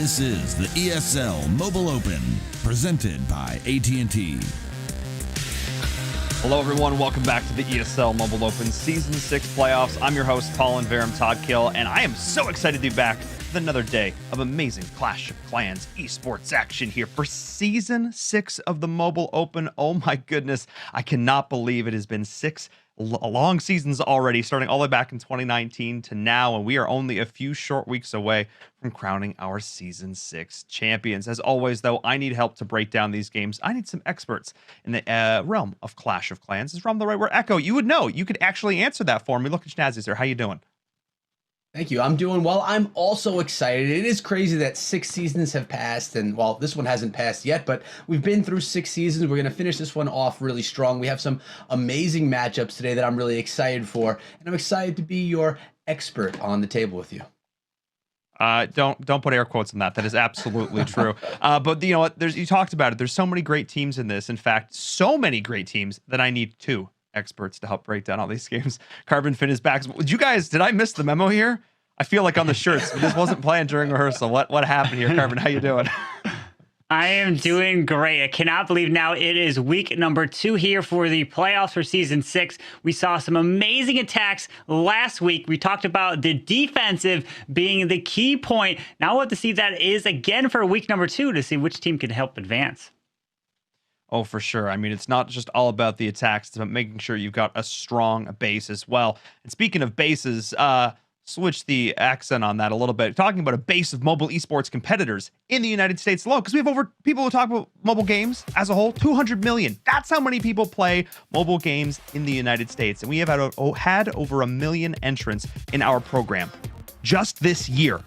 This is the ESL Mobile Open, presented by AT&T. Hello, everyone. Welcome back to the ESL Mobile Open Season 6 playoffs. I'm your host, Colin Varum Todd-Kill, and I am so excited to be back with another day of amazing Clash of Clans esports action here for Season 6 of the Mobile Open. Oh my goodness, I cannot believe it has been 6 long seasons already, starting all the way back in 2019 to now, and we are only a few short weeks away from crowning our Season 6 champions. As always, though, I need help to break down these games. I need some experts in the realm of Clash of Clans. Is realm the right word? Echo, you would know. You could actually answer that for me. Look at Snazzy, sir. How you doing? Thank you. I'm doing well. I'm also excited. It is crazy that 6 seasons have passed, and well, this one hasn't passed yet, but we've been through 6 seasons. We're going to finish this one off really strong. We have some amazing matchups today that I'm really excited for, and I'm excited to be your expert on the table with you. Don't put air quotes on that. That is absolutely true. But you know what? You talked about it. There's so many great teams in this. In fact, so many great teams that I need 2 experts to help break down all these games. Carbon Finn is back. Did I miss the memo here? I feel like on the shirts, but this wasn't planned during rehearsal. What happened here, Carbon? How you doing? I am doing great. I cannot believe now it is week number 2 here for the playoffs for Season 6. We saw some amazing attacks last week. We talked about the defensive being the key point. Now we'll have to see if that is again for week number 2 to see which team can help advance. Oh, for sure. I mean, it's not just all about the attacks, it's about making sure you've got a strong base as well. And speaking of bases, switch the accent on that a little bit. Talking about a base of mobile esports competitors in the United States alone, because we have over people who talk about mobile games as a whole, 200 million. That's how many people play mobile games in the United States. And we have had over 1 million entrants in our program. Just this year,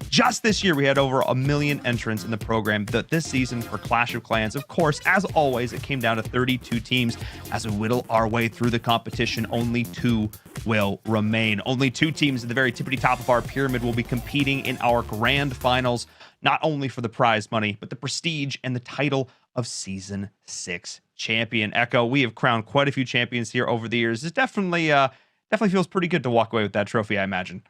we had over 1 million entrants in the program this season for Clash of Clans. Of course, as always, it came down to 32 teams. As we whittle our way through the competition, only 2 will remain. Only 2 teams at the very tippity top of our pyramid will be competing in our grand finals, not only for the prize money, but the prestige and the title of Season 6 champion. Echo, we have crowned quite a few champions here over the years. It definitely feels pretty good to walk away with that trophy, I imagine.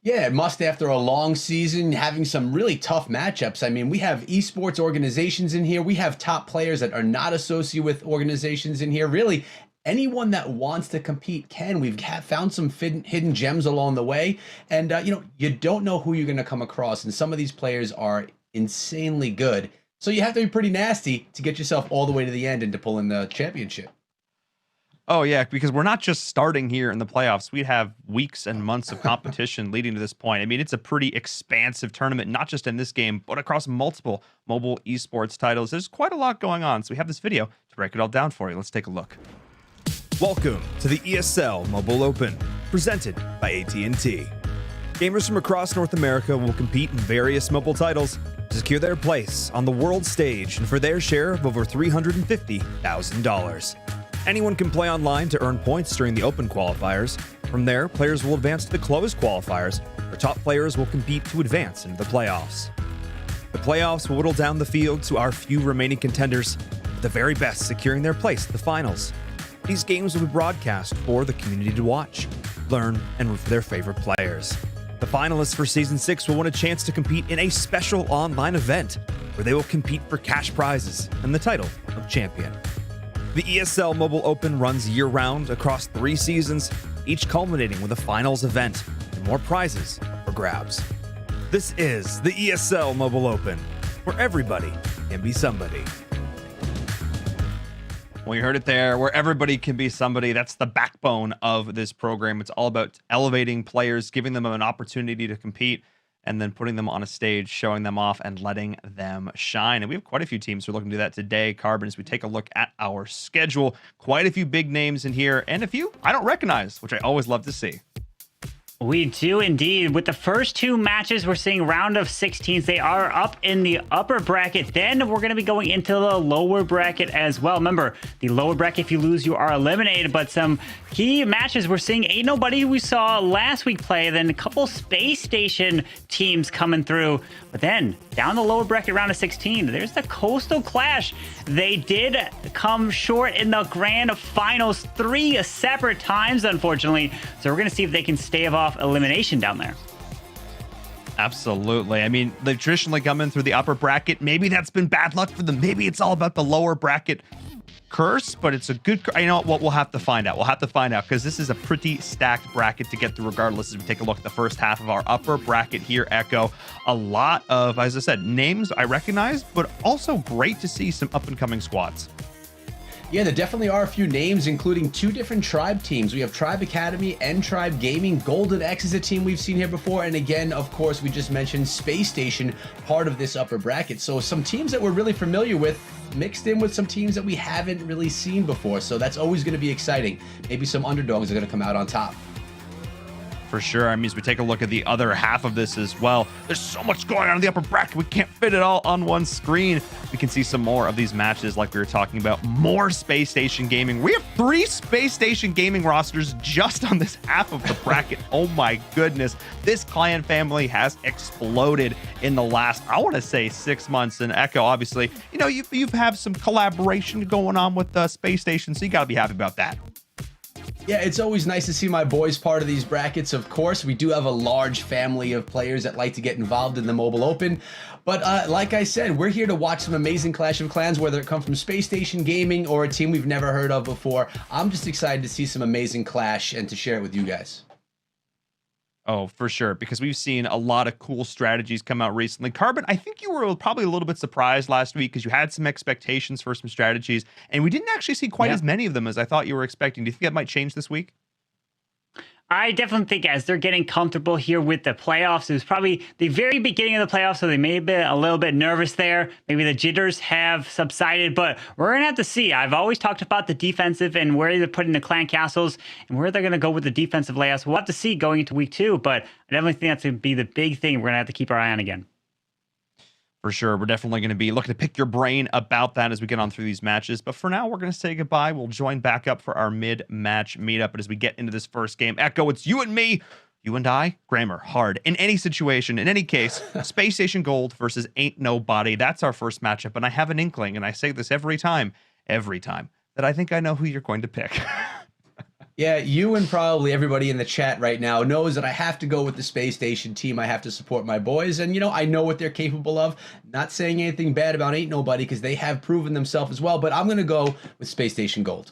Yeah, it must after a long season, having some really tough matchups. I mean, we have esports organizations in here. We have top players that are not associated with organizations in here. Really, anyone that wants to compete can. We've found some hidden gems along the way. And, you don't know who you're going to come across. And some of these players are insanely good. So you have to be pretty nasty to get yourself all the way to the end and to pull in the championship. Oh, yeah, because we're not just starting here in the playoffs. We have weeks and months of competition leading to this point. I mean, it's a pretty expansive tournament, not just in this game, but across multiple mobile esports titles. There's quite a lot going on, so we have this video to break it all down for you. Let's take a look. Welcome to the ESL Mobile Open, presented by AT&T. Gamers from across North America will compete in various mobile titles to secure their place on the world stage and for their share of over $350,000. Anyone can play online to earn points during the open qualifiers. From there, players will advance to the closed qualifiers, where top players will compete to advance into the playoffs. The playoffs will whittle down the field to our few remaining contenders, with the very best securing their place at the finals. These games will be broadcast for the community to watch, learn, and root for their favorite players. The finalists for Season 6 will win a chance to compete in a special online event, where they will compete for cash prizes and the title of champion. The ESL Mobile Open runs year-round across 3 seasons, each culminating with a finals event and more prizes for grabs. This is the ESL Mobile Open, where everybody can be somebody. Well, you heard it there, where everybody can be somebody. That's the backbone of this program. It's all about elevating players, giving them an opportunity to compete, and then putting them on a stage, showing them off, and letting them shine. And we have quite a few teams who are looking to do that today, Carbon, as we take a look at our schedule. Quite a few big names in here, and a few I don't recognize, which I always love to see. We do indeed. With the first 2 matches, we're seeing round of 16s. They are up in the upper bracket. Then we're going to be going into the lower bracket as well. Remember, the lower bracket, if you lose, you are eliminated. But some key matches we're seeing, ain't nobody we saw last week play. Then a couple space station teams coming through. But then down the lower bracket, round of 16, there's the Coastal Clash. They did come short in the grand finals 3 separate times, unfortunately. So we're going to see if they can stave off elimination down there. Absolutely. I mean, they've traditionally come in through the upper bracket. Maybe that's been bad luck for them. Maybe it's all about the lower bracket curse, but it's a good, you know what, we'll have to find out. We'll have to find out because this is a pretty stacked bracket to get through regardless. As we take a look at the first half of our upper bracket here, Echo, a lot of, as I said, names I recognize, but also great to see some up and coming squads. Yeah, there definitely are a few names, including 2 different Tribe teams. We have Tribe Academy and Tribe Gaming. Golden X is a team we've seen here before. And again, of course, we just mentioned Space Station, part of this upper bracket. So some teams that we're really familiar with mixed in with some teams that we haven't really seen before. So that's always going to be exciting. Maybe some underdogs are going to come out on top. For sure. I mean, as we take a look at the other half of this as well, there's so much going on in the upper bracket. We can't fit it all on one screen. We can see some more of these matches like we were talking about. More Space Station Gaming. We have 3 Space Station Gaming rosters just on this half of the bracket. Oh my goodness. This clan family has exploded in the last, I want to say, 6 months. And Echo, obviously, you know, you've have some collaboration going on with Space Station, so you got to be happy about that. Yeah, it's always nice to see my boys part of these brackets. Of course, we do have a large family of players that like to get involved in the Mobile Open. But like I said, we're here to watch some amazing Clash of Clans, whether it comes from Space Station Gaming or a team we've never heard of before. I'm just excited to see some amazing Clash and to share it with you guys. Oh, for sure, because we've seen a lot of cool strategies come out recently. Carbon, I think you were probably a little bit surprised last week because you had some expectations for some strategies, and we didn't actually see quite as many of them as I thought you were expecting. Do you think that might change this week? I definitely think as they're getting comfortable here with the playoffs, it was probably the very beginning of the playoffs, so they may have been a little bit nervous there. Maybe the jitters have subsided, but we're going to have to see. I've always talked about the defensive and where they're putting the clan castles and where they're going to go with the defensive layouts. We'll have to see going into week 2, but I definitely think that's going to be the big thing we're going to have to keep our eye on again. For sure. We're definitely going to be looking to pick your brain about that as we get on through these matches. But for now, we're going to say goodbye. We'll join back up for our mid-match meetup. But as we get into this first game, Echo, it's you and me. You and I, grammar, hard. In any situation, in any case, Space Station Gold versus Ain't Nobody. That's our first matchup. And I have an inkling, and I say this every time, that I think I know who you're going to pick. Yeah, you and probably everybody in the chat right now knows that I have to go with the Space Station team. I have to support my boys. And, you know, I know what they're capable of. Not saying anything bad about Ain't Nobody because they have proven themselves as well. But I'm going to go with Space Station Gold.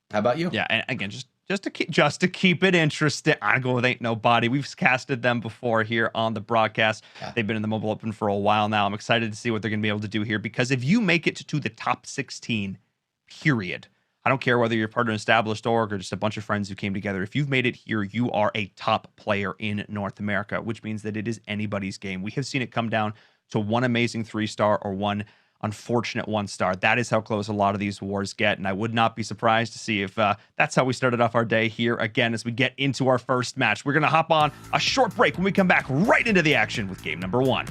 How about you? Yeah, and again, just to keep it interesting, I go with Ain't Nobody. We've casted them before here on the broadcast. Yeah. They've been in the Mobile Open for a while now. I'm excited to see what they're going to be able to do here because if you make it to the top 16, period, I don't care whether you're part of an established org or just a bunch of friends who came together. If you've made it here, you are a top player in North America, which means that it is anybody's game. We have seen it come down to one amazing 3-star or one unfortunate 1-star. That is how close a lot of these wars get, and I would not be surprised to see if that's how we started off our day here again as we get into our first match. We're going to hop on a short break when we come back right into the action with game number 1.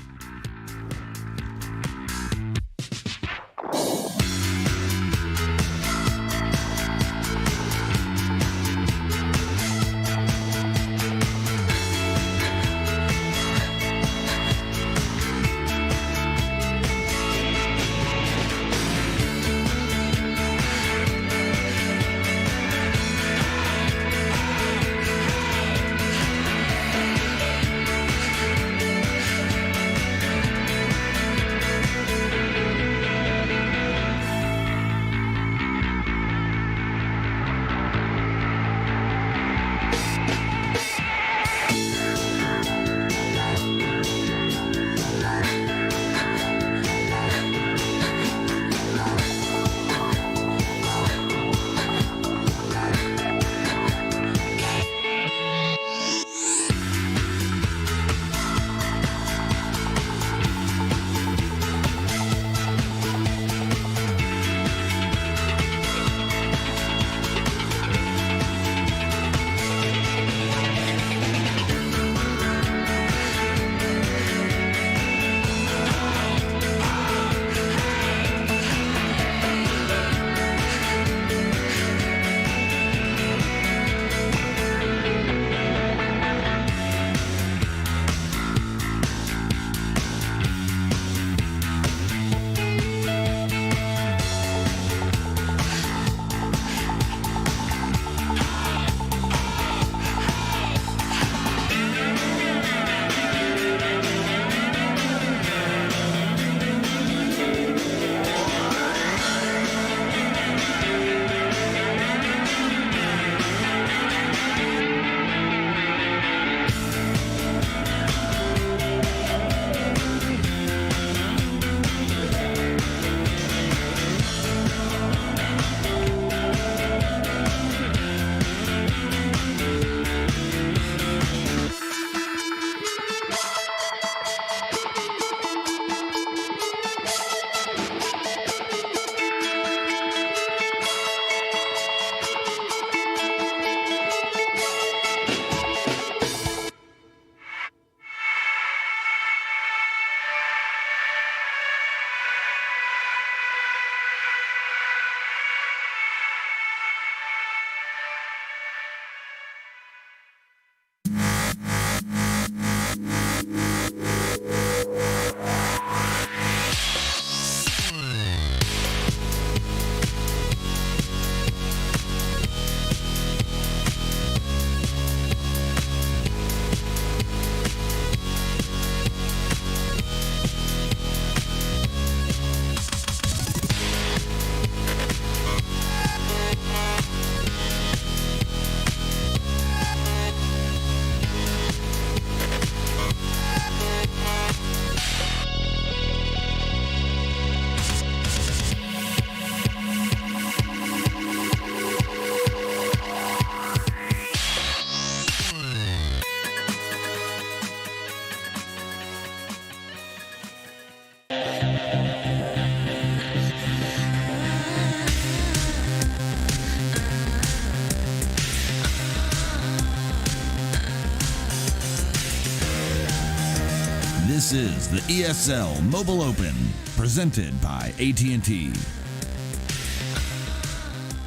is the ESL Mobile Open, presented by AT&T.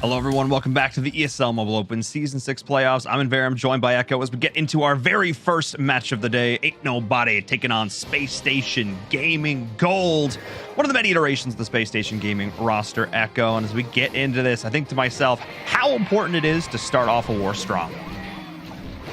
Hello, everyone. Welcome back to the ESL Mobile Open Season 6 playoffs. I'm in Verum, joined by Echo as we get into our very first match of the day. Ain't Nobody taking on Space Station Gaming Gold, one of the many iterations of the Space Station Gaming roster, Echo. And as we get into this, I think to myself how important it is to start off a war strong.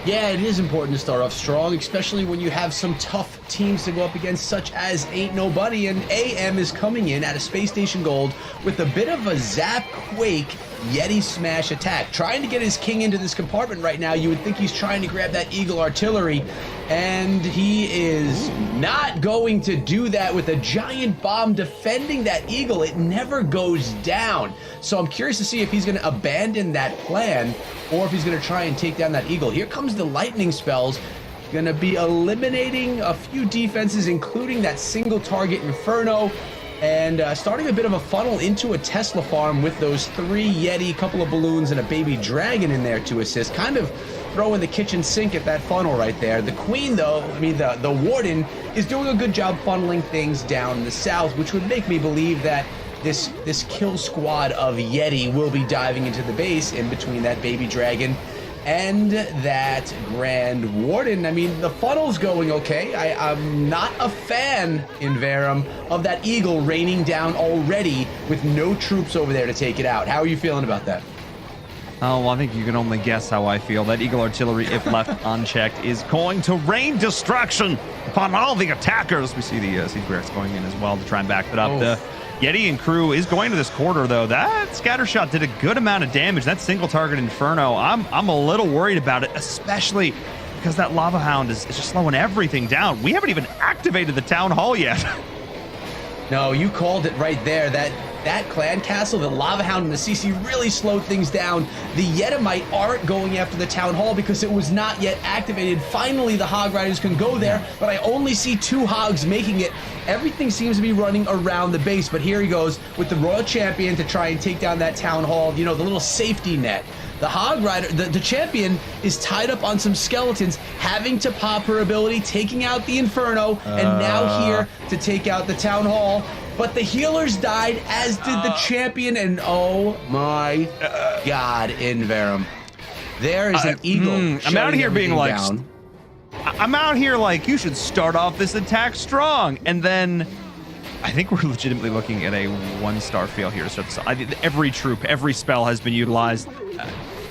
Yeah, it is important to start off strong, especially when you have some tough teams to go up against, such as Ain't Nobody. And AM is coming in out of Space Station Gold with a bit of a Zap Quake Yeti Smash attack, trying to get his king into this compartment right now. You would think he's trying to grab that Eagle artillery, and he is not going to do that with a giant bomb defending that Eagle. It never goes down. So I'm curious to see if he's going to abandon that plan or if he's going to try and take down that Eagle. Here comes the lightning spells. Going to be eliminating a few defenses, including that single target Inferno, and starting a bit of a funnel into a Tesla farm with those 3 Yeti, couple of balloons, and a baby dragon in there to assist. Kind of throwing the kitchen sink at that funnel right there. The Queen, though, the Warden, is doing a good job funneling things down in the south, which would make me believe that this kill squad of Yeti will be diving into the base in between that baby dragon and that Grand Warden. I mean, the funnel's going okay. I'm not a fan in Verum of that Eagle raining down already with no troops over there to take it out. How are you feeling about that? Oh, well, I think you can only guess how I feel. That Eagle artillery, if left unchecked, is going to rain destruction upon all the attackers. We see the Siege Barracks going in as well to try and back that up. The Yeti and crew is going to this quarter, though. That scatter shot did a good amount of damage. That single target Inferno, I'm a little worried about it, especially because that Lava Hound is just slowing everything down. We haven't even activated the Town Hall yet. No, you called it right there. That clan castle, the Lava Hound and the CC really slowed things down. The Yetimite aren't going after the Town Hall because it was not yet activated. Finally, the Hog Riders can go there, but I only see 2 Hogs making it. Everything seems to be running around the base, but here he goes with the Royal Champion to try and take down that Town Hall, the little safety net. The Hog Rider, the champion, is tied up on some skeletons, having to pop her ability, taking out the Inferno, and now here to take out the Town Hall. But the healers died, as did the champion, and oh my God, in Verum. There is an Eagle. I'm out here being like, down. I'm out here like, you should start off this attack strong. And then I think we're legitimately looking at a 1-star fail here. So I think every troop, every spell has been utilized.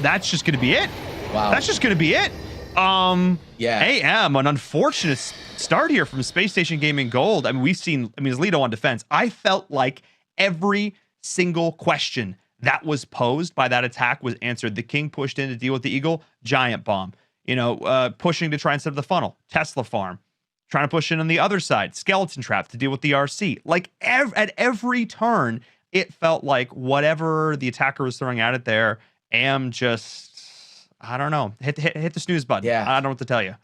That's just going to be it. Wow. That's just going to be it. Yeah. AM, an unfortunate start here from Space Station Gaming Gold. I mean, we've seen, Lito on defense. I felt like every single question that was posed by that attack was answered. The King pushed in to deal with the Eagle, giant bomb. Pushing to try and set up the funnel, Tesla farm. Trying to push in on the other side, skeleton trap to deal with the RC. Like at every turn, it felt like whatever the attacker was throwing at it there, AM just, I don't know, hit the snooze button. Yeah. I don't know what to tell you.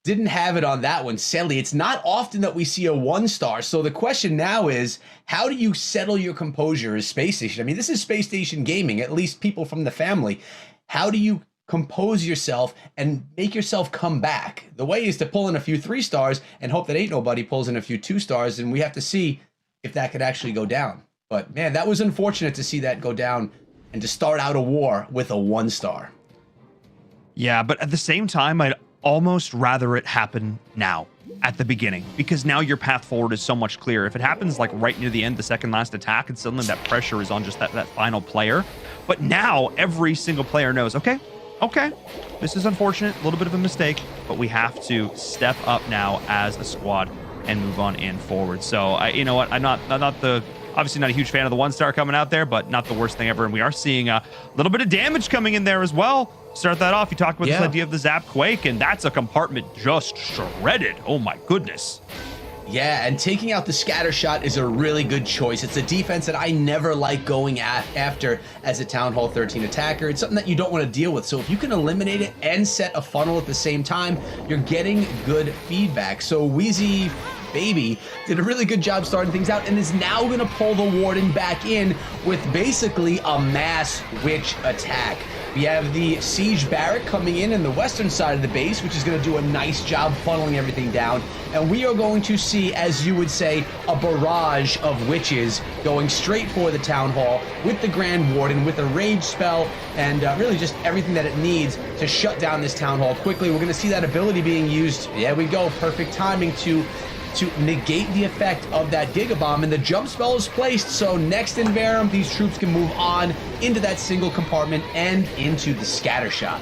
Didn't have it on that one. Sadly, it's not often that we see a 1-star. So the question now is, how do you settle your composure as Space Station? I mean, this is Space Station Gaming, at least people from the family. How do you compose yourself and make yourself come back? The way is to pull in a few 3-stars and hope that Ain't Nobody pulls in a few 2-stars, and we have to see if that could actually go down. But man, that was unfortunate to see that go down and to start out a war with a 1-star. Yeah, but at the same time, I'd almost rather it happen now, at the beginning, because now your path forward is so much clearer. If it happens like right near the end, the second last attack, and suddenly that pressure is on just that final player. But now every single player knows, okay, this is unfortunate, a little bit of a mistake, but we have to step up now as a squad and move on and forward. So you know what, I'm not obviously not a huge fan of the 1-star coming out there, but not the worst thing ever. And we are seeing a little bit of damage coming in there as well. Start that off. You talked about this idea of the Zap Quake, and that's a compartment just shredded. Oh my goodness. Yeah, and taking out the scatter shot is a really good choice. It's a defense that I never like going after as a Town Hall 13 attacker. It's something that you don't want to deal with. So if you can eliminate it and set a funnel at the same time, you're getting good feedback. So Wheezy Baby did a really good job starting things out and is now going to pull the Warden back in with basically a mass witch attack. We have the Siege Barrack coming in the western side of the base, which is going to do a nice job funneling everything down. And we are going to see, as you would say, a barrage of witches going straight for the Town Hall with the Grand Warden, with a rage spell, and really just everything that it needs to shut down this Town Hall quickly. We're going to see that ability being used. There we go. Perfect timing to negate the effect of that Gigabomb, and the jump spell is placed, so next in Verum, these troops can move on into that single compartment and into the scatter shot.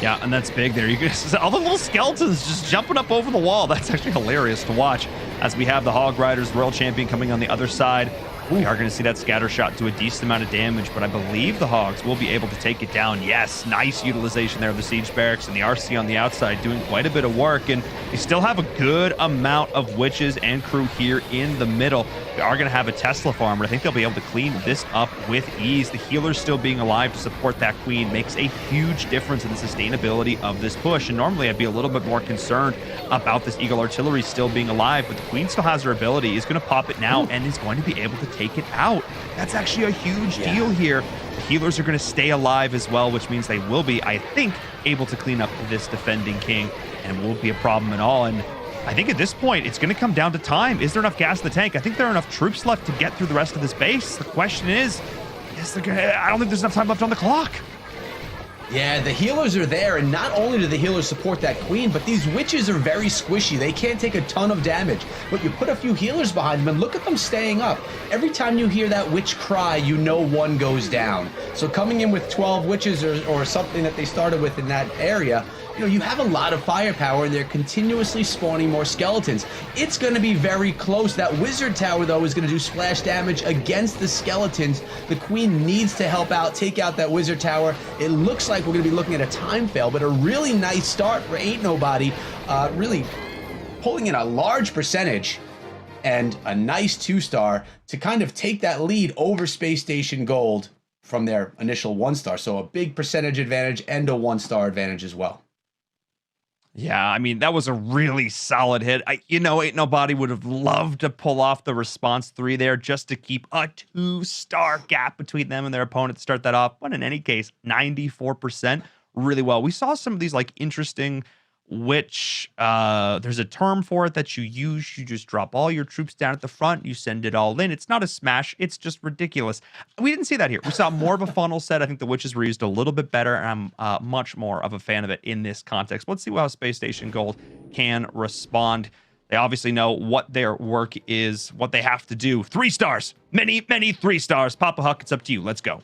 Yeah, and that's big there. You can see all the little skeletons just jumping up over the wall. That's actually hilarious to watch as we have the Hog Riders, Royal Champion, coming on the other side. We are going to see that scatter shot do a decent amount of damage, but I believe the Hogs will be able to take it down. Yes, nice utilization there of the Siege Barracks, and the RC on the outside doing quite a bit of work, and they still have a good amount of witches and crew here in the middle. They are going to have a Tesla farm, but I think they'll be able to clean this up with ease. The healers still being alive to support that Queen makes a huge difference in the sustainability of this push, and normally I'd be a little bit more concerned about this Eagle Artillery still being alive, but the Queen still has her ability, is going to pop it now, and is going to be able to take it out. That's actually a huge deal here. The healers are going to stay alive as well, which means they will be, I think, able to clean up this defending king, and it won't be a problem at all. And I think at this point, it's going to come down to time. Is there enough gas in the tank? I think there are enough troops left to get through the rest of this base. The question is there I don't think there's enough time left on the clock. Yeah, the healers are there, and not only do the healers support that Queen, but these witches are very squishy. They can't take a ton of damage, but you put a few healers behind them, and look at them staying up. Every time you hear that witch cry, you know one goes down. So coming in with 12 witches or something that they started with in that area, you know, you have a lot of firepower, and they're continuously spawning more skeletons. It's going to be very close. That wizard tower, though, is going to do splash damage against the skeletons. The Queen needs to help out, take out that wizard tower. It looks like we're going to be looking at a time fail, but a really nice start for Ain't Nobody, really pulling in a large percentage and a nice 2-star to kind of take that lead over Space Station Gold from their initial 1-star. So a big percentage advantage and a 1-star advantage as well. Yeah, I mean, that was a really solid hit. Ain't Nobody would have loved to pull off the response 3 there just to keep a 2-star gap between them and their opponent to start that off. But in any case, 94%, really well. We saw some of these like interesting which there's a term for it that you use. You just drop all your troops down at the front. You send it all in. It's not a smash. It's just ridiculous. We didn't see that here. We saw more of a funnel set. I think the witches were used a little bit better, and I'm much more of a fan of it in this context. Let's see how Space Station Gold can respond. They obviously know what their work is, what they have to do. 3 stars. Many 3 stars. Papa Huck, it's up to you. Let's go.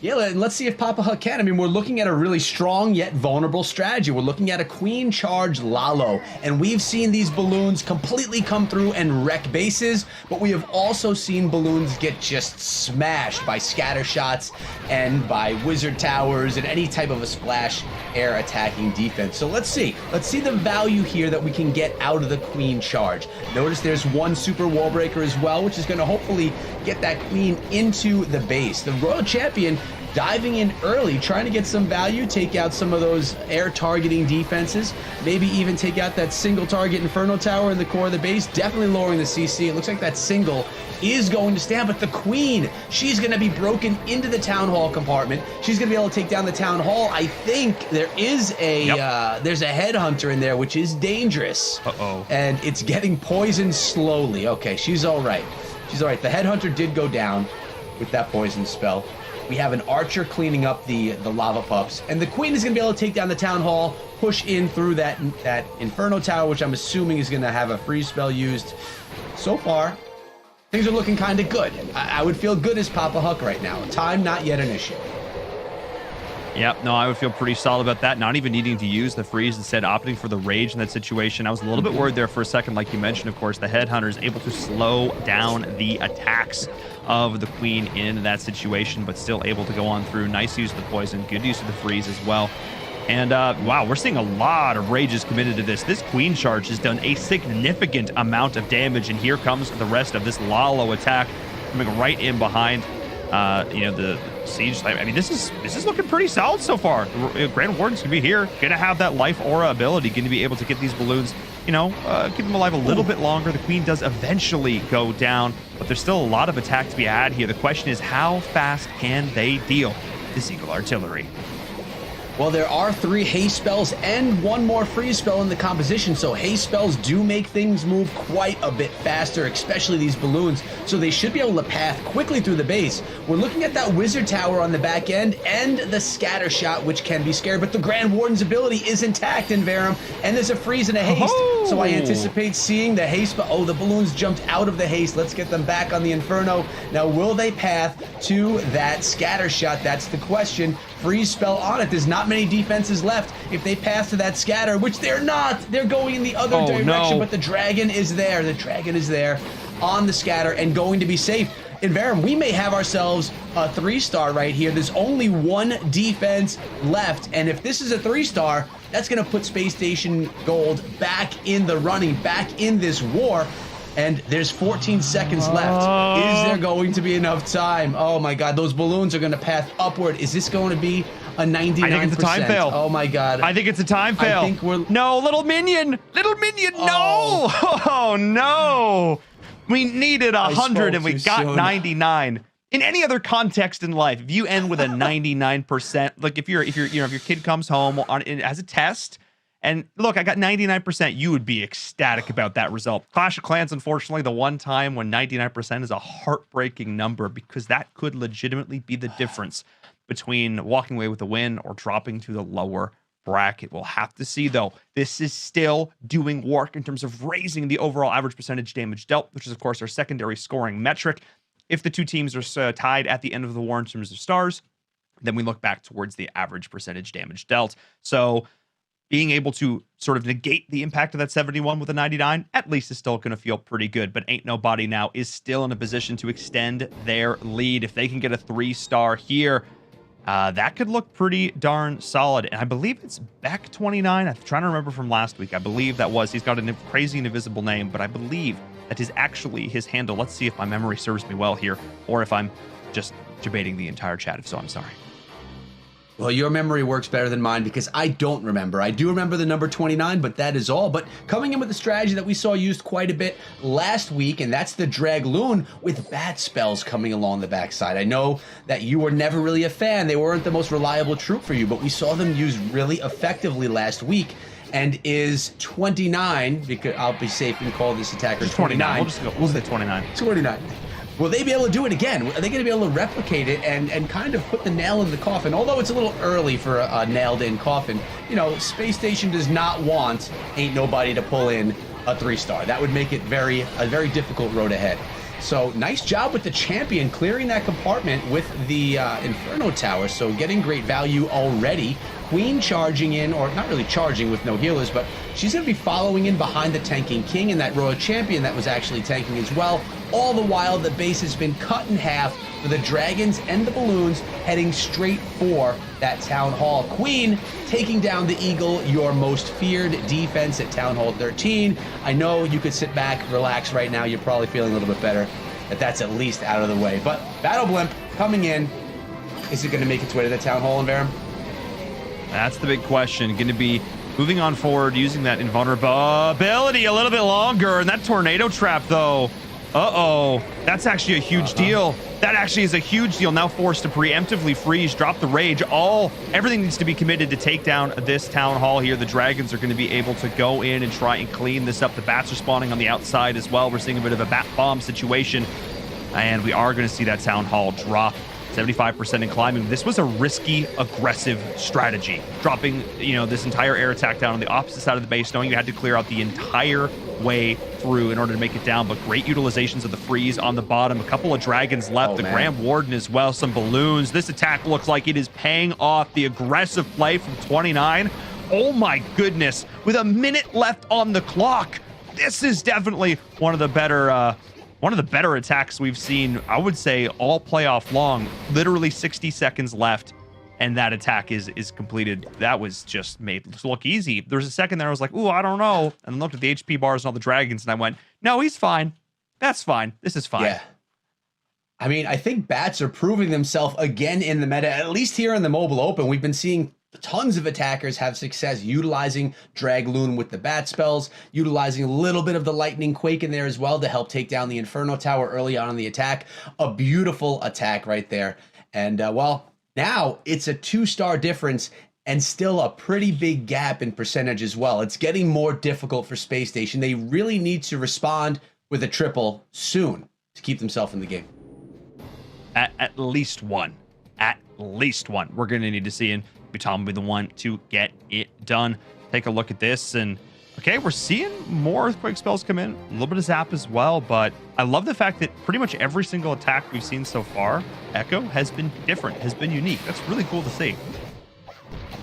Yeah, let's see if Papa Huck can. I mean, we're looking at a really strong yet vulnerable strategy. We're looking at a Queen Charge Lalo, and we've seen these balloons completely come through and wreck bases, but we have also seen balloons get just smashed by scatter shots and by wizard towers and any type of a splash air attacking defense. So let's see the value here that we can get out of the Queen Charge. Notice there's 1 super wall breaker as well, which is going to hopefully get that Queen into the base. The Royal Champion diving in early, trying to get some value, take out some of those air targeting defenses, maybe even take out that single target Inferno Tower in the core of the base, definitely lowering the CC. It looks like that single is going to stand, but the Queen, she's going to be broken into the Town Hall compartment. She's going to be able to take down the Town Hall. I think there is there's a headhunter in there, which is dangerous. Uh-oh. And it's getting poisoned slowly. Okay, she's all right. She's all right. The headhunter did go down with that poison spell. We have an archer cleaning up the lava pups, and the Queen is going to be able to take down the Town Hall, push in through that Inferno Tower, which I'm assuming is going to have a freeze spell used. So far, things are looking kind of good. I would feel good as Papa Huck right now. Time not yet an issue. Yep, no, I would feel pretty solid about that. Not even needing to use the freeze, instead opting for the rage in that situation. I was a little bit worried there for a second, like you mentioned, of course. The Headhunter is able to slow down the attacks of the Queen in that situation, but still able to go on through. Nice use of the poison, good use of the freeze as well. And wow, we're seeing a lot of rages committed to this. This Queen Charge has done a significant amount of damage, and here comes the rest of this Lalo attack coming right in behind the siege. I mean, this is looking pretty solid so far. Grand Warden's gonna be here, gonna have that life aura ability, gonna be able to get these balloons, keep them alive a little bit longer. The Queen does eventually go down, but there's still a lot of attack to be had here. The question is, how fast can they deal? this Eagle Artillery. Well, there are 3 haste spells and 1 more freeze spell in the composition, so haste spells do make things move quite a bit faster, especially these balloons, so they should be able to path quickly through the base. We're looking at that wizard tower on the back end and the scatter shot, which can be scary, but the Grand Warden's ability is intact in Verum, and there's a freeze and a haste, so I anticipate seeing the haste. Oh, the balloons jumped out of the haste. Let's get them back on the Inferno. Now, will they path to that scatter shot? That's the question. Freeze spell on it. There's not many defenses left. If they pass to that scatter, which they're not, they're going in the other direction, but the dragon is there. The dragon is there on the scatter and going to be safe. In Verum, we may have ourselves a 3-star right here. There's only 1 defense left, and if this is a 3-star, that's going to put Space Station Gold back in the running, back in this war. And there's 14 seconds left. Is there going to be enough time? Oh my God, those balloons are going to path upward. Is this going to be a 99%? I think it's a time fail. Oh my God. I think it's a time fail. I think we're... No, little minion, no! Oh no! We needed 100 and we got 99. In any other context in life, if you end with a 99%, like if your kid comes home as a test. And look, I got 99%. You would be ecstatic about that result. Clash of Clans, unfortunately, the one time when 99% is a heartbreaking number, because that could legitimately be the difference between walking away with a win or dropping to the lower bracket. We'll have to see, though. This is still doing work in terms of raising the overall average percentage damage dealt, which is, of course, our secondary scoring metric. If the 2 teams are tied at the end of the war in terms of stars, then we look back towards the average percentage damage dealt. So being able to sort of negate the impact of that 71 with a 99, at least is still going to feel pretty good. But Ain't Nobody now is still in a position to extend their lead. If they can get a 3-star here, that could look pretty darn solid. And I believe it's Beck 29. I'm trying to remember from last week. I believe that was. He's got a crazy and invisible name, but I believe that is actually his handle. Let's see if my memory serves me well here, or if I'm just debating the entire chat. If so, I'm sorry. Well, your memory works better than mine because I don't remember. I do remember the number 29, but that is all. But coming in with a strategy that we saw used quite a bit last week, and that's the Dragloon with bat spells coming along the backside. I know that you were never really a fan. They weren't the most reliable troop for you, but we saw them used really effectively last week. And is 29, because I'll be safe and call this attacker 29. We'll say 29. 29. Will they be able to do it again? Are they going to be able to replicate it and kind of put the nail in the coffin? Although it's a little early for a nailed-in coffin, you know, Space Station does not want Ain't Nobody to pull in a 3-star. That would make it a very difficult road ahead. So nice job with the champion clearing that compartment with the Inferno Tower. So getting great value already. Queen charging in, or not really charging with no healers, but she's going to be following in behind the tanking king and that Royal Champion that was actually tanking as well. All the while, the base has been cut in half for the dragons and the balloons heading straight for that Town Hall. Queen taking down the Eagle, your most feared defense at Town Hall 13. I know you could sit back, relax right now. You're probably feeling a little bit better that that's at least out of the way. But Battle Blimp coming in. Is it going to make its way to the Town Hall in Verum? That's the big question. Going to be moving on forward, using that invulnerability a little bit longer. And that tornado trap, though. Uh-oh. That's actually a huge deal. That actually is a huge deal. Now forced to preemptively freeze, drop the rage. Everything needs to be committed to take down this Town Hall here. The Dragons are going to be able to go in and try and clean this up. The bats are spawning on the outside as well. We're seeing a bit of a bat bomb situation. And we are going to see that Town Hall drop 75% in climbing. This was a risky, aggressive strategy. Dropping, this entire air attack down on the opposite side of the base, knowing you had to clear out the entire way through in order to make it down, but great utilizations of the freeze on the bottom. A couple of dragons left, the Grand Warden as well, some balloons. This attack looks like it is paying off. The aggressive play from 29. Oh my goodness, with a minute left on the clock. This is definitely one of the better attacks we've seen, I would say, all playoff long. Literally 60 seconds left, and that attack is completed. That was just made look easy. There was a second there I was like, ooh, I don't know. And I looked at the HP bars and all the dragons, and I went, no, he's fine. That's fine. This is fine. Yeah. I mean, I think bats are proving themselves again in the meta, at least here in the Mobile Open. We've been seeing tons of attackers have success utilizing Dragloon with the bat spells, utilizing a little bit of the Lightning Quake in there as well to help take down the Inferno Tower early on in the attack. A beautiful attack right there. And, well, Now it's a 2-star difference and still a pretty big gap in percentage as well. It's getting more difficult for Space Station. They really need to respond with a triple soon to keep themselves in the game. At least one. At least one. We're going to need to see, and Tom will be the one to get it done. Take a look at this, and okay, we're seeing more Earthquake spells come in, a little bit of Zap as well, but I love the fact that pretty much every single attack we've seen so far, Echo, has been different, has been unique. That's really cool to see.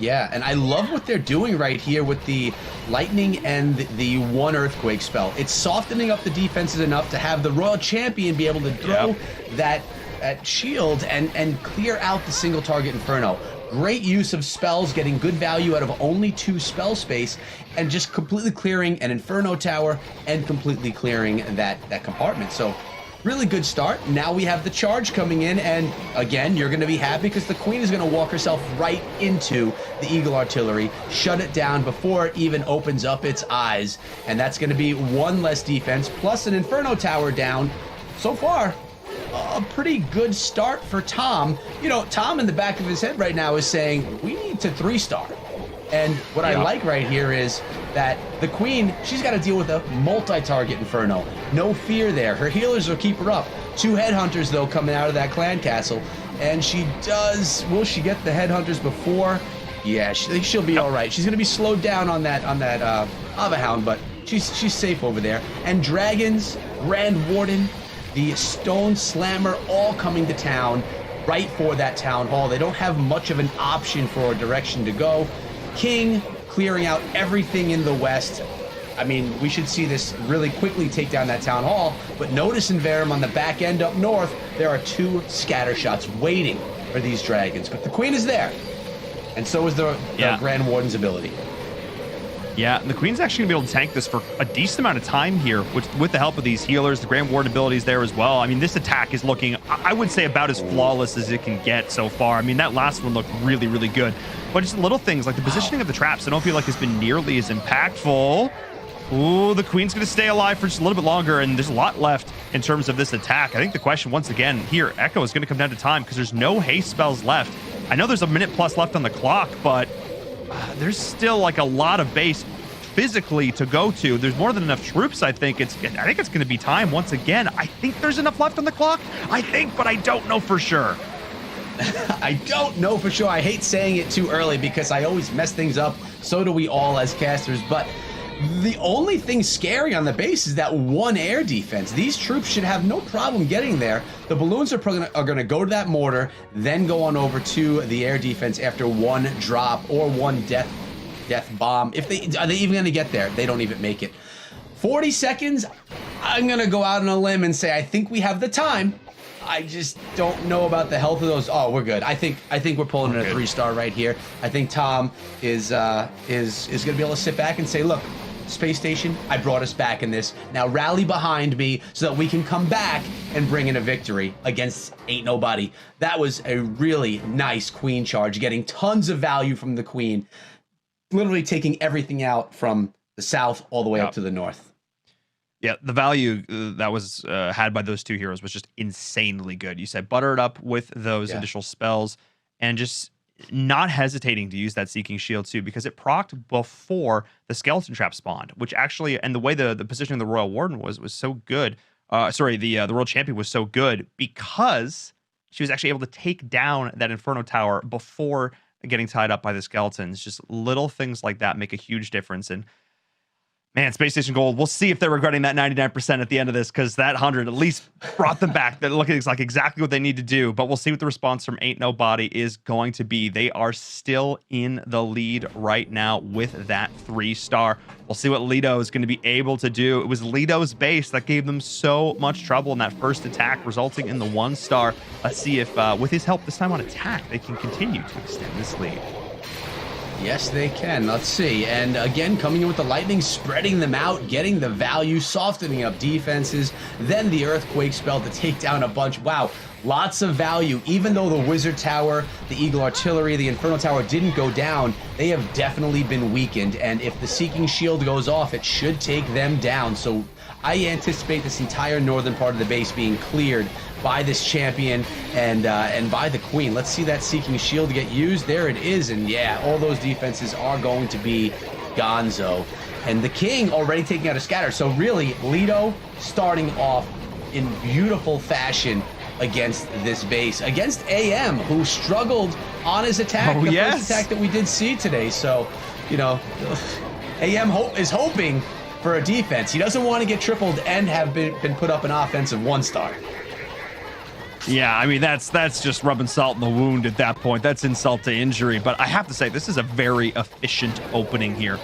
Yeah, and I love what they're doing right here with the Lightning and the one Earthquake spell. It's softening up the defenses enough to have the Royal Champion be able to throw that shield and clear out the single target Inferno. Great use of spells, getting good value out of only 2 spell space, and just completely clearing an Inferno tower and completely clearing that compartment. So really good start. Now we have the charge coming in, and again, you're going to be happy because the Queen is going to walk herself right into the Eagle Artillery, shut it down before it even opens up its eyes, and that's going to be 1 less defense plus an Inferno tower down. So far, a pretty good start for Tom. You know, Tom in the back of his head right now is saying, we need to 3-star. And what I like right here is that the Queen, she's got to deal with a multi-target Inferno. No fear there. Her healers will keep her up. 2 headhunters, though, coming out of that clan castle. And she does, will she get the headhunters before? Yeah, she'll be all right. She's going to be slowed down on that Lava Hound, but she's safe over there. And Dragons, Grand Warden, the Stone Slammer, all coming to town right for that town hall. They don't have much of an option for a direction to go. King clearing out everything in the west. I mean, we should see this really quickly take down that town hall, but notice in Verum on the back end up north, there are 2 scatter shots waiting for these dragons, but the Queen is there, and so is the Grand Warden's ability. Yeah, and the Queen's actually going to be able to tank this for a decent amount of time here with the help of these healers. The Grand Warden abilities there as well. I mean, this attack is looking, I would say, about as flawless as it can get so far. I mean, that last one looked really, really good. But just little things like the positioning of the traps, I don't feel like has been nearly as impactful. Ooh, the Queen's going to stay alive for just a little bit longer, and there's a lot left in terms of this attack. I think the question, once again, here, Echo is going to come down to time because there's no haste spells left. I know there's a minute plus left on the clock, but there's still like a lot of base physically to go to. There's more than enough troops. I think it's going to be time once again. I think there's enough left on the clock. I think, but I don't know for sure. I don't know for sure. I hate saying it too early because I always mess things up. So do we all as casters. But the only thing scary on the base is that 1 air defense. These troops should have no problem getting there. The balloons are going to go to that mortar, then go on over to the air defense after 1 drop or 1 death bomb. Are they even going to get there? They don't even make it. 40 seconds. I'm going to go out on a limb and say I think we have the time. I just don't know about the health of those. Oh, we're good. I think we're pulling in a 3-star right here. I think Tom is going to be able to sit back and say, look, Space Station, I brought us back in this. Now rally behind me so that we can come back and bring in a victory against Ain't Nobody. That was a really nice Queen charge, getting tons of value from the Queen, literally taking everything out from the south all the way up to the north. Yeah, the value that was had by those 2 heroes was just insanely good. You said butter it up with those additional spells and just not hesitating to use that Seeking Shield too, because it procced before the Skeleton Trap spawned, which actually, and the way the positioning of the Royal Warden was so good. The Royal Champion was so good because she was actually able to take down that Inferno Tower before getting tied up by the skeletons. Just little things like that make a huge difference. And man, Space Station Gold, we'll see if they're regretting that 99% at the end of this, because that 100 at least brought them back. That looks like exactly what they need to do, but we'll see what the response from Ain't Nobody is going to be. They are still in the lead right now with that 3-star. We'll see what Lido is going to be able to do. It was Lido's base that gave them so much trouble in that first attack, resulting in the 1-star. Let's see if, with his help this time on attack, they can continue to extend this lead. Yes, they can. Let's see. And again, coming in with the Lightning, spreading them out, getting the value, softening up defenses, then the Earthquake spell to take down a bunch. Wow, lots of value. Even though the Wizard Tower, the Eagle Artillery, the Inferno Tower didn't go down, they have definitely been weakened. And if the Seeking Shield goes off, it should take them down. So I anticipate this entire northern part of the base being cleared by this champion and by the queen. Let's see that Seeking Shield get used. There it is, and yeah, all those defenses are going to be gonzo. And the king already taking out a scatter. So really, Lido starting off in beautiful fashion against this base, against AM, who struggled on his attack, the first attack that we did see today. So, you know, AM is hoping for a defense. He doesn't want to get tripled and have been put up an offensive 1-star. Yeah, I mean, that's just rubbing salt in the wound at that point. That's insult to injury. But I have to say, this is a very efficient opening here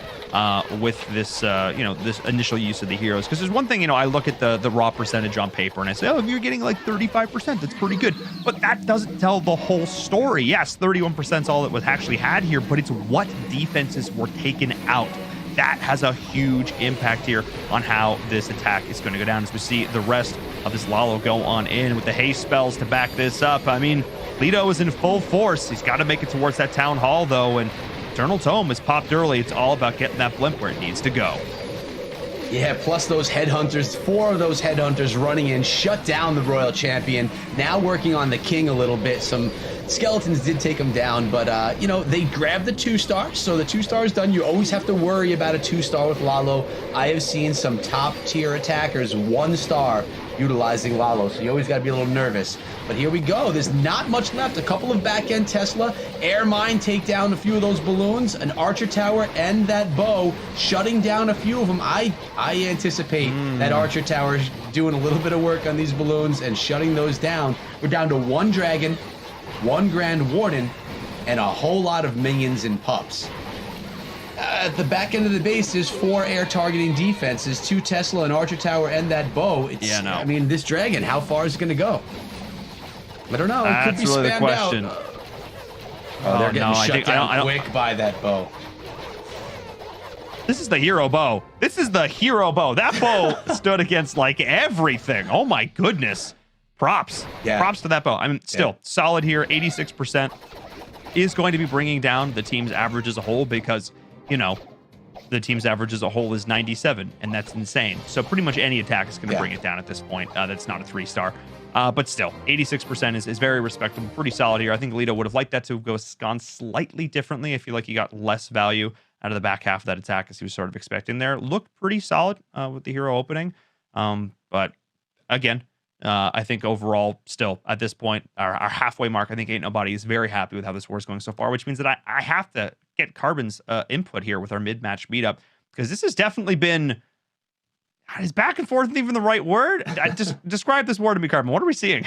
with this, this initial use of the heroes. Because there's one thing, I look at the raw percentage on paper and I say, oh, if you're getting like 35%, that's pretty good. But that doesn't tell the whole story. Yes, 31% is all that was actually had here, but it's what defenses were taken out. That has a huge impact here on how this attack is going to go down as we see the rest of this Lalo go on in with the haste spells to back this up. I mean, Lido is in full force. He's got to make it towards that town hall, though, and Eternal Tome is popped early. It's all about getting that blimp where it needs to go. Yeah, plus those headhunters, 4 of those headhunters running in, shut down the Royal Champion. Now working on the King a little bit. Some skeletons did take him down, but, they grabbed the 2-star. So the 2-star is done. You always have to worry about a 2-star with Lalo. I have seen some top-tier attackers 1-star utilizing Lalo, so you always got to be a little nervous. But here we go. There's not much left. A couple of back-end Tesla. Air Mine take down a few of those balloons. An Archer Tower and that bow shutting down a few of them. I anticipate that Archer Tower doing a little bit of work on these balloons and shutting those down. We're down to 1 dragon, 1 Grand Warden, and a whole lot of minions and pups. At the back end of the base, there's 4 air targeting defenses, 2 Tesla, an Archer Tower, and that bow. I mean, this dragon, how far is it going to go? I don't know. It could be really spammed the question. Out. They're getting shut down quick by that bow. This is the hero bow. This is the hero bow. That bow stood against like everything. Oh my goodness. Props. Yeah. Props to that bow. I mean, still solid here. 86% is going to be bringing down the team's average as a whole because, the team's average as a whole is 97, and that's insane. So pretty much any attack is going to bring it down at this point. That's not a 3-star. But still, 86% is very respectable, pretty solid here. I think Lido would have liked that to have gone slightly differently. I feel like he got less value out of the back half of that attack as he was sort of expecting there. Looked pretty solid with the hero opening. But again, I think overall, still at this point, our halfway mark, I think Ain't Nobody is very happy with how this war is going so far, which means that I have to get Carbon's input here with our mid-match meetup, because this has definitely been, is back and forth even the right word? Just describe this war to me, Carbon. What are we seeing?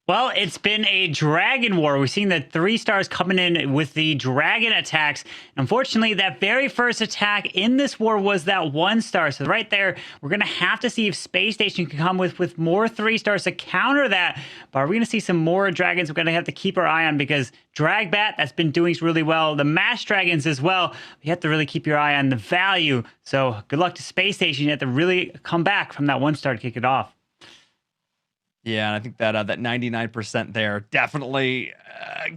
Well, it's been a dragon war. We're seeing the 3 stars coming in with the dragon attacks. Unfortunately, that very first attack in this war was that 1 star. So right there, we're going to have to see if Space Station can come with more 3 stars to counter that. But are we going to see some more dragons we're going to have to keep our eye on, because Dragbat, that's been doing really well. The Mass Dragons as well. You have to really keep your eye on the value. So good luck to Space Station. You have to really come back from that 1 star to kick it off. Yeah, and I think that that 99% there definitely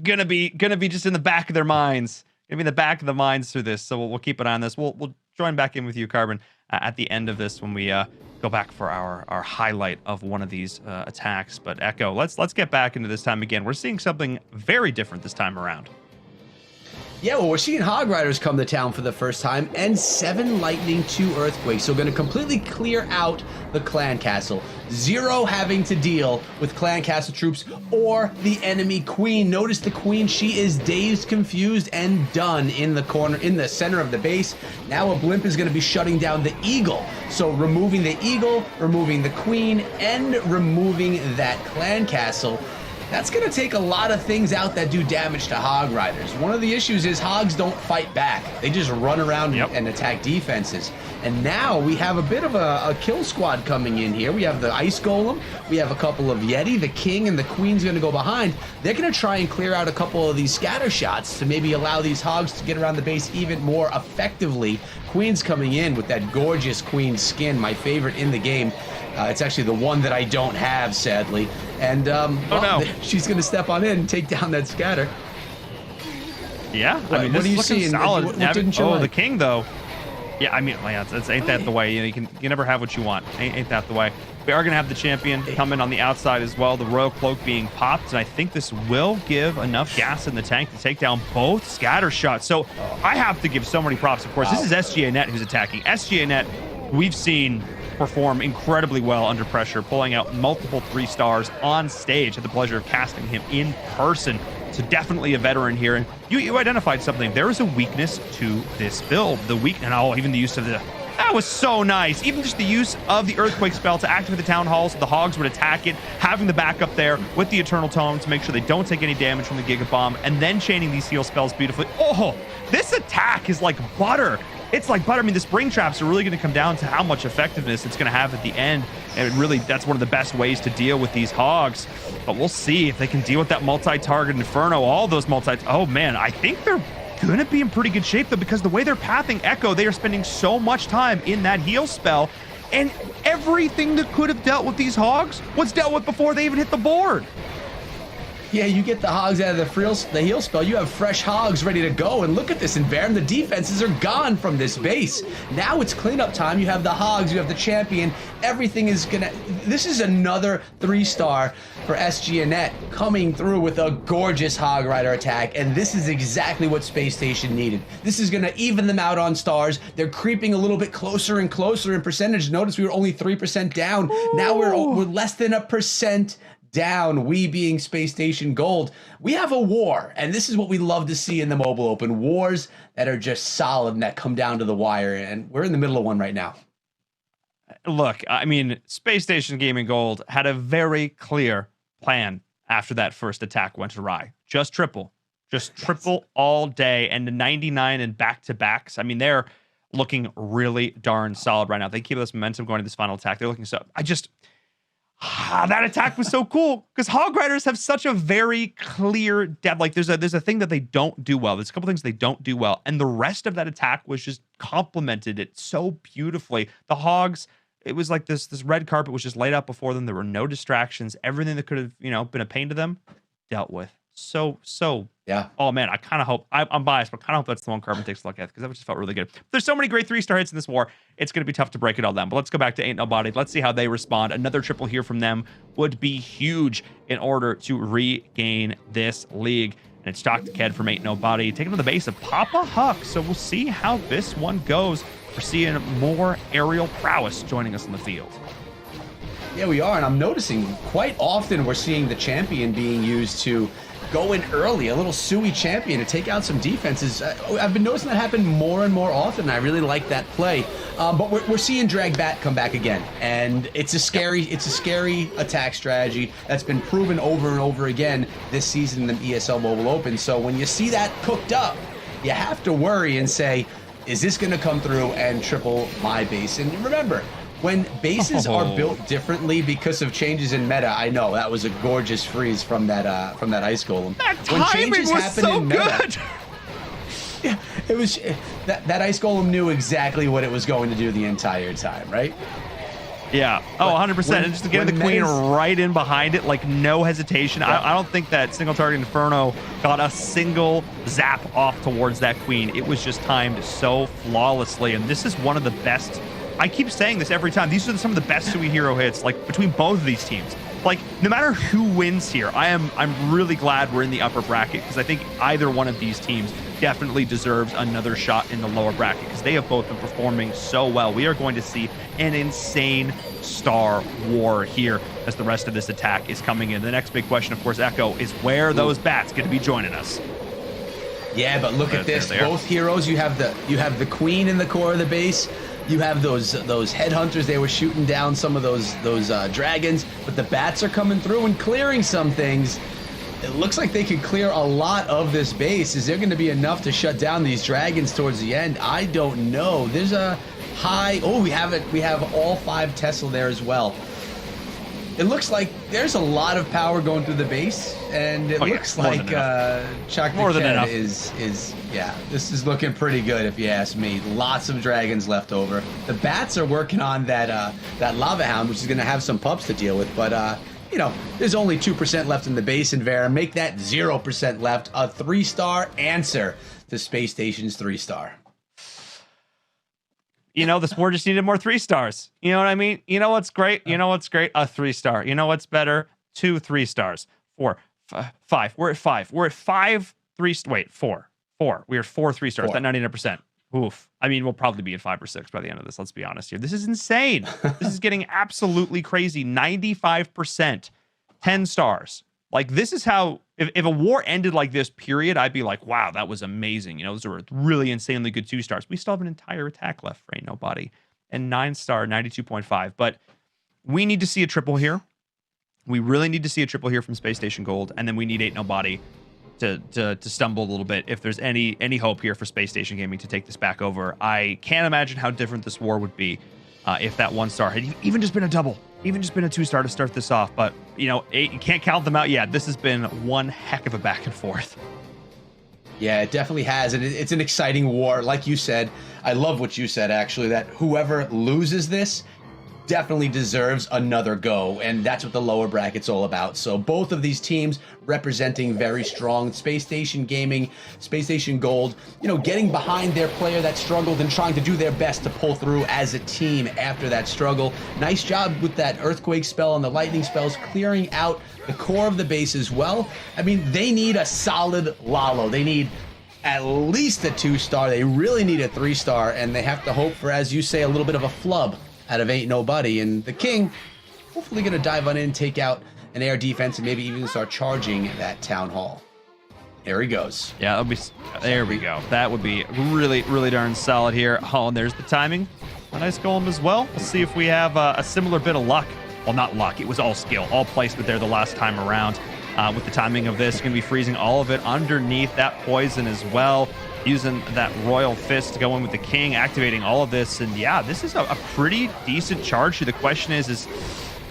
gonna be just in the back of their minds, gonna be in the back of the minds through this. So we'll keep an eye on this. We'll join back in with you, Carbon, at the end of this when we go back for our highlight of one of these attacks. But Echo, let's get back into this time again. We're seeing something very different this time around. Yeah, well, we're seeing Hog Riders come to town for the first time, and 7 lightning, 2 earthquakes. So we're going to completely clear out the clan castle. 0 having to deal with clan castle troops or the enemy queen. Notice the queen, she is dazed, confused, and done in the corner, in the center of the base. Now a blimp is going to be shutting down the eagle. So removing the eagle, removing the queen, and removing that clan castle. That's going to take a lot of things out that do damage to Hog Riders. One of the issues is Hogs don't fight back. They just run around and attack defenses. And now we have a bit of a kill squad coming in here. We have the Ice Golem. We have a couple of Yeti. The King and the Queen's going to go behind. They're going to try and clear out a couple of these scatter shots to maybe allow these Hogs to get around the base even more effectively. Queen's coming in with that gorgeous Queen skin, my favorite in the game. It's actually the one that I don't have, sadly. And she's going to step on in and take down that scatter. Yeah, What are you seeing? Solid. What didn't you like? The King, though. Yeah, I mean, yeah, ain't that the way? You can never have what you want. Ain't that the way? We are going to have the champion coming on the outside as well. The Royal Cloak being popped, and I think this will give enough gas in the tank to take down both scatter shots. So I have to give so many props. Of course, this is SGA Net who's attacking. SGA Net, we've seen perform incredibly well under pressure, pulling out multiple 3-stars on stage. Had the pleasure of casting him in person. So definitely a veteran here. And you identified something. There is a weakness to this build. Even the use of that was so nice. Even just the use of the Earthquake spell to activate the Town Hall so the Hogs would attack it, having the backup there with the Eternal Tome to make sure they don't take any damage from the Giga Bomb, and then chaining these heal spells beautifully. Oh, this attack is like butter. It's like butter. I mean, the spring traps are really going to come down to how much effectiveness it's going to have at the end. And really, that's one of the best ways to deal with these Hogs. But we'll see if they can deal with that multi-target Inferno, all those Oh, man, I think they're going to be in pretty good shape, though, because the way they're pathing Echo, they are spending so much time in that heal spell. And everything that could have dealt with these Hogs was dealt with before they even hit the board. Yeah, you get the Hogs out of the heal spell, you have fresh Hogs ready to go, and look at this environment. The defenses are gone from this base. Now it's cleanup time. You have the Hogs, you have the champion. Everything is gonna... This is another 3-star for SGNet coming through with a gorgeous Hog Rider attack, and this is exactly what Space Station needed. This is gonna even them out on stars. They're creeping a little bit closer and closer in percentage. Notice we were only 3% down. Ooh. Now we're less than 1% down, we being Space Station Gold. We have a war, and this is what we love to see in the Mobile Open. Wars that are just solid and that come down to the wire, and we're in the middle of one right now. Look, I mean, Space Station Gaming Gold had a very clear plan after that first attack went awry. Just triple all day, and the 99 and back-to-backs. I mean, they're looking really darn solid right now. They keep this momentum going to this final attack. They're looking so... that attack was so cool because Hog Riders have such a very clear depth. Like there's a thing that they don't do well. There's a couple things they don't do well, and the rest of that attack was just complemented it so beautifully. The Hogs, it was like this red carpet was just laid out before them. There were no distractions. Everything that could have been a pain to them dealt with. So yeah. Oh man, I kind of hope I'm biased, but kind of hope that's the one Carbon takes a look at because that just felt really good. There's so many great 3-star hits in this war. It's going to be tough to break it all down. But let's go back to Ain't Nobody. Let's see how they respond. Another triple here from them would be huge in order to regain this league. And it's Dr. Ked from Ain't Nobody taking on the base of Papa Huck. So we'll see how this one goes. We're seeing more aerial prowess joining us in the field. Yeah, we are, and I'm noticing quite often we're seeing the champion being used to go in early, a little Sui champion to take out some defenses. I've been noticing that happen more and more often, and I really like that play. But we're seeing Drag Bat come back again, and it's a scary attack strategy that's been proven over and over again this season in the ESL Mobile Open. So when you see that cooked up, you have to worry and say, is this going to come through and triple my base? And remember, when bases are built differently because of changes in meta, I know that was a gorgeous freeze from that ice golem. That when timing changes was happen so in meta, good. Yeah, it was that ice golem knew exactly what it was going to do the entire time, right? Yeah. Oh, 100%. And just to get the queen right in behind it, like no hesitation. Yeah. I don't think that single target Inferno got a single zap off towards that queen. It was just timed so flawlessly. And this is one of the best. I keep saying this every time. These are some of the best Sui hero hits, like between both of these teams. Like no matter who wins here, I'm really glad we're in the upper bracket because I think either one of these teams definitely deserves another shot in the lower bracket because they have both been performing so well. We are going to see an insane star war here as the rest of this attack is coming in. The next big question, of course, Echo, is where are those bats going to be joining us? Yeah, but look at this. Both heroes, you have the queen in the core of the base. You have those headhunters. They were shooting down some of those dragons, but the bats are coming through and clearing some things. It looks like they could clear a lot of this base. Is there going to be enough to shut down these dragons towards the end? I don't know. There's a high. Oh, we have all 5 Tesla there as well. It looks like there's a lot of power going through the base, and it looks like Chuck the Cat is yeah. This is looking pretty good if you ask me. Lots of dragons left over. The bats are working on that Lava Hound, which is going to have some pups to deal with, but there's only 2% left in the base in Vera. Make that 0% left. A 3-star answer to Space Station's 3-star. You know, the sport just needed more 3 stars. You know what I mean? You know what's great? You know what's great? A 3-star. You know what's better? 2 3-stars. 4, 5. We're at 5. We're at 5 3. Wait, 4. 4. We are 4 3-stars. That 99%. Oof. I mean, we'll probably be at 5 or 6 by the end of this. Let's be honest here. This is insane. This is getting absolutely crazy. 95%. 10 stars. Like, this is how, if a war ended like this, period, I'd be like, wow, that was amazing. You know, those are really insanely good 2 stars. We still have an entire attack left for Ain't Nobody. And 9-star, 92.5. But we need to see a triple here. We really need to see a triple here from Space Station Gold. And then we need Ain't Nobody to stumble a little bit if there's any hope here for Space Station Gaming to take this back over. I can't imagine how different this war would be if that 1-star had even just been a double. Even just been a 2-star to start this off. But, you know, you can't count them out yet. This has been one heck of a back and forth. Yeah, it definitely has. And it's an exciting war. Like you said, I love what you said, actually, that whoever loses this definitely deserves another go. And that's what the lower bracket's all about. So both of these teams representing very strong. Space Station Gaming, Space Station Gold, you know, getting behind their player that struggled and trying to do their best to pull through as a team after that struggle. Nice job with that Earthquake spell and the Lightning spells, clearing out the core of the base as well. I mean, they need a solid Lalo. They need at least a 2-star. They really need a 3-star, and they have to hope for, as you say, a little bit of a flub out of Ain't Nobody. And the King hopefully going to dive on in, take out an air defense, and maybe even start charging that Town Hall. There he goes. Yeah, that'll be. There we go. That would be really, really darn solid here. Oh, and there's the timing. A nice golem as well. We'll see if we have a similar bit of luck. Well, not luck. It was all skill, all placement there the last time around. With the timing of this, going to be freezing all of it underneath that poison as well. Using that Royal Fist to go in with the King, activating all of this. And yeah, this is a pretty decent charge. The question is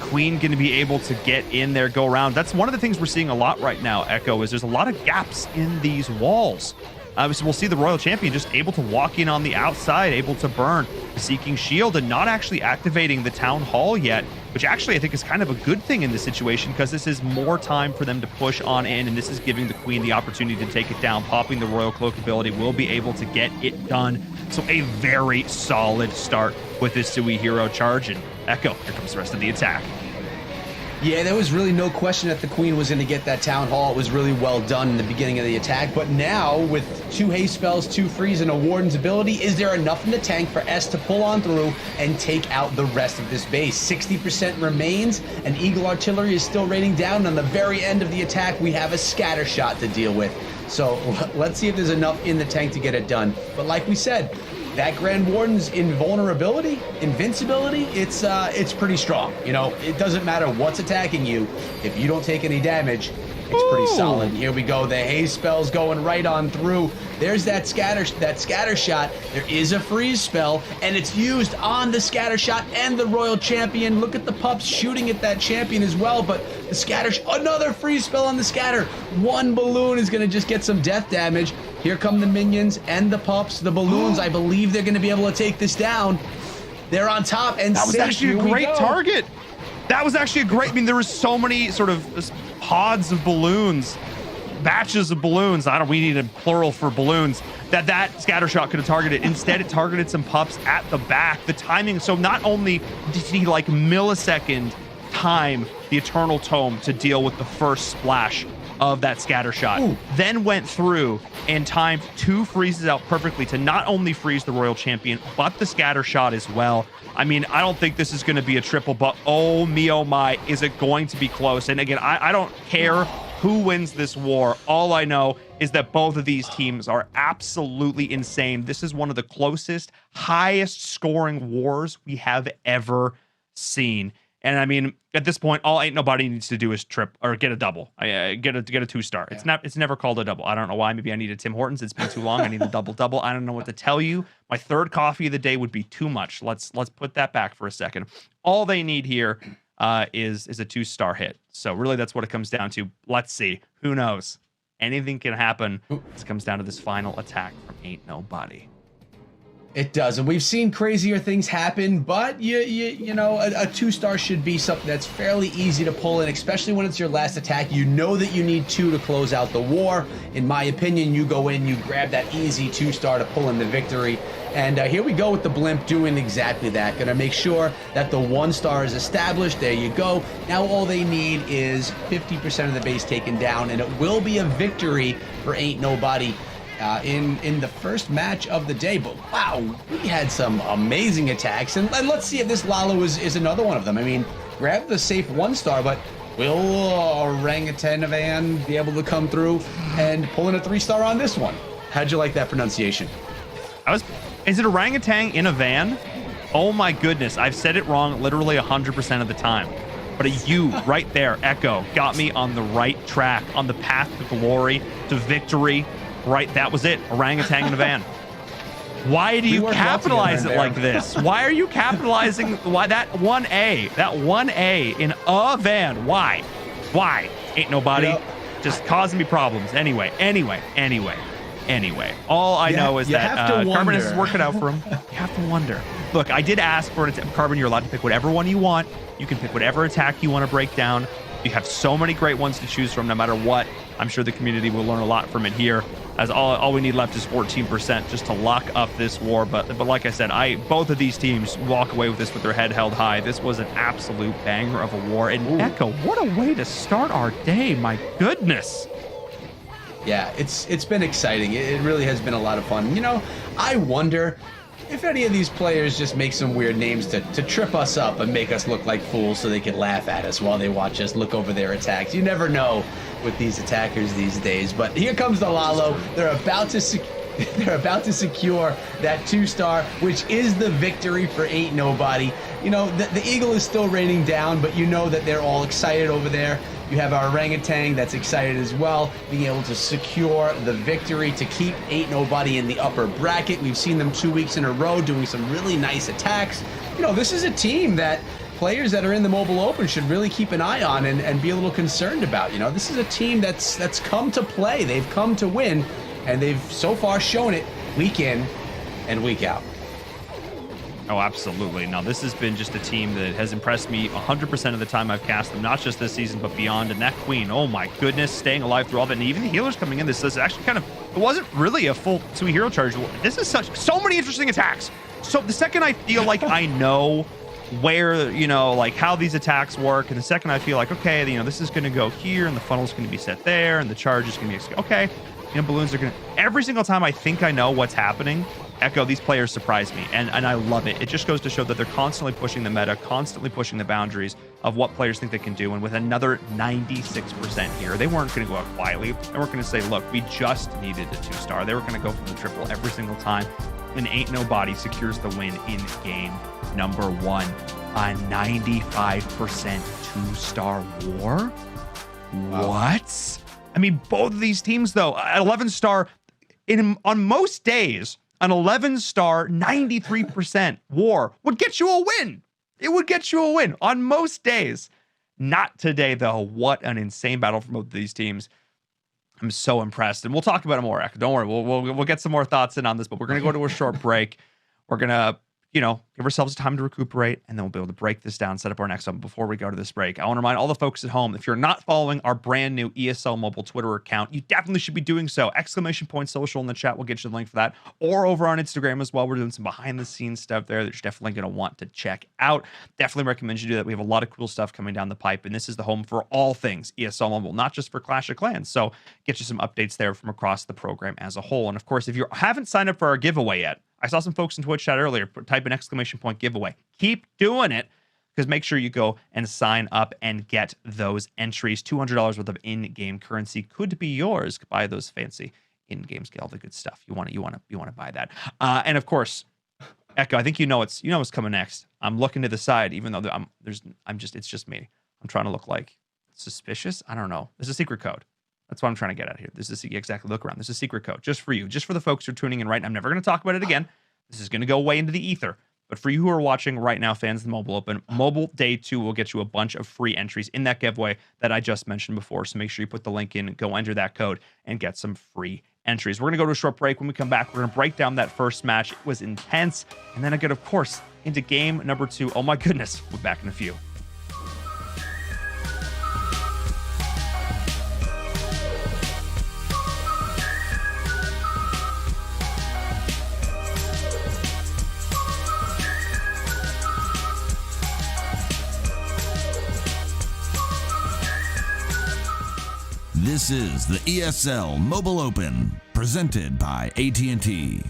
Queen going to be able to get in there, go around? That's one of the things we're seeing a lot right now, Echo, is there's a lot of gaps in these walls. So we'll see the Royal Champion just able to walk in on the outside, able to burn, seeking shield, and not actually activating the Town Hall yet, which actually I think is kind of a good thing in this situation, because this is more time for them to push on in, and this is giving the Queen the opportunity to take it down. Popping the Royal Cloak ability will be able to get it done. So a very solid start with this Sui hero charge. And Echo, here comes the rest of the attack. Yeah, there was really no question that the Queen was going to get that Town Hall. It was really well done in the beginning of the attack. But now, with 2 haste spells, 2 freeze, and a Warden's ability, is there enough in the tank for S to pull on through and take out the rest of this base? 60% remains, and Eagle Artillery is still raining down. And on the very end of the attack, we have a scatter shot to deal with. So let's see if there's enough in the tank to get it done. But like we said, that Grand Warden's invulnerability, invincibility, it's pretty strong. You know, it doesn't matter what's attacking you. If you don't take any damage, it's pretty solid. Here we go. The haze spell's going right on through. There's that scatter shot. There is a freeze spell, and it's used on the scatter shot and the Royal Champion. Look at the pups shooting at that champion as well, but the scatter, another freeze spell on the scatter. 1 balloon is going to just get some death damage. Here come the minions and the pups. The balloons, I believe they're going to be able to take this down. They're on top, and that was actually a great target. That was actually a great, I mean, there were so many sort of pods of balloons, batches of balloons. We need a plural for balloons, that scatter shot could have targeted. Instead, it targeted some pups at the back. The timing, so not only did he like millisecond time the Eternal Tome to deal with the first splash of that scatter shot, then went through and timed 2 freezes out perfectly to not only freeze the Royal Champion, but the scatter shot as well. I mean, I don't think this is going to be a triple, but oh me, oh my, is it going to be close? And again, I don't care who wins this war. All I know is that both of these teams are absolutely insane. This is one of the closest, highest scoring wars we have ever seen. And I mean, at this point, all Ain't Nobody needs to do is trip or get a double. Get a 2-star. Yeah. It's never called a double. I don't know why. Maybe I need a Tim Hortons. It's been too long. I need a double. I don't know what to tell you. My 3rd coffee of the day would be too much. Let's put that back for a second. All they need here is a 2-star hit. So really, that's what it comes down to. Let's see. Who knows? Anything can happen. This comes down to this final attack from Ain't Nobody. It does, and we've seen crazier things happen, but you know, a 2-star should be something that's fairly easy to pull in, especially when it's your last attack. You know that you need 2 to close out the war. In my opinion, you go in, you grab that easy 2-star to pull in the victory. And here we go with the blimp doing exactly that. Gonna make sure that the 1-star is established. There you go. Now all they need is 50% of the base taken down, and it will be a victory for Ain't Nobody in the first match of the day. But wow, we had some amazing attacks, and let's see if this Lalo is another one of them. I mean, grab the safe 1-star, but will Orangutan be able to come through and pull in a 3-star on this one? How'd you like that pronunciation? Is it orangutan in a van? Oh my goodness, I've said it wrong literally 100% of the time. But you right there, Echo, got me on the right track, on the path to glory, to victory. Right, that was it. Orangutan in a van. Why do you capitalize it like this? Why are you capitalizing why that 1A? That 1A in a van. Why? Ain't nobody. Just causing me problems. Anyway. All I know is that Carbon is working out for him. You have to wonder. Look, I did ask for it. Carbon, you're allowed to pick whatever one you want. You can pick whatever attack you want to break down. You have so many great ones to choose from, no matter what. I'm sure the community will learn a lot from it here, as all we need left is 14% just to lock up this war. But like I said, both of these teams walk away with this with their head held high. This was an absolute banger of a war. And Echo, what a way to start our day. My goodness. Yeah, it's been exciting. It really has been a lot of fun. You know, I wonder if any of these players just make some weird names to trip us up and make us look like fools so they can laugh at us while they watch us look over their attacks. You never know with these attackers these days. But here comes the Lalo. They're about to secure that 2-star, which is the victory for Ain't Nobody. You know, the Eagle is still raining down, but you know that they're all excited over there. You have our Orangutan that's excited as well, being able to secure the victory to keep Ain't Nobody in the upper bracket. We've seen them 2 weeks in a row doing some really nice attacks. You know, this is a team that players that are in the Mobile Open should really keep an eye on and be a little concerned about. You know, this is a team that's come to play. They've come to win, and they've so far shown it week in and week out. Oh, absolutely. Now, this has been just a team that has impressed me 100% of the time I've cast them, not just this season, but beyond. And that Queen, oh my goodness, staying alive through all of it. And even the healers coming in, this is actually kind of, it wasn't really a full 2 hero charge. This is so many interesting attacks. So the second I feel like I know where, you know, like how these attacks work, and the second I feel like, okay, you know, this is going to go here, and the funnel's going to be set there, and the charge is going to be, okay, you know, balloons are going to, every single time I think I know what's happening, Echo, these players surprise me, and I love it. It just goes to show that they're constantly pushing the meta, constantly pushing the boundaries of what players think they can do. And with another 96% here, they weren't going to go out quietly. They weren't going to say, look, we just needed a 2-star. They were going to go for the triple every single time. And Ain't Nobody secures the win in game number 1. A 95% 2-star war? Wow. What? I mean, both of these teams, though, 11-star, on most days, an 11-star, 93% war would get you a win. It would get you a win on most days. Not today, though. What an insane battle from both of these teams. I'm so impressed. And we'll talk about it more, Echo. Don't worry. We'll get some more thoughts in on this, but we're going to go to a short break. We're going to, you know, give ourselves time to recuperate, and then we'll be able to break this down, set up our next one. Before we go to this break, I want to remind all the folks at home, if you're not following our brand new ESL mobile Twitter account, you definitely should be doing so. !social in the chat. We'll get you the link for that, or over on Instagram as well. We're doing some behind the scenes stuff there that you're definitely going to want to check out. Definitely recommend you do that. We have a lot of cool stuff coming down the pipe, and this is the home for all things ESL mobile, not just for Clash of Clans. So get you some updates there from across the program as a whole. And of course, if you haven't signed up for our giveaway yet, I saw some folks in Twitch chat earlier type an ! Giveaway. Keep doing it, because make sure you go and sign up and get those entries. $200 worth of in-game currency could be yours. Buy those fancy in-game scale, all the good stuff. You want to buy that. And of course, Echo, I think you know what's coming next. I'm looking to the side, even though it's just me. I'm trying to look like suspicious. I don't know. There's a secret code. That's what I'm trying to get at here. This is exactly, look around. There's a secret code just for you, just for the folks who are tuning in right now. I'm never going to talk about it again. This is going to go way into the ether. But for you who are watching right now, fans of the Mobile Open, Mobile Day 2 will get you a bunch of free entries in that giveaway that I just mentioned before. So make sure you put the link in, go enter that code, and get some free entries. We're going to go to a short break. When we come back, we're going to break down that first match. It was intense. And then I get, of course, into game number 2. Oh my goodness. We're back in a few. This is the ESL Mobile Open, presented by AT&T.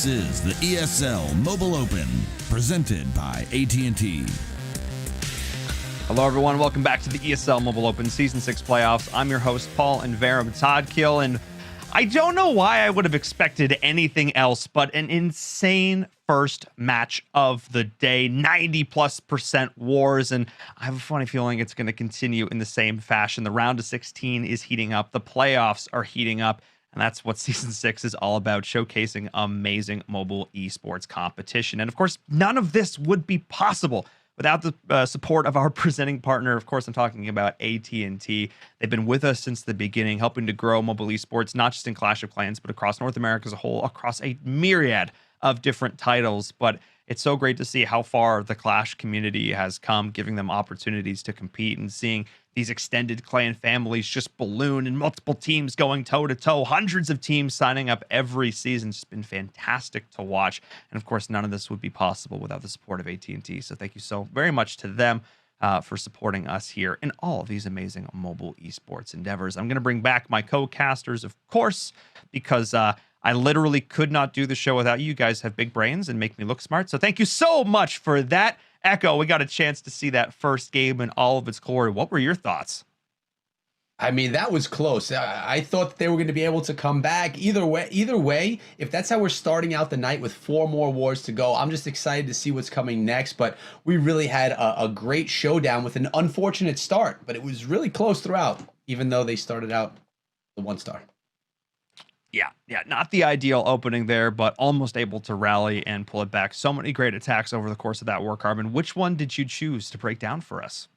This is the ESL Mobile Open, presented by AT&T. Hello, everyone. Welcome back to the ESL Mobile Open Season 6 playoffs. I'm your host, Paul Toddkill, and I don't know why I would have expected anything else but an insane first match of the day, 90+% wars, and I have a funny feeling it's going to continue in the same fashion. The round of 16 is heating up, the playoffs are heating up, and that's what Season 6 is all about, showcasing amazing mobile esports competition. And of course, none of this would be possible without the support of our presenting partner. Of course, I'm talking about AT&T. They've been with us since the beginning, helping to grow mobile esports, not just in Clash of Clans, but across North America as a whole, across a myriad of different titles. But it's so great to see how far the Clash community has come, giving them opportunities to compete and seeing these extended clan families just balloon and multiple teams going toe to toe, hundreds of teams signing up every season. It's been fantastic to watch. And of course, none of this would be possible without the support of AT&T. So thank you so very much to them for supporting us here in all of these amazing mobile esports endeavors. I'm going to bring back my co-casters, of course, because I literally could not do the show without you. You guys have big brains and make me look smart. So thank you so much for that. Echo, we got a chance to see that first game in all of its glory. What were your thoughts? I mean, that was close. I thought that they were going to be able to come back. Either way, if that's how we're starting out the night with 4 more wars to go, I'm just excited to see what's coming next. But we really had a great showdown with an unfortunate start, but it was really close throughout, even though they started out the 1-star. Yeah, not the ideal opening there, but almost able to rally and pull it back. So many great attacks over the course of that war, Carbon. Which one did you choose to break down for us?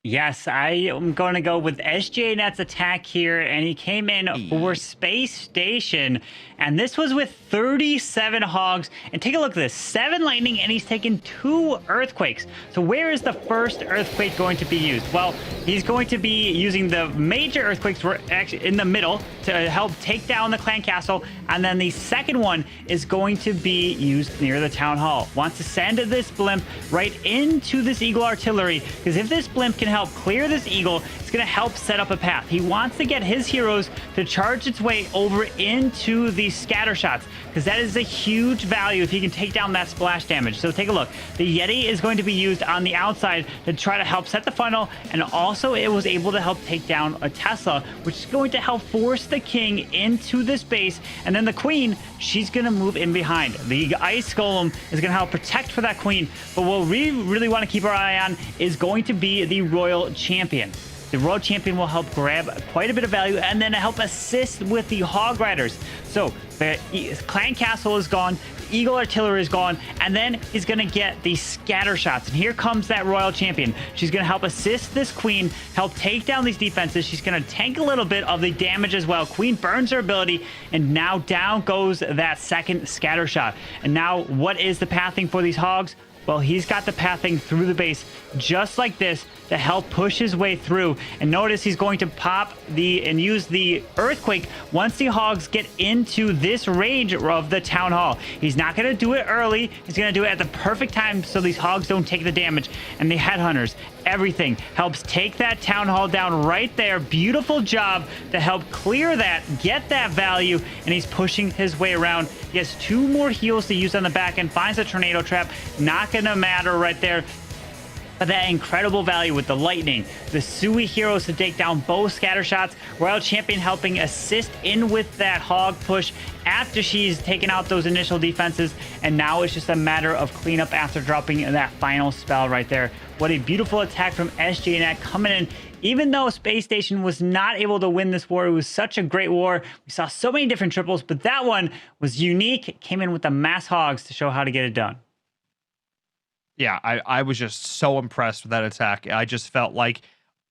Yes, I am going to go with SJNet's attack here, and he came in for Space Station, and this was with 37 hogs. And take a look at this, 7 lightning, and he's taken 2 earthquakes. So where is the first earthquake going to be used? Well, he's going to be using the major earthquakes were actually in the middle to help take down the clan castle, and then the second one is going to be used near the town hall. Wants to send this blimp right into this eagle artillery, because if this blimp can help clear this eagle, it's going to help set up a path. He wants to get his heroes to charge its way over into the scatter shots, because that is a huge value if he can take down that splash damage. So take a look. The Yeti is going to be used on the outside to try to help set the funnel, and also it was able to help take down a Tesla, which is going to help force the king into this base, and then the queen, she's going to move in behind. The ice golem is going to help protect for that queen, but what we really want to keep our eye on is going to be the royal champion. The royal champion will help grab quite a bit of value and then help assist with the hog riders. So the clan castle is gone, the eagle artillery is gone, and then he's going to get the scatter shots. And here comes that royal champion. She's going to help assist this queen, help take down these defenses. She's going to tank a little bit of the damage as well. Queen burns her ability, and now down goes that second scatter shot. And now what is the pathing for these hogs? Well, he's got the pathing through the base just like this to help push his way through. And notice he's going to pop and use the earthquake once the hogs get into this range of the town hall. He's not going to do it early. He's going to do it at the perfect time so these hogs don't take the damage. And the headhunters, everything helps take that town hall down right there. Beautiful job to help clear that, get that value, and he's pushing his way around. He has 2 more heals to use on the back end, finds a tornado trap. Not gonna matter right there. But that incredible value with the lightning, the Sui heroes to take down both scatter shots, royal champion helping assist in with that hog push after she's taken out those initial defenses, and now it's just a matter of cleanup after dropping that final spell right there. What a beautiful attack from SJNet coming in. Even though Space Station was not able to win this war, it was such a great war. We saw so many different triples, but that one was unique. It came in with the mass hogs to show how to get it done. Yeah, I was just so impressed with that attack. I just felt like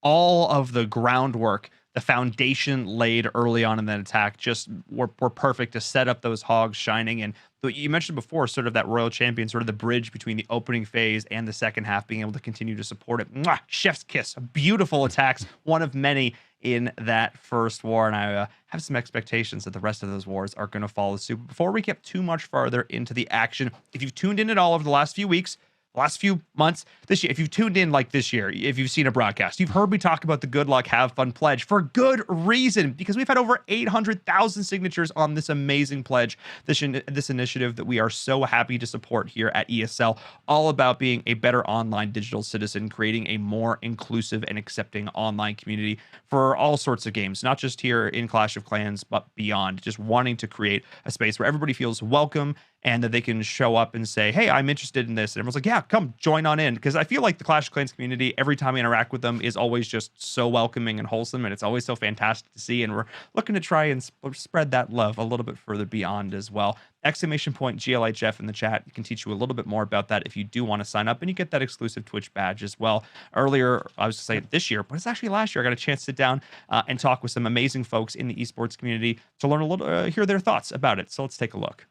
all of the groundwork, the foundation laid early on in that attack just were perfect to set up those hogs shining. And you mentioned before sort of that royal champion, sort of the bridge between the opening phase and the second half, being able to continue to support it. Mwah! Chef's kiss. Beautiful attacks, one of many in that first war. And I have some expectations that the rest of those wars are going to follow suit. Before we get too much farther into the action, if you've tuned in at all over the last few weeks, last few months, this year, if you've tuned in like this year, if you've seen a broadcast, you've heard me talk about the Good Luck Have Fun pledge for good reason, because we've had over 800,000 signatures on this amazing pledge, this initiative that we are so happy to support here at ESL, all about being a better online digital citizen, creating a more inclusive and accepting online community for all sorts of games, not just here in Clash of Clans, but beyond, just wanting to create a space where everybody feels welcome and that they can show up and say, hey, I'm interested in this. And everyone's like, yeah, come join on in. Because I feel like the Clash of Clans community, every time we interact with them, is always just so welcoming and wholesome. And it's always so fantastic to see. And we're looking to try and spread that love a little bit further beyond as well. Exclamation point GLHF in the chat can teach you a little bit more about that if you do want to sign up, and you get that exclusive Twitch badge as well. Earlier, I was going to say this year, but it's actually last year, I got a chance to sit down and talk with some amazing folks in the esports community to learn a little, hear their thoughts about it. So let's take a look.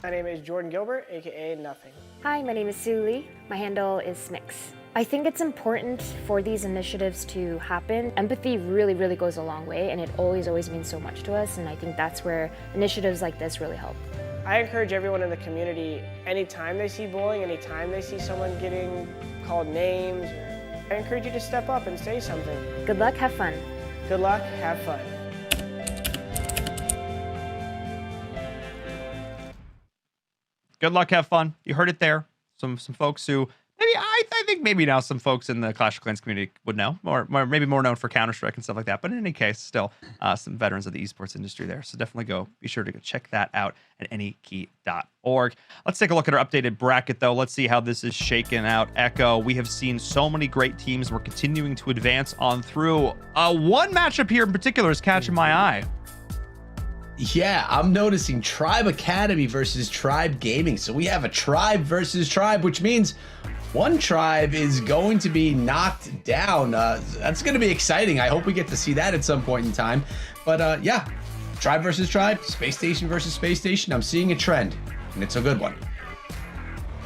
My name is Jordan Gilbert, aka Nothing. Hi, my name is Sue Lee. My handle is Smix. I think it's important for these initiatives to happen. Empathy really, really goes a long way, and it always means so much to us, and I think that's where initiatives like this really help. I encourage everyone in the community, anytime they see bullying, anytime they see someone getting called names, I encourage you to step up and say something. Good luck, have fun. Good luck, have fun. Good luck, have fun. You heard it there. Some folks who maybe I think maybe now some folks in the Clash of Clans community would know, or maybe more known for Counter-Strike and stuff like that. But in any case, still some veterans of the esports industry there. So definitely be sure to go check that out at anykey.org. Let's take a look at our updated bracket, though. Let's see how this is shaken out. Echo, we have seen so many great teams. We're continuing to advance on through. One matchup here in particular is catching my eye. Yeah, I'm noticing Tribe Academy versus Tribe Gaming. So we have a Tribe versus Tribe, which means one tribe is going to be knocked down. That's going to be exciting. I hope we get to see that at some point in time. But yeah, Tribe versus Tribe, Space Station versus Space Station. I'm seeing a trend, and it's a good one.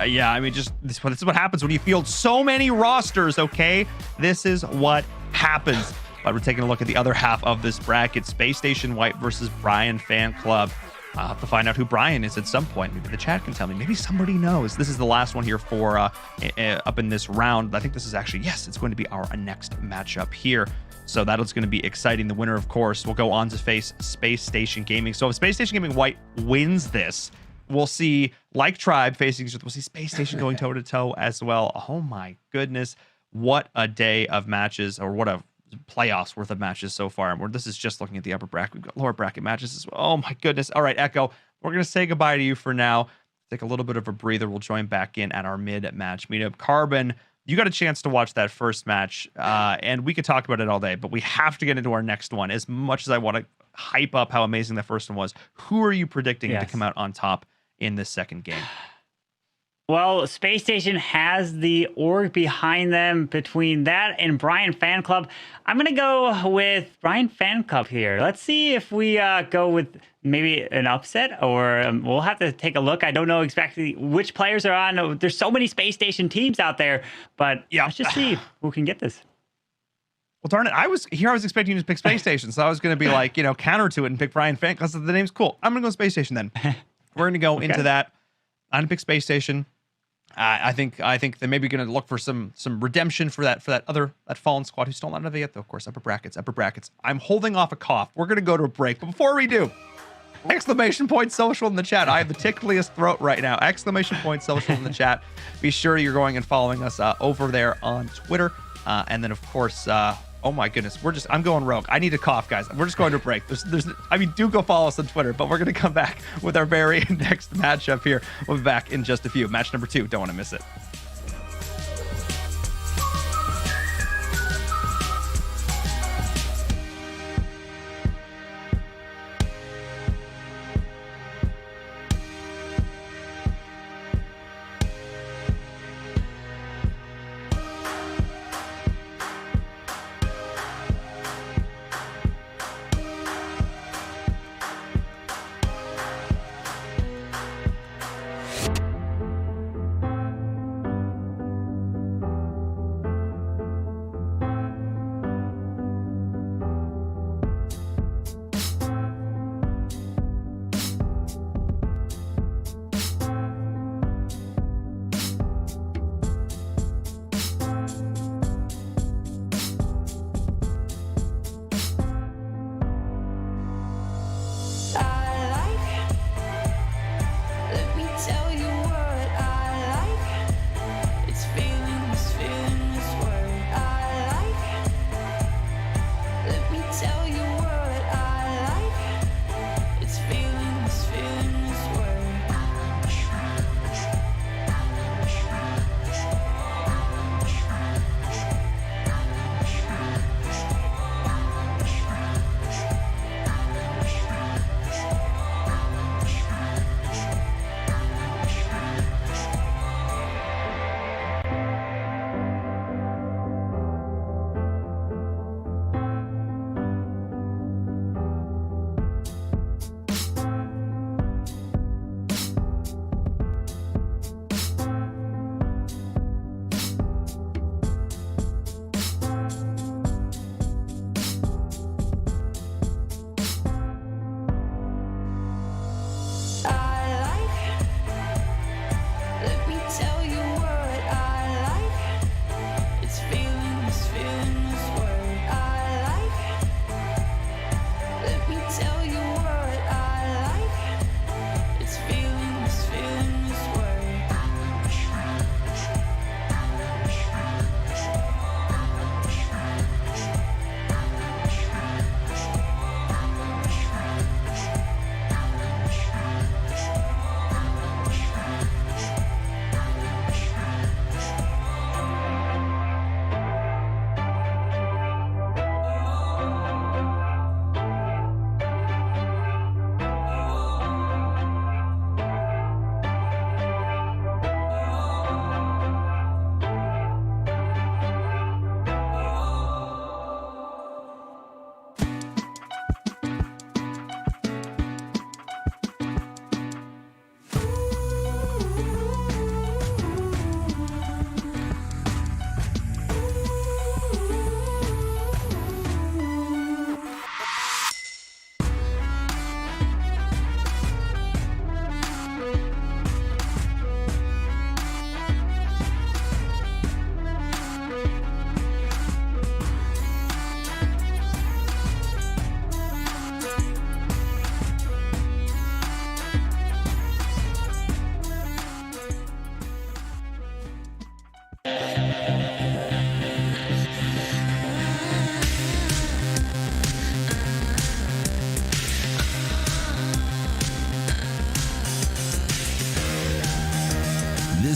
Yeah, I mean, this is what happens when you field so many rosters, okay? This is what happens. But we're taking a look at the other half of this bracket. Space Station White versus Brian Fan Club. I'll have to find out who Brian is at some point. Maybe the chat can tell me. Maybe somebody knows. This is the last one here for up in this round. I think this is actually, yes, it's going to be our next matchup here. So that is going to be exciting. The winner, of course, will go on to face Space Station Gaming. So if Space Station Gaming White wins this, we'll see, like Tribe facing each other, we'll see Space Station going toe-to-toe as well. Oh my goodness. What a day of matches, or what a playoffs worth of matches so far. This is just looking at the upper bracket. We've got lower bracket matches as well. Oh my goodness. All right, Echo, we're going to say goodbye to you for now. Take a little bit of a breather. We'll join back in at our mid-match meetup. Carbon, you got a chance to watch that first match, and we could talk about it all day, but we have to get into our next one. As much as I want to hype up how amazing the first one was, who are you predicting to come out on top in this second game? Well, Space Station has the org behind them. Between that and Brian Fan Club, I'm going to go with Brian Fan Club here. Let's see if we go with maybe an upset, or we'll have to take a look. I don't know exactly which players are on. There's so many Space Station teams out there, but yeah, let's just see who can get this. Well, darn it. I was expecting you to pick Space Station, so I was going to be like, counter to it and pick Brian Fan, because the name's cool. I'm going to go Space Station then. We're going to go into that. I'm going to pick Space Station. I think they're maybe going to look for some redemption for that fallen squad who's still not out of it yet, though. Of course, upper brackets. I'm holding off a cough. We're going to go to a break, but before we do, exclamation point social in the chat. I have the tickliest throat right now. Exclamation point social in the chat. Be sure you're going and following us over there on Twitter, and then of course. Oh my goodness, I'm going rogue. I need to cough, guys. We're just going to break. Do go follow us on Twitter, but we're going to come back with our very next matchup here. We'll be back in just a few. Match number 2. Don't want to miss it.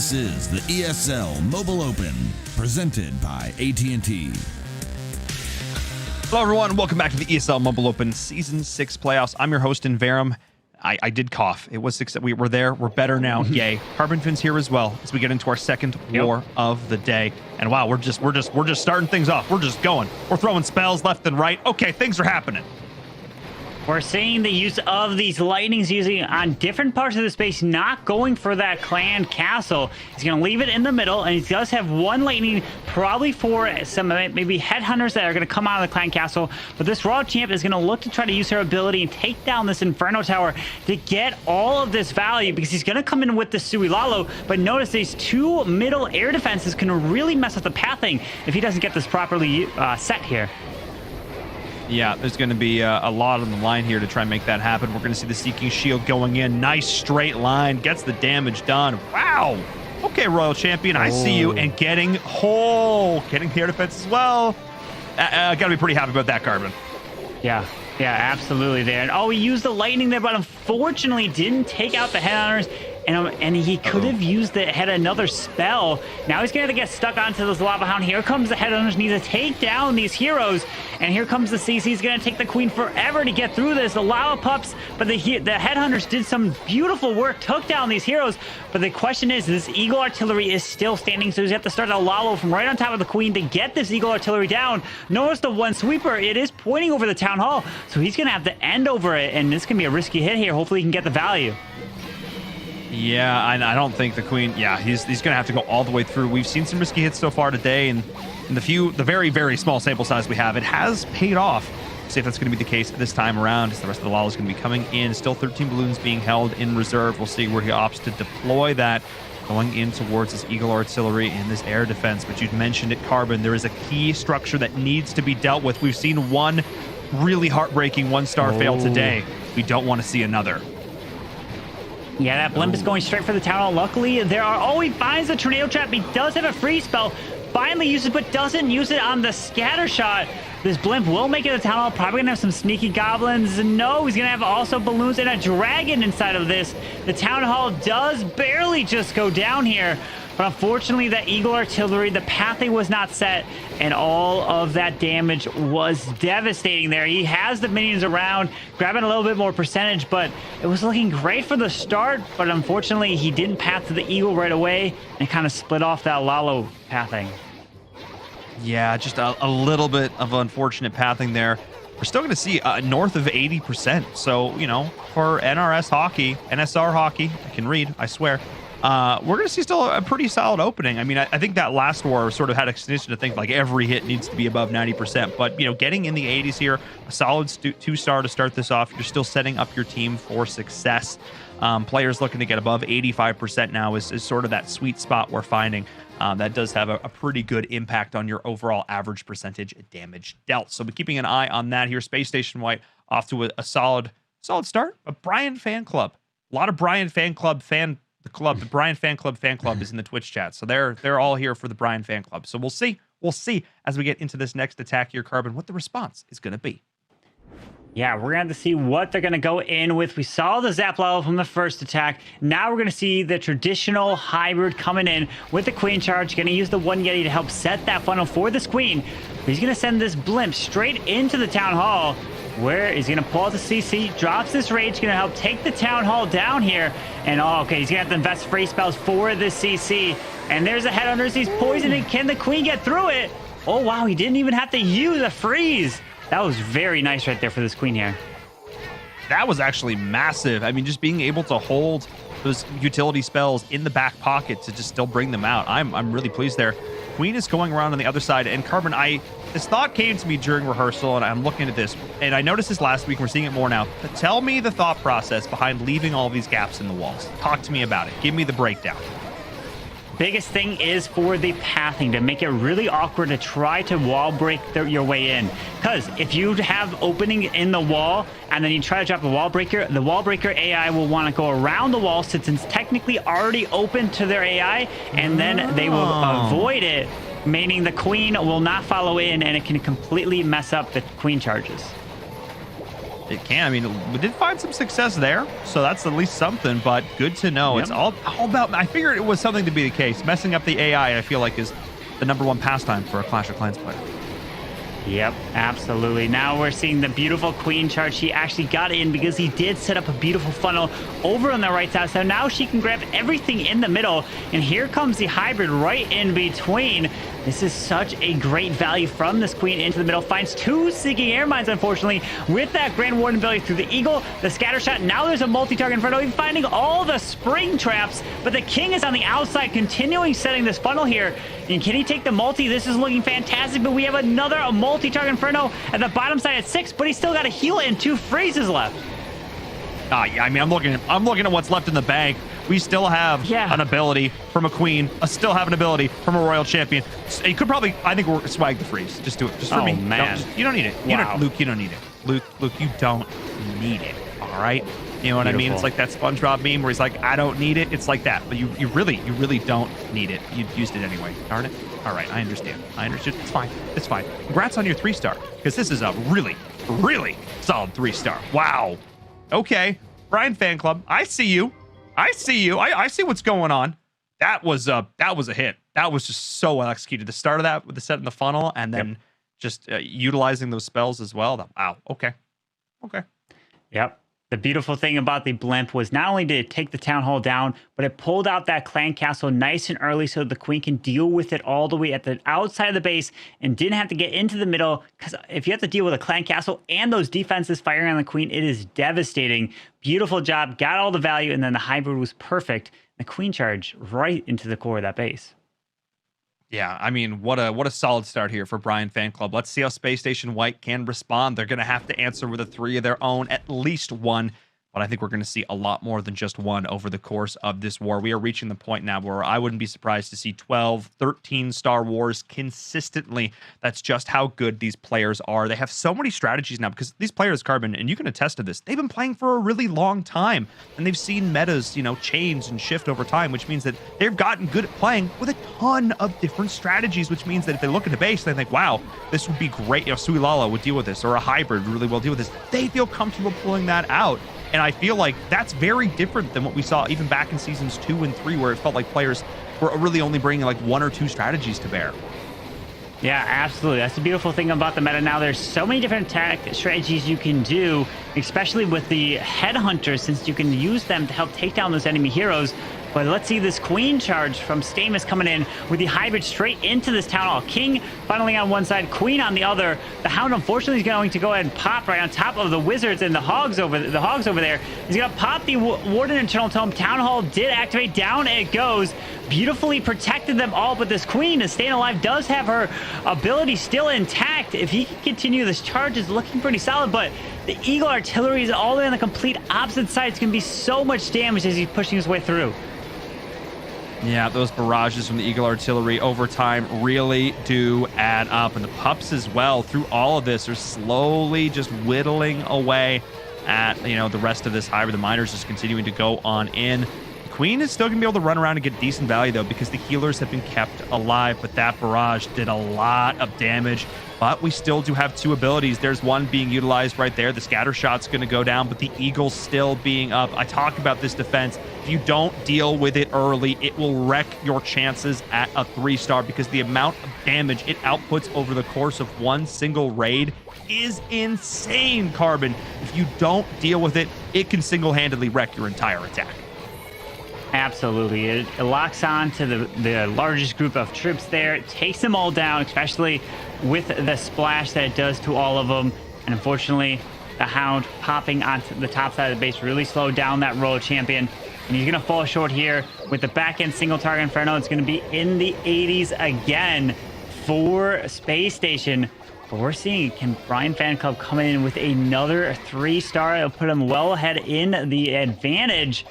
This is the ESL Mobile Open, presented by AT&T. Hello, everyone. Welcome back to the ESL Mobile Open Season 6 playoffs. I'm your host, Inverum. I did cough. It was 6. We're there. We're better now. Yay. Carbon Fin's here as well as we get into our second war of the day. And wow, we're just starting things off. We're just going. We're throwing spells left and right. Okay, things are happening. We're seeing the use of these lightnings using on different parts of the space, not going for that clan castle. He's going to leave it in the middle, and he does have one lightning, probably for some maybe headhunters that are going to come out of the clan castle. But this Raw champ is going to look to try to use her ability and take down this Inferno Tower to get all of this value, because he's going to come in with the Suilalo. But notice these two middle air defenses can really mess up the pathing if he doesn't get this properly set here. Yeah, there's going to be a lot on the line here to try and make that happen. We're going to see the Seeking Shield going in. Nice straight line. Gets the damage done. Wow. Okay, Royal Champion, I see you. And getting the air defense as well. Got to be pretty happy about that, Carbon. Yeah, absolutely there. And he used the lightning there, but unfortunately didn't take out the headhunters. And he could have used it, had another spell. Now he's going to get stuck onto this Lava Hound. Here comes the headhunters, need to take down these heroes. And here comes the CC. He's going to take the Queen forever to get through this. The Lava Pups, but the headhunters did some beautiful work, took down these heroes. But the question is, this Eagle Artillery is still standing, so he's got to start a Lalo from right on top of the Queen to get this Eagle Artillery down. Notice the one sweeper, it is pointing over the Town Hall, so he's going to have to end over it, and this can be a risky hit here. Hopefully he can get the value. Yeah, I don't think the Queen... Yeah, he's going to have to go all the way through. We've seen some risky hits so far today, and in the very, very small sample size we have, it has paid off. See if that's going to be the case this time around, as the rest of the Lala is going to be coming in. Still 13 balloons being held in reserve. We'll see where he opts to deploy that, going in towards this Eagle Artillery and this air defense. But you'd mentioned it, Carbon. There is a key structure that needs to be dealt with. We've seen one really heartbreaking one-star fail today. We don't want to see another. Yeah, that blimp is going straight for the Town Hall. Luckily, he finds the Tornado Trap. He does have a free spell. Finally uses it, but doesn't use it on the scatter shot. This blimp will make it to Town Hall. Probably going to have some sneaky goblins. No, he's going to have also balloons and a dragon inside of this. The Town Hall does barely just go down here. But unfortunately, that Eagle Artillery, the pathing was not set, and all of that damage was devastating there. He has the minions around, grabbing a little bit more percentage, but it was looking great for the start. But unfortunately, he didn't path to the Eagle right away and kind of split off that Lalo pathing. Yeah, just a little bit of unfortunate pathing there. We're still going to see north of 80%. So, for NSR hockey, I can read, I swear. We're going to see still a pretty solid opening. I mean, I think that last war sort of had a condition to think like every hit needs to be above 90%. But, getting in the 80s here, a solid 2-star to start this off. You're still setting up your team for success. Players looking to get above 85% now is sort of that sweet spot we're finding. That does have a pretty good impact on your overall average percentage damage dealt. So we're keeping an eye on that here. Space Station White off to a solid start. A Brian fan club. A lot of Brian fan club the Brian fan club is in the Twitch chat. So they're all here for the Brian fan club. So we'll see as we get into this next attack here, Carbon, what the response is going to be. Yeah, we're going to have to see what they're going to go in with. We saw the zap level from the first attack. Now we're going to see the traditional hybrid coming in with the Queen charge. Going to use the one Yeti to help set that funnel for this Queen. He's going to send this blimp straight into the Town Hall, where he's going to pull out the CC, drops this rage, going to help take the Town Hall down here. And okay, he's going to have to invest free spells for the CC. And there's a headhunters. He's poisoning. Can the Queen get through it? Oh, wow, he didn't even have to use a freeze. That was very nice right there for this Queen here. That was actually massive. I mean, just being able to hold those utility spells in the back pocket to just still bring them out. I'm really pleased there. Queen is going around on the other side, and Carbon, this thought came to me during rehearsal, and I'm looking at this, and I noticed this last week. We're seeing it more now. But tell me the thought process behind leaving all these gaps in the walls. Talk to me about it. Give me the breakdown. Biggest thing is for the pathing, to make it really awkward to try to wall break your way in. Because if you have opening in the wall and then you try to drop the wall breaker AI will want to go around the wall since it's technically already open to their AI, and then they will avoid it, meaning the Queen will not follow in, and it can completely mess up the Queen charges. It can. I mean, we did find some success there, so that's at least something, but good to know. Yep. It's all about, I figured it was something to be the case. Messing up the AI, I feel like, is the #1 pastime for a Clash of Clans player. Yep, absolutely. Now we're seeing the beautiful queen charge. She actually got in because he did set up a beautiful funnel over on the right side. So now she can grab everything in the middle. And here comes the hybrid right in between. This is such a great value from this queen into the middle. Finds 2 Seeking Air Mines, unfortunately, with that Grand Warden ability through the Eagle, the scatter shot. Now there's a multi-target Inferno. He's finding all the spring traps, but the king is on the outside, continuing setting this funnel here. And can he take the multi? This is looking fantastic, but we have another multi-target Inferno at the bottom side at 6, but he's still got a heal and 2 freezes left. Yeah, I mean, I'm looking at what's left in the bank. We still have an ability from a queen. Still have an ability from a royal champion. You could probably, I think, we're swag the freeze. Just do it, just for me. Man, you don't need it. Wow. Luke, you don't need it. Luke, you don't need it. All right. You know what I mean? It's like that SpongeBob meme where he's like, I don't need it. It's like that, but you really don't need it. You used it anyway. Darn it. All right, I understand. It's fine. It's fine. Congrats on your 3-star, because this is a really solid 3-star. Wow. Okay, Brian Fan Club, I see you. I see what's going on. That was a hit. That was just so well executed. The start of that with the set in the funnel, and then just utilizing those spells as well. Wow. Okay. Yep. The beautiful thing about the blimp was not only did it take the town hall down, but it pulled out that clan castle nice and early so the queen can deal with it all the way at the outside of the base and didn't have to get into the middle, because if you have to deal with a clan castle and those defenses firing on the queen, it is devastating. Beautiful job, got all the value, and then the hybrid was perfect. The queen charge right into the core of that base. Yeah, I mean, what a solid start here for Brian Fan Club. Let's see how Space Station White can respond. They're going to have to answer with a 3 of their own, at least 1. But I think we're going to see a lot more than just 1 over the course of this war. We are reaching the point now where I wouldn't be surprised to see 12, 13-star wars consistently. That's just how good these players are. They have so many strategies now, because these players, Carbon, and you can attest to this, they've been playing for a really long time, and they've seen metas, change and shift over time, which means that they've gotten good at playing with a ton of different strategies, which means that if they look at the base, they think, wow, this would be great. Suilala would deal with this, or a hybrid would really well deal with this. They feel comfortable pulling that out. And I feel like that's very different than what we saw even back in seasons 2 and 3, where it felt like players were really only bringing like 1 or 2 strategies to bear. Yeah, absolutely. That's the beautiful thing about the meta now. There's so many different attack strategies you can do, especially with the headhunters, since you can use them to help take down those enemy heroes. But let's see this queen charge from Stamus coming in with the hybrid straight into this town hall. King funneling on one side, queen on the other. The hound, unfortunately, is going to go ahead and pop right on top of the wizards and the hogs over there. He's going to pop the warden internal tome. Town hall did activate. Down it goes. Beautifully protected them all, but this queen is staying alive, does have her ability still intact. If he can continue, this charge is looking pretty solid, but the Eagle artillery is all the way on the complete opposite side. It's going to be so much damage as he's pushing his way through. Yeah, those barrages from the Eagle artillery over time really do add up. And the pups as well, through all of this, are slowly just whittling away at, the rest of this hybrid. The miners just continuing to go on in. The queen is still going to be able to run around and get decent value, though, because the healers have been kept alive. But that barrage did a lot of damage. But we still do have 2 abilities. There's one being utilized right there. The scatter shot's going to go down, but the Eagle's still being up. I talk about this defense. If you don't deal with it early, it will wreck your chances at a 3-star, because the amount of damage it outputs over the course of one single raid is insane, Carbon. If you don't deal with it, it can single-handedly wreck your entire attack. Absolutely. It locks on to the largest group of troops there. It takes them all down, especially with the splash that it does to all of them. And unfortunately, the hound popping onto the top side of the base really slowed down that royal champion. And he's going to fall short here with the back-end single target Inferno. It's going to be in the 80s again for Space Station. But we're seeing, can Brian Fan Club come in with another 3-star? It'll put him well ahead in the advantage.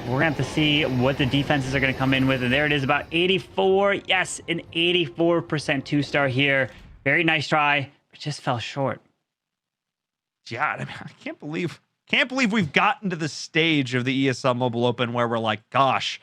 We're going to have to see what the defenses are going to come in with. And there it is, about 84. Yes, an 84% 2-star here. Very nice try, but just fell short. Yeah, I mean, I can't believe we've gotten to the stage of the ESL Mobile Open where we're like, gosh,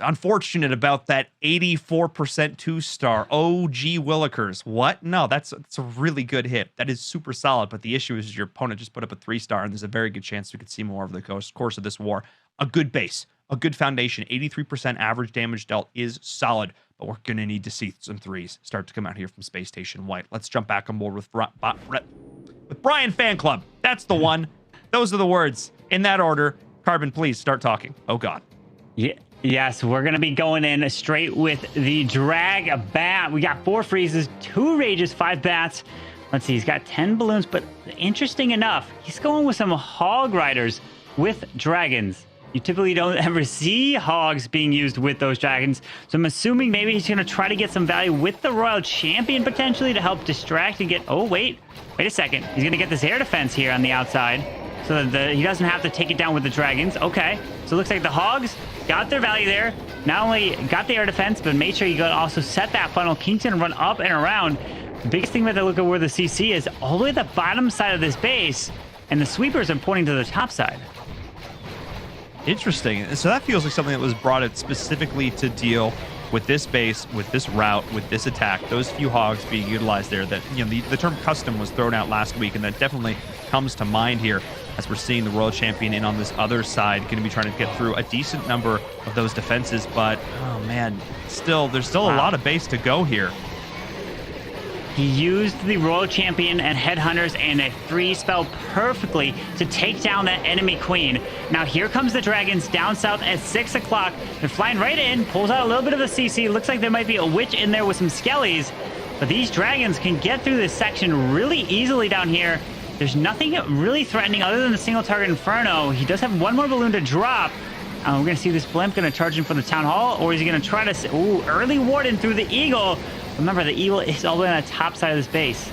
unfortunate about that 84% 2-star. Oh, gee willikers. What? No, that's a really good hit. That is super solid, but the issue is your opponent just put up a 3-star, and there's a very good chance we could see more over the course of this war. A good base, a good foundation. 83% average damage dealt is solid, but we're going to need to see some 3s start to come out here from Space Station White. Let's jump back on board with Brian Fan Club. That's the one. Those are the words. In that order. Carbon, please start talking. Oh, God. Yeah. Yes, we're going to be going in straight with the drag bat. We got 4 freezes, 2 rages, 5 bats. Let's see, he's got 10 balloons, but interesting enough, he's going with some hog riders with dragons. You typically don't ever see hogs being used with those dragons. So I'm assuming maybe he's going to try to get some value with the Royal Champion potentially to help distract and get... Oh, wait a second. He's going to get this air defense here on the outside so that he doesn't have to take it down with the dragons. Okay, so it looks like the hogs got their value there. Not only got the air defense, but made sure you got to also set that funnel. King's going to run up and around. The biggest thing about the look at where the CC is, all the way at the bottom side of this base, and the sweepers are pointing to the top side. Interesting. So that feels like something that was brought in specifically to deal with this base, with this route, with this attack, those few hogs being utilized there. That, you know, the term custom was thrown out last week, and that definitely comes to mind here as we're seeing the Royal Champion in on this other side, going to be trying to get through a decent number of those defenses. But, oh man, there's still a lot of base to go here. He used the Royal Champion and Headhunters and a free spell perfectly to take down that enemy queen. Now here comes the dragons down south at 6 o'clock. They're flying right in, pulls out a little bit of a CC. Looks like there might be a witch in there with some skellies. But these dragons can get through this section really easily down here. There's nothing really threatening other than the single target Inferno. He does have one more balloon to drop. We're going to see this blimp going to charge in for the Town Hall, or is he going to try to... Ooh, early Warden through the Eagle. Remember, the Eagle is all the way on the top side of this base.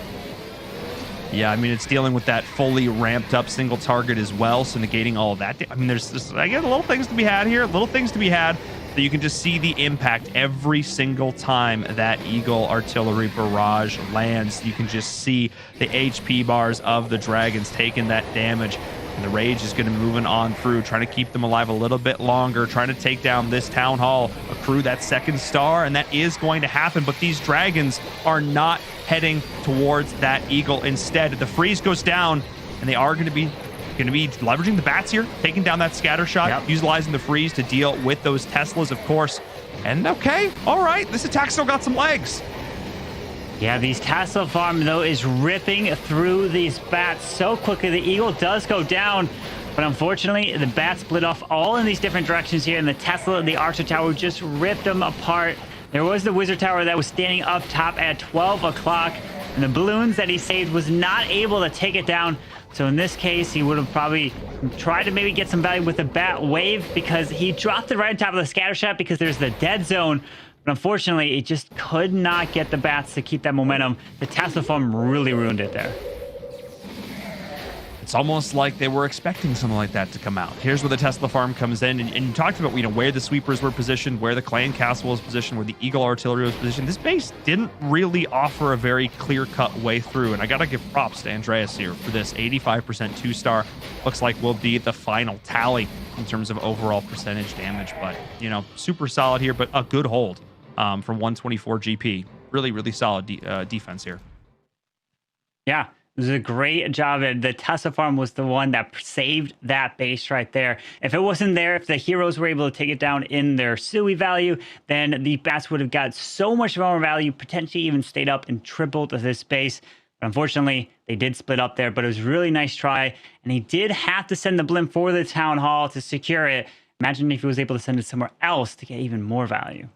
Yeah, I mean, it's dealing with that fully ramped up single target as well, so negating all of that. I mean, there's just, I guess, little things to be had here, little things to be had, that you can just see the impact every single time that Eagle artillery barrage lands. You can just see the HP bars of the dragons taking that damage. And the Rage is going to be moving on through, trying to keep them alive a little bit longer, trying to take down this Town Hall, accrue that second star, and that is going to happen. But these dragons are not heading towards that Eagle. Instead, the freeze goes down, and they are going to be leveraging the bats here, taking down that scatter shot, utilizing the freeze to deal with those Teslas, of course. And okay, all right, this attack still got some legs. Yeah, these Tesla farm, though, is ripping through these bats so quickly. The Eagle does go down, but unfortunately, the bats split off all in these different directions here, and the Tesla, the Archer Tower, just ripped them apart. There was the Wizard Tower that was standing up top at 12 o'clock, and the balloons that he saved was not able to take it down. So in this case, he would have probably tried to maybe get some value with the bat wave, because he dropped it right on top of the scatter shot because there's the dead zone. But unfortunately, it just could not get the bats to keep that momentum. The Tesla farm really ruined it there. It's almost like they were expecting something like that to come out. Here's where the Tesla farm comes in, and you talked about, you know, where the sweepers were positioned, where the clan castle was positioned, where the Eagle artillery was positioned. This base didn't really offer a very clear-cut way through, and I gotta give props to Andreas here for this 85% 2-star. Looks like will be the final tally in terms of overall percentage damage, but, you know, super solid here, but a good hold from 124 GP. Really, really solid defense here. Yeah. It was a great job. The Tesla farm was the one that saved that base right there. If it wasn't there, if the heroes were able to take it down in their Sui value, then the bats would have got so much more value, potentially even stayed up and tripled this base. But unfortunately, they did split up there, but it was a really nice try. And he did have to send the blimp for the Town Hall to secure it. Imagine if he was able to send it somewhere else to get even more value.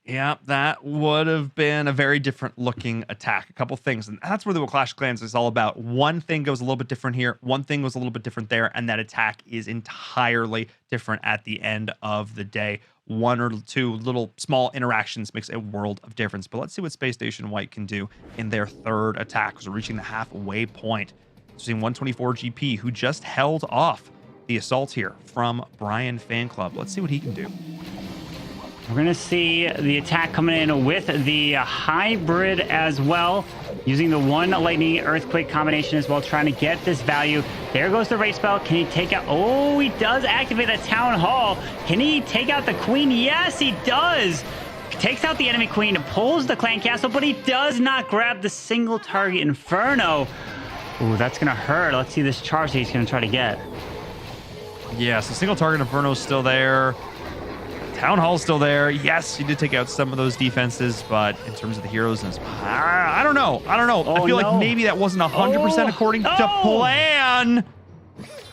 Yeah, that would have been a very different looking attack. A couple things, and that's where the Clash of Clans is all about. One thing goes a little bit different here, one thing goes a little bit different there, and that attack is entirely different at the end of the day. One or two little small interactions makes a world of difference. But let's see what Space Station White can do in their third attack. So we're reaching the halfway point. Seeing 124 GP, who just held off the assault here from Brian Fan Club. Let's see what he can do. We're going to see the attack coming in with the hybrid as well, using the one lightning earthquake combination as well, trying to get this value. There goes the rage spell. Can he take out? Oh, he does activate that town hall. Can he take out the queen? Yes, he does. Takes out the enemy queen, pulls the clan castle, but he does not grab the single target inferno. Ooh, that's going to hurt. Let's see this charge that he's going to try to get. Yeah, so single target inferno is still there. Town Hall's still there. Yes, he did take out some of those defenses, but in terms of the heroes, I don't know. Oh, I feel like maybe that wasn't 100% according to plan.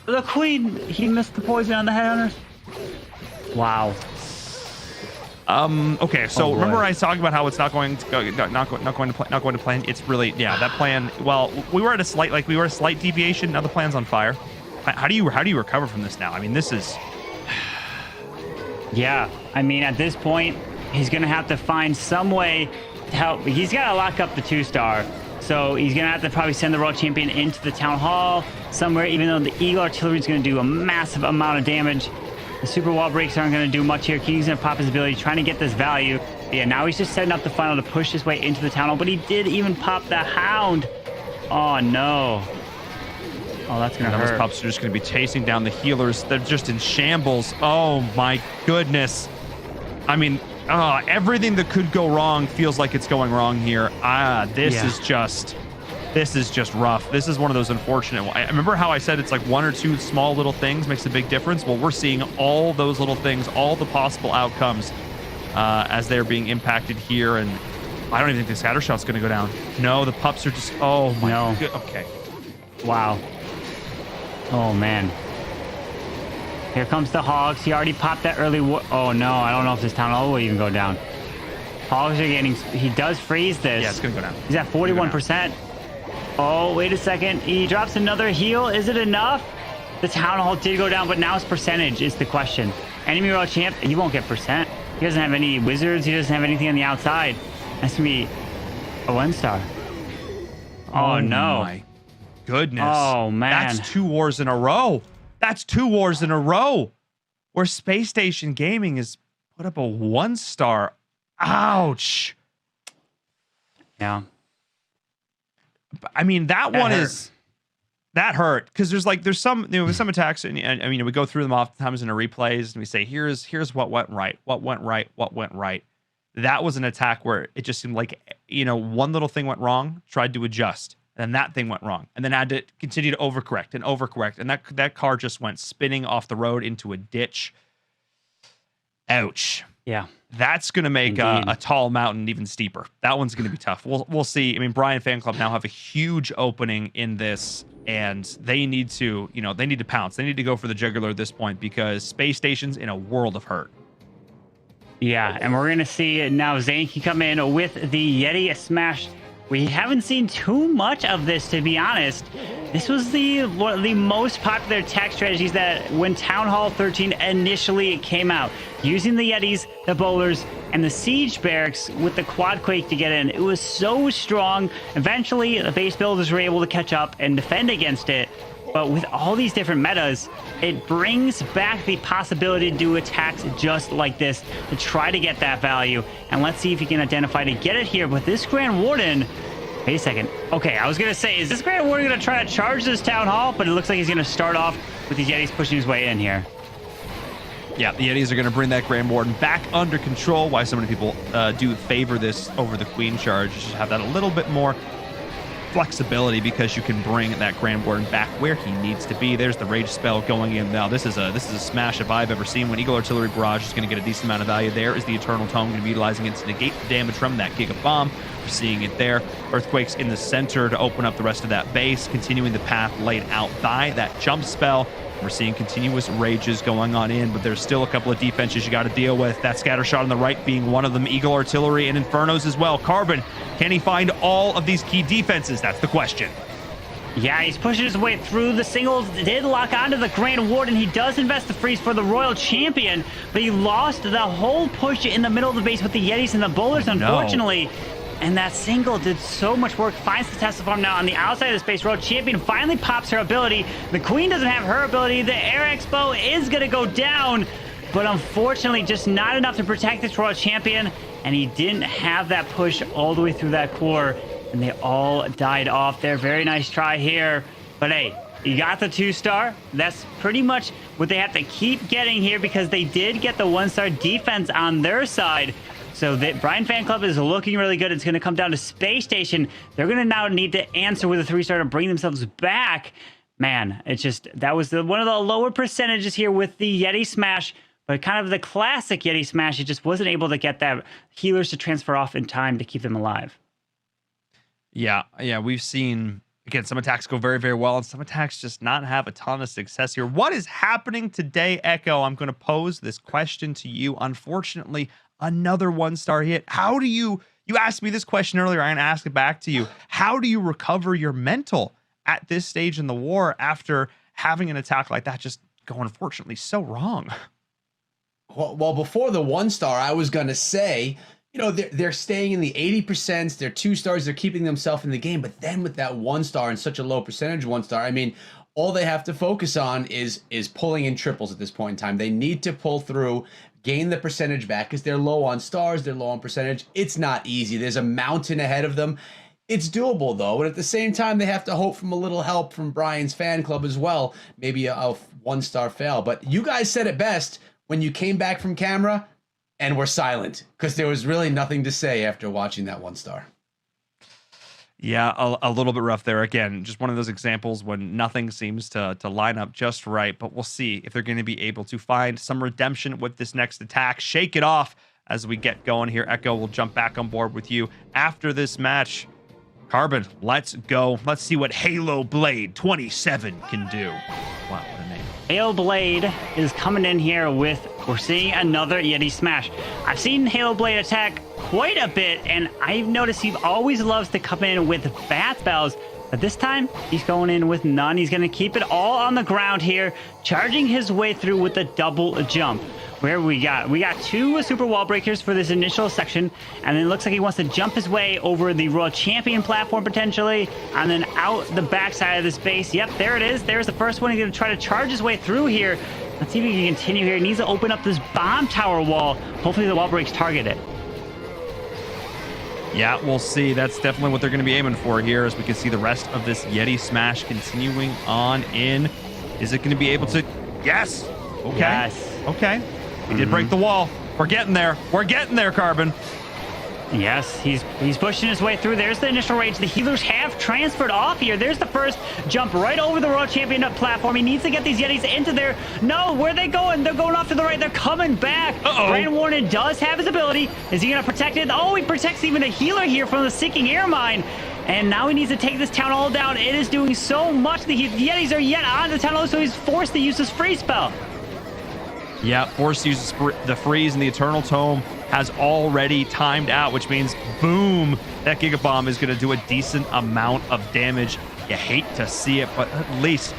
The queen, he missed the poison on the headhunters. Wow. Okay, so remember I was talking about how it's not going to plan. It's really, yeah, that plan. Well, we were at a slight deviation. Now the plan's on fire. How do you recover from this now? I mean, this is. Yeah, I mean, at this point, he's going to have to find some way to help. He's got to lock up the 2-star. So he's going to have to probably send the World Champion into the Town Hall somewhere, even though the Eagle Artillery is going to do a massive amount of damage. The Super Wall Breaks aren't going to do much here. King's going to pop his ability, trying to get this value. Yeah, now he's just setting up the final to push his way into the Town Hall, but he did even pop the Hound. Oh, no. Oh, that's going to hurt. Those pups are just going to be chasing down the healers. They're just in shambles. Oh, my goodness. I mean, everything that could go wrong feels like it's going wrong here. This is just rough. This is one of those unfortunate ones. I remember how I said it's like one or two small little things makes a big difference. Well, we're seeing all those little things, all the possible outcomes as they're being impacted here. And I don't even think the scatter shot's going to go down. No, the pups are just, oh my God. Okay. Wow. Oh, man. Here comes the Hogs. He already popped that early. Oh, no. I don't know if this Town Hall will even go down. Hogs are getting... He does freeze this. Yeah, it's going to go down. He's at 41%. Oh, wait a second. He drops another heal. Is it enough? The Town Hall did go down, but now his percentage is the question. Enemy World Champ, he won't get percent. He doesn't have any wizards. He doesn't have anything on the outside. That's going to be a 1-star. Oh, no. My goodness. Oh, man. That's 2 wars in a row. That's 2 wars in a row where Space Station Gaming has put up a 1-star. Ouch. Yeah. I mean, that one is that hurt because there's some some attacks and I mean we go through them oftentimes in the replays and we say here's what went right, what went right. That was an attack where it just seemed like one little thing went wrong, tried to adjust. And that thing went wrong, and then had to continue to overcorrect, and that car just went spinning off the road into a ditch. Ouch. Yeah, that's going to make a tall mountain even steeper. That one's going to be tough. We'll see. I mean, Brian Fan Club now have a huge opening in this, and they need to pounce. They need to go for the jugular at this point because Space Station's in a world of hurt. Yeah, and we're going to see now Zane can come in with the Yeti Smash. We haven't seen too much of this, to be honest. This was one of the most popular attack strategies that when Town Hall 13 initially came out. Using the Yetis, the Bowlers, and the Siege Barracks with the Quad Quake to get in. It was so strong. Eventually, the base builders were able to catch up and defend against it. But with all these different metas, it brings back the possibility to do attacks just like this to try to get that value. And let's see if you can identify to get it here. But this Grand Warden, wait a second. Okay, I was going to say, is this Grand Warden going to try to charge this Town Hall? But it looks like he's going to start off with these Yetis pushing his way in here. Yeah, the Yetis are going to bring that Grand Warden back under control. Why so many people do favor this over the Queen charge. You should have that a little bit more flexibility because you can bring that Grand Warden back where he needs to be. There's the rage spell going in now. This is a smash if I've ever seen. When Eagle Artillery Barrage is going to get a decent amount of value. There is the Eternal Tome going to be utilizing it to negate the damage from that Giga Bomb. We're seeing it there. Earthquakes in the center to open up the rest of that base, continuing the path laid out by that jump spell. We're seeing continuous rages going on in, but there's still a couple of defenses you got to deal with. That scatter shot on the right being one of them. Eagle Artillery and Infernos as well. Carbon, can he find all of these key defenses? That's the question. Yeah, he's pushing his way through. The singles did lock onto the Grand Warden. He does invest the freeze for the Royal Champion, but he lost the whole push in the middle of the base with the Yetis and the Bowlers, unfortunately. No. And that single did so much work. Finds the Tesla Farm now on the outside of the space. Road Champion finally pops her ability. The Queen doesn't have her ability. The Air Expo is going to go down. but unfortunately just not enough to protect this Royal Champion, and he didn't have that push all the way through that core, and they all died off there. Very nice try here, but hey, you got the 2-star. That's pretty much what they have to keep getting here, because they did get the 1-star defense on their side. So that Brian Fan Club is looking really good. It's going to come down to Space Station. They're going to now need to answer with a 3-star to bring themselves back. Man, it's just, that was one of the lower percentages here with the Yeti Smash, but kind of the classic Yeti Smash. It just wasn't able to get that healers to transfer off in time to keep them alive. Yeah, we've seen, again, some attacks go very, very well, and some attacks just not have a ton of success here. What is happening today, Echo? I'm going to pose this question to you. Unfortunately, another 1-star hit. How do you asked me this question earlier, I'm going to ask it back to you. How do you recover your mental at this stage in the war after having an attack like that just go, unfortunately, so wrong? Well, before the 1-star, I was going to say, you know, they're staying in the 80%. They're 2-stars. They're keeping themselves in the game. But then with that 1-star and such a low percentage 1-star, I mean, all they have to focus on is pulling in triples at this point in time. They need to pull through, gain the percentage back, because they're low on stars. They're low on percentage. It's not easy. There's a mountain ahead of them. It's doable, though. And at the same time, they have to hope from a little help from Brian's Fan Club as well. Maybe a 1-star fail. But you guys said it best when you came back from camera and were silent, because there was really nothing to say after watching that 1-star. Yeah, a little bit rough there. Again, just one of those examples when nothing seems to line up just right. But we'll see if they're going to be able to find some redemption with this next attack. Shake it off as we get going here. Echo will jump back on board with you after this match. Carbon, let's go. Let's see what Halo Blade 27 can do. Wow, what a name. Halo Blade is coming in here with, we're seeing another Yeti Smash. I've seen Halo Blade attack quite a bit, and I've noticed he always loves to come in with bath spells, but this time he's going in with none. He's going to keep it all on the ground here, charging his way through with a double jump. Where we got 2 super wall breakers for this initial section, and then it looks like he wants to jump his way over the Royal Champion platform potentially, and then out the backside of this base. Yep, there it is. There's the first one. He's going to try to charge his way through here. Let's see if he can continue here. He needs to open up this bomb tower wall. Hopefully the wall breaks target it. Yeah, we'll see. That's definitely what they're going to be aiming for here, as we can see the rest of this Yeti Smash continuing on in. Is it going to be able to? Yes. Okay. Yes. Okay. We did break the wall. We're getting there. We're getting there, Carbon. Yes, he's pushing his way through. There's the initial rage. The healers have transferred off here. There's the first jump right over the Royal Champion platform. He needs to get these Yetis into there. No, where are they going? They're going off to the right. They're coming back. Brandon Warren does have his ability. Is he going to protect it? Oh, he protects even a healer here from the Sinking Air Mine. And now he needs to take this town hall down. It is doing so much. The Yetis are yet on the town hall, so he's forced to use his freeze spell. Yeah, force uses the freeze, and the Eternal Tome has already timed out, which means, boom, that Giga Bomb is going to do a decent amount of damage. You hate to see it, but at least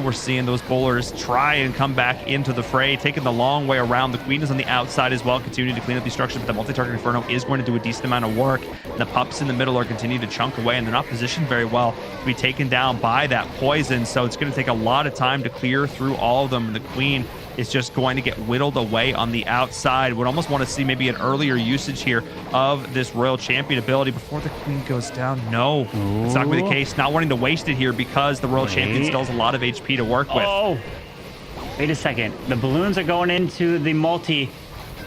we're seeing those bowlers try and come back into the fray, taking the long way around. The Queen is on the outside as well, continuing to clean up these structures, but the multi-target Inferno is going to do a decent amount of work. And the pups in the middle are continuing to chunk away, and they're not positioned very well to be taken down by that poison, so it's going to take a lot of time to clear through all of them. The Queen is just going to get whittled away on the outside. Would almost want to see maybe an earlier usage here of this Royal Champion ability before the Queen goes down. No, it's not going to be the case. Not wanting to waste it here because the Royal Champion still has a lot of HP to work with. Oh, wait a second. The balloons are going into the multi.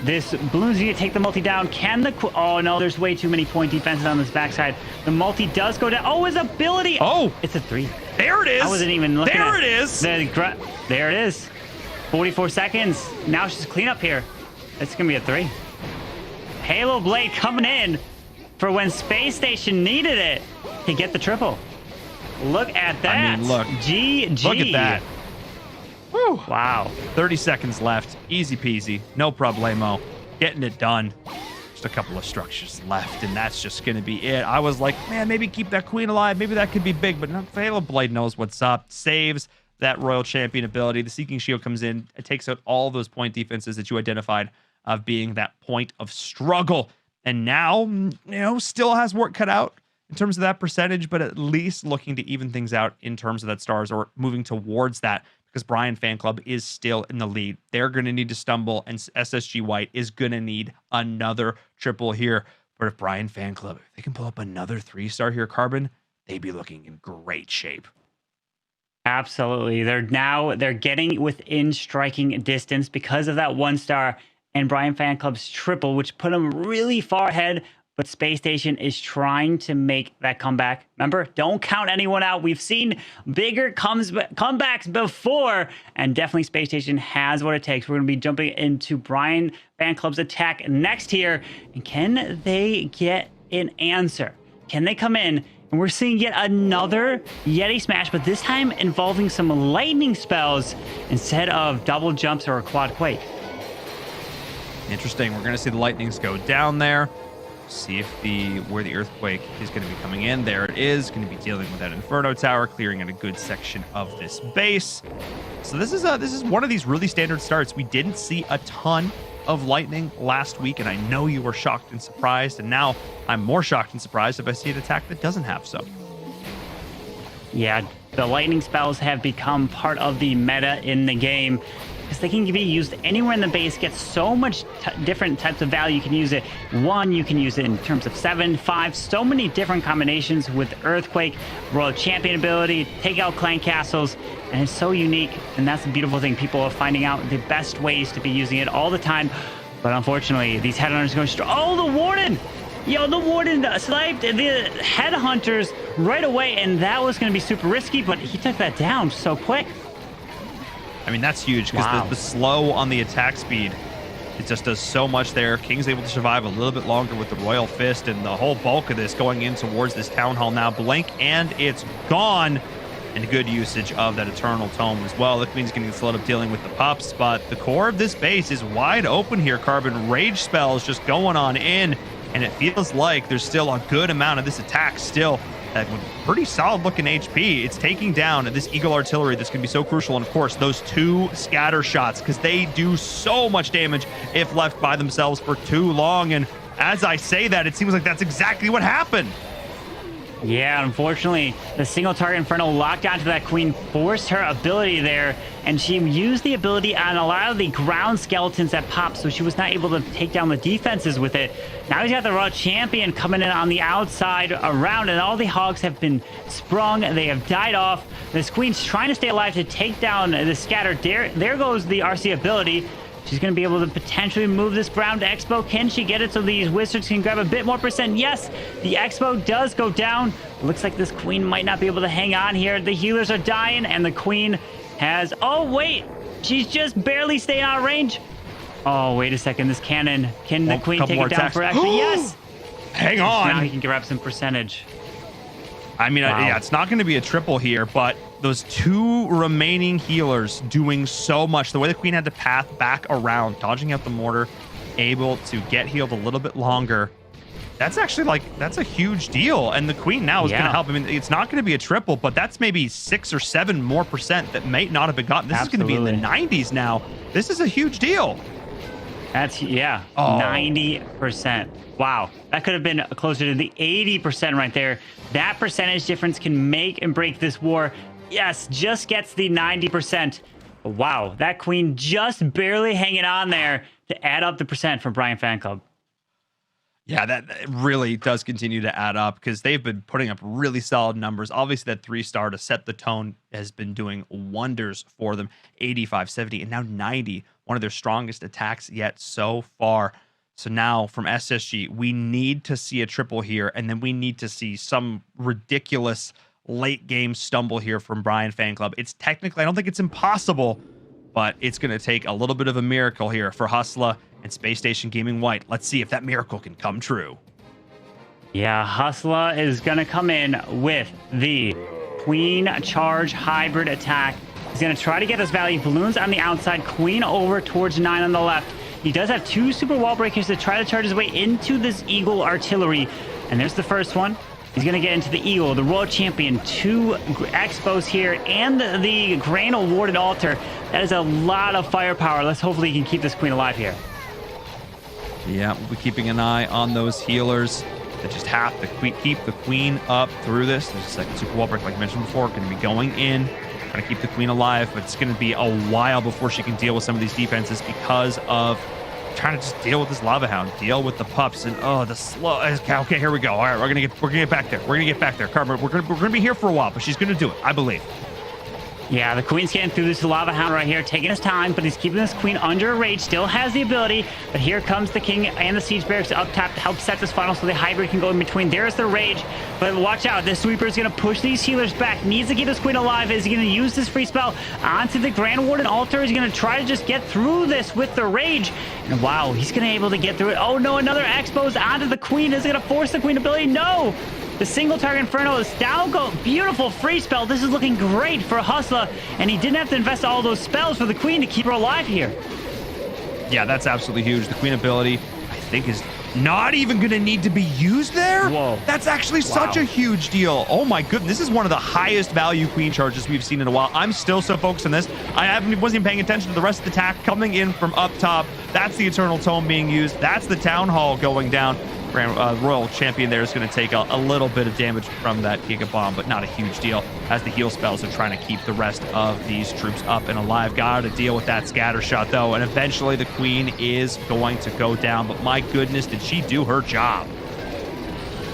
This balloons need to take the multi down. Can the... Oh, no, there's way too many point defenses on this backside. The multi does go down. Oh, his ability. Oh, it's a 3. There it is. I wasn't even looking there at it is. There it is. 44 seconds. Now it's just clean up here. It's going to be a 3. Halo Blade coming in for when Space Station needed it to get the triple. Look at that. I mean, look. GG. Look at that. Whew. Wow. 30 seconds left. Easy peasy. No problemo. Getting it done. Just a couple of structures left, and that's just going to be it. I was like, man, maybe keep that Queen alive. Maybe that could be big, but no, Halo Blade knows what's up. Saves that Royal Champion ability. The Seeking Shield comes in. It takes out all those point defenses that you identified of being that point of struggle. And now, still has work cut out in terms of that percentage, but at least looking to even things out in terms of that stars or moving towards that. because Brian Fan Club is still in the lead. They're going to need to stumble, and SSG White is going to need another triple here. But if Brian Fan Club, if they can pull up another 3-star here, Carbon, they'd be looking in great shape. Absolutely. They're getting within striking distance because of that 1-star and Brian Fan Club's triple, which put them really far ahead. But Space Station is trying to make that comeback. Remember, don't count anyone out. We've seen bigger comebacks before, and definitely Space Station has what it takes. We're going to be jumping into Brian Fan Club's attack next here. And can they get an answer? Can they come in? And we're seeing yet another Yeti smash, but this time involving some lightning spells instead of double jumps or a quad quake. Interesting. We're going to see the lightnings go down there. See if where the earthquake is going to be coming in. There it is. Going to be dealing with that Inferno Tower, clearing in a good section of this base. So this is one of these really standard starts. We didn't see a ton of lightning last week, and I know you were shocked and surprised, and now I'm more shocked and surprised if I see an attack that doesn't have some. Yeah, the lightning spells have become part of the meta in the game because they can be used anywhere in the base, get so much different types of value. You can use it 1, you can use it in terms of 7, 5, so many different combinations with Earthquake, Royal Champion ability, take out clan castles, and it's so unique, and that's the beautiful thing. People are finding out the best ways to be using it all the time, but unfortunately, these headhunters are going strong. Oh, the Warden! Yo, the Warden sniped the headhunters right away, and that was going to be super risky, but he took that down so quick. I mean, that's huge because the slow on the attack speed, it just does so much there. King's able to survive a little bit longer with the Royal Fist, and the whole bulk of this going in towards this Town Hall now. Blink, and it's gone. And good usage of that Eternal Tome as well. The Queen's going to get slowed up dealing with the pups, but the core of this base is wide open here. Carbon Rage spells just going on in, and it feels like there's still a good amount of this attack still with pretty solid looking HP. It's taking down this Eagle Artillery that's going to be so crucial, and of course those 2 scatter shots, because they do so much damage if left by themselves for too long. And as I say that, it seems like that's exactly what happened. Yeah, unfortunately, the single target Inferno locked onto that Queen forced her ability there, and she used the ability on a lot of the ground skeletons that popped, so she was not able to take down the defenses with it. Now he's got the Raw Champion coming in on the outside around, and all the hogs have been sprung. They have died off. This Queen's trying to stay alive to take down the scatter. There goes the RC ability. She's going to be able to potentially move this ground expo. Can she get it so these wizards can grab a bit more percent? Yes, the expo does go down. Looks like this Queen might not be able to hang on here. The healers are dying, and the Queen has... Oh, wait. She's just barely staying out of range. Oh, wait a second. This cannon. Can the Queen take it down for action? Yes. Hang on. Now he can grab some percentage. I mean, yeah, it's not going to be a triple here, but those 2 remaining healers doing so much. The way the Queen had to path back around, dodging out the mortar, able to get healed a little bit longer. That's actually that's a huge deal. And the Queen now is going to help. I mean, it's not going to be a triple, but that's maybe 6 or 7 more percent that may not have been gotten. This is going to be in the 90s now. This is a huge deal. That's, 90%. Wow. That could have been closer to the 80% right there. That percentage difference can make and break this war. Yes, just gets the 90%. Wow, that Queen just barely hanging on there to add up the percent for Brian Fan Club. Yeah, that really does continue to add up because they've been putting up really solid numbers. Obviously, that 3-star to set the tone has been doing wonders for them. 85, 70, and now 90. One of their strongest attacks yet so far. So now from SSG, we need to see a triple here, and then we need to see some ridiculous late game stumble here from Brian Fan Club. It's technically, I don't think it's impossible, but it's going to take a little bit of a miracle here for Hustla and Space Station Gaming White. Let's see if that miracle can come true. Yeah, Hustla is going to come in with the Queen Charge Hybrid attack. He's going to try to get those value balloons on the outside, Queen over towards 9 on the left. He does have 2 super wall breakers to try to charge his way into this Eagle Artillery. And there's the first one. He's going to get into the Eagle, the Royal Champion, 2 expos here, and the Granal Warded Altar. That is a lot of firepower. Let's hopefully he can keep this Queen alive here. Yeah, we'll be keeping an eye on those healers that just have to keep the Queen up through this. There's a second super wall break, like I mentioned before, going to be going in. trying to keep the queen alive, but it's going to be a while before she can deal with some of these defenses because of trying to just deal with this lava hound, deal with the pups, and the slow. Okay, here we go. All right, we're gonna get back there. We're gonna get back there, Carver. We're gonna be here for a while, but she's gonna do it, I believe. Yeah, the queen's getting through this lava hound right here, taking his time, but he's keeping this queen under a rage. Still has the ability, but here comes the king and the siege barracks up top to help set this funnel so the hybrid can go in between. There's the rage, but watch out. This sweeper is going to push these healers back. Needs to keep this queen alive. Is he going to use this free spell onto the Grand Warden altar? He's going to try to just get through this with the rage. And wow, he's going to be able to get through it. Oh no, another expose onto the queen. Is it going to force the queen ability? No! The single target Inferno is down. Beautiful free spell. This is looking great for Hustler, and he didn't have to invest all those spells for the queen to keep her alive here. Yeah, that's absolutely huge. The queen ability, I think, is not even going to need to be used there. Whoa. That's actually such a huge deal. Oh my goodness, this is one of the highest value queen charges we've seen in a while. I'm still so focused on this. Wasn't even paying attention to the rest of the attack coming in from up top. That's the Eternal Tome being used. That's the Town Hall going down. Royal Champion there is going to take a little bit of damage from that Giga Bomb, but not a huge deal, as the heal spells are trying to keep the rest of these troops up and alive. Got to deal with that scatter shot, though, and eventually the queen is going to go down, but my goodness, did she do her job.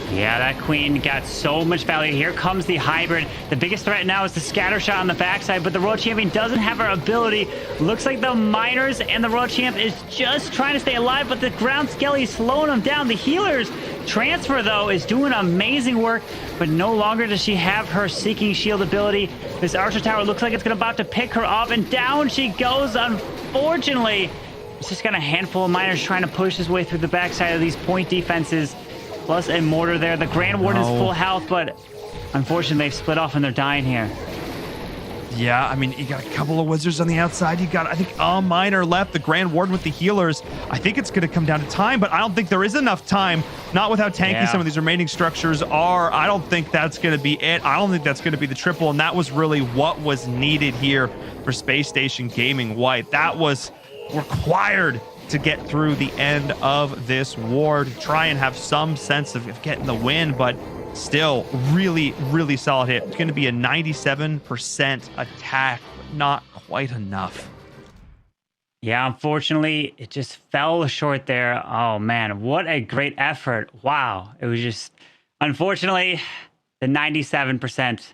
Yeah, that queen got so much value. Here comes the hybrid. The biggest threat now is the scatter shot on the backside, but the Royal Champion doesn't have her ability. Looks like the miners and the Royal Champ is just trying to stay alive, but the ground skelly is slowing them down. The healers transfer, though, is doing amazing work, but no longer does she have her Seeking Shield ability. This Archer Tower looks like it's about to pick her up, and down she goes, unfortunately. It's just got a handful of miners trying to push his way through the backside of these point defenses. Plus a mortar there. The Grand Warden is full health, but unfortunately they've split off and they're dying here. Yeah, I mean, you got a couple of wizards on the outside. You got, I think, a miner left. The Grand Warden with the healers. I think it's going to come down to time, but I don't think there is enough time. Not with how tanky some of these remaining structures are. I don't think that's going to be it. I don't think that's going to be the triple, and that was really what was needed here for Space Station Gaming White. That was required to get through the end of this war, to try and have some sense of getting the win, but still really, really solid hit. It's going to be a 97% attack, but not quite enough. Yeah, unfortunately, it just fell short there. Oh, man, what a great effort. Wow. It was just, unfortunately, the 97%.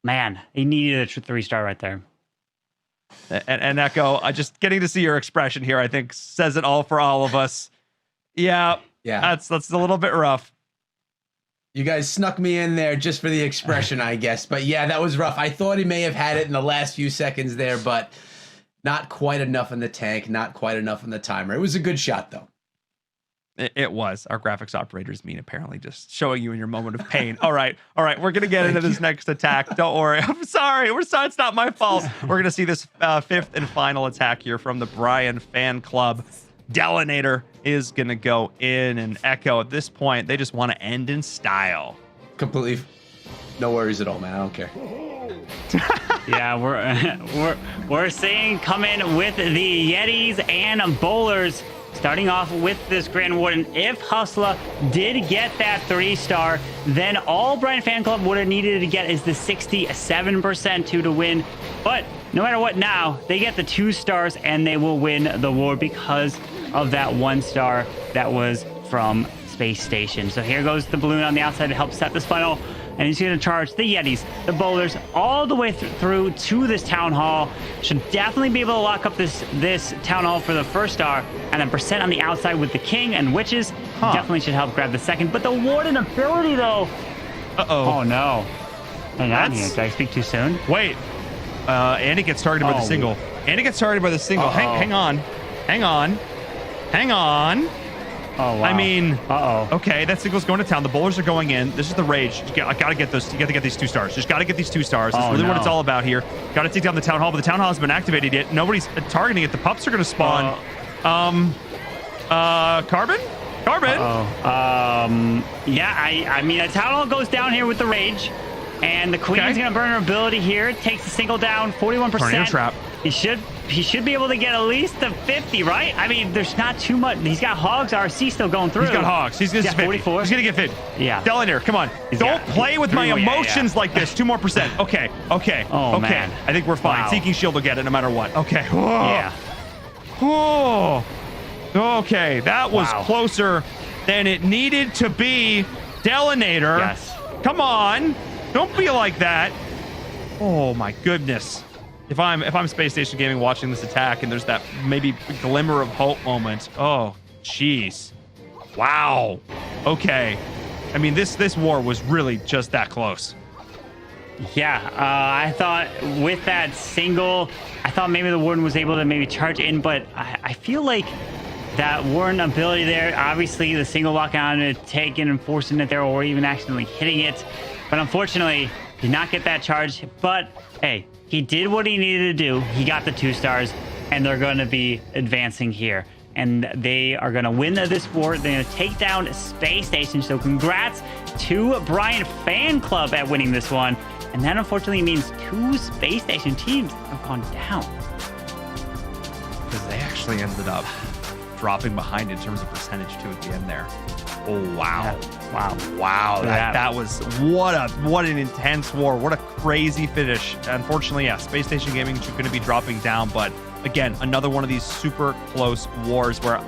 Man, he needed a 3-star right there. And Echo, just getting to see your expression here, I think, says it all for all of us. Yeah, that's a little bit rough. You guys snuck me in there just for the expression, I guess. But yeah, that was rough. I thought he may have had it in the last few seconds there, but not quite enough in the tank, not quite enough in the timer. It was a good shot, though. It was. Our graphics operators mean apparently just showing you in your moment of pain. All right. We're going to get into this next attack. Don't worry. I'm sorry. It's not my fault. We're going to see this fifth and final attack here from the Brian fan club. Delinator is going to go in, and Echo at this point, they just want to end in style. Completely. No worries at all, man. I don't care. Yeah, we're seeing come in with the Yetis and Bowlers. Starting off with this Grand Warden, if Hustler did get that 3-star, then all Brian Fan Club would have needed to get is the 67% to win. But no matter what now, they get the 2 stars and they will win the war because of that 1 star that was from Space Station. So here goes the balloon on the outside to help set this funnel. And he's going to charge the Yetis, the Bowlers, all the way through to this Town Hall. Should definitely be able to lock up this Town Hall for the 1st star. And then percent on the outside with the King and Witches. Definitely should help grab the 2nd. But the Warden ability, though. Uh-oh. Oh, no. Hang on here. Did I speak too soon? Wait. Andy gets targeted by the single. Andy gets targeted by the single. Hang on. Oh, wow. I mean, uh-oh. Okay, that single's going to town. The Bowlers are going in. This is the rage. I gotta get those. You got to get these 2 stars. Just got to get these 2 stars. That's really what it's all about here. Got to take down the Town Hall, but the Town Hall hasn't been activated yet. Nobody's targeting it. The pups are going to spawn. Carbon? Yeah, I mean, the Town Hall goes down here with the rage, and the Queen's going to burn her ability here. Takes the single down, 41%. Tornado trap. He should he should be able to get at least the 50, right? I mean, there's not too much. He's got Hogs RC still going through. He's got Hogs. He's going to get 44. He's going to get 50. Yeah. Delanir, come on. Don't play with my emotions like this. 2 more percent. Okay. Oh, man. I think we're fine. Wow. Seeking Shield will get it no matter what. Okay. Yeah. Oh. Okay. That was Wow. closer than it needed to be. Delanator. Yes. Come on. Don't be like that. Oh my goodness. If I'm Space Station Gaming watching this attack and there's that maybe glimmer of hope moment. Oh, jeez. Wow. Okay. I mean, this war was really just that close. Yeah, I thought with that single, I thought maybe the Warden was able to maybe charge in, but I feel like that Warden ability there, obviously the single lock on it, taking and forcing it there, or even accidentally hitting it. But unfortunately, did not get that charge. But hey, he did what he needed to do. He got the 2 stars, and they're going to be advancing here. And they are going to win this war. They're going to take down Space Station. So congrats to Brian Fan Club at winning this one. And that unfortunately means 2 Space Station teams have gone down. Because they actually ended up dropping behind in terms of percentage too at the end there. Oh wow. Yeah. Wow. That was what an intense war. What a crazy finish. Unfortunately, yeah, Space Station Gaming is going to be dropping down, but again, another one of these super close wars where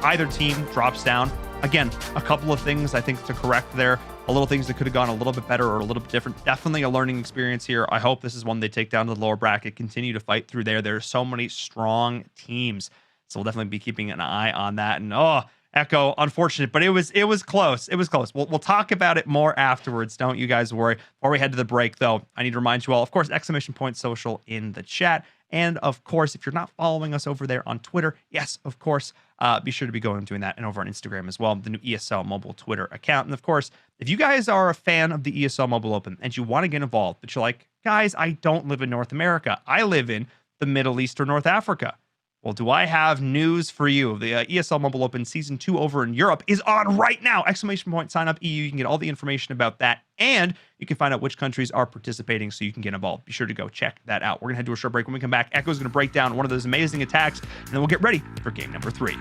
either team drops down. Again, a couple of things I think to correct there. A little things that could have gone a little bit better or a little bit different. Definitely a learning experience here. I hope this is one they take down to the lower bracket, continue to fight through there. There's so many strong teams. So we'll definitely be keeping an eye on that. And Echo, unfortunate, but it was close. It was close. We'll talk about it more afterwards. Don't you guys worry. Before we head to the break, though, I need to remind you all, of course, !social in the chat. And of course, if you're not following us over there on Twitter, yes, of course, be sure to be going and doing that. And over on Instagram as well, the new ESL Mobile Twitter account. And of course, if you guys are a fan of the ESL Mobile Open and you want to get involved, but you're like, guys, I don't live in North America. I live in the Middle East or North Africa. Well, do I have news for you? The ESL Mobile Open Season 2 over in Europe is on right now. ! Sign up EU. You can get all the information about that. And you can find out which countries are participating so you can get involved. Be sure to go check that out. We're going to head to a short break. When we come back, Echo's going to break down one of those amazing attacks, and then we'll get ready for game number 3.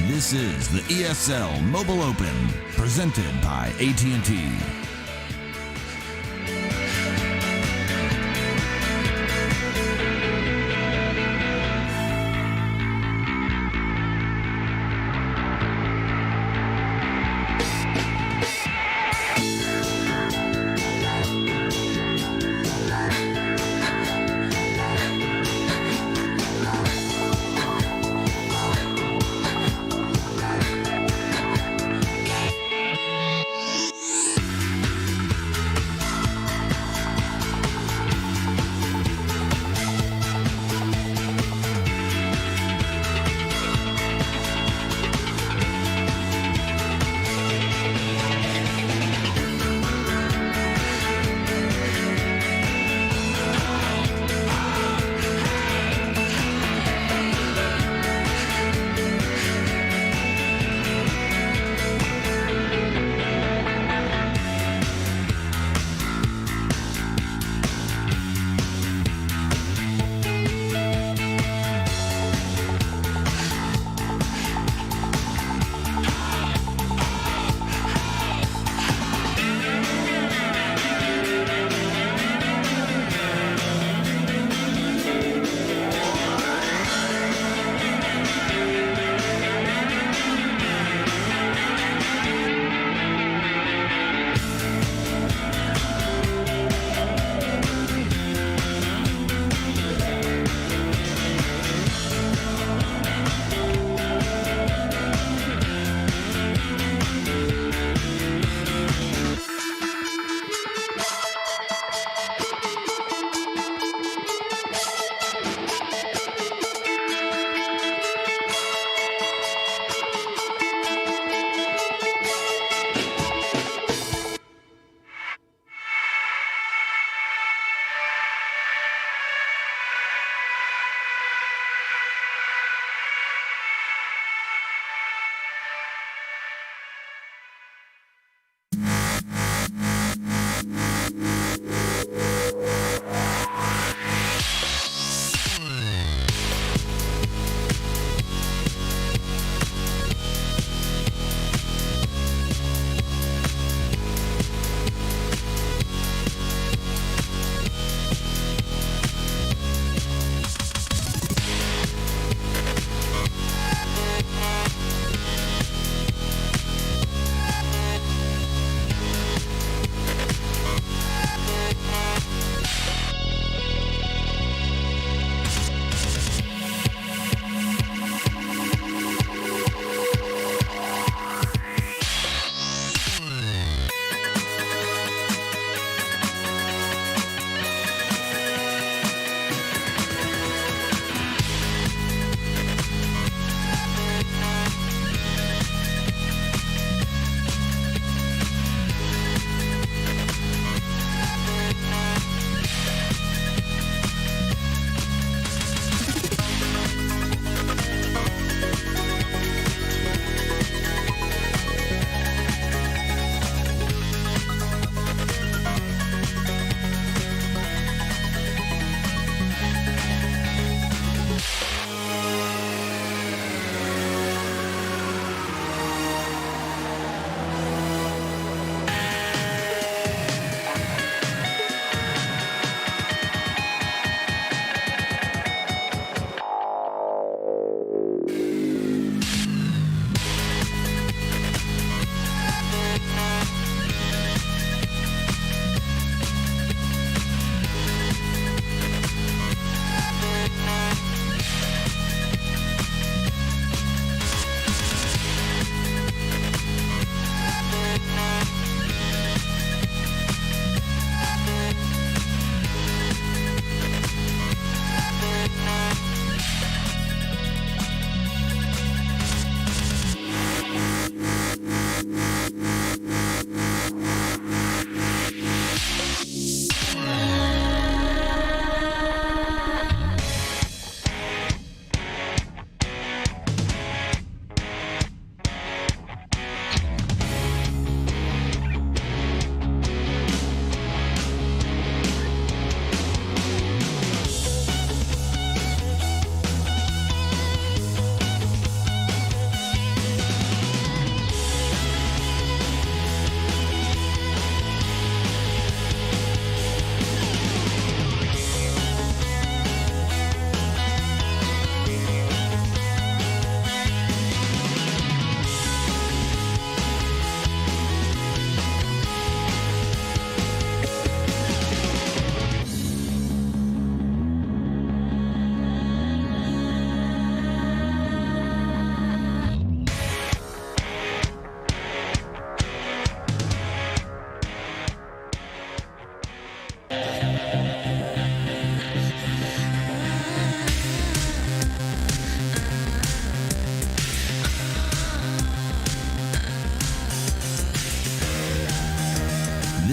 This is the ESL Mobile Open, presented by AT&T.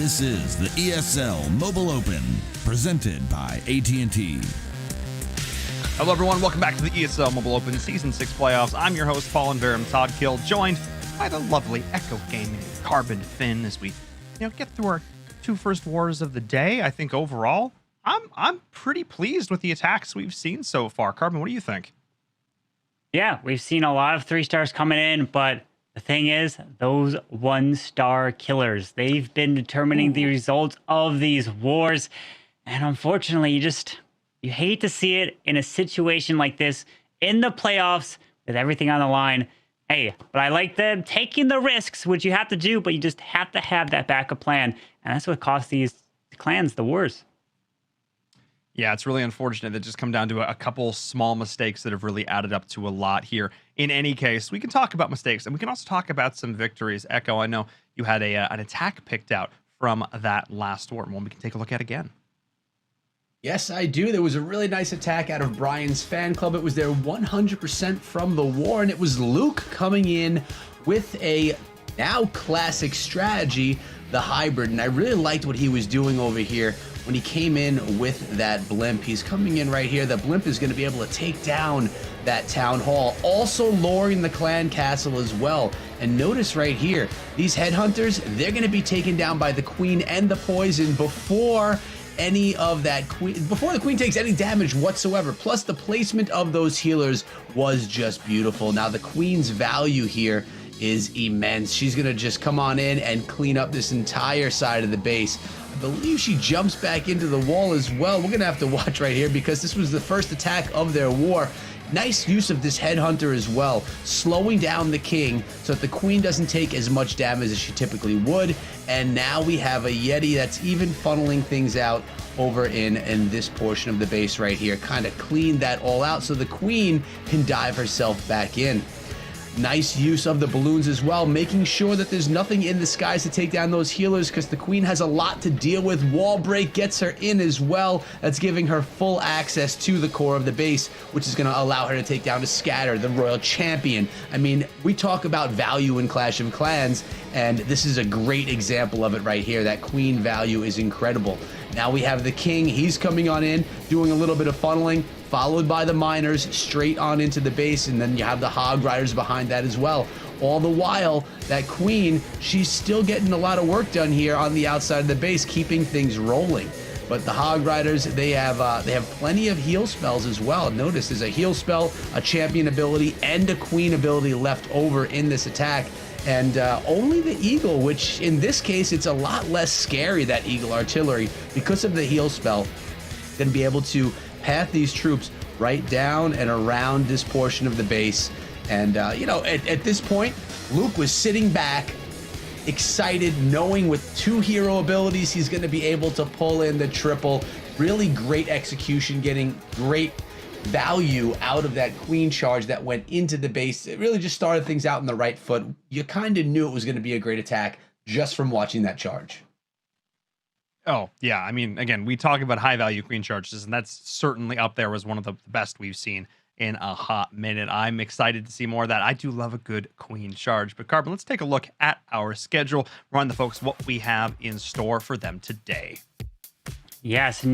This is the ESL Mobile Open, presented by AT&T. Hello, everyone. Welcome back to the ESL Mobile Open Season 6 playoffs. I'm your host, Paul and Verum Todd Kill, joined by the lovely Echo Gaming Carbon Finn as we get through our two first wars of the day. I think overall, I'm pretty pleased with the attacks we've seen so far. Carbon, what do you think? Yeah, we've seen a lot of 3-stars coming in, but the thing is, those 1-star killers, they've been determining the results of these wars. And unfortunately, you hate to see it in a situation like this in the playoffs with everything on the line. Hey, but I like them taking the risks, which you have to do, but you just have to have that backup plan. And that's what cost these clans the wars. Yeah, it's really unfortunate that just come down to a couple small mistakes that have really added up to a lot here. In any case, we can talk about mistakes, and we can also talk about some victories. Echo, I know you had an attack picked out from that last war, one we can take a look at again. Yes, I do. There was a really nice attack out of Brian's fan club. It was their 100% from the war, and it was Luke coming in with a now classic strategy, the hybrid. And I really liked what he was doing over here when he came in with that blimp. He's coming in right here. The blimp is going to be able to take down that town hall, also lowering the clan castle as well. And notice right here, these headhunters, they're going to be taken down by the queen and the poison before any of that before the queen takes any damage whatsoever. Plus the placement of those healers was just beautiful. Now the queen's value here is immense. She's gonna just come on in and clean up this entire side of the base. I believe she jumps back into the wall as well. We're gonna have to watch right here because this was the first attack of their war. Nice use of this headhunter as well, slowing down the king so that the queen doesn't take as much damage as she typically would. And now we have a Yeti that's even funneling things out over in this portion of the base right here. Kind of cleaned that all out so the queen can dive herself back in. Nice use of the balloons as well, making sure that there's nothing in the skies to take down those healers because the queen has a lot to deal with. Wall break gets her in as well. That's giving her full access to the core of the base, which is going to allow her to take down a Scatter, the royal champion. I mean, we talk about value in Clash of Clans, and this is a great example of it right here. That queen value is incredible. Now we have the king. He's coming on in, doing a little bit of funneling, followed by the miners straight on into the base, and then you have the hog riders behind that as well. All the while, that queen, she's still getting a lot of work done here on the outside of the base, keeping things rolling. But the hog riders, they have plenty of heal spells as well. Notice there's a heal spell, a champion ability, and a queen ability left over in this attack. And only the eagle, which in this case, it's a lot less scary, that eagle artillery, because of the heal spell, going to be able to path these troops right down and around this portion of the base. And, at this point, Luke was sitting back, excited, knowing with 2 hero abilities, he's going to be able to pull in the triple. Really great execution, getting great value out of that queen charge that went into the base. It really just started things out in the right foot. You kind of knew it was going to be a great attack just from watching that charge. Oh, yeah. I mean, again, we talk about high value queen charges, and that's certainly up there as one of the best we've seen in a hot minute. I'm excited to see more of that. I do love a good queen charge. But Carbon, let's take a look at our schedule. Remind the folks what we have in store for them today. Yes, the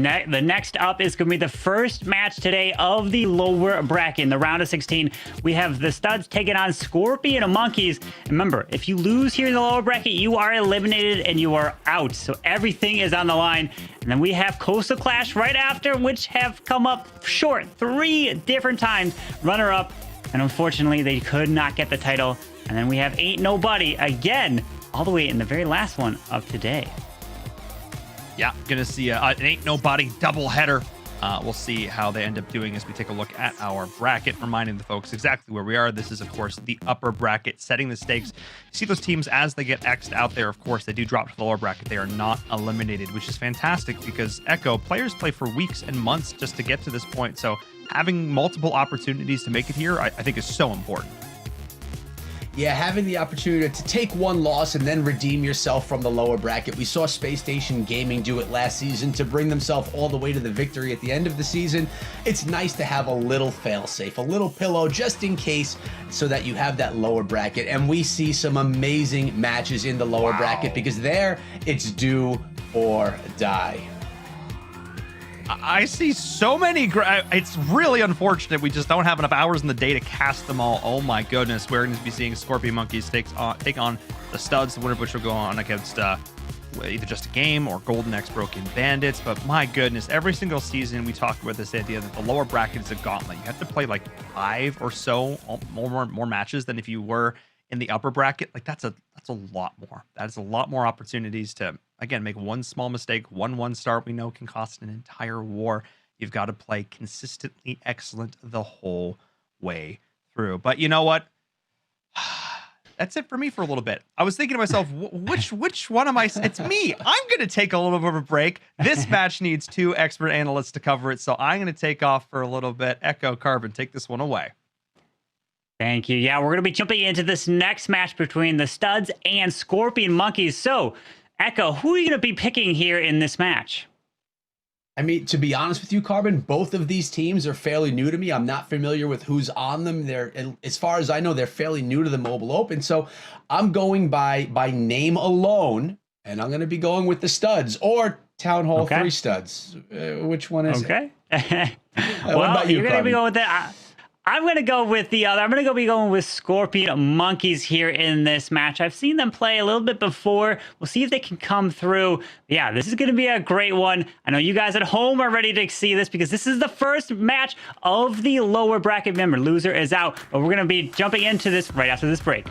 next up is going to be the first match today of the lower bracket. In the round of 16, we have the Studs taking on Scorpion and Monkeys. And remember, if you lose here in the lower bracket, you are eliminated and you are out. So everything is on the line. And then we have Coastal Clash right after, which have come up short 3 different times, runner-up. And unfortunately, they could not get the title. And then we have Ain't Nobody again, all the way in the very last one of today. Yeah, gonna see an Ain't Nobody doubleheader. We'll see how they end up doing as we take a look at our bracket, reminding the folks exactly where we are. This is, of course, the upper bracket, setting the stakes. You see those teams as they get X'd out there, of course, they do drop to the lower bracket. They are not eliminated, which is fantastic because Echo, players play for weeks and months just to get to this point. So having multiple opportunities to make it here, I think is so important. Yeah, having the opportunity to take one loss and then redeem yourself from the lower bracket. We saw Space Station Gaming do it last season to bring themselves all the way to the victory at the end of the season. It's nice to have a little fail-safe, a little pillow just in case, so that you have that lower bracket. And we see some amazing matches in the lower bracket, because there it's do or die. I see so many. It's really unfortunate we just don't have enough hours in the day to cast them all. Oh my goodness, we're going to be seeing Scorpion Monkeys take on the Studs, the winner of which will go on against either just a game or Golden X Broken Bandits. But my goodness, every single season we talk about this idea that the lower bracket is a gauntlet. You have to play like 5 or so more matches than if you were in the upper bracket. Like that's a lot more. That is a lot more opportunities to, again, make one small mistake, one start we know can cost an entire war. You've got to play consistently excellent the whole way through. But you know what? That's it for me for a little bit. I was thinking to myself, which one am I? It's me. I'm going to take a little bit of a break. This match needs 2 expert analysts to cover it, so I'm going to take off for a little bit. Echo, Carbon, take this one away. Thank you. Yeah, we're going to be jumping into this next match between the Studs and Scorpion Monkeys. So, Echo, who are you going to be picking here in this match? I mean, to be honest with you, Carbon, both of these teams are fairly new to me. I'm not familiar with who's on them. As far as I know, they're fairly new to the Mobile Open. So I'm going by name alone, and I'm going to be going with the Studs or Town Hall 3 Studs. Which one is it? Well, what about you, you're going to be going with that. I'm going to go with the other. I'm going to be going with Scorpion Monkeys here in this match. I've seen them play a little bit before. We'll see if they can come through. Yeah, this is going to be a great one. I know you guys at home are ready to see this because this is the first match of the lower bracket. Remember, loser is out. But we're going to be jumping into this right after this break.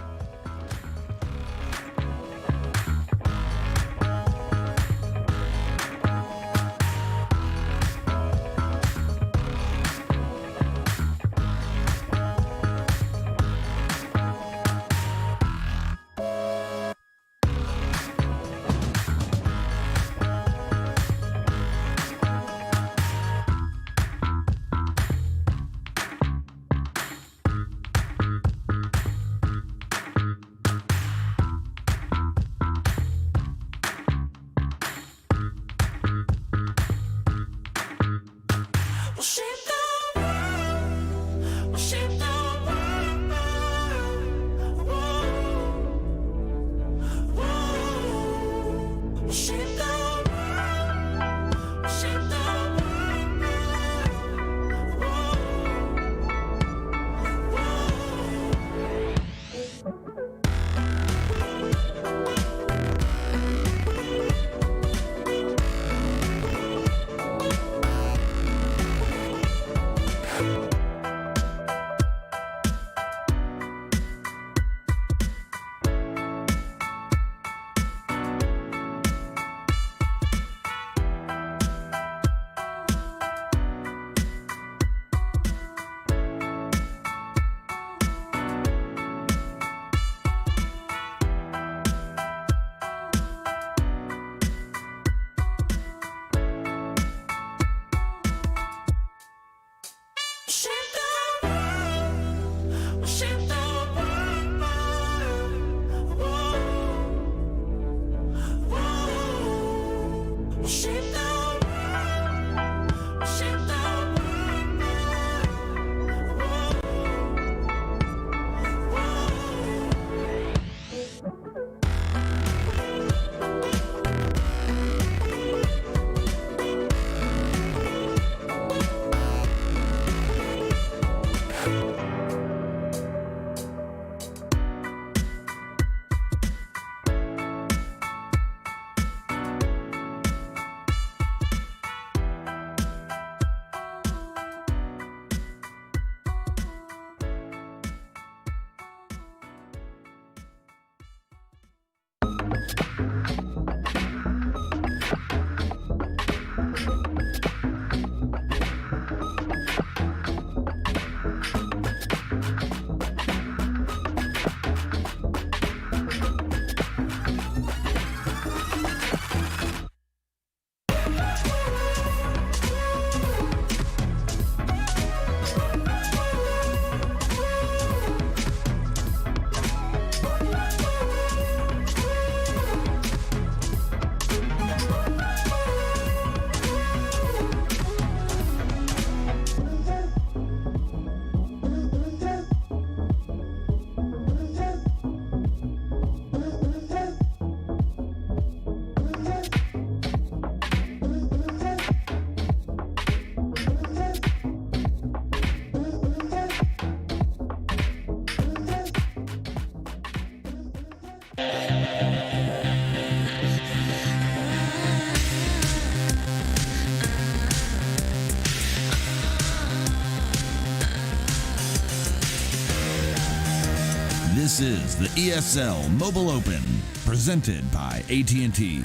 This is the ESL Mobile Open, presented by AT&T.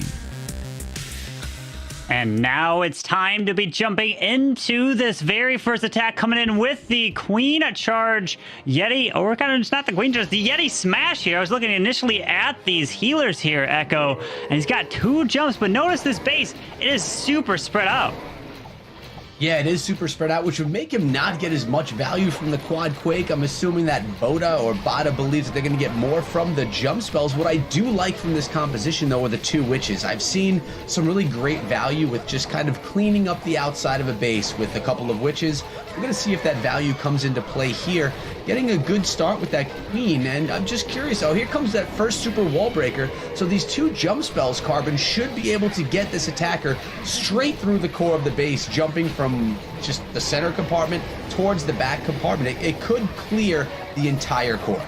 And now it's time to be jumping into this very first attack, coming in with the Queen Charge Yeti, or kind of, it's not the Queen Charge, the Yeti Smash here. I was looking initially at these healers here, Echo, and he's got 2 jumps, but notice this base, it is super spread out. Yeah, it is super spread out, which would make him not get as much value from the Quad Quake. I'm assuming that Bada believes that they're going to get more from the jump spells. What I do like from this composition, though, are the 2 witches. I've seen some really great value with just kind of cleaning up the outside of a base with a couple of witches. We're going to see if that value comes into play here. Getting a good start with that queen, and I'm just curious. Oh, here comes that first super wall breaker. So these 2 jump spells, Carbon, should be able to get this attacker straight through the core of the base, jumping from just the center compartment towards the back compartment. It could clear the entire core.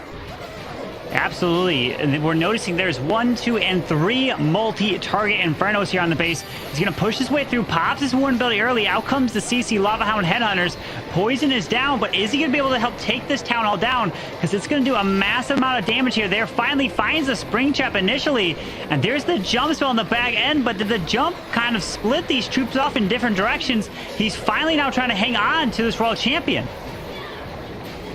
Absolutely. And we're noticing there's 1, 2, and 3 multi-target Infernos here on the base. He's going to push his way through, pops his one ability early. Out comes the CC Lava Hound Headhunters. Poison is down, but is he going to be able to help take this Town Hall down? Because it's going to do a massive amount of damage here. There finally finds a Spring Trap initially, and there's the jump spell on the back end, but did the jump kind of split these troops off in different directions? He's finally now trying to hang on to this World Champion.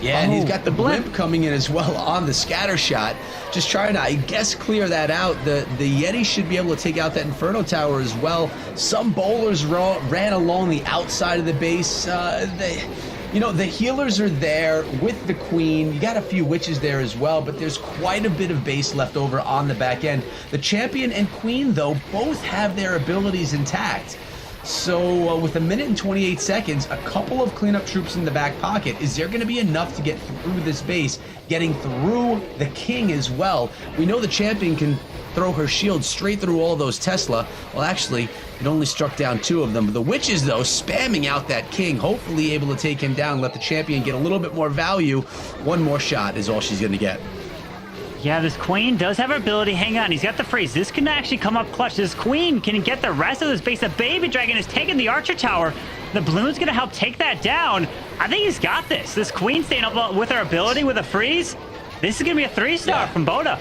Yeah, and he's got the blimp coming in as well on the scatter shot. Just trying to, I guess, clear that out. The Yeti should be able to take out that Inferno Tower as well. Some bowlers ran along the outside of the base. The healers are there with the queen. You got a few witches there as well, but there's quite a bit of base left over on the back end. The champion and queen, though, both have their abilities intact. So with 1 minute and 28 seconds, a couple of cleanup troops in the back pocket, is there going to be enough to get through this base, getting through the king as well? We know the champion can throw her shield straight through all those Tesla. Well, actually, it only struck down 2 of them. The witches, though, spamming out that king, hopefully able to take him down, let the champion get a little bit more value. 1 more shot is all she's going to get. Yeah, this queen does have her ability. Hang on, he's got the freeze. This can actually come up clutch. This queen can get the rest of this base. The baby dragon is taking the archer tower. The balloon's going to help take that down. I think he's got this. This queen staying up with her ability with a freeze. This is going to be a 3-star from Boda.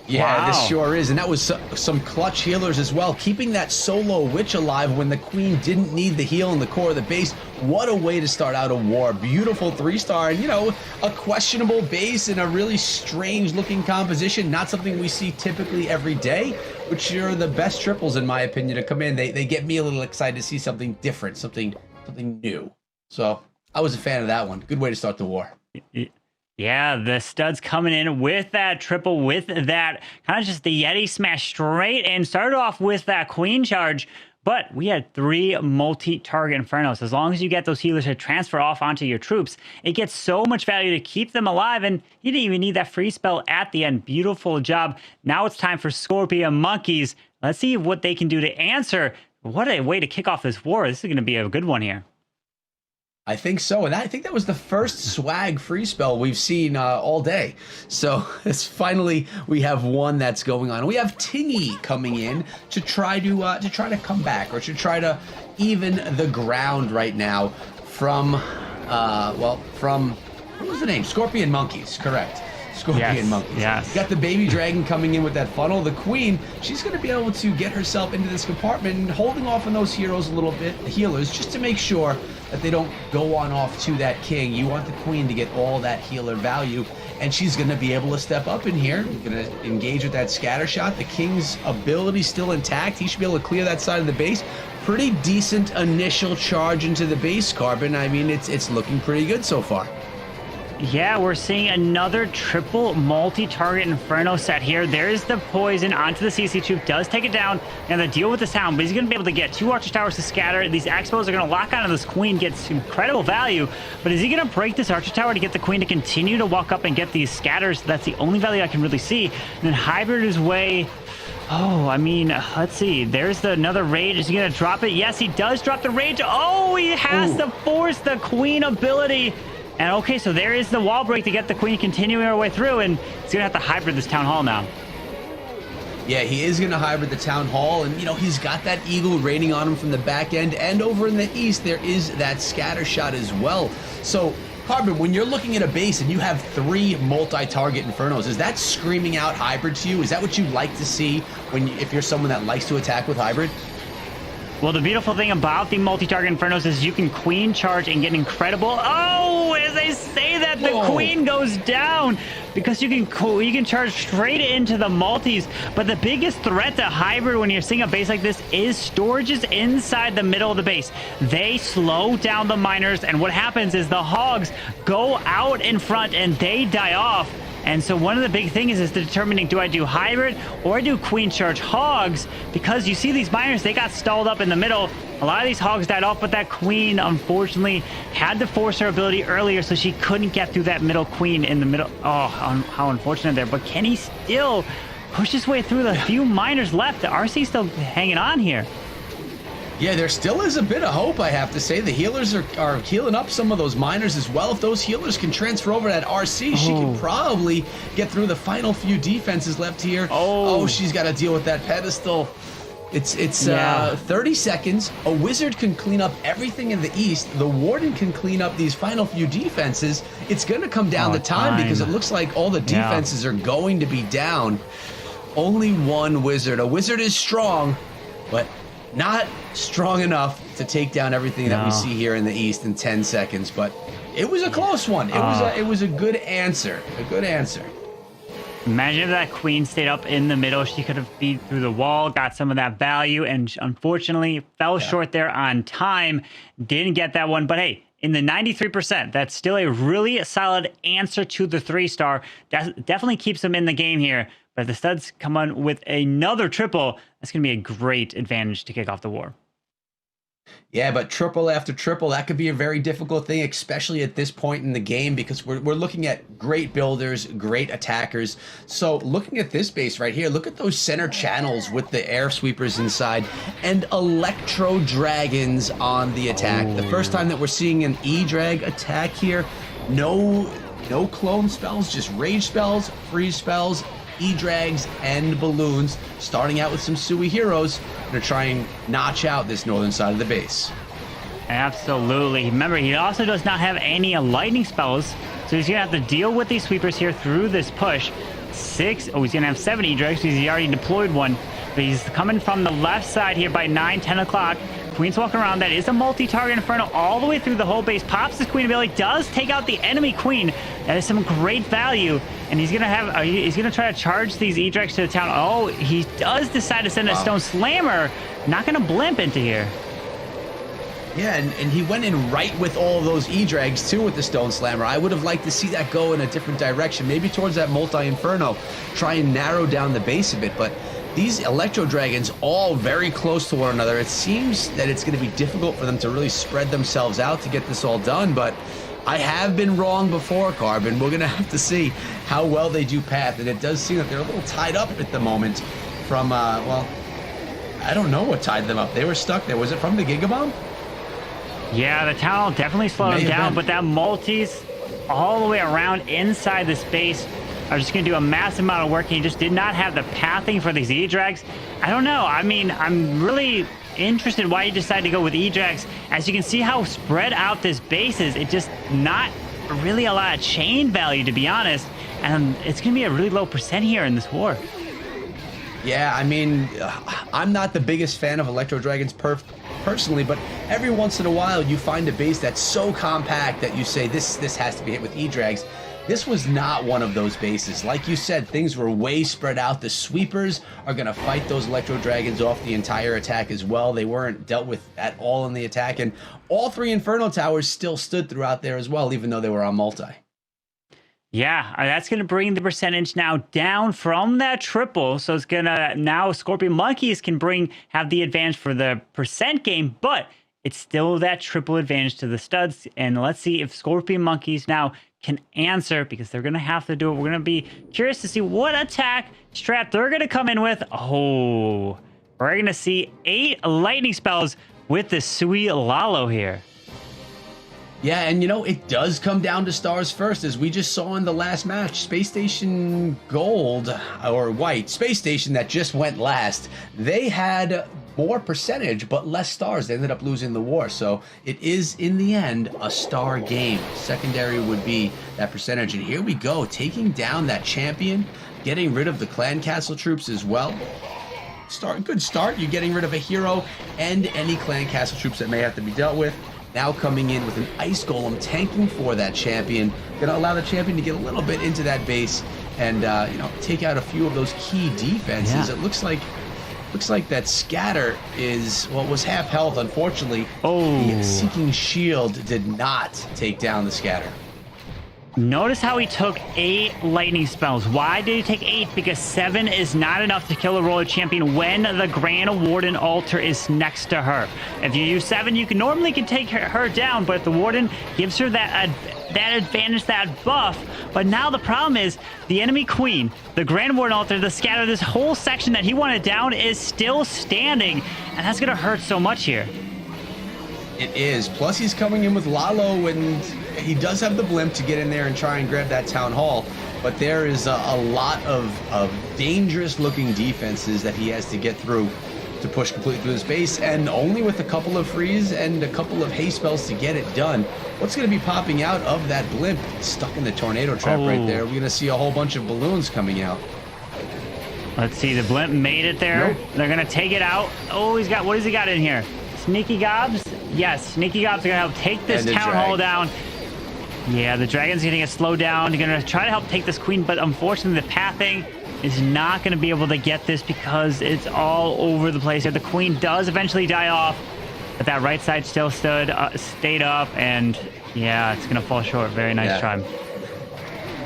Yeah, wow. This sure is. And that was some clutch healers as well, keeping that solo witch alive when the queen didn't need the heal in the core of the base. What a way to start out a war. Beautiful 3-star, and a questionable base in a really strange looking composition. Not something we see typically every day, which are the best triples in my opinion to come in. They get me a little excited to see something different, something new. So I was a fan of that one. Good way to start the war. Yeah, the studs coming in with that triple, with that kind of just the Yeti smash straight, and started off with that queen charge. But we had 3 multi-target Infernos. As long as you get those healers to transfer off onto your troops, it gets so much value to keep them alive, and you didn't even need that free spell at the end. Beautiful job. Now it's time for Scorpion Monkeys. Let's see what they can do to answer. What a way to kick off this war. This is going to be a good one here. I think so, and I think that was the first swag free spell we've seen all day. So it's finally we have one that's going on. We have Tingy coming in to try to come back, or to try to even the ground right now from what was the name? Scorpion Monkeys, correct? Scorpion Monkeys. Yes. Got the baby dragon coming in with that funnel. The queen, she's going to be able to get herself into this compartment and holding off on those heroes a little bit, the healers, just to make sure that they don't go on off to that king. You want the queen to get all that healer value, and she's going to be able to step up in here. You're going to engage with that scatter shot. The king's ability still intact. He should be able to clear that side of the base. Pretty decent initial charge into the base, Carbon. I mean, it's looking pretty good so far. Yeah, we're seeing another triple multi-target Inferno set here. There's the poison onto the CC troop, does take it down, and the deal with the sound, but he's going to be able to get 2 Archer Towers to scatter. These Expos are going to lock onto this Queen, gets incredible value, but is he going to break this Archer Tower to get the Queen to continue to walk up and get these scatters? That's the only value I can really see. And then hybrid his way. Oh, I mean, let's see. There's another rage. Is he going to drop it? Yes, he does drop the rage. Oh, he has to force the Queen ability. And okay, so there is the wall break to get the Queen continuing her way through, and he's going to have to hybrid this Town Hall now. Yeah, he is going to hybrid the Town Hall, and, he's got that Eagle raining on him from the back end, and over in the east, there is that scatter shot as well. So Carbon, when you're looking at a base and you have 3 multi-target Infernos, is that screaming out hybrid to you? Is that what you like to see if you're someone that likes to attack with hybrid? Well, the beautiful thing about the multi-target Infernos is you can queen charge and get incredible. Oh, as I say that, the queen goes down because you can charge straight into the multis. But the biggest threat to hybrid when you're seeing a base like this is storages inside the middle of the base. They slow down the miners, and what happens is the hogs go out in front and they die off. And so one of the big things is determining, do I do hybrid or do queen charge hogs? Because you see these miners, they got stalled up in the middle. A lot of these hogs died off, but that queen, unfortunately, had to force her ability earlier, so she couldn't get through that middle queen in the middle. Oh, how unfortunate there. But can he still push his way through the few miners left? The RC still hanging on here. Yeah, there still is a bit of hope, I have to say. The healers are healing up some of those miners as well. If those healers can transfer over that RC, she can probably get through the final few defenses left here. Oh, she's got to deal with that pedestal. It's 30 seconds. A wizard can clean up everything in the east. The warden can clean up these final few defenses. It's going to come down to time because it looks like all the defenses are going to be down. Only one wizard. A wizard is strong, but not strong enough to take down everything that we see here in the east in 10 seconds. But it was a close one. It was a good answer. A good answer. Imagine if that queen stayed up in the middle. She could have beat through the wall, got some of that value, and unfortunately fell short there on time. Didn't get that one. But hey, in the 93%, that's still a really solid answer to the 3-star. That definitely keeps them in the game here. But if the studs come on with another triple, that's going to be a great advantage to kick off the war. Yeah, but triple after triple, that could be a very difficult thing, especially at this point in the game, because we're looking at great builders, great attackers. So looking at this base right here, look at those center channels with the air sweepers inside and electro dragons on the attack. The first time that we're seeing an E-drag attack here, no clone spells, just rage spells, freeze spells, E-drags, and balloons, starting out with some Sui heroes to try and notch out this northern side of the base. Absolutely. Remember, he also does not have any lightning spells, so he's going to have to deal with these sweepers here through this push. He's going to have 7 E-drags because he already deployed one, but he's coming from the left side here by 10 o'clock. Queen's walking around. That is a multi-target Inferno all the way through the whole base. Pops his queen ability, does take out the enemy queen. That is some great value. And he's gonna try to charge these E-drags to the town. Oh, he does decide to send a Stone Slammer. Not gonna blimp into here. Yeah, and he went in right with all of those E-drags too with the Stone Slammer. I would have liked to see that go in a different direction, maybe towards that multi-Inferno, try and narrow down the base a bit. But these Electro Dragons all very close to one another. It seems that it's going to be difficult for them to really spread themselves out to get this all done, but I have been wrong before, Carbon. We're going to have to see how well they do path, and it does seem that they're a little tied up at the moment from, well, I don't know what tied them up. They were stuck there. Was it from the Gigabomb? Yeah, the town definitely slowed them down, but that multis all the way around inside the space are just going to do a massive amount of work. He just did not have the pathing for these E-drags. I don't know. I mean, I'm really interested why you decided to go with E-drags. As you can see how spread out this base is, it just not really a lot of chain value, to be honest. And it's going to be a really low percent here in this war. Yeah, I mean, I'm not the biggest fan of Electro Dragons personally, but every once in a while you find a base that's so compact that you say this has to be hit with E-drags. This was not one of those bases. Like you said, things were way spread out. The sweepers are going to fight those Electro Dragons off the entire attack as well. They weren't dealt with at all in the attack, and all 3 Inferno Towers still stood throughout there as well, even though they were on multi. Yeah, that's going to bring the percentage now down from that triple. So it's going to now Scorpion Monkeys can have the advantage for the percent game, but it's still that triple advantage to the studs. And let's see if Scorpion Monkeys now can answer, because they're going to have to do it. We're going to be curious to see what attack strat they're going to come in with. Oh, we're going to see 8 lightning spells with the Sui Lalo here. Yeah, and you know, it does come down to stars first, as we just saw in the last match. Space Station Gold, or White, Space Station that just went last, they had more percentage, but less stars. They ended up losing the war. So it is, in the end, a star game. Secondary would be that percentage. And here we go, taking down that champion, getting rid of the clan castle troops as well. Good start. You're getting rid of a hero and any clan castle troops that may have to be dealt with. Now coming in with an ice golem, tanking for that champion. Going to allow the champion to get a little bit into that base and take out a few of those key defenses. It looks like that scatter was half health. Unfortunately, the Seeking Shield did not take down the scatter. Notice how he took 8 lightning spells. Why did he take 8? Because 7 is not enough to kill a royal champion when the Grand Warden altar is next to her. If you use 7, you can normally take her down, but the Warden gives her that advantage, that buff. But now the problem is the enemy queen, the Grand Warden altar, the scatter, this whole section that he wanted down is still standing, and that's going to hurt so much here. It is. Plus, he's coming in with Lalo, and he does have the blimp to get in there and try and grab that town hall. But there is a lot of dangerous-looking defenses that he has to get through to push completely through his base, and only with a couple of freeze and a couple of haste spells to get it done. What's going to be popping out of that blimp? Stuck in the tornado trap right there. We're going to see a whole bunch of balloons coming out. Let's see. The blimp made it there. Nope. They're going to take it out. Oh, what has he got in here? Sneaky Gobs? Yes, Sneaky Gobs are going to help take this town hall down. Yeah, the dragon's going to get slowed down. They're going to try to help take this queen, but unfortunately the pathing is not going to be able to get this because it's all over the place here. The queen does eventually die off, but that right side still stayed up, and yeah, it's going to fall short. Very nice try.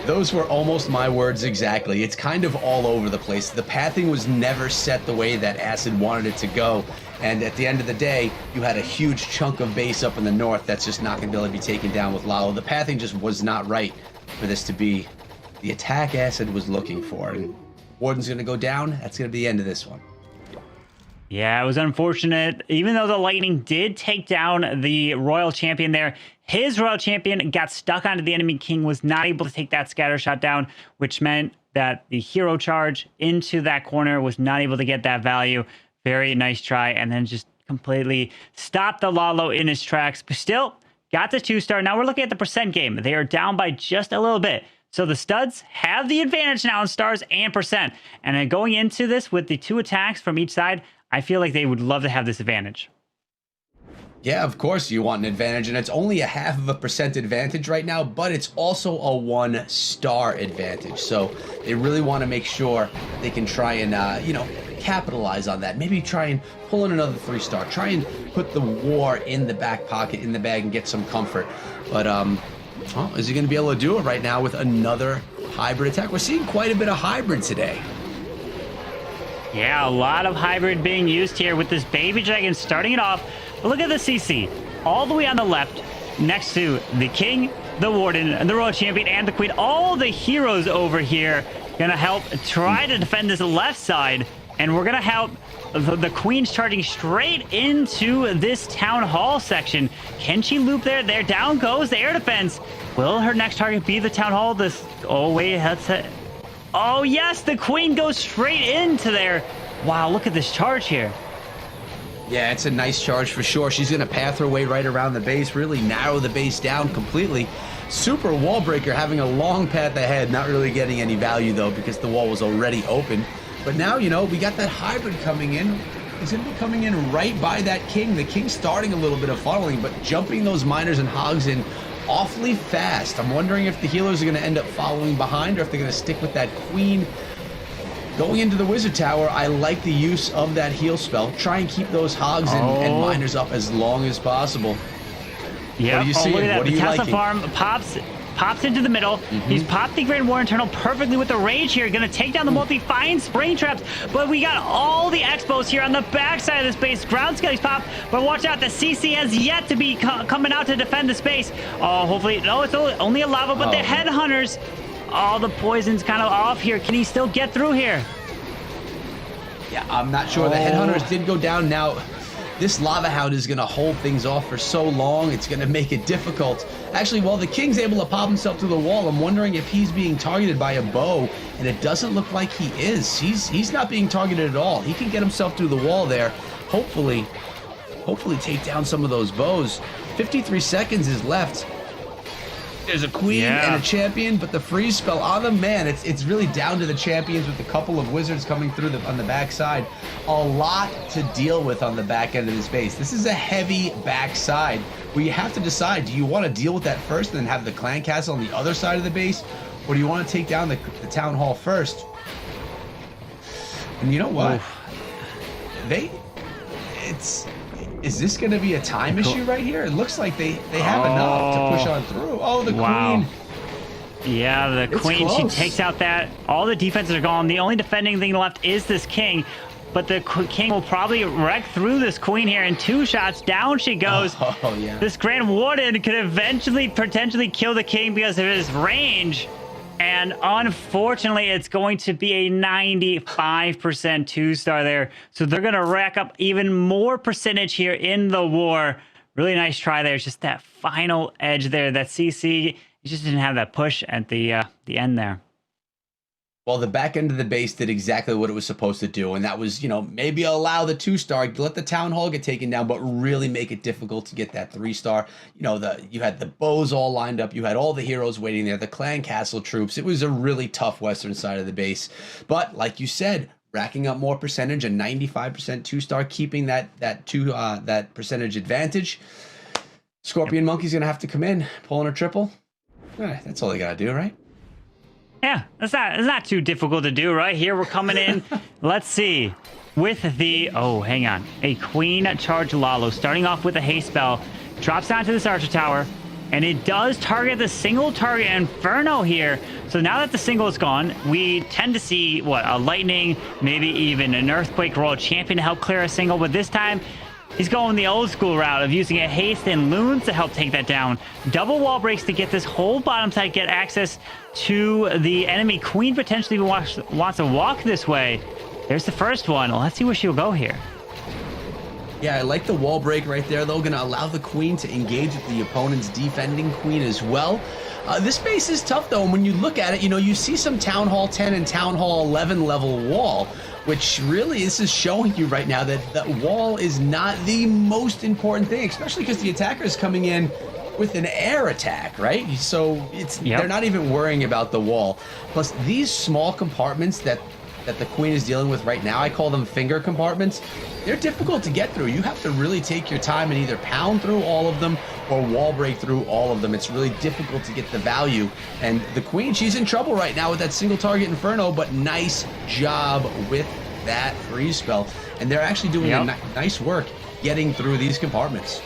Those were almost my words exactly. It's kind of all over the place. The pathing was never set the way that Acid wanted it to go. And at the end of the day, you had a huge chunk of base up in the north that's just not going to be able to be taken down with Lalo. The pathing just was not right for this to be the attack Acid was looking for. And Warden's going to go down. That's going to be the end of this one. Yeah, it was unfortunate. Even though the Lightning did take down the Royal Champion there, his Royal Champion got stuck onto the enemy king, was not able to take that scatter shot down, which meant that the hero charge into that corner was not able to get that value. Very nice try, and then just completely stopped the Lalo in his tracks. But still, got the 2-star. Now we're looking at the percent game. They are down by just a little bit. So the studs have the advantage now in stars and percent. And then going into this with the 2 attacks from each side, I feel like they would love to have this advantage. Yeah, of course you want an advantage, and it's only a 0.5% advantage right now, but it's also a 1-star advantage. So they really want to make sure they can try and, capitalize on that. Maybe try and pull in another 3-star. Try and put the war in the back pocket, in the bag, and get some comfort. But, is he going to be able to do it right now with another hybrid attack? We're seeing quite a bit of hybrid today. Yeah, a lot of hybrid being used here with this baby dragon starting it off. But look at the CC. All the way on the left, next to the king, the warden, the royal champion, and the queen. All the heroes over here gonna help try to defend this left side. And we're gonna help the queen's charging straight into this town hall section. Can she loop there? There, down goes the air defense. Will her next target be the town hall? Oh wait, that's it. Oh yes, the queen goes straight into there. Wow, look at this charge here. Yeah, it's a nice charge for sure. She's gonna path her way right around the base, really narrow the base down completely. Super wall breaker having a long path ahead, not really getting any value though because the wall was already open. But now, we got that hybrid coming in. He's going to be coming in right by that king. The king's starting a little bit of funneling, but jumping those miners and hogs in awfully fast. I'm wondering if the healers are going to end up following behind or if they're going to stick with that queen. Going into the wizard tower, I like the use of that heal spell. Try and keep those hogs and miners up as long as possible. Yeah, what are you seeing? Look at that. What are the you Tesla liking? farm pops into the middle. He's popped the Grand War Internal perfectly with the rage here. Gonna take down the multi-fine spring traps. But we got all the expos here on the backside of the space. Ground skellies pop, but watch out. The CC has yet to be coming out to defend the space. Oh, hopefully, no, it's only a lava, but the headhunters, all the poison's kind of off here. Can he still get through here? Yeah, I'm not sure. The headhunters did go down. Now, this lava hound is going to hold things off for so long, it's going to make it difficult. Actually, while the king's able to pop himself through the wall, I'm wondering if he's being targeted by a bow, and it doesn't look like he is. He's not being targeted at all. He can get himself through the wall there. hopefully take down some of those bows. 53 seconds is left. There's a queen and a champion, but the freeze spell on them, man, it's really down to the champions with a couple of wizards coming through on the backside. A lot to deal with on the back end of this base. This is a heavy backside where you have to decide, do you want to deal with that first and then have the clan castle on the other side of the base, or do you want to take down the town hall first? And you know what? Is this going to be a time issue right here? It looks like they have enough to push on through. Oh, the queen. Yeah, the queen, she takes out that. All the defenses are gone. The only defending thing left is this king. But the king will probably wreck through this queen here in 2 shots. Down she goes. Oh, yeah. This Grand Warden could eventually potentially kill the king because of his range. And unfortunately, it's going to be a 95% 2-star there. So they're going to rack up even more percentage here in the war. Really nice try there. It's just that final edge there. That CC, you just didn't have that push at the end there. Well, the back end of the base did exactly what it was supposed to do, and that was, maybe allow the 2-star, let the town hall get taken down, but really make it difficult to get that 3-star. You had the bows all lined up, you had all the heroes waiting there, the clan castle troops. It was a really tough western side of the base, but like you said, racking up more percentage, a 95% 2-star, keeping that percentage advantage. Scorpion Monkey's gonna have to come in, pulling a triple. That's all they gotta do, right? Yeah, it's not too difficult to do, right? Here we're coming in. Let's see. With the... Oh, hang on. A Queen Charge Lalo. Starting off with a haste spell. Drops down to this Archer Tower. And it does target the single target Inferno here. So now that the single is gone, we tend to see, a Lightning, maybe even an Earthquake Royal Champion to help clear a single. But this time, he's going the old school route of using a haste and loons to help take that down. Double wall breaks to get this whole bottom side, get access to the enemy queen. Potentially wants to walk this way. There's the first one. Let's see where she'll go here. Yeah, I like the wall break right there, though. Going to allow the queen to engage with the opponent's defending queen as well. This base is tough, though, and when you look at it, you see some Town Hall 10 and Town Hall 11 level wall, which really this is showing you right now that that wall is not the most important thing, especially because the attacker is coming in with an air attack, right? So they're not even worrying about the wall. Plus, these small compartments that the queen is dealing with right now, I call them finger compartments. They're difficult to get through. You have to really take your time and either pound through all of them or wall break through all of them. It's really difficult to get the value. And the queen, she's in trouble right now with that single target Inferno, but nice job with that freeze spell. And they're actually doing nice work getting through these compartments.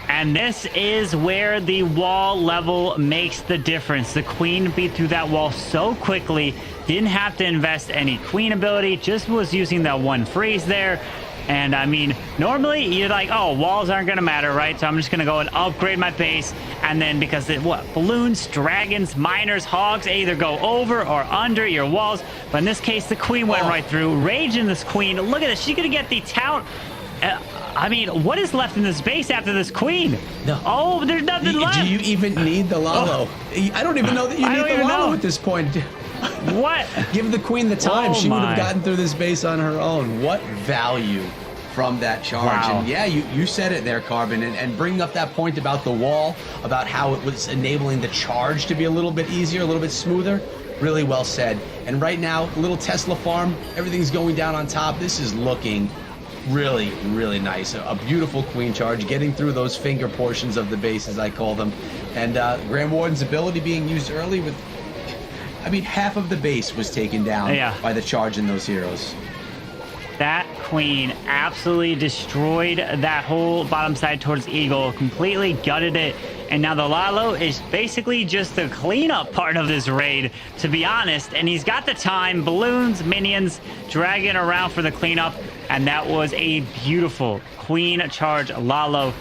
And this is where the wall level makes the difference. The queen beat through that wall so quickly, didn't have to invest any queen ability, just was using that one freeze there. And I mean, normally you're like, oh, walls aren't going to matter, right? So I'm just going to go and upgrade my base. And then because balloons, dragons, miners, hogs, they either go over or under your walls. But in this case, the queen went right through. Rage in this queen. Look at this. She's going to get the town. I mean, what is left in this base after this queen? No. Oh, there's nothing left. Do you even need the Lalo? I don't even know that you need the Lalo at this point. What? Give the queen the time. Oh, she would have gotten through this base on her own. What value from that charge? Wow. And yeah, you said it there, Carbon, and bringing up that point about the wall, about how it was enabling the charge to be a little bit easier, a little bit smoother. Really well said. And right now, little Tesla farm, everything's going down on top. This is looking really, really nice. A beautiful queen charge, getting through those finger portions of the base, as I call them. And Grand Warden's ability being used early with, half of the base was taken down by the charge in those heroes. That queen absolutely destroyed that whole bottom side towards Eagle, completely gutted it. And now the Lalo is basically just the cleanup part of this raid, to be honest. And he's got the time, balloons, minions, dragging around for the cleanup. And that was a beautiful queen charge Lalo.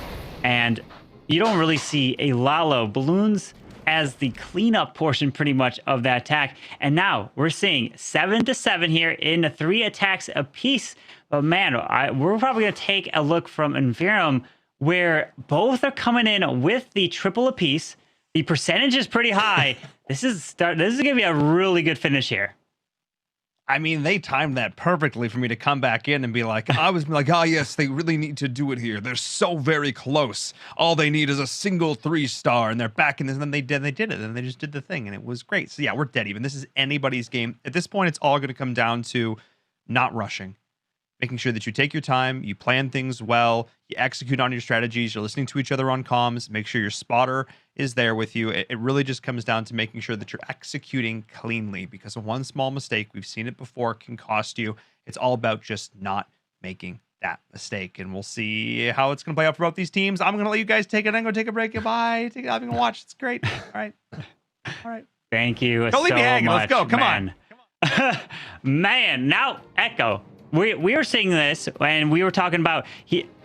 And you don't really see a Lalo balloons as the cleanup portion pretty much of that attack. And now we're seeing 7-7 here in 3 attacks apiece. But man, we're probably going to take a look from Inferium, where both are coming in with the triple apiece. The percentage is pretty high. This is going to be a really good finish here. I mean, they timed that perfectly for me to come back in and be like, I was like, oh, yes, they really need to do it here. They're so very close. All they need is a single 3-star, and they're back in this. And then they did it, and they just did the thing, and it was great. So, yeah, we're dead even. This is anybody's game. At this point, it's all going to come down to not rushing, making sure that you take your time, you plan things well, you execute on your strategies, you're listening to each other on comms, make sure your spotter is there with you. It really just comes down to making sure that you're executing cleanly, because one small mistake, we've seen it before, can cost you. It's all about just not making that mistake, and we'll see how it's going to play out for both these teams. I'm going to let you guys take it and go take a break. Goodbye. I'm going to watch. It's great. All right. Thank you. Don't leave me hanging. Let's go. Come on. Man, now Echo. We were seeing this and we were talking about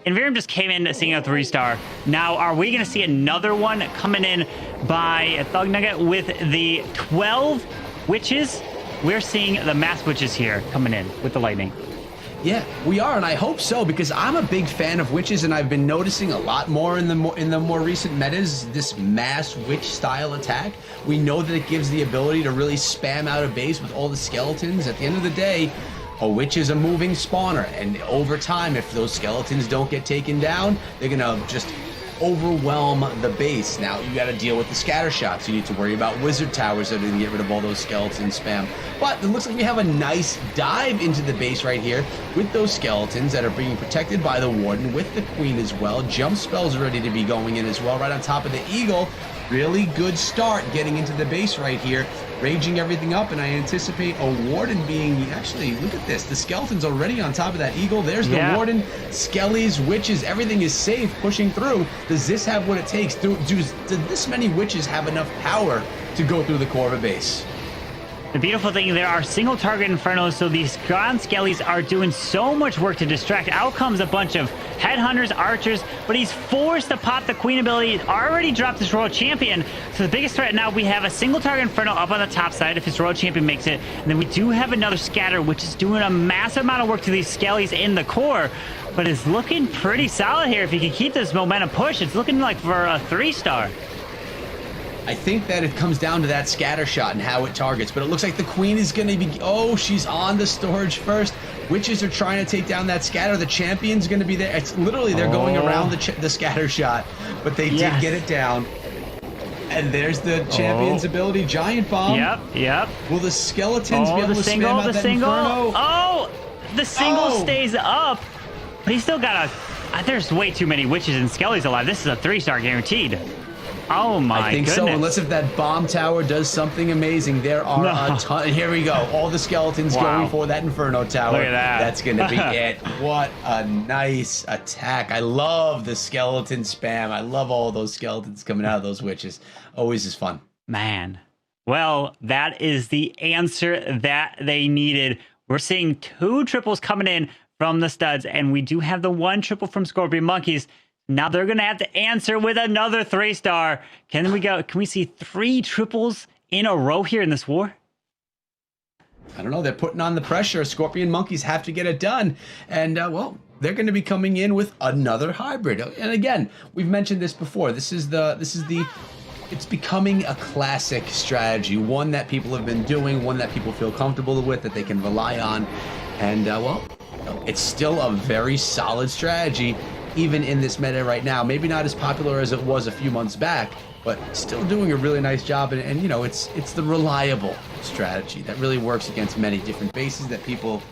Inverium just came in seeing a 3-star. Now, are we going to see another one coming in by Thug Nugget with the 12 witches? We're seeing the mass witches here coming in with the lightning. Yeah, we are, and I hope so, because I'm a big fan of witches, and I've been noticing a lot more in the more recent metas, this mass witch style attack. We know that it gives the ability to really spam out a base with all the skeletons. At the end of the day, a witch is a moving spawner, and over time, if those skeletons don't get taken down, they're gonna just overwhelm the base. Now you got to deal with the scatter shots. You need to worry about wizard towers that are going to get rid of all those skeleton spam. But it looks like we have a nice dive into the base right here with those skeletons that are being protected by the warden, with the queen as well. Jump spells are ready to be going in as well, right on top of the eagle. Really good start getting into the base right here, raging everything up, and I anticipate a warden being, actually, look at this, the skeleton's already on top of that eagle. There's the warden, skellies, witches, everything is safe, pushing through. Does this have what it takes? Do this many witches have enough power to go through the core of a base? The beautiful thing, there are single target infernos, so these Grand Skellies are doing so much work to distract. Out comes a bunch of headhunters, archers, but he's forced to pop the queen ability. Already dropped his royal champion, so the biggest threat now, we have a single target inferno up on the top side if his royal champion makes it, and then we do have another scatter, which is doing a massive amount of work to these Skellies in the core, but it's looking pretty solid here. If he can keep this momentum push, it's looking like for a 3-star. I think that it comes down to that scatter shot and how it targets, but it looks like the queen is going to be, oh, she's on the storage first. Witches are trying to take down that scatter. The champion's going to be there. It's literally, they're going around the scatter shot, but they did get it down. And there's the champion's ability, giant bomb. Yep. Will the skeletons be able to spam out that inferno? Oh, the single stays up, but he's still got there's way too many witches and skellies alive. This is a 3-star guaranteed. Oh my I think goodness. so, unless if that bomb tower does something amazing. There are a ton. Here we go. All the skeletons going for that Inferno tower. Look at that. That's going to be it. What a nice attack. I love the skeleton spam. I love all those skeletons coming out of those witches. Always is fun. Man. Well, that is the answer that they needed. We're seeing 2 triples coming in from the studs, and we do have the 1 triple from Scorpion Monkeys. Now they're going to have to answer with another 3-star. Can we see 3 triples in a row here in this war? I don't know. They're putting on the pressure. Scorpion Monkeys have to get it done. And, well, they're going to be coming in with another hybrid. And again, we've mentioned this before. It's becoming a classic strategy, one that people have been doing, one that people feel comfortable with, that they can rely on. And, well, it's still a very solid strategy. Even in this meta right now, maybe not as popular as it was a few months back, but still doing a really nice job. And you know, it's the reliable strategy that really works against many different bases that people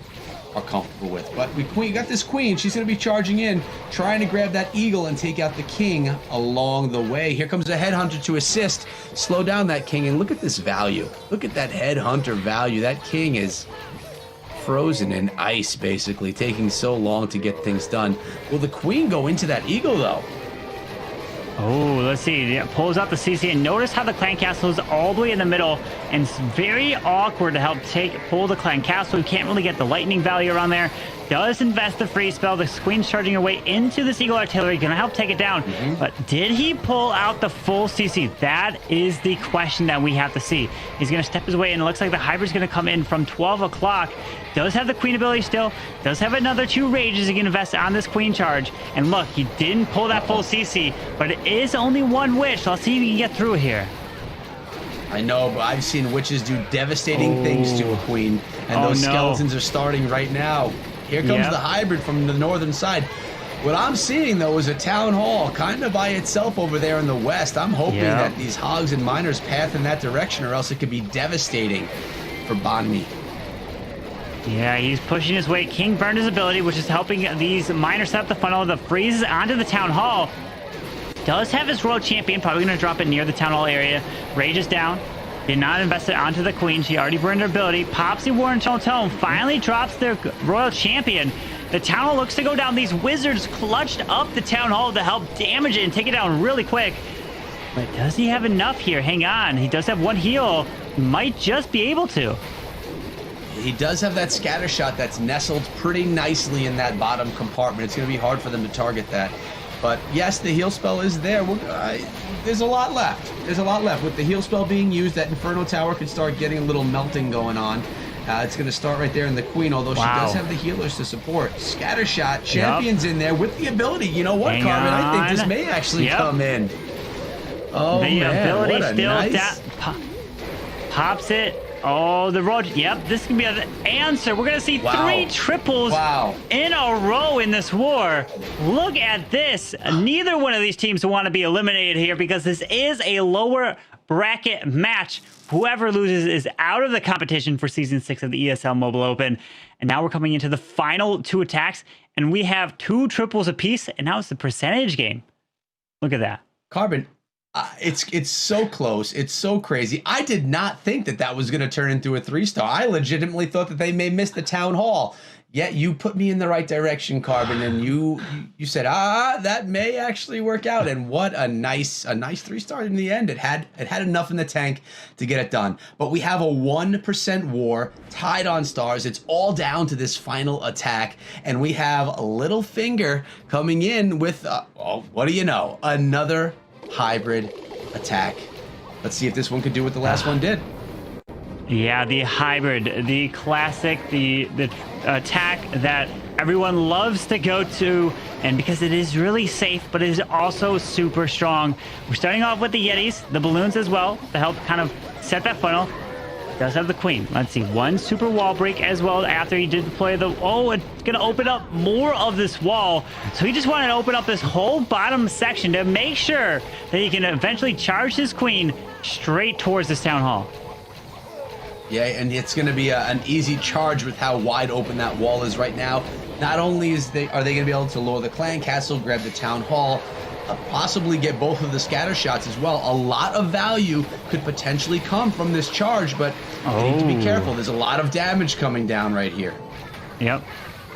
are comfortable with. But we got this queen. She's going to be charging in, trying to grab that eagle and take out the king along the way. Here comes a headhunter to assist, slow down that king. And look at this value. Look at that headhunter value. That king is frozen in ice, basically, taking so long to get things done. Will the queen go into that eagle, though? Oh, let's see. Yeah, pulls out the CC, and notice how the clan castle is all the way in the middle, and it's very awkward to help pull the clan castle. You can't really get the lightning value around there. Does invest the free spell. The queen's charging her way into this eagle artillery, gonna help take it down. But did he pull out the full CC? That is the question that we have to see. He's gonna step his way, and it looks like the hybrid's gonna come in from 12 o'clock. Does have the queen ability still. Does have another 2 rages he can invest on this queen charge. And look, he didn't pull that full CC, but it is only 1 witch. So let's see if he can get through here. I know, but I've seen witches do devastating things to a queen, and those skeletons are starting right now. Here comes the hybrid from the northern side. What I'm seeing, though, is a town hall kind of by itself over there in the west. I'm hoping that these hogs and miners path in that direction, or else it could be devastating for Bonmi. Yeah, he's pushing his way. King burned his ability, which is helping these miners set up the funnel. The freezes onto the town hall. Does have his royal champion, probably going to drop it near the town hall area. Rage is down. Did not invest it onto the queen. She already burned her ability. Pops the war internal tone. Finally drops their royal champion. The town hall looks to go down. These wizards clutched up the town hall to help damage it and take it down really quick. But does he have enough here? Hang on. He does have one heal. Might just be able to. He does have that scatter shot that's nestled pretty nicely in that bottom compartment. It's going to be hard for them to target that. But yes, the heal spell is there. There's a lot left. There's a lot left. With the heal spell being used, that Inferno Tower could start getting a little melting going on. It's going to start right there in the queen, although she does have the healers to support. Scattershot, champions in there with the ability. You know what, Hang Carmen? on. I think this may actually come in. Oh, the man, ability what a still nice... pops it. Oh, the road. Yep, this can be an answer. We're going to see 3 triples in a row in this war. Look at this. Neither one of these teams want to be eliminated here because this is a lower bracket match. Whoever loses is out of the competition for Season 6 of the ESL Mobile Open. And now we're coming into the final 2 attacks, and we have 2 triples apiece, and now it's the percentage game. Look at that. Carbon, it's so close. It's so crazy. I did not think that was going to turn into a 3-star. I legitimately thought that they may miss the town hall. Yet you put me in the right direction, Carbon, and you said, that may actually work out. And what a nice 3-star in the end. It had enough in the tank to get it done. But we have a 1% war tied on stars. It's all down to this final attack, and we have Littlefinger coming in with what do you know? Another hybrid attack. Let's see if this one could do what the last one did. Yeah, the hybrid, the classic, the attack that everyone loves to go to, and because it is really safe, but it is also super strong. We're starting off with the Yetis, the balloons as well, to help kind of set that funnel. Does have the queen. Let's see, 1 super wall break as well after he did deploy the... Oh, it's going to open up more of this wall. So he just wanted to open up this whole bottom section to make sure that he can eventually charge his queen straight towards this town hall. Yeah, and it's going to be an easy charge with how wide open that wall is right now. Not only are they going to be able to lower the clan castle, grab the town hall, possibly get both of the scatter shots as well. A lot of value could potentially come from this charge, but they need to be careful. There's a lot of damage coming down right here. Yep.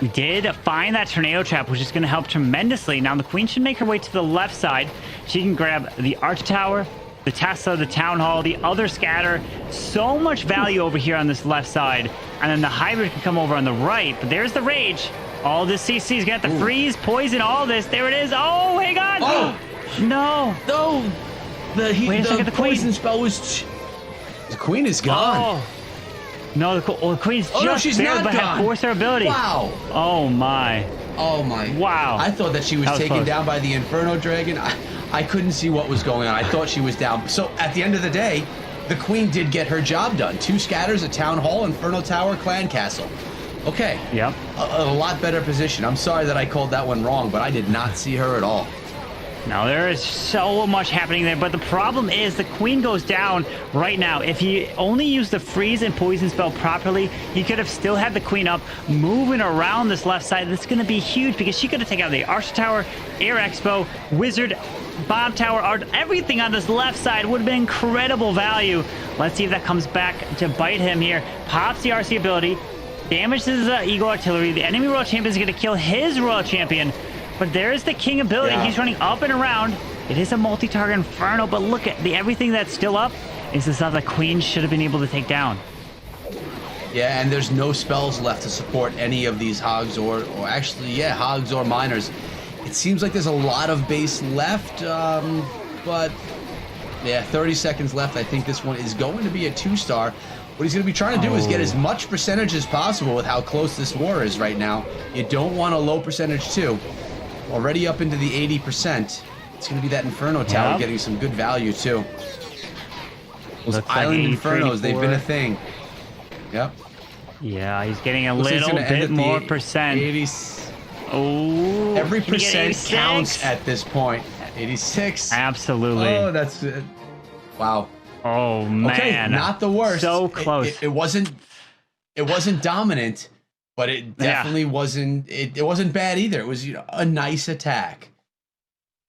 We did find that tornado trap, which is going to help tremendously. Now the queen should make her way to the left side. She can grab the arch tower, the Tesla, the town hall, the other scatter. So much value over here on this left side. And then the hybrid can come over on the right. But there's the rage. All this CC is going to have to freeze, poison, all this. There it is. Oh, hang on. Oh! No. No! The poison spell was... The queen is gone. Oh. No, the queen's just she's there, not but gone. had forced her ability. Wow. Oh, my. Oh, my. Wow. I thought that she was taken close. down by the Inferno Dragon. I couldn't see what was going on. I thought she was down. So, at the end of the day, the queen did get her job done. 2 scatters, a town hall, Inferno Tower, clan castle. Okay. Yep. A lot better position. I'm sorry that I called that one wrong, but I did not see her at all. Now, there is so much happening there, but the problem is the queen goes down right now. If he only used the freeze and poison spell properly, he could have still had the queen up, moving around this left side. That's going to be huge because she could have taken out the Archer Tower, Air Expo, Wizard, Bomb Tower, Art. Everything on this left side would have been incredible value. Let's see if that comes back to bite him here. Pops the RC ability, damages the Eagle Artillery. The enemy Royal Champion is going to kill his Royal Champion. But there's the King ability. Yeah. He's running up and around. It is a multi-target Inferno, but look at everything that's still up is the stuff that Queen should have been able to take down. Yeah, and there's no spells left to support any of these hogs or actually, yeah, hogs or miners. It seems like there's a lot of base left, but yeah, 30 seconds left. I think this one is going to be a 2-star. What he's going to be trying to do is get as much percentage as possible with how close this war is right now. You don't want a low percentage too. Already up into the 80%. It's going to be that Inferno Tower getting some good value too. Those Looks like Island 83, Infernos, they've been a 84. thing. Yep. Yeah, he's getting a Looks like it's little gonna end bit at the more percent. 80, Oh, every can he get percent 86? counts at this point. 86. Absolutely. Oh, that's it. Wow. Oh man, Okay, not the worst. So close. It wasn't dominant, but it definitely wasn't. It wasn't bad either. It was a nice attack.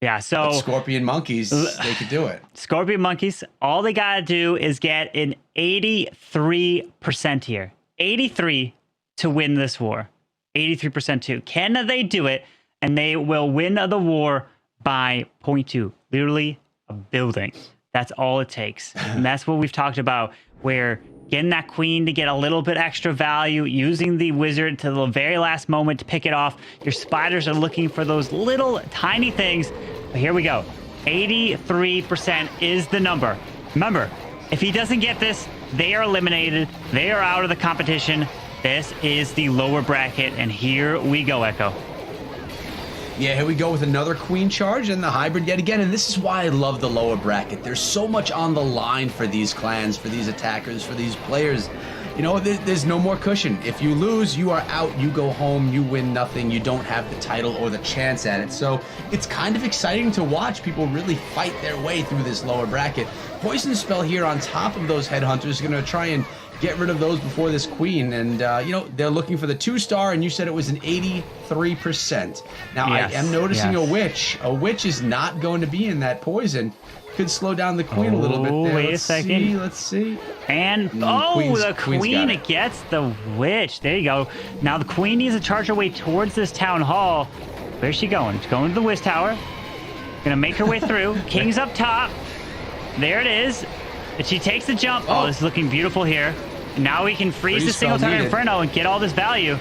Yeah. So But Scorpion Monkeys, they could do it. Scorpion Monkeys, all they gotta do is get an 83% here. 83 to win this war. 83% too. Can they do it? And they will win the war by 0.2. Literally a building. That's all it takes. And that's what we've talked about, where getting that queen to get a little bit extra value, using the wizard to the very last moment to pick it off. Your spiders are looking for those little tiny things. But here we go. 83% is the number. Remember, if he doesn't get this, they are eliminated. They are out of the competition. This is the lower bracket, and here we go, Echo. Yeah, here we go with another queen charge and the hybrid yet again. And this is why I love the lower bracket. There's so much on the line for these clans, for these attackers, for these players. There's no more cushion. If you lose, you are out. You go home. You win nothing. You don't have the title or the chance at it. So it's kind of exciting to watch people really fight their way through this lower bracket. Poison Spell here on top of those Headhunters is going to try and get rid of those before this queen. And, they're looking for the 2-star, and you said it was an 83%. Now, Yes, I am noticing yes. a witch. A witch is not going to be in that poison. Could slow down the queen a little bit there. Wait a second. Let's see. And, Queen's the got queen it. gets the witch. There you go. Now the queen needs to charge her way towards this town hall. Where's she going? She's going to the Wiz Tower. Gonna make her way through. King's up top. There it is. And she takes the jump. Oh, this is looking beautiful here. And now we can freeze the single target Inferno and get all this value.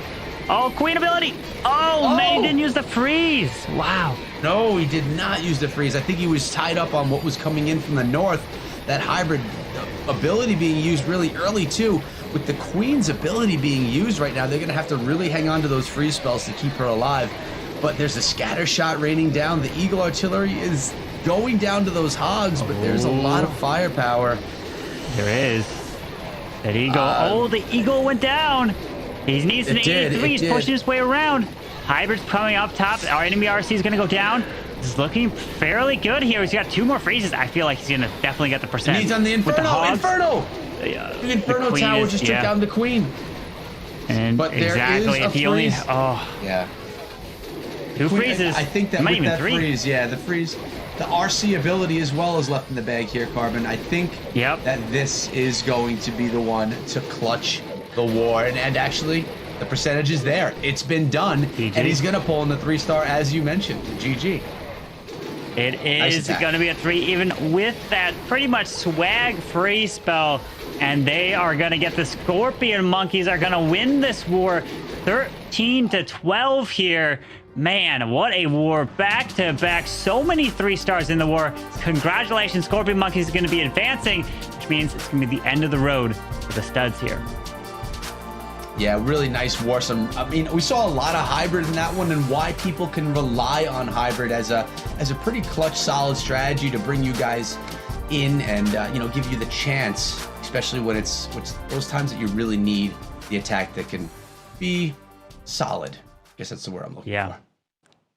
Oh, queen ability. Oh, man, he didn't use the freeze. Wow. No, he did not use the freeze. I think he was tied up on what was coming in from the north. That hybrid ability being used really early, too. With the queen's ability being used right now, they're going to have to really hang on to those freeze spells to keep her alive. But there's a scatter shot raining down. The Eagle Artillery is going down to those hogs, but there's a lot of firepower. There is. That Eagle. The Eagle went down. He needs an 83. He's pushing his way around. Hybrid's coming up top. Our enemy RC is going to go down. This is looking fairly good here. He's got 2 more freezes. I feel like he's going to definitely get the percent. And he's on the Inferno. The Inferno Tower just took down the queen. And but there exactly. is a if he only, freeze. yeah. 2 freezes. I think that Might with even that 3. freeze, the freeze, the RC ability as well is left in the bag here, Carbon. I think that this is going to be the one to clutch the war. And actually, the percentage is there. It's been done. GG. And he's going to pull in the 3-star, as you mentioned. GG. It is going to be a 3, even with that pretty much swag free spell. And they are going to get the Scorpion Monkeys are going to win this war 13-12 here. Man, what a war. Back to back. So many 3-stars in the war. Congratulations, Scorpion Monkeys is going to be advancing, which means it's going to be the end of the road for the studs here. Yeah, really nice war. We saw a lot of hybrid in that one, and why people can rely on hybrid as a pretty clutch, solid strategy to bring you guys in and give you the chance, especially when it's those times that you really need the attack that can be solid. I guess that's the word I'm looking for.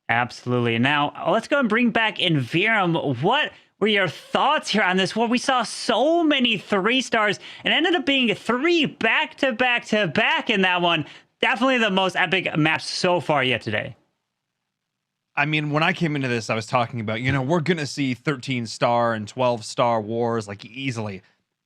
Absolutely. Now let's go and bring back Invirum. What were your thoughts here on this war? We saw so many 3-stars and ended up being 3 back-to-back-to-back in that one. Definitely the most epic match so far yet today. I mean, when I came into this, I was talking about, we're going to see 13-star and 12-star wars like easily.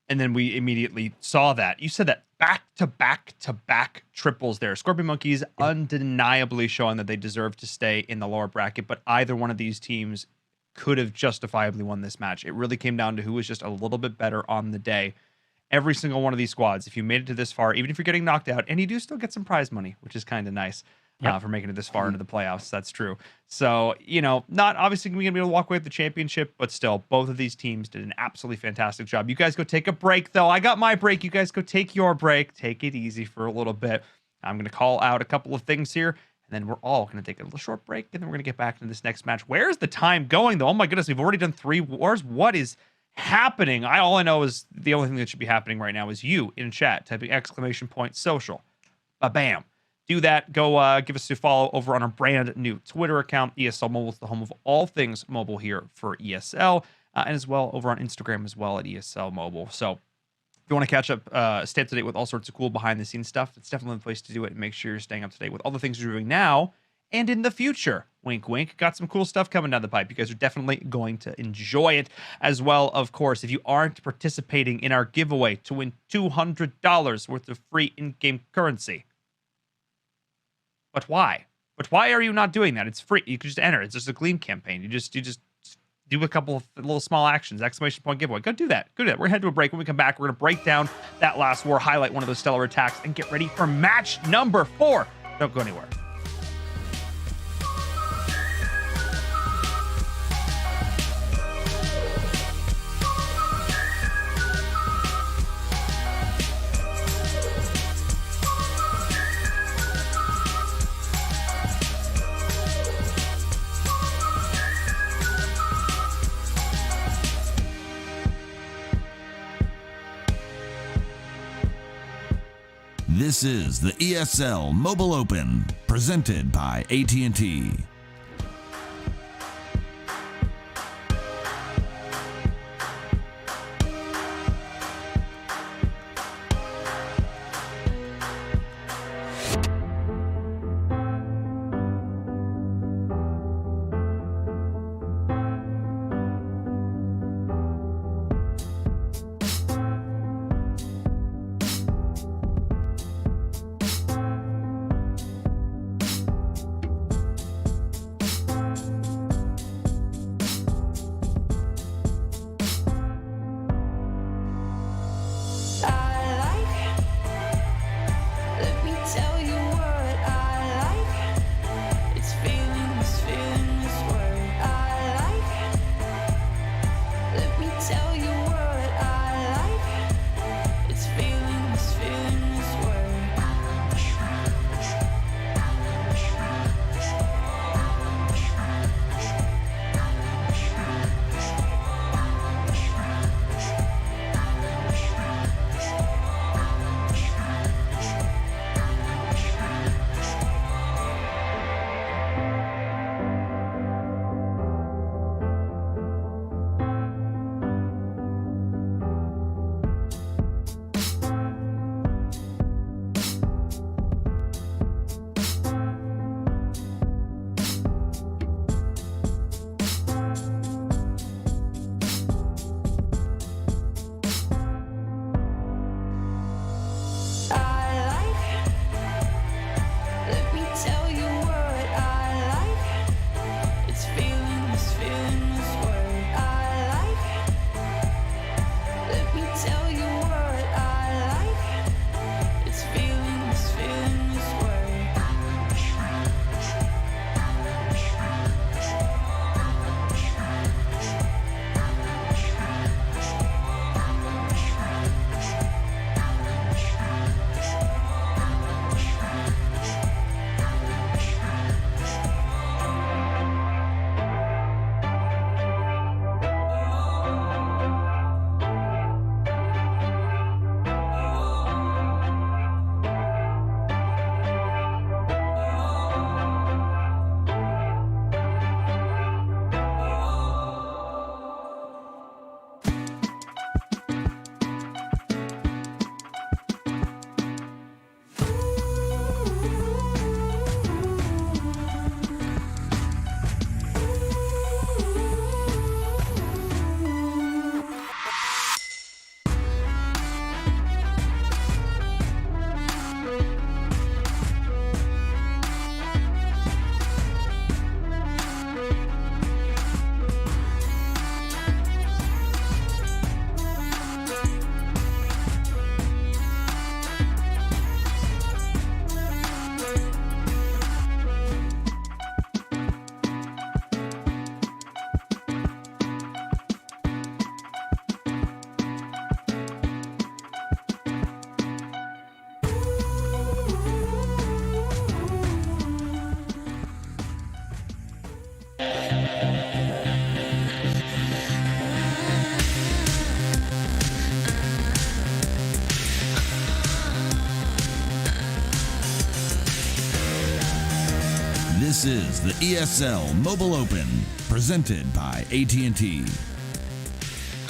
And then we immediately saw that. You said that back-to-back-to-back triples there. Scorpion Monkeys undeniably showing that they deserve to stay in the lower bracket, but either one of these teams could have justifiably won this match. It really came down to who was just a little bit better on the day. Every single one of these squads, if you made it to this far, even if you're getting knocked out, and you do still get some prize money, which is kind of nice. For making it this far into the playoffs. That's true. So, not obviously going to be able to walk away with the championship, but still, both of these teams did an absolutely fantastic job. You guys go take a break, though. I got my break. You guys go take your break. Take it easy for a little bit. I'm going to call out a couple of things here, and then we're all going to take a little short break, and then we're going to get back into this next match. Where's the time going, though? Oh, my goodness. We've already done 3 wars. What is happening. All I know is the only thing that should be happening right now is you in chat typing !social. Bam. Do that. Go give us a follow over on our brand new Twitter account. ESL Mobile is the home of all things mobile here for ESL, and as well over on Instagram as well at ESL Mobile. So if you want to catch up, stay up to date with all sorts of cool behind the scenes stuff, it's definitely the place to do it, and make sure you're staying up to date with all the things you're doing now and in the future. Wink, wink. Got some cool stuff coming down the pipe. You guys are definitely going to enjoy it as well. Of course, if you aren't participating in our giveaway to win $200 worth of free in-game currency. But why? But why are you not doing that? It's free. You can just enter. It's just a Gleam campaign. You just do a couple of little small actions. ! Giveaway. Go do that. Go do that. We're going to head to a break. When we come back, we're going to break down that last war, highlight one of those stellar attacks, and get ready for match number 4. Don't go anywhere. This is the ESL Mobile Open, presented by AT&T. This is the ESL Mobile Open, presented by AT&T.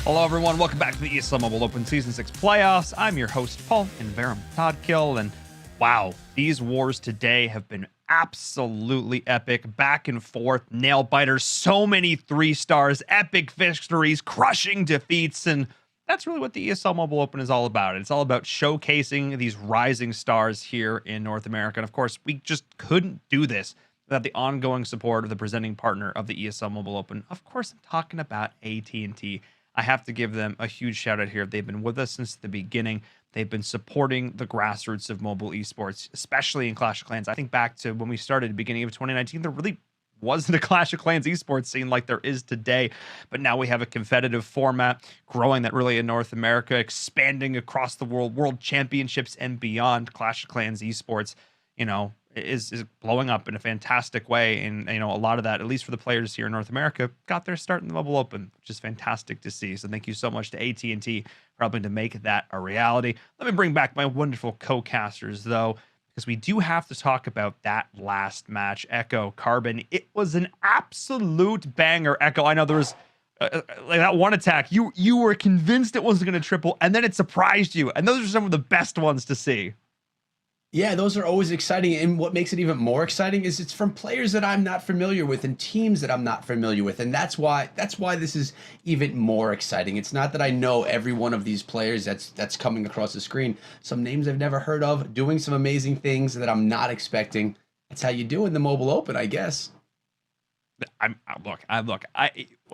Hello, everyone. Welcome back to the ESL Mobile Open Season 6 playoffs. I'm your host, Paul Inverum Toddkill, and wow, these wars today have been absolutely epic. Back and forth, nail biters, so many 3 stars, epic victories, crushing defeats, and that's really what the ESL Mobile Open is all about. It's all about showcasing these rising stars here in North America. And of course, we just couldn't do this without the ongoing support of the presenting partner of the ESL Mobile Open. Of course, I'm talking about AT&T. I have to give them a huge shout out here. They've been with us since the beginning. They've been supporting the grassroots of mobile esports, especially in Clash of Clans. I think back to when we started at the beginning of 2019, there really wasn't a Clash of Clans esports scene like there is today. But now we have a competitive format growing that really in North America, expanding across the world championships and beyond. Clash of Clans esports, is blowing up in a fantastic way. And, a lot of that, at least for the players here in North America, got their start in the Mobile Open, which is fantastic to see. So thank you so much to AT&T for helping to make that a reality. Let me bring back my wonderful co-casters, though, because we do have to talk about that last match, Echo Carbon. It was an absolute banger, Echo. I know there was like that one attack. You were convinced it wasn't going to triple, and then it surprised you. And those are some of the best ones to see. Yeah, those are always exciting. And what makes it even more exciting is it's from players that I'm not familiar with and teams that I'm not familiar with. And that's why this is even more exciting. It's not that I know every one of these players that's coming across the screen. Some names I've never heard of, doing some amazing things that I'm not expecting. That's how you do in the Mobile Open, I guess.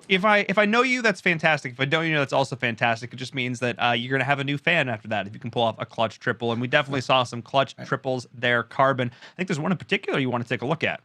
If I know you, that's fantastic. If I don't, that's also fantastic. It just means that you're gonna have a new fan after that if you can pull off a clutch triple. And we definitely saw some clutch triples there, Carbon. I think there's one in particular you want to take a look at.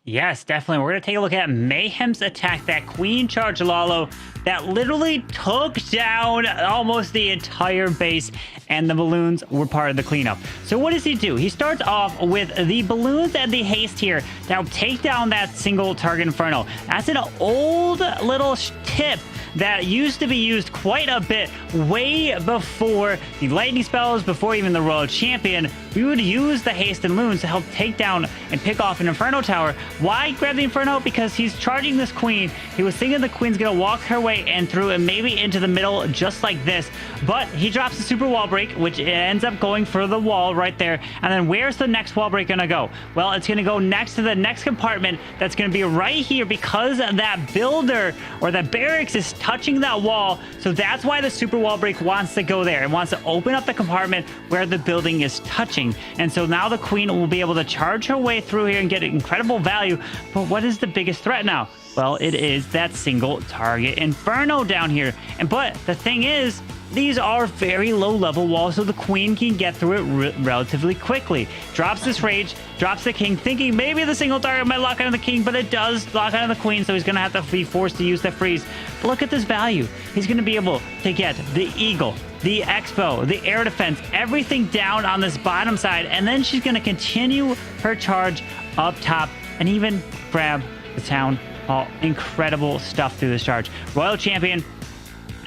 Yes, definitely. We're going to take a look at Mayhem's attack, that Queen Charge Lalo that literally took down almost the entire base, and the balloons were part of the cleanup. So what does he do? He starts off with the balloons and the haste here. Now take down that single target Inferno. That's an old little tip that used to be used quite a bit way before the lightning spells, before even the Royal Champion. We would use the haste and loons to help take down and pick off an Inferno tower. Why grab the Inferno? Because he's charging this queen. He was thinking the queen's gonna walk her way and through and maybe into the middle just like this, but he drops the super wall break, which ends up going for the wall right there. And then where's the next wall break gonna go? Well, it's gonna go next to the next compartment that's gonna be right here, because that builder or the barracks is touching that wall. So that's why the super wall break wants to go there. It wants to open up the compartment where the building is touching. And so now the queen will be able to charge her way through here and get incredible value. But what is the biggest threat now? Well, it is that single target Inferno down here. But the thing is, these are very low level walls, so the queen can get through it relatively quickly. Drops this rage, drops the king, thinking maybe the single target might lock onto the king, but it does lock onto the queen, so he's gonna have to be forced to use the freeze. But look at this value. He's gonna be able to get the eagle, the expo, the air defense, everything down on this bottom side, and then she's gonna continue her charge up top and even grab the town hall. Incredible stuff through this charge. Royal Champion,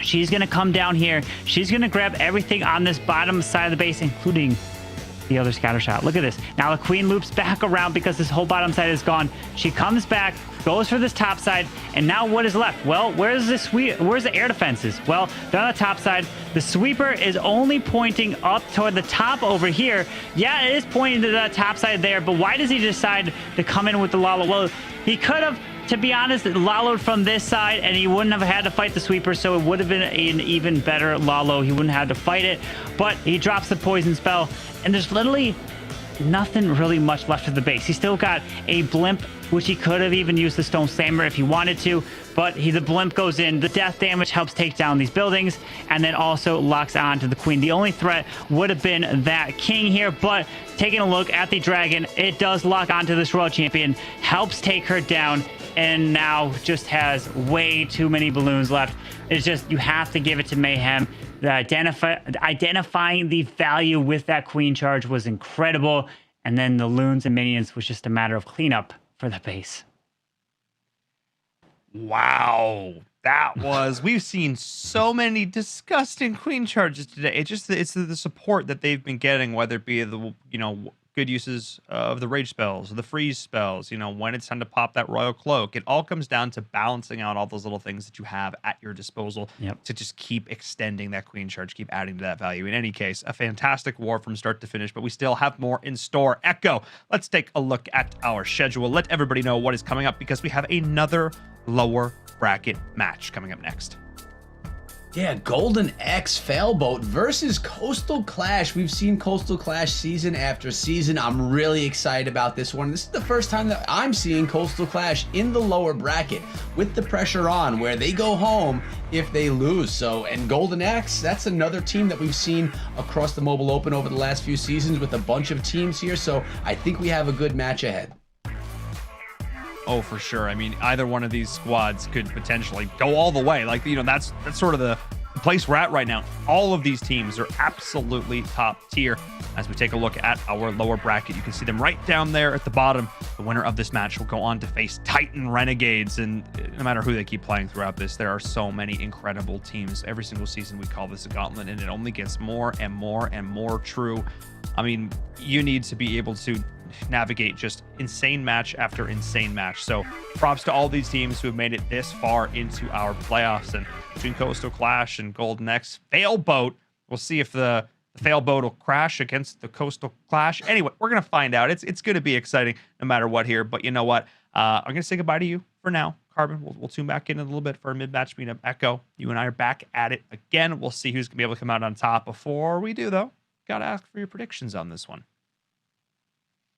she's going to come down here. She's going to grab everything on this bottom side of the base, including the other scatter shot. Look at this. Now the queen loops back around because this whole bottom side is gone. She comes back, goes for this top side, and now what is left? Well, where's the air defenses? Well, they're on the top side. The sweeper is only pointing up toward the top over here. Yeah, it is pointing to the top side there, but why does he decide to come in with the Lalo? Well, he could have, to be honest, Lalo'd from this side, and he wouldn't have had to fight the sweeper, so it would have been an even better Lalo. He wouldn't have had to fight it, but he drops the poison spell, and there's literally nothing really much left of the base. He still got a blimp, which he could have even used the Stone Slammer if he wanted to, but the blimp goes in. The death damage helps take down these buildings, and then also locks on to the queen. The only threat would have been that king here, but taking a look at the dragon, it does lock onto this Royal Champion, helps take her down, and now just has way too many balloons left. It's just, you have to give it to Mayhem. Identifying the value with that queen charge was incredible, and then the loons and minions was just a matter of cleanup for the base. Wow, that was, we've seen so many disgusting queen charges today. It's the support that they've been getting, whether it be the good uses of the rage spells, the freeze spells, when it's time to pop that royal cloak. It all comes down to balancing out all those little things that you have at your disposal to just keep extending that queen charge, keep adding to that value. In any case, a fantastic war from start to finish, but we still have more in store. Echo, let's take a look at our schedule. Let everybody know what is coming up, because we have another lower bracket match coming up next. Yeah, Golden X Failboat versus Coastal Clash. We've seen Coastal Clash season after season. I'm really excited about this one. This is the first time that I'm seeing Coastal Clash in the lower bracket with the pressure on, where they go home if they lose. So, and Golden X, that's another team that we've seen across the Mobile Open over the last few seasons with a bunch of teams here. So I think we have a good match ahead. Oh, for sure. I mean, either one of these squads could potentially go all the way. Like, that's sort of the place we're at right now. All of these teams are absolutely top tier. As we take a look at our lower bracket, you can see them right down there at the bottom. The winner of this match will go on to face Titan Renegades. And no matter who they keep playing throughout this, there are so many incredible teams. Every single season we call this a gauntlet, and it only gets more and more and more true. I mean, you need to be able to navigate just insane match after insane match. So props to all these teams who have made it this far into our playoffs. And between Coastal Clash and Golden X Failboat, we'll see if the Failboat will crash against the Coastal Clash. Anyway, we're going to find out. It's going to be exciting no matter what here. But you know what? I'm going to say goodbye to you for now. Carbon, we'll tune back in a little bit for a mid-match meetup. Echo, you and I are back at it again. We'll see who's going to be able to come out on top. Before we do, though, got to ask for your predictions on this one.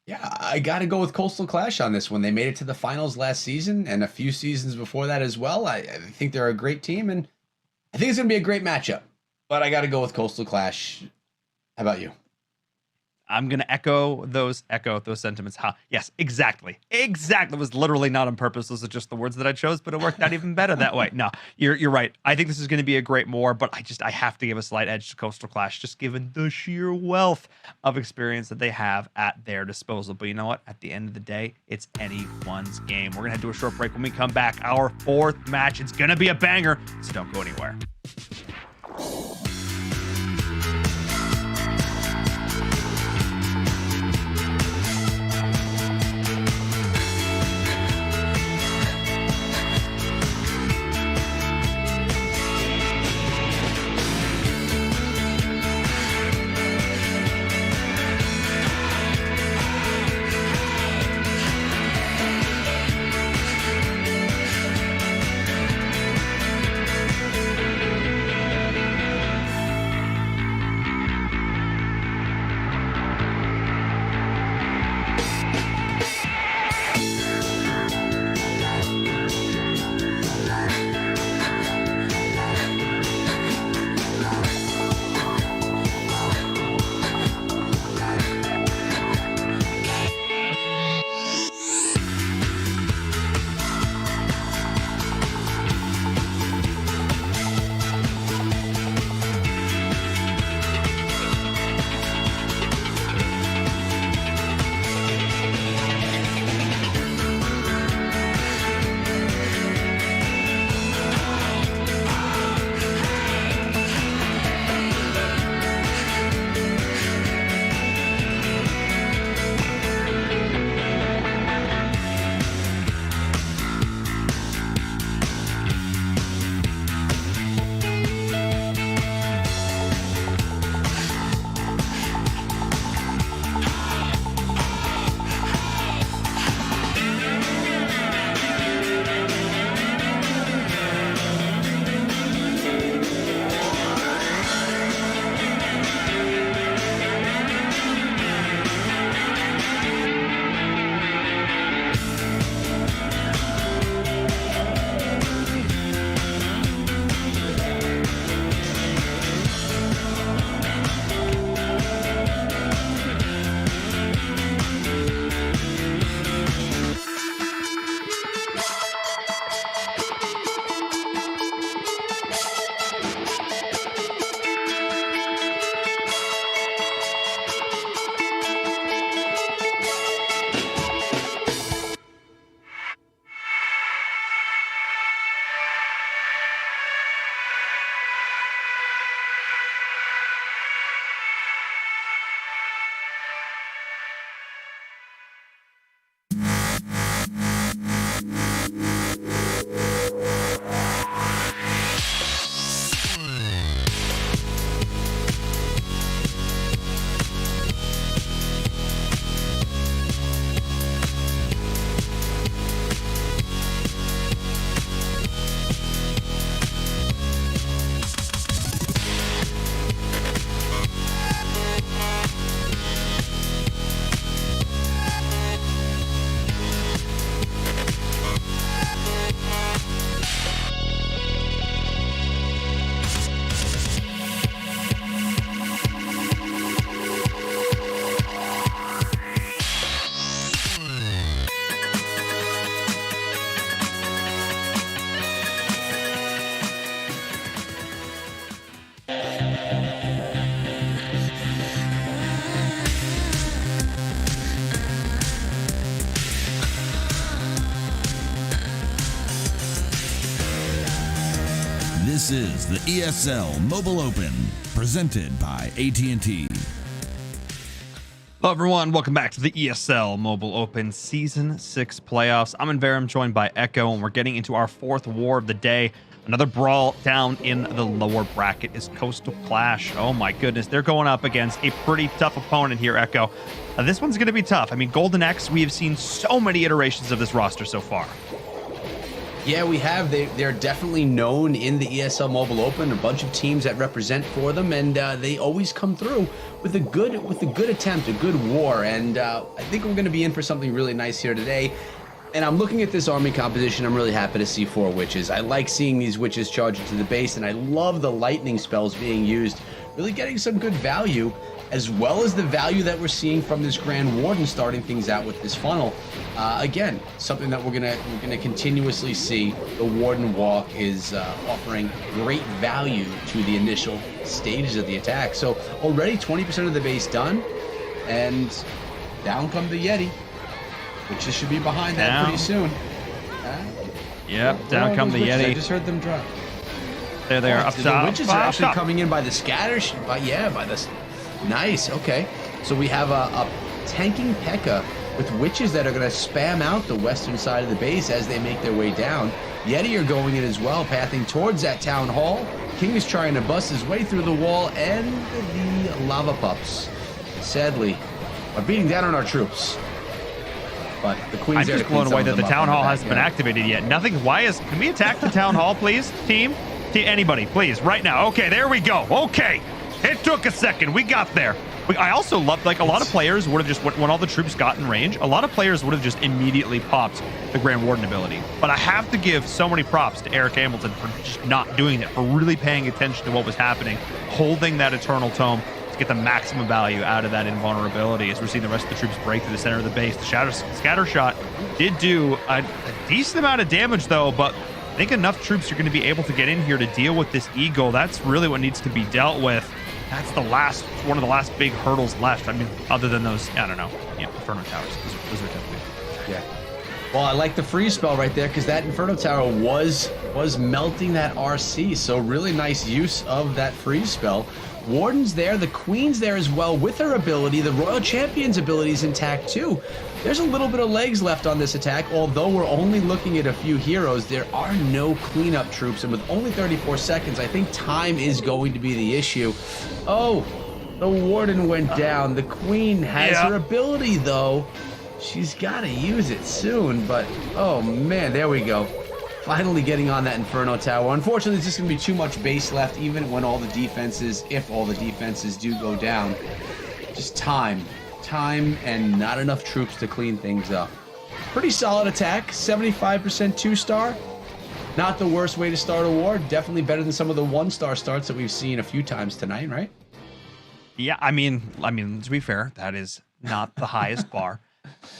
Yeah, I got to go with Coastal Clash on this one. They made it to the finals last season and a few seasons before that as well. I think they're a great team, and I think it's going to be a great matchup. But I got to go with Coastal Clash. How about you? I'm going to echo those sentiments. Yes, exactly. It was literally not on purpose. Those are just the words that I chose, but it worked out even better that way. No, you're right. I think this is going to be a great war, but I have to give a slight edge to Coastal Clash, just given the sheer wealth of experience that they have at their disposal. But you know what? At the end of the day, it's anyone's game. We're going to head to a short break. When we come back, our fourth match, it's going to be a banger, so don't go anywhere. This is the ESL Mobile Open, presented by AT&T. Hello, everyone. Welcome back to the ESL Mobile Open Season 6 playoffs. I'm Inverum, joined by Echo, and we're getting into our fourth war of the day. Another brawl down in the lower bracket is Coastal Clash. Oh, my goodness. They're going up against a pretty tough opponent here, Echo. This one's going to be tough. I mean, Golden X, we have seen so many iterations of this roster so far. Yeah, we have. They're definitely known in the ESL Mobile Open. A bunch of teams that represent for them, and they always come through with a good attempt, a good war. And I think we're going to be in for something really nice here today. And I'm looking at this army composition. I'm really happy to see 4 witches. I like seeing these witches charge into the base, and I love the lightning spells being used, really getting some good value, as well as the value that we're seeing from this Grand Warden starting things out with this funnel. Again, something that we're gonna continuously see. The Warden Walk is offering great value to the initial stages of the attack. So already 20% of the base done, and down come the Yeti, which should be behind that pretty soon. Yep, down come the Yeti. I just heard them drop. There they are, up top. The witches are actually coming in by the scatter. By this. Nice. Okay. So we have a tanking P.E.K.K.A. with witches that are going to spam out the western side of the base as they make their way down. Yeti are going in as well, pathing towards that town hall. King is trying to bust his way through the wall, and the lava pups, sadly, are beating down on our troops. But the Queen's I'm just blown away that the town hall hasn't been activated yet. Nothing. Can we attack the town hall, please, team? Anybody, please, right now. Okay, there we go. Okay. It took a second. We got there. I also love, like, a lot of players would have just, when all the troops got in range, a lot of players would have just immediately popped the Grand Warden ability. But I have to give so many props to Eric Hamilton for just not doing it, for really paying attention to what was happening, holding that Eternal Tome to get the maximum value out of that invulnerability as we're seeing the rest of the troops break through the center of the base. The scatter shot did do a decent amount of damage, though, but I think enough troops are going to be able to get in here to deal with this Eagle. That's really what needs to be dealt with. That's one of the last big hurdles left. I mean, other than those, I don't know, Inferno Towers. Those are typically. Yeah. Well, I like the freeze spell right there because that Inferno Tower was melting that RC. So really nice use of that freeze spell. Warden's there, the Queen's there as well with her ability. The Royal Champion's ability is intact too. There's a little bit of legs left on this attack. Although we're only looking at a few heroes, there are no cleanup troops. And with only 34 seconds, I think time is going to be the issue. Oh, the Warden went down. The Queen has her ability though. She's got to use it soon, but oh man, there we go. Finally getting on that Inferno Tower. Unfortunately, there's just going to be too much base left, even when all the defenses, if all the defenses do go down. Just time and not enough troops to clean things up. Pretty solid attack, 75% 2-star. Not the worst way to start a war. Definitely better than some of the 1-star starts that we've seen a few times tonight, right? Yeah, I mean, to be fair, that is not the highest bar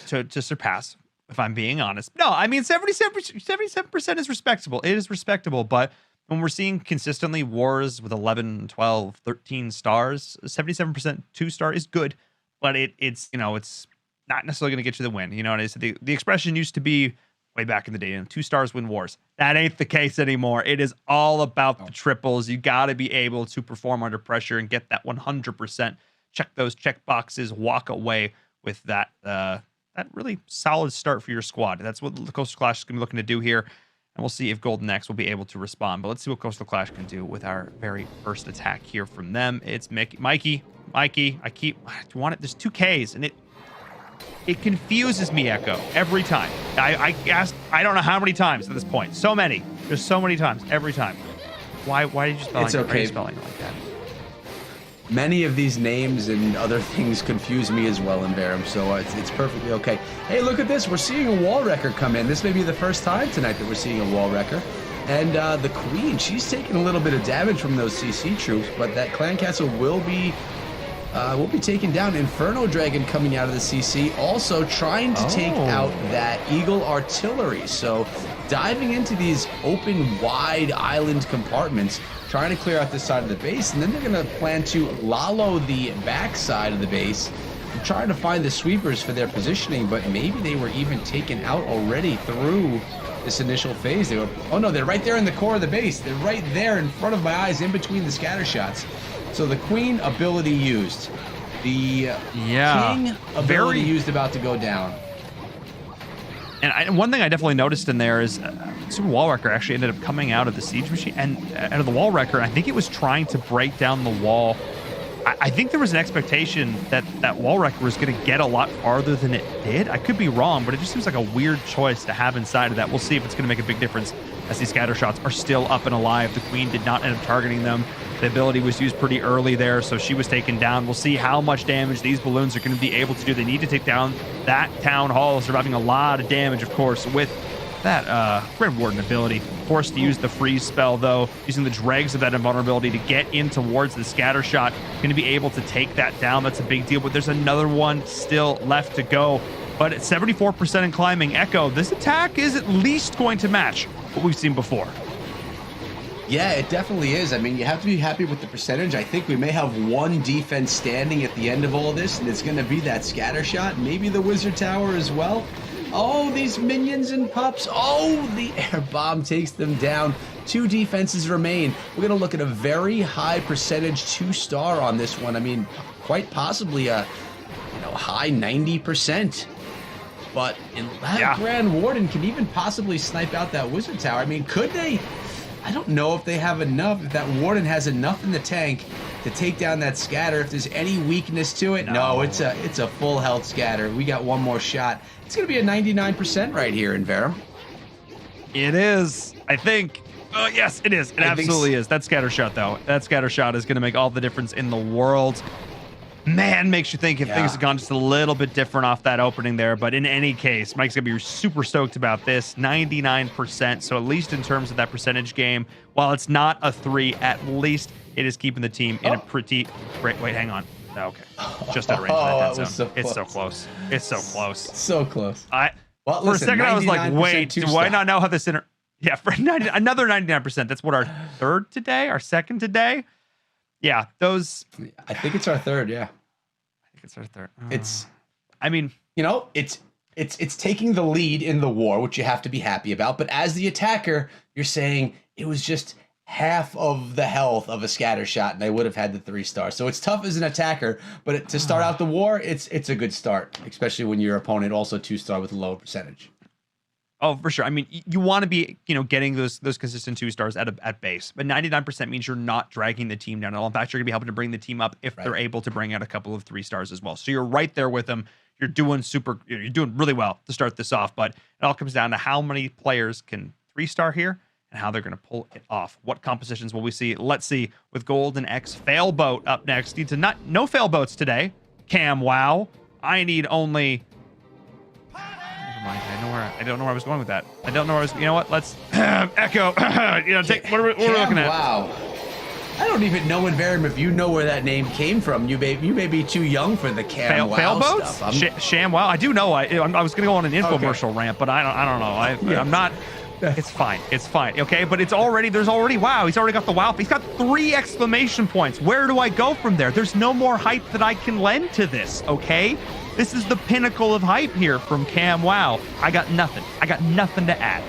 to surpass, if I'm being honest. No, I mean, 77% is respectable. It is respectable, but when we're seeing consistently wars with 11, 12, 13 stars, 77% 2-star is good, but it's not necessarily going to get you the win. You know what I said? The expression used to be way back in the day, 2 stars win wars. That ain't the case anymore. It is all about the triples. You got to be able to perform under pressure and get that 100%. Check those check boxes, walk away with that really solid start for your squad. That's what the Coastal Clash is going to be looking to do here. And we'll see if Golden X will be able to respond. But let's see what Coastal Clash can do with our very first attack here from them. It's Mikey. I want it. There's 2 Ks, and it confuses me, Echo, every time. I asked, I don't know how many times at this point. So many. There's so many times, every time. Why did you spell spelling like that? Many of these names and other things confuse me as well in Verum, so it's perfectly okay. Hey, look at this. We're seeing a wall wrecker come in. This may be the first time tonight that we're seeing a wall wrecker. And the Queen, she's taking a little bit of damage from those CC troops, but that clan castle will be taken down. Inferno Dragon coming out of the CC, also trying to take out that Eagle artillery. So diving into these open, wide island compartments, trying to clear out this side of the base, and then they're going to plan to lalo the back side of the base and try to find the sweepers for their positioning, but maybe they were even taken out already through this initial phase. They were, oh no, they're right there in the core of the base. They're right there in front of my eyes, in between the scatter shots. So the queen ability used. The king ability used about to go down. And one thing I definitely noticed in there is Super Wall Wrecker actually ended up coming out of the Siege Machine and out of the Wall Wrecker. I think it was trying to break down the wall. I think there was an expectation that that Wall Wrecker was going to get a lot farther than it did. I could be wrong, but it just seems like a weird choice to have inside of that. We'll see if it's going to make a big difference as these scatter shots are still up and alive. The queen did not end up targeting them. The ability was used pretty early there, so she was taken down. We'll see how much damage these balloons are going to be able to do. They need to take down that town hall, surviving a lot of damage, of course, with that Red Warden ability. Forced to use the freeze spell, though, using the dregs of that invulnerability to get in towards the scatter shot. Going to be able to take that down. That's a big deal, but there's another one still left to go. But at 74% in climbing, Echo, this attack is at least going to match what we've seen before. Yeah, it definitely is. I mean, you have to be happy with the percentage. I think we may have one defense standing at the end of all this, and it's going to be that scatter shot, maybe the wizard tower as well. Oh, these minions and pups. Oh, the air bomb takes them down. 2 defenses remain. We're going to look at a very high percentage 2-star on this one. I mean, quite possibly a high 90%. But that Grand Warden can even possibly snipe out that wizard tower. I mean, could they? I don't know if they have enough, if that Warden has enough in the tank to take down that scatter. If there's any weakness to it, no, it's a full health scatter. We got one more shot. It's going to be a 99% right here in Verum. It is, I think. Yes, it is. It absolutely is. That scatter shot, though. That scatter shot is going to make all the difference in the world. Man, makes you think if things had gone just a little bit different off that opening there. But in any case, Mike's going to be super stoked about this. 99%. So at least in terms of that percentage game, while it's not a 3, at least it is keeping the team in a pretty great... Wait, hang on. Okay. Just out of range of that dead zone. It's so close. It's so close. So close. Well, for a second, I was like, wait, do I not know how this... Yeah, for another 99%. That's what, our third today? Our second today? Yeah, those... I think it's our third, yeah. I think it's our third. It's... I mean... It's taking the lead in the war, which you have to be happy about. But as the attacker, you're saying it was just half of the health of a scatter shot, and they would have had the 3-star. So it's tough as an attacker, but to start out the war, it's a good start, especially when your opponent also 2-star with a lower percentage. Oh, for sure. I mean, you want to be, getting those consistent 2-stars at base, but 99% means you're not dragging the team down at all. In fact, you're gonna be helping to bring the team up if they're able to bring out a couple of 3-stars as well. So you're right there with them. You're doing really well to start this off, but it all comes down to how many players can 3-star here and how they're going to pull it off. What compositions will we see? Let's see. With Golden X Fail Boat up next. No fail boats today. Cam Wow. I need only... Never mind. I don't know where I was going with that. I don't know where I was... You know what? Let's... Echo. Take... What are we looking at? Wow. I don't even know in Verum if you know where that name came from. You may be too young for the Cam Wow fail boats? stuff. Sham Wow? I do know. I was going to go on an infomercial rant, but I don't know. I'm not... It's fine. It's fine. Okay, but there's already wow. He's already got the wow. He's got 3 exclamation points. Where do I go from there? There's no more hype that I can lend to this. Okay, this is the pinnacle of hype here from Cam Wow. I got nothing. I got nothing to add.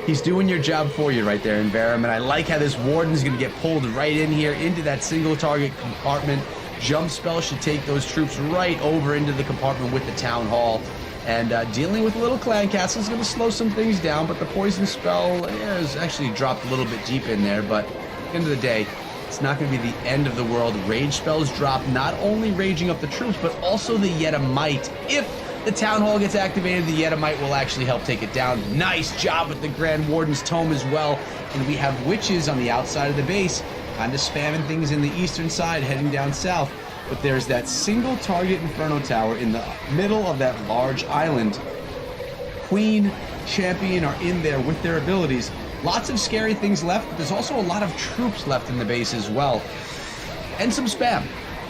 He's doing your job for you right there in Verum, and I like how this Warden's going to get pulled right in here into that single target compartment. Jump spell should take those troops right over into the compartment with the Town Hall. And dealing with Little Clan Castle is going to slow some things down, but the poison spell is actually dropped a little bit deep in there. But at the end of the day, it's not going to be the end of the world. Rage spells drop, not only raging up the troops, but also the Yetamite. If the Town Hall gets activated, the Yetamite will actually help take it down. Nice job with the Grand Warden's Tome as well. And we have witches on the outside of the base, kind of spamming things in the eastern side, heading down south. But there's that single target Inferno Tower in the middle of that large island. Queen, Champion are in there with their abilities. Lots of scary things left, but there's also a lot of troops left in the base as well. And some spam.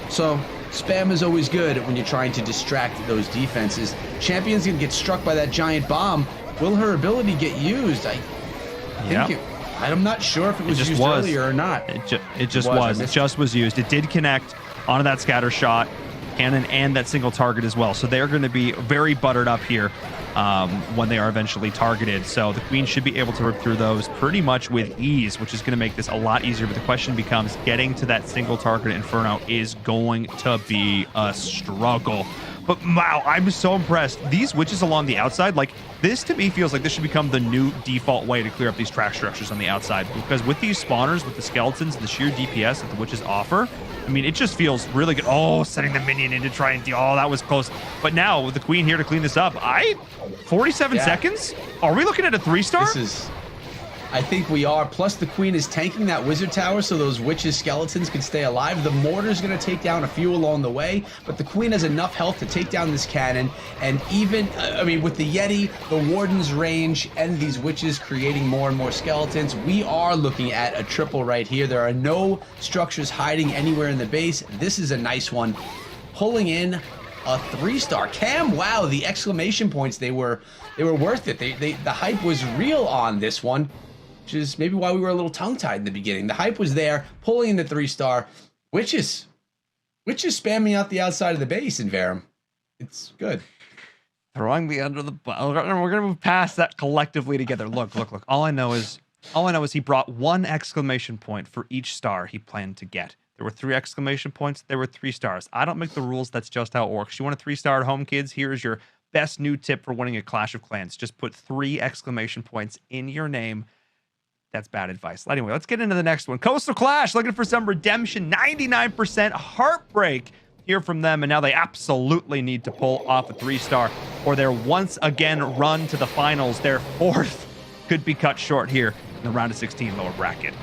So spam is always good when you're trying to distract those defenses. Champion's gonna get struck by that giant bomb. Will her ability get used? I'm not sure if it was used earlier or not. It just was. It just was used. It did connect onto that scatter shot. cannon and that single target as well. So they're going to be very buttered up here when they are eventually targeted. So the queen should be able to rip through those pretty much with ease, which is going to make this a lot easier. But the question becomes, getting to that single target Inferno is going to be a struggle. But wow, I'm so impressed. These witches along the outside, like, this to me feels like this should become the new default way to clear up these track structures on the outside. Because with these spawners, with the skeletons, the sheer DPS that the witches offer, I mean, it just feels really good. Oh, setting the minion in to try and deal. Oh, that was close. But now with the queen here to clean this up, 47 seconds? Are we looking at a 3-star? I think we are. Plus, the queen is tanking that wizard tower so those witches' skeletons can stay alive. The mortar's going to take down a few along the way, but the queen has enough health to take down this cannon. And even, I mean, with the Yeti, the warden's range, and these witches creating more and more skeletons, we are looking at a triple right here. There are no structures hiding anywhere in the base. This is a nice one. Pulling in a 3-star. Cam, wow, the exclamation points, they were worth it. The hype was real on this one, which is maybe why we were a little tongue-tied in the beginning. The hype was there, pulling in the 3-star. Witches spamming out the outside of the base in Verum. It's good. Throwing me under the bus. We're gonna move past that collectively together. Look. All I know is he brought 1 exclamation point for each star he planned to get. There were 3 exclamation points. There were 3 stars. I don't make the rules. That's just how it works. You want a 3-star at home, kids? Here's your best new tip for winning a Clash of Clans. Just put 3 exclamation points in your name. That's bad advice. Anyway, let's get into the next one. Coastal Clash looking for some redemption. 99% heartbreak here from them, and now they absolutely need to pull off a 3-star, or they're once again run to the finals. Their 4th could be cut short here in the round of 16 lower bracket.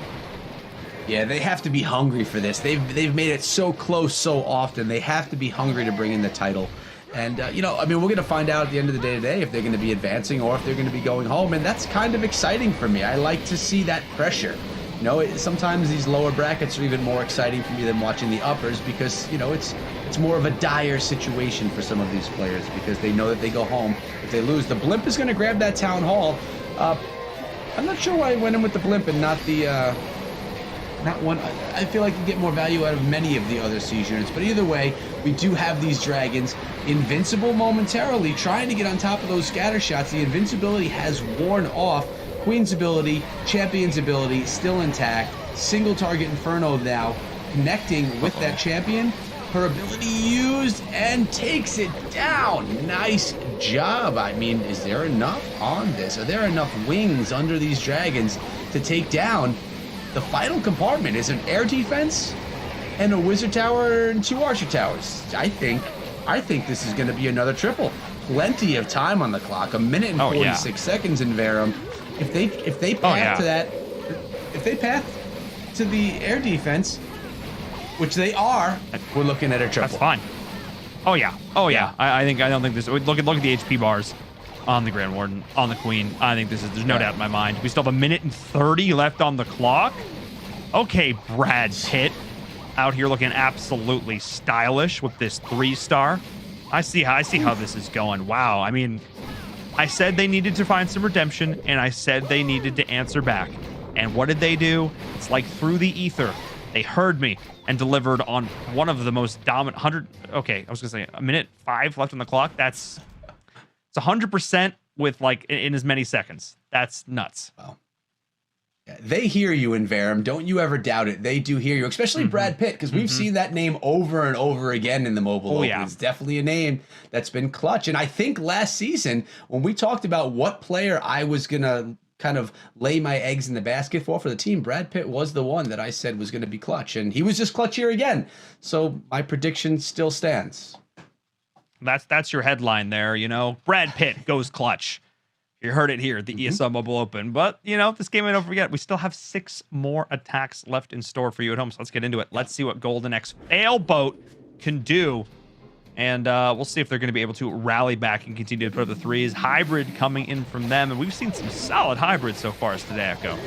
Yeah, they have to be hungry for this. They've made it so close so often. They have to be hungry to bring in the title. And, you know, I mean, we're going to find out at the end of the day today if they're going to be advancing or if they're going to be going home. And that's kind of exciting for me. I like to see that pressure. You know, sometimes these lower brackets are even more exciting for me than watching the uppers because, you know, it's more of a dire situation for some of these players because they know that they go home if they lose. The blimp is going to grab that town hall. I'm not sure why I went in with the blimp and not the... not one. I feel like you get more value out of many of the other siege units, but either way, we do have these dragons invincible momentarily, trying to get on top of those scatter shots. The invincibility has worn off. Queen's ability, Champion's ability, still intact. Single target Inferno now connecting with that champion. Her ability used and takes it down. Nice job. I mean, is there enough on this? Are there enough wings under these dragons to take down the final compartment? Is an air defense and a wizard tower and 2 archer towers. I think this is going to be another triple. Plenty of time on the clock. 1 minute and 46 seconds in Verum. If they path to that, if they path to the air defense, which they are, we're looking at a triple. That's fine. Oh yeah. I don't think this. Look at the HP bars on the Grand Warden, on the Queen. I think there's no doubt in my mind. We still have 1 minute and 30 left on the clock. Okay, Brad Pitt out here looking absolutely stylish with this 3-star. I see how this is going. Wow. I mean, I said they needed to find some redemption, and I said they needed to answer back. And what did they do? It's like through the ether. They heard me and delivered on one of the most dominant 100. Okay, I was gonna say 1 minute 5 left on the clock. It's 100% with like in as many seconds. That's nuts. Wow. Yeah, they hear you in Verum. Don't you ever doubt it. They do hear you, especially Brad Pitt, because we've seen that name over and over again in the mobile open. Yeah. It's definitely a name that's been clutch. And I think last season, when we talked about what player I was going to kind of lay my eggs in the basket for the team, Brad Pitt was the one that I said was going to be clutch. And he was just clutch here again. So my prediction still stands. That's your headline there, you know. Brad Pitt goes clutch. You heard it here at the ESL Mobile Open. But, you know, this game, I don't forget, we still have 6 more attacks left in store for you at home. So let's get into it. Let's see what Golden X Failboat can do. And we'll see if they're going to be able to rally back and continue to put up the threes. Hybrid coming in from them. And we've seen some solid hybrids so far as today, Echo.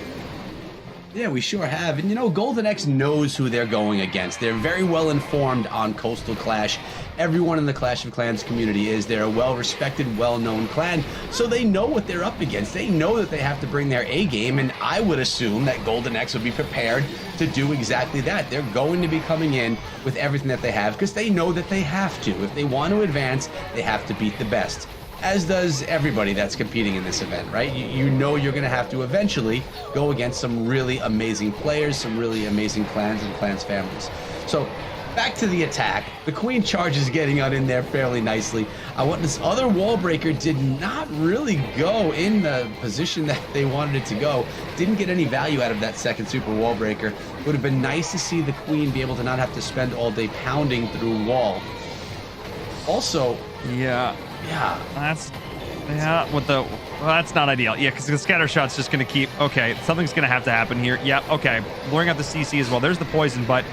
Yeah, we sure have. And you know, Golden X knows who they're going against. They're very well informed on Coastal Clash. Everyone in the Clash of Clans community is. They're a well-respected, well-known clan, so they know what they're up against. They know that they have to bring their A game, and I would assume that Golden X would be prepared to do exactly that. They're going to be coming in with everything that they have because they know that they have to. If they want to advance, they have to beat the best. As does everybody that's competing in this event, right? You know you're going to have to eventually go against some really amazing players, some really amazing clans and clans families. So back to the attack. The Queen charges getting on in there fairly nicely. This other wall breaker did not really go in the position that they wanted it to go. Didn't get any value out of that second super wall breaker. Would have been nice to see the Queen be able to not have to spend all day pounding through wall. Also, Yeah, that's not ideal. Yeah, because the scatter shot's just going to keep. Okay, something's going to have to happen here. Yeah, okay, blowing out the CC as well. There's the poison, but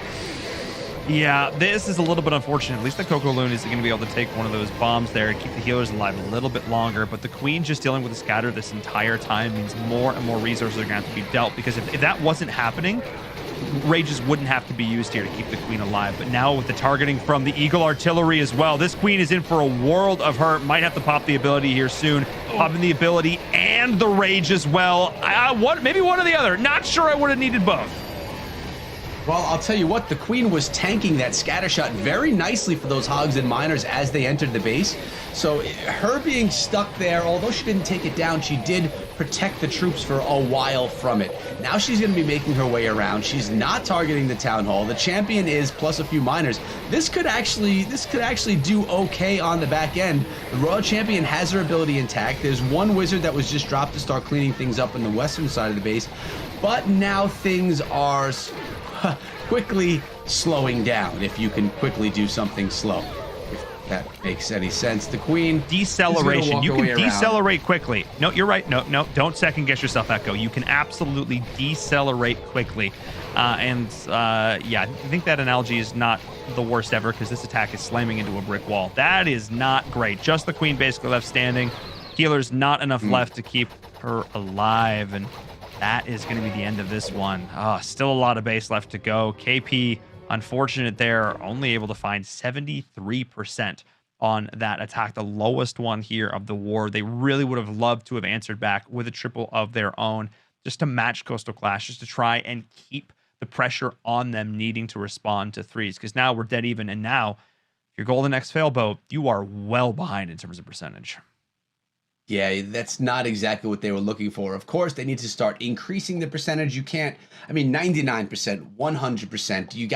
yeah, this is a little bit unfortunate. At least the Coco Loon is going to be able to take one of those bombs there and keep the healers alive a little bit longer. But the Queen just dealing with the scatter this entire time means more and more resources are going to have to be dealt, because if that wasn't happening, rages wouldn't have to be used here to keep the Queen alive. But now with the targeting from the Eagle Artillery as well, this Queen is in for a world of hurt. Might have to pop the ability here soon. Popping the ability and the rage as well. Maybe one or the other. Not sure I would have needed both. well, I'll tell you what, the Queen was tanking that scatter shot very nicely for those Hogs and Miners as they entered the base. So her being stuck there, although she didn't take it down, she did protect the troops for a while from it. Now she's going to be making her way around. She's not targeting the Town Hall. The champion is plus a few miners. This could actually do okay on the back end. The Royal Champion has her ability intact. There's one wizard that was just dropped to start cleaning things up on the western side of the base. But now things are quickly slowing down, if you can quickly do something slow. If that makes any sense. The Queen... Deceleration. You can decelerate quickly. No, you're right. No, don't second guess yourself, Echo. You can absolutely decelerate quickly. Yeah, I think that analogy is not the worst ever, because this attack is slamming into a brick wall. That is not great. Just the Queen basically left standing. Healer's not enough left to keep her alive, and that is going to be the end of this one. Still a lot of base left to go. KP, unfortunate there, only able to find 73% on that attack, the lowest one here of the war. They really would have loved to have answered back with a triple of their own, just to match Coastal Clash, just to try and keep the pressure on them needing to respond to threes, because now we're dead even, and now if you're Golden X Failboat, you are well behind in terms of percentage. Yeah, that's not exactly what they were looking for. Of course, they need to start increasing the percentage. You can't, 99%, 100%. You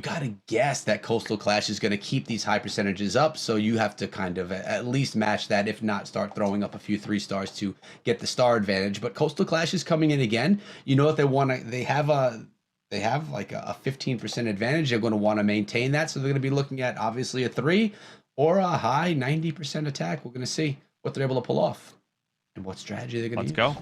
gotta guess that Coastal Clash is going to keep these high percentages up. So you have to kind of at least match that, if not start throwing up a few 3 stars to get the star advantage. But Coastal Clash is coming in again. You know, if they have like a 15% advantage. They're going to want to maintain that. So they're going to be looking at obviously a 3 or a high 90% attack. We're going to see what they're able to pull off and what strategy they're going to use.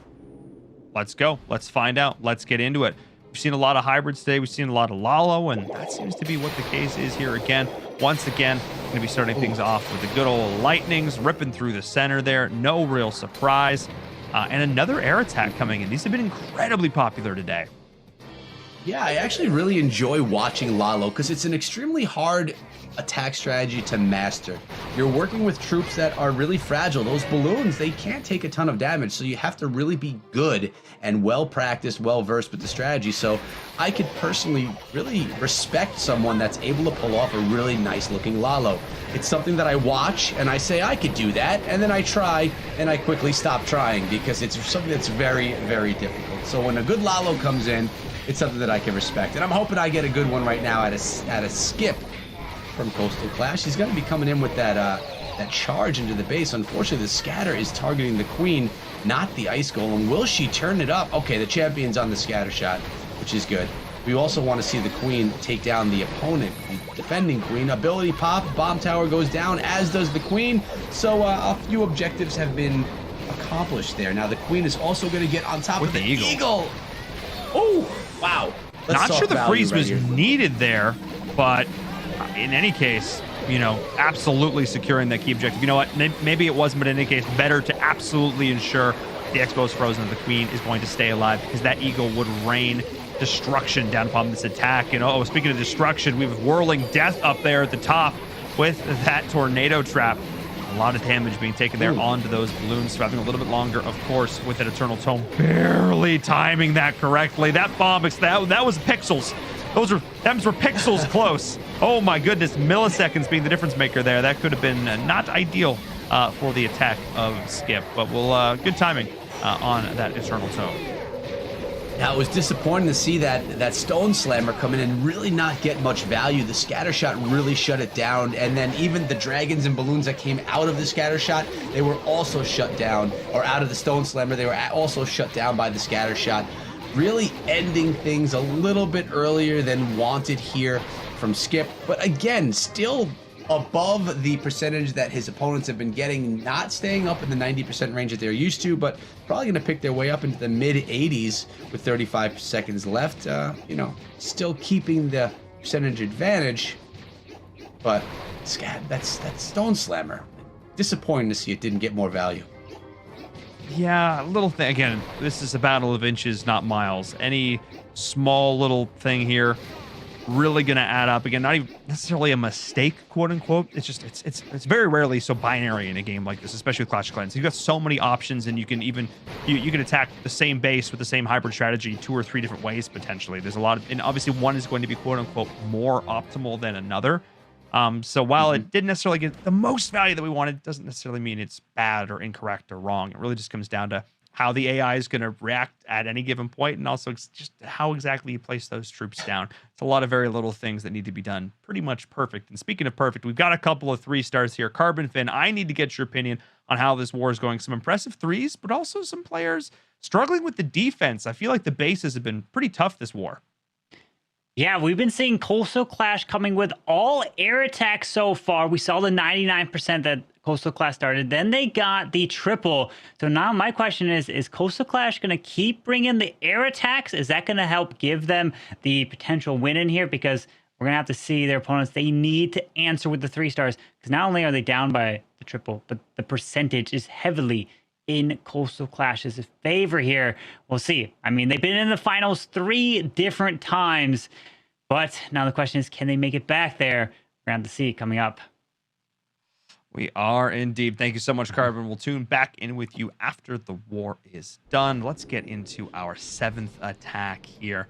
Let's go. Let's find out. Let's get into it. We've seen a lot of hybrids today. We've seen a lot of Lalo, and that seems to be what the case is here again. Once again, going to be starting things off with the good old lightnings ripping through the center there. No real surprise. And another air attack coming in. These have been incredibly popular today. Yeah, I actually really enjoy watching Lalo because it's an extremely hard attack strategy to master. You're working with troops that are really fragile. Those balloons, they can't take a ton of damage, so you have to really be good and well practiced, well versed with the strategy. So I could personally really respect someone that's able to pull off a really nice looking Lalo. It's something that I watch and I say I could do that, and then I try and I quickly stop trying because it's something that's very, very difficult. So when a good Lalo comes in, it's something that I can respect, and I'm hoping I get a good one right now at a skip from Coastal Clash. He's going to be coming in with that charge into the base. Unfortunately, the scatter is targeting the Queen, not the Ice Golem. Will she turn it up? Okay, the champion's on the scatter shot, which is good. We also want to see the Queen take down the opponent, the defending Queen. Ability pop, bomb tower goes down, as does the Queen. So a few objectives have been accomplished there. Now the Queen is also going to get on top of the Eagle. Oh, wow. Not sure the freeze was needed there, but in any case, absolutely securing that key objective. You know what? Maybe it wasn't, but in any case, better to absolutely ensure the Expo is frozen, the Queen is going to stay alive because that Eagle would rain destruction down upon this attack. Speaking of destruction, we have whirling death up there at the top with that tornado trap. A lot of damage being taken there onto those balloons, surviving a little bit longer, of course, with an Eternal Tome barely timing that correctly. That bomb, that was pixels. Those were pixels close. Oh my goodness, milliseconds being the difference maker there. That could have been not ideal for the attack of Skip, but good timing on that Eternal Tome. Now, it was disappointing to see that Stone Slammer come in and really not get much value. The scatter shot really shut it down, and then even the dragons and balloons that came out of the scatter shot, they were also shut down, or out of the Stone Slammer, they were also shut down by the scatter shot. Really ending things a little bit earlier than wanted here from Skip, but again, still above the percentage that his opponents have been getting, not staying up in the 90% range that they're used to, but probably going to pick their way up into the mid 80s with 35 seconds left. Still keeping the percentage advantage, but that's Stone Slammer. Disappointing to see it didn't get more value. Yeah, little thing. Again, this is a battle of inches, not miles. Any small little thing here really going to add up. Again, not even necessarily a mistake, quote unquote. It's just it's very rarely so binary in a game like this, especially with Clash of Clans. You've got so many options, and you can even you can attack the same base with the same hybrid strategy 2 or 3 different ways potentially. There's a lot of, and obviously one is going to be quote unquote more optimal than another. So while it didn't necessarily get the most value that we wanted, it doesn't necessarily mean it's bad or incorrect or wrong. It really just comes down to how the AI is going to react at any given point, and also just how exactly you place those troops down. It's a lot of very little things that need to be done pretty much perfect. And speaking of perfect, we've got a couple of 3 stars here. Carbon Finn, I need to get your opinion on how this war is going. Some impressive 3s, but also some players struggling with the defense. I feel like the bases have been pretty tough this war. Yeah, we've been seeing Coastal Clash coming with all air attacks so far. We saw the 99% that Coastal Clash started. Then they got the triple. So now my question is Coastal Clash going to keep bringing the air attacks? Is that going to help give them the potential win in here? Because we're going to have to see their opponents. They need to answer with the 3 stars. Because not only are they down by the triple, but the percentage is heavily in Coastal Clash's favor here. We'll see. I mean, they've been in the finals 3 different times, but now the question is, can they make it back there? We're going to see coming up. We are indeed. Thank you so much, Carbon. We'll tune back in with you after the war is done. Let's get into our 7th attack here.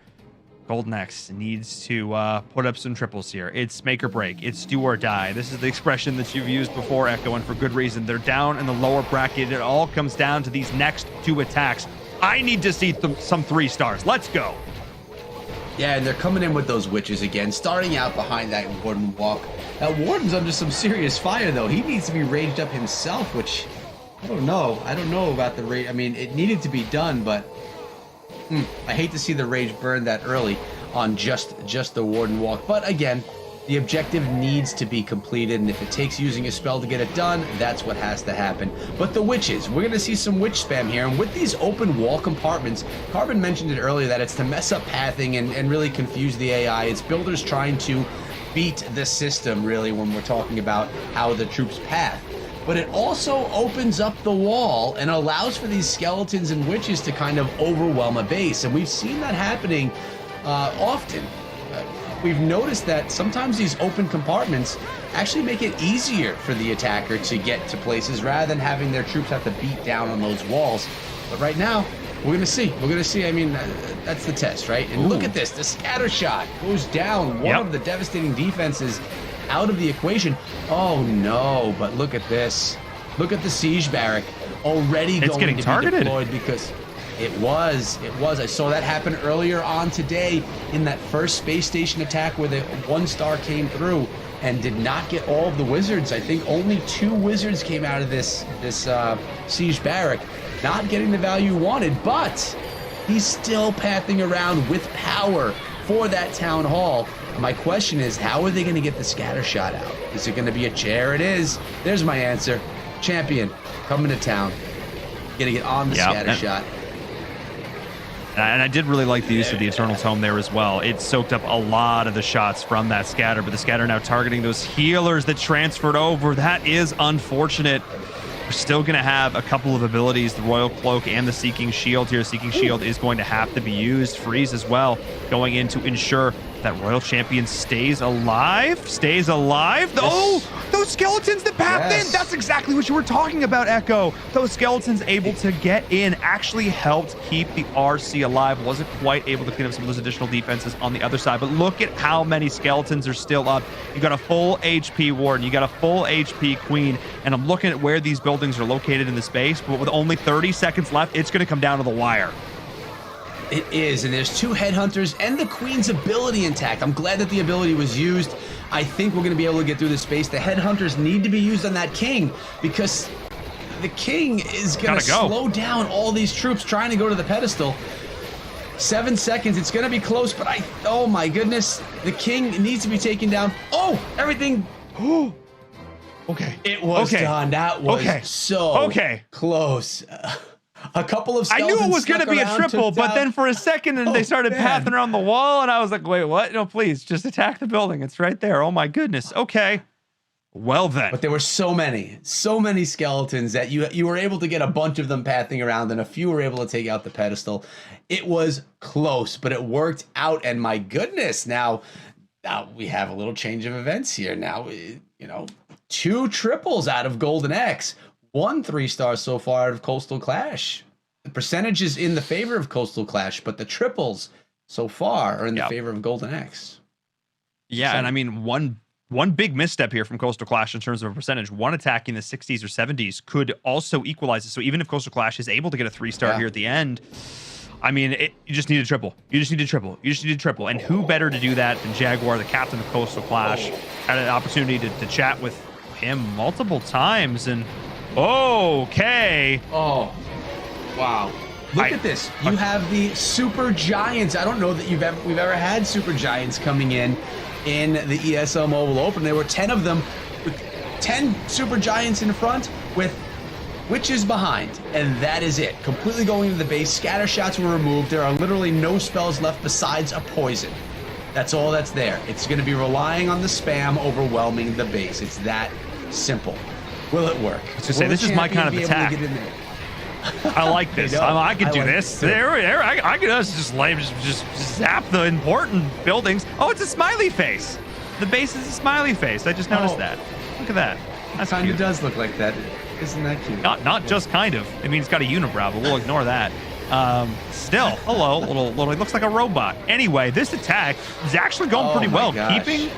Golden X needs to put up some triples here. It's make or break. It's do or die. This is the expression that you've used before, Echo, and for good reason. They're down in the lower bracket. It all comes down to these next 2 attacks. I need to see some 3 stars. Let's go. Yeah, and they're coming in with those witches again, starting out behind that Warden walk. Now, Warden's under some serious fire, though. He needs to be raged up himself, which, I don't know. I don't know about the rage. I mean, it needed to be done, but I hate to see the rage burn that early on just the Warden walk. But again, the objective needs to be completed, and if it takes using a spell to get it done, that's what has to happen. But the witches, we're going to see some witch spam here, and with these open wall compartments, Carbon mentioned it earlier that it's to mess up pathing and really confuse the AI. It's builders trying to beat the system, really, when we're talking about how the troops path. But it also opens up the wall and allows for these skeletons and witches to kind of overwhelm a base, and we've seen that happening often. We've noticed that sometimes these open compartments actually make it easier for the attacker to get to places rather than having their troops have to beat down on those walls. But right now, we're going to see. We're going to see. I mean, that's the test, right? And look at this. The scatter shot goes down. One of the devastating defenses out of the equation. Oh, no. But look at this. Look at the siege barrack already going to be deployed because... It was. I saw that happen earlier on today in that first space station attack where the 1 star came through and did not get all of the wizards. I think only 2 wizards came out of this siege barrack, not getting the value wanted, but he's still pathing around with power for that town hall. My question is, how are they going to get the scatter shot out? Is it going to be a chair? It is. There's my answer. Champion coming to town. Going to get on the scatter shot. And I did really like the use of the Eternal Tome there as well. It soaked up a lot of the shots from that scatter, but the scatter now targeting those healers that transferred over. That is unfortunate. We're still going to have a couple of abilities, the Royal Cloak and the Seeking Shield here. Seeking Shield is going to have to be used. Freeze as well, going in to ensure that Royal Champion stays alive. Oh, those skeletons that path in. That's exactly what you were talking about, Echo. Those skeletons able to get in actually helped keep the RC alive. Wasn't quite able to clean up some of those additional defenses on the other side, but look at how many skeletons are still up. You got a full HP Warden, you got a full HP Queen, and I'm looking at where these buildings are located in the space, but with only 30 seconds left, it's going to come down to the wire. It is, and there's 2 headhunters and the Queen's ability intact. I'm glad that the ability was used. I think we're going to be able to get through this space. The headhunters need to be used on that King because the King is going to slow down all these troops trying to go to the pedestal. 7 seconds. It's going to be close, but oh my goodness. The King needs to be taken down. Oh, everything. Okay. It was done. That was so close. A couple of skeletons. I knew it was going to be a triple, but then for a second and they started pathing around the wall and I was like, wait, what? No, please just attack the building. It's right there. Oh my goodness. Okay. Well then. But there were so many skeletons that you were able to get a bunch of them pathing around and a few were able to take out the pedestal. It was close, but it worked out. And my goodness, now we have a little change of events here. Now, 2 triples out of Golden X. 1 3-star so far out of Coastal Clash. The percentage is in the favor of Coastal Clash, but the triples so far are in the favor of Golden X. Yeah, and I mean, one big misstep here from Coastal Clash in terms of a percentage. One attack in the 60s or 70s could also equalize it. So even if Coastal Clash is able to get a 3-star here at the end, I mean, you just need a triple. You just need a triple. And who better to do that than Jaguar, the captain of Coastal Clash? Had an opportunity to chat with him multiple times and okay. Oh, wow. Look at this. You have the Super Giants. I don't know that we've ever had Super Giants coming in the ESL Mobile Open. There were 10 of them with 10 Super Giants in front with witches behind. And that is it. Completely going into the base. Scatter shots were removed. There are literally no spells left besides a poison. That's all that's there. It's going to be relying on the spam overwhelming the base. It's that simple. Will it work? I was to say, this is my kind of attack. I like this. I could do this. I could just zap the important buildings. Oh, it's a smiley face. The base is a smiley face. I just noticed that. Look at that. That's kind of does look like that. Isn't that cute? Not just kind of. I mean, it's got a unibrow, but we'll ignore that. Still, hello, little. It looks like a robot. Anyway, this attack is actually going pretty well. Gosh.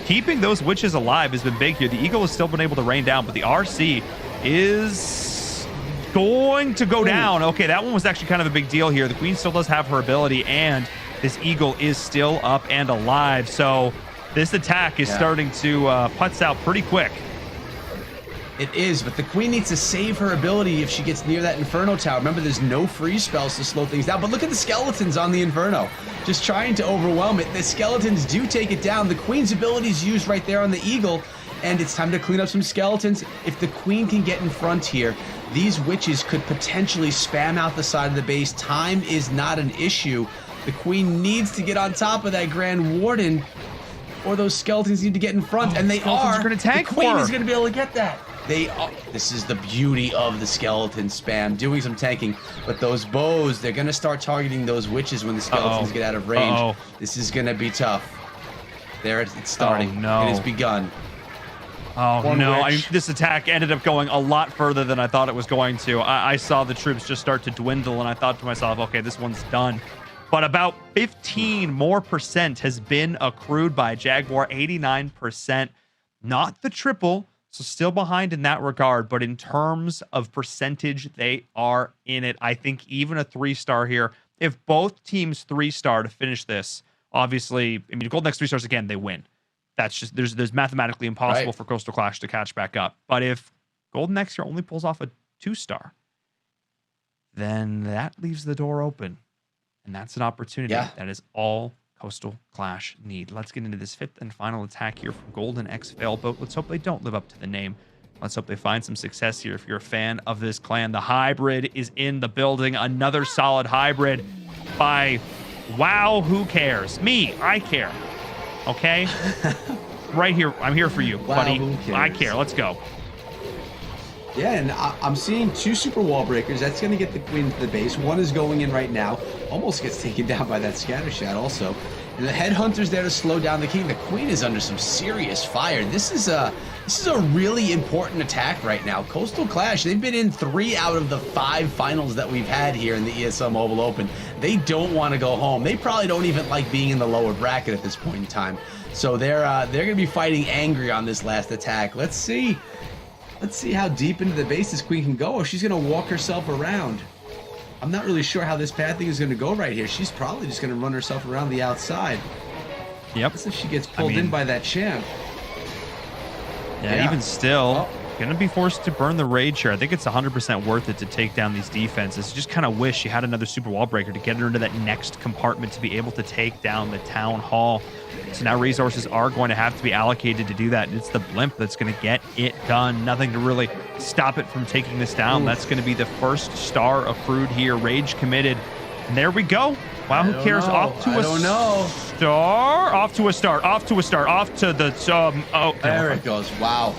Keeping those witches alive has been big here. The Eagle has still been able to rain down, but the RC is going to go down. Okay, that one was actually kind of a big deal here. The Queen still does have her ability, and this Eagle is still up and alive. So this attack is starting to putz out pretty quick. It is, but the Queen needs to save her ability if she gets near that Inferno Tower. Remember, there's no freeze spells to slow things down, but look at the skeletons on the Inferno. Just trying to overwhelm it. The skeletons do take it down. The Queen's ability is used right there on the Eagle, and it's time to clean up some skeletons. If the Queen can get in front here, these witches could potentially spam out the side of the base. Time is not an issue. The Queen needs to get on top of that Grand Warden, or those skeletons need to get in front, and they are. Going to tank the Queen for her. is going to be able to get that. They are. This is the beauty of the skeleton spam, doing some tanking. But those bows, they're going to start targeting those witches when the skeletons get out of range. This is going to be tough. There it's starting. Oh, no. It has begun. Oh, no. This attack ended up going a lot further than I thought it was going to. I saw the troops just start to dwindle, and I thought to myself, okay, this one's done. But about 15% more has been accrued by Jaguar, 89%. Not the triple. So still behind in that regard, but in terms of percentage, they are in it. I think even a 3-star here, if both teams 3-star to finish this, obviously, I mean, if Golden X 3-stars again, they win. That's just, there's mathematically impossible for Coastal Clash to catch back up. But if Golden X here only pulls off a 2-star, then that leaves the door open. And that's an opportunity. That is all Coastal Clash need. Let's get into this 5th and final attack here from Golden X Failboat. Let's hope they don't live up to the name. Let's hope they find some success here. If you're a fan of this clan, the hybrid is in the building. Another solid hybrid by wow, who cares? Me, I care. Okay? Right here. I'm here for you, buddy. I care. Let's go. Yeah, and I'm seeing 2 super wall breakers. That's going to get the queen into the base. One is going in right now. Almost gets taken down by that scatter shot also. And the headhunter's there to slow down the king. The queen is under some serious fire. This is a really important attack right now. Coastal Clash, they've been in 3 out of the 5 finals that we've had here in the ESL Mobile Open. They don't want to go home. They probably don't even like being in the lower bracket at this point in time. So they're going to be fighting angry on this last attack. Let's see. Let's see how deep into the base this queen can go. Oh, she's going to walk herself around. I'm not really sure how this pathing is going to go right here. She's probably just going to run herself around the outside. Yep. Let's see if she gets pulled in by that champ. Yeah, even still, going to be forced to burn the rage here. I think it's 100% worth it to take down these defenses. Just kind of wish you had another super wall breaker to get her into that next compartment to be able to take down the town hall. So now resources are going to have to be allocated to do that. And it's the blimp that's going to get it done. Nothing to really stop it from taking this down. Ooh. That's going to be the first star accrued here. Rage committed. And there we go. Wow, who cares? Off to a star. Off to a start. Off to a start. Off to the oh, there it goes. Wow.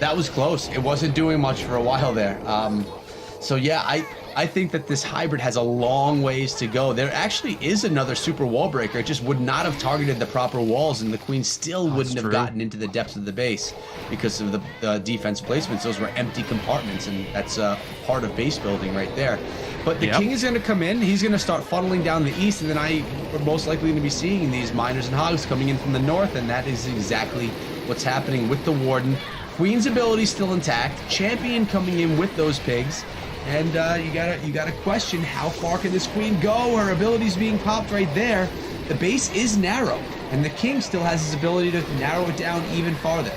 That was close. It wasn't doing much for a while there. So yeah, I think that this hybrid has a long ways to go. There actually is another super wall breaker. It just would not have targeted the proper walls, and the queen still wouldn't have gotten into the depths of the base because of the defense placements. Those were empty compartments, and that's part of base building right there. But the king is going to come in. He's going to start funneling down the east, and then we're most likely going to be seeing these miners and hogs coming in from the north, and that is exactly what's happening with the warden. Queen's ability still intact. Champion coming in with those pigs. And you gotta question, how far can this queen go? Her ability's being popped right there. The base is narrow, and the king still has his ability to narrow it down even farther.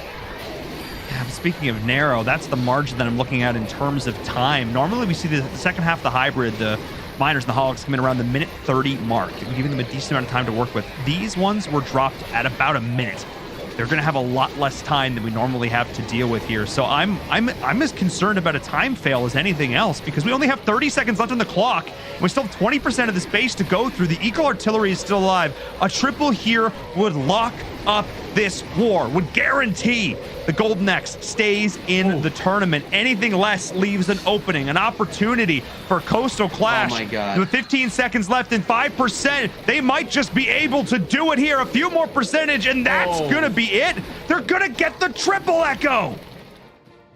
Yeah, speaking of narrow, that's the margin that I'm looking at in terms of time. Normally we see the second half of the hybrid, the miners and the hogs come in around the minute 30 mark. We're giving them a decent amount of time to work with. These ones were dropped at about a minute. They're going to have a lot less time than we normally have to deal with here. So I'm as concerned about a time fail as anything else, because we only have 30 seconds left on the clock. And we still have 20% of the space to go through. The Eagle Artillery is still alive. A triple here would lock up this war, would guarantee the Golden X stays in the tournament. Anything less leaves an opening, an opportunity for Coastal Clash. Oh my God. With 15 seconds left and 5%, they might just be able to do it here. A few more percentage, and that's gonna be it. They're gonna get the triple echo.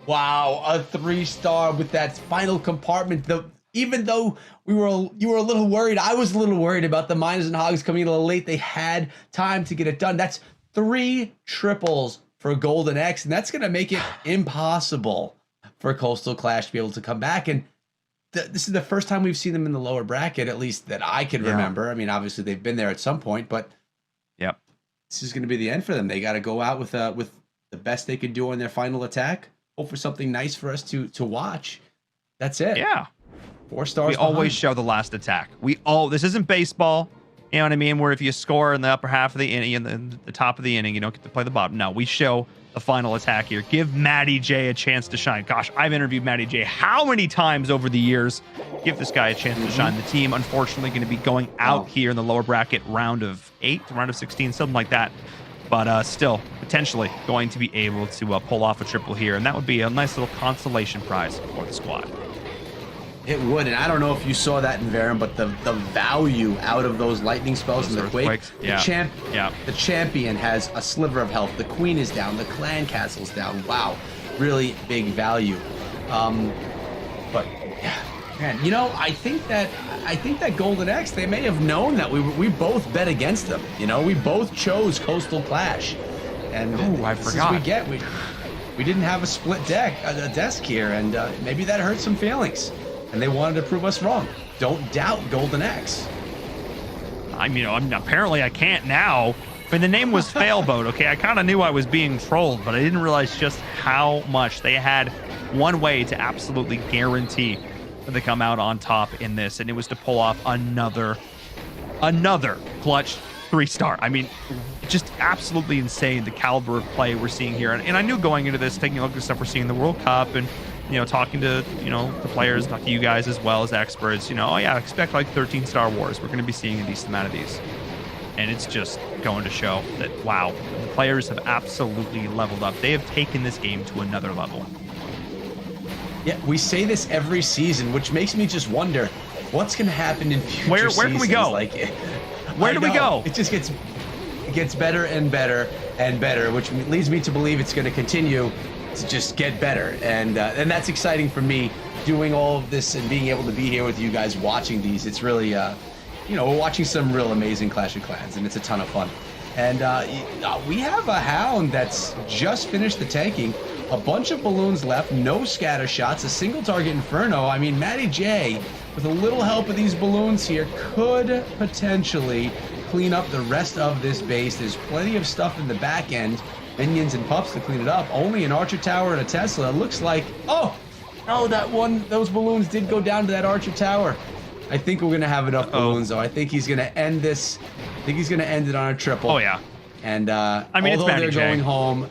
Wow, a 3-star with that final compartment. Even though you were a little worried, I was a little worried about the miners and hogs coming in a little late. They had time to get it done. That's 3 triples for Golden X, and that's going to make it impossible for Coastal Clash to be able to come back. And this is the first time we've seen them in the lower bracket, at least that I can remember. I mean, obviously they've been there at some point, but this is going to be the end for them. They got to go out with the best they could do on their final attack. Hope for something nice for us to watch. That's it. Yeah. 4 stars. We always show the last attack. This isn't baseball. You know what I mean? Where if you score in the upper half of the inning and the top of the inning, you don't get to play the bottom. No, we show the final attack here. Give Matty J a chance to shine. Gosh, I've interviewed Matty J how many times over the years. Give this guy a chance to shine. The team, unfortunately, going to be going out here in the lower bracket, round of 8, round of 16, something like that. But still, potentially going to be able to pull off a triple here. And that would be a nice little consolation prize for the squad. It would, and I don't know if you saw that in Varen, but the value out of those lightning spells and the quakes. The champion has a sliver of health. The queen is down. The clan castle's down. Wow, really big value. But yeah, man, you know, I think that Golden X, they may have known that we both bet against them. You know, we both chose Coastal Clash, and I forgot. We didn't have a split desk here, and maybe that hurt some feelings. And they wanted to prove us wrong. Don't doubt Golden X. Apparently I can't now. I mean, the name was Failboat, okay? I kind of knew I was being trolled, but I didn't realize just how much. They had one way to absolutely guarantee that they come out on top in this, and it was to pull off another clutch 3-star. I mean, just absolutely insane, the caliber of play we're seeing here. And I knew going into this, taking a look at the stuff we're seeing in the World Cup and talking to, the players, talking to you guys as well as experts, expect like 13-star wars. We're going to be seeing a decent amount of these. And it's just going to show that, wow, the players have absolutely leveled up. They have taken this game to another level. Yeah, we say this every season, which makes me just wonder what's going to happen in future Where seasons. can we go? Like, Where do we go? It just gets better and better and better, which leads me to believe it's going to continue to just get better. And that's exciting for me, doing all of this and being able to be here with you guys watching these. It's really, we're watching some real amazing Clash of Clans, and it's a ton of fun. And we have a Hound that's just finished the tanking. A bunch of balloons left, no scatter shots, a single target Inferno. I mean, Matty J, with a little help of these balloons here, could potentially clean up the rest of this base. There's plenty of stuff in the back end, minions and pups to clean it up. Only an Archer Tower and a Tesla. It looks like, those balloons did go down to that Archer Tower. I think we're gonna have enough balloons, though. I think he's gonna end this. I think he's gonna end it on a triple. Oh yeah. And it's although Matty they're J. going home,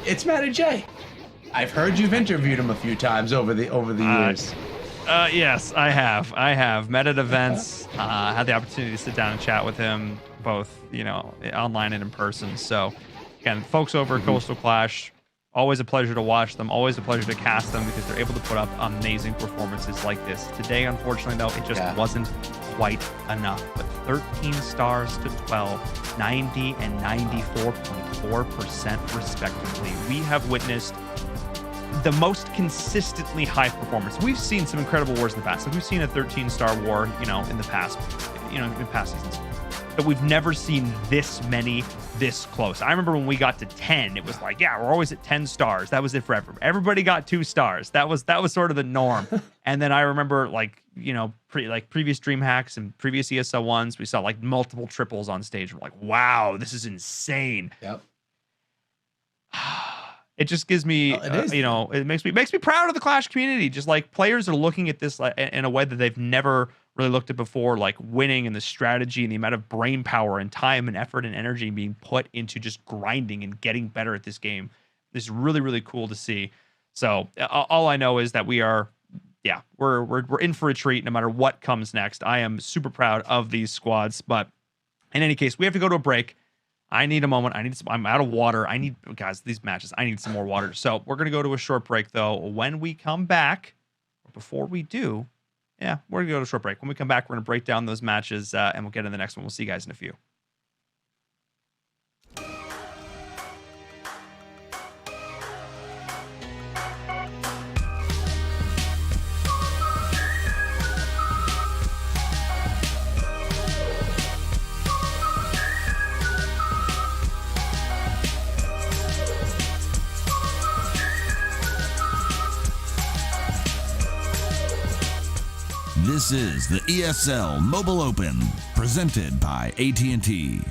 it's Matty J. I've heard you've interviewed him a few times over the years. Yes, I have met at events, had the opportunity to sit down and chat with him, both online and in person. So again, folks over at Coastal Clash, always a pleasure to watch them, always a pleasure to cast them, because they're able to put up amazing performances like this. Today, unfortunately, though, it just wasn't quite enough. But 13 stars to 12, 90 and 94.4% respectively. We have witnessed the most consistently high performance. We've seen some incredible wars in the past. Like we've seen a 13-star war, in the past, in past seasons. But we've never seen this many this close. I remember when we got to 10, it was like, yeah, we're always at 10 stars. That was it forever. Everybody got 2 stars. That was sort of the norm. And then I remember previous Dream Hacks and previous ESL ones, we saw like multiple triples on stage. We're like, wow, this is insane. Yep. It just gives me, it makes me proud of the Clash community. Just like players are looking at this in a way that they've never really looked at before, like winning and the strategy and the amount of brain power and time and effort and energy being put into just grinding and getting better at this game. This is really, really cool to see. So all I know is that we're in for a treat no matter what comes next. I am super proud of these squads, but in any case, we have to go to a break. I need a moment. I'm out of water. These matches, I need some more water. So we're going to go to a short break, though. When we come back, or before we do, we're going to go to a short break. When we come back, we're going to break down those matches, and we'll get in the next one. We'll see you guys in a few. This is the ESL Mobile Open, presented by AT&T.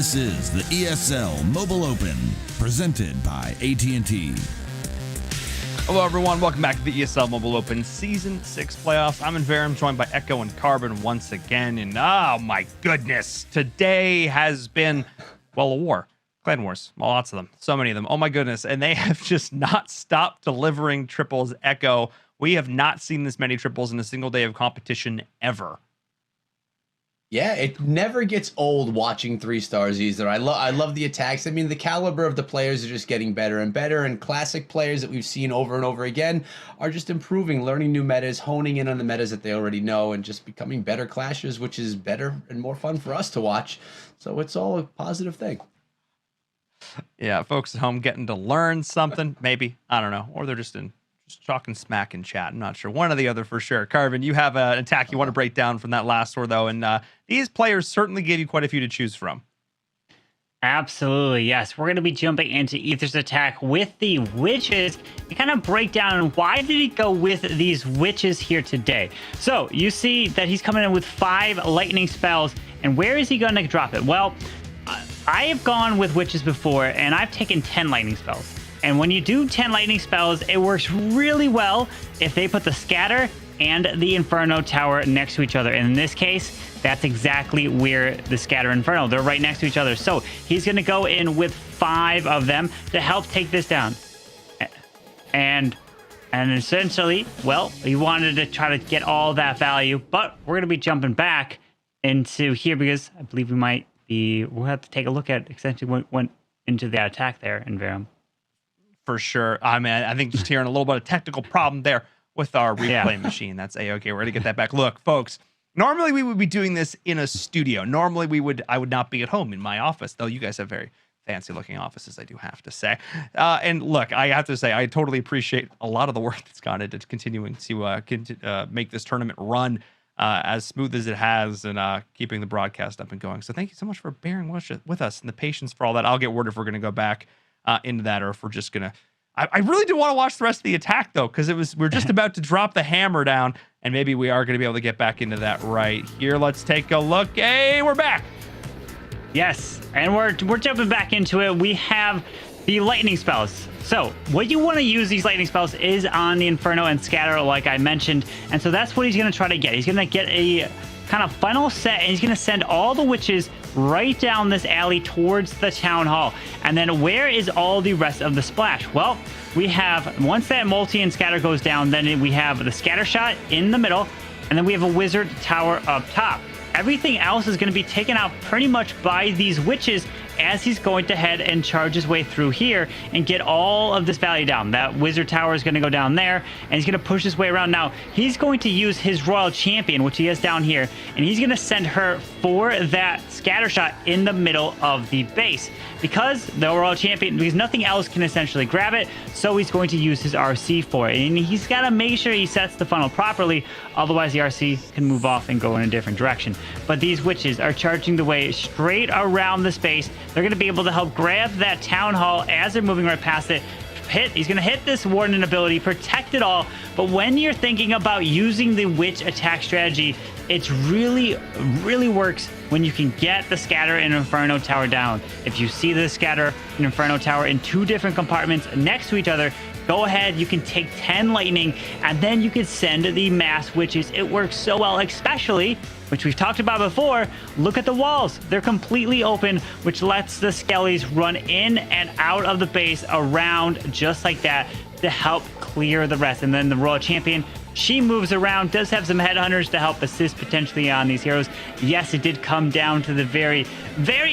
This is the ESL Mobile Open, presented by AT&T. Hello, everyone. Welcome back to the ESL Mobile Open Season 6 playoffs. I'm in Verum, joined by Echo and Carbon once again. And oh my goodness, today has been, well, a war. Clan Wars. Well, lots of them. So many of them. Oh my goodness. And they have just not stopped delivering triples. Echo, we have not seen this many triples in a single day of competition ever. Yeah, it never gets old watching 3-stars either. I love the attacks. I mean, the caliber of the players are just getting better and better, and classic players that we've seen over and over again are just improving, learning new metas, honing in on the metas that they already know, and just becoming better clashers, which is better and more fun for us to watch. So it's all a positive thing. Yeah, folks at home getting to learn something, maybe. I don't know. Or they're just talking smack in chat. I'm not sure. One or the other for sure. Carvin, you have an attack you want to break down from that last tour, though, and these players certainly gave you quite a few to choose from. Absolutely, yes. We're going to be jumping into Aether's attack with the witches and kind of break down why did he go with these witches here today. So you see that he's coming in with 5 lightning spells, and where is he going to drop it? Well, I have gone with witches before, and I've taken 10 lightning spells. And when you do 10 lightning spells, it works really well if they put the scatter and the Inferno Tower next to each other. And in this case, that's exactly where the Scatter Inferno, they're right next to each other. So he's going to go in with 5 of them to help take this down. And essentially, well, he wanted to try to get all that value, but we're going to be jumping back into here because I believe we'll have to take a look at essentially what went into the attack there in Verum. For sure. I mean, I think just hearing a little bit of technical problem there with our replay machine. That's A-okay. We're going to get that back. Look, folks, normally we would be doing this in a studio. Normally I would not be at home in my office, though you guys have very fancy looking offices, I do have to say. And look, I have to say, I totally appreciate a lot of the work that's gone into continuing to make this tournament run as smooth as it has and keeping the broadcast up and going. So thank you so much for bearing with us and the patience for all that. I'll get word if we're going to go back into that or if we're just going to... I really do want to watch the rest of the attack, though, because we're just about to drop the hammer down, and maybe we are going to be able to get back into that right here. Let's take a look. Hey, we're back. Yes, and we're jumping back into it. We have the lightning spells. So what you want to use these lightning spells is on the Inferno and Scatter, like I mentioned. And so that's what he's going to try to get. He's going to get a kind of final set, and he's going to send all the witches right down this alley towards the town hall. And then where is all the rest of the splash? Well, we have, once that multi and scatter goes down, then we have the scatter shot in the middle, and then we have a wizard tower up top. Everything else is going to be taken out pretty much by these witches as he's going to head and charge his way through here and get all of this value down. That wizard tower is going to go down there, and he's going to push his way around. Now, he's going to use his royal champion, which he has down here, and he's going to send her for that scatter shot in the middle of the base. Because the royal champion, because nothing else can essentially grab it, so he's going to use his RC for it. And he's got to make sure he sets the funnel properly, otherwise the RC can move off and go in a different direction. But these witches are charging the way straight around the space. They're going to be able to help grab that town hall as they're moving right past it. He's going to hit this warden ability, protect it all. But when you're thinking about using the witch attack strategy, it's really works when you can get the scatter and Inferno Tower down. If you see the scatter and Inferno Tower in 2 different compartments next to each other, go ahead, you can take 10 lightning, and then you can send the mass witches. It works so well, especially, which we've talked about before, look at the walls. They're completely open, which lets the skellies run in and out of the base around just like that to help clear the rest. And then the Royal Champion, she moves around, does have some headhunters to help assist potentially on these heroes. Yes, it did come down to the very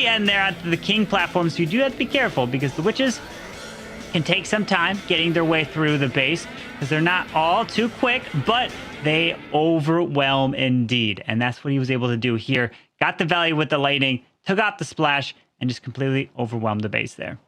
end there onto the King platform, so you do have to be careful because the witches can take some time getting their way through the base because they're not all too quick, but they overwhelm indeed. And that's what he was able to do here. Got the value with the lightning, took out the splash, and just completely overwhelmed the base there.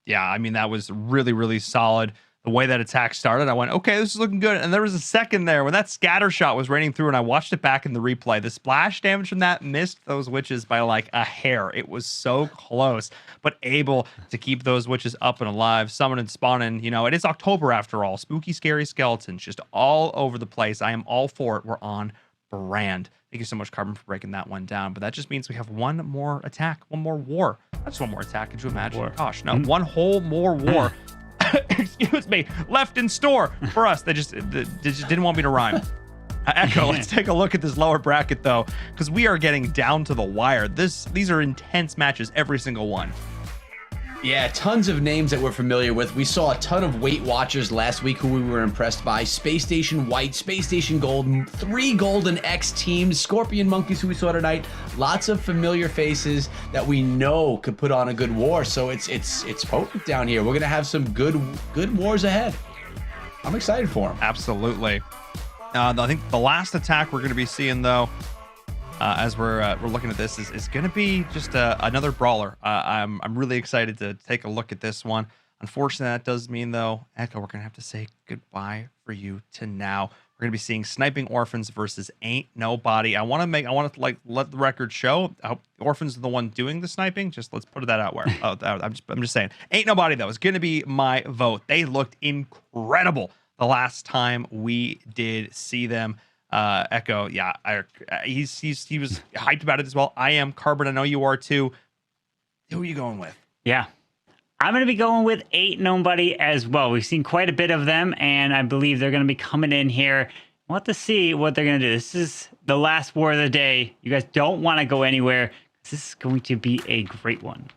Yeah, I mean, that was really solid. The way that attack started, I went, okay, this is looking good. And there was a second there when that scatter shot was raining through, and I watched it back in the replay. The splash damage from that missed those witches by like a hair. It was so close, but able to keep those witches up and alive, summon and spawning. You know, it is October after all. Spooky, scary skeletons just all over the place. I am all for it. We're on brand. Thank you so much, Carbon, for breaking that one down. But that just means we have one more attack, one more war. Not just one more attack. Could you imagine? War. Gosh, no, one whole more war. Excuse me, left in store for us. They just didn't want me to rhyme. Echo, let's take a look at this lower bracket though, because we are getting down to the wire. These are intense matches, every single one. Yeah, tons of names that we're familiar with. We saw a ton of Weight Watchers last week who we were impressed by. Space Station White, Space Station Gold, 3 Golden X teams, Scorpion Monkeys who we saw tonight. Lots of familiar faces that we know could put on a good war. So it's potent down here. We're gonna have some good wars ahead. I'm excited for them. Absolutely. I think the last attack we're going to be seeing, though, as we're looking at this, is going to be just another brawler. I'm really excited to take a look at this one. Unfortunately, that does mean, though, Echo, we're going to have to say goodbye for you to now. We're going to be seeing Sniping Orphans versus Ain't Nobody. I want to like let the record show. I hope the Orphans are the one doing the sniping. Just let's put that out where. I'm just saying. Ain't Nobody, though, is going to be my vote. They looked incredible the last time we did see them. Echo, yeah, he was hyped about it as well. I am. Carbon, I know you are too. Who are you going with? Yeah, I'm going to be going with Ain't Nobody as well. We've seen quite a bit of them, and I believe they're going to be coming in here. We'll have to see what they're going to do. This is the last war of the day. You guys don't want to go anywhere. This is going to be a great one.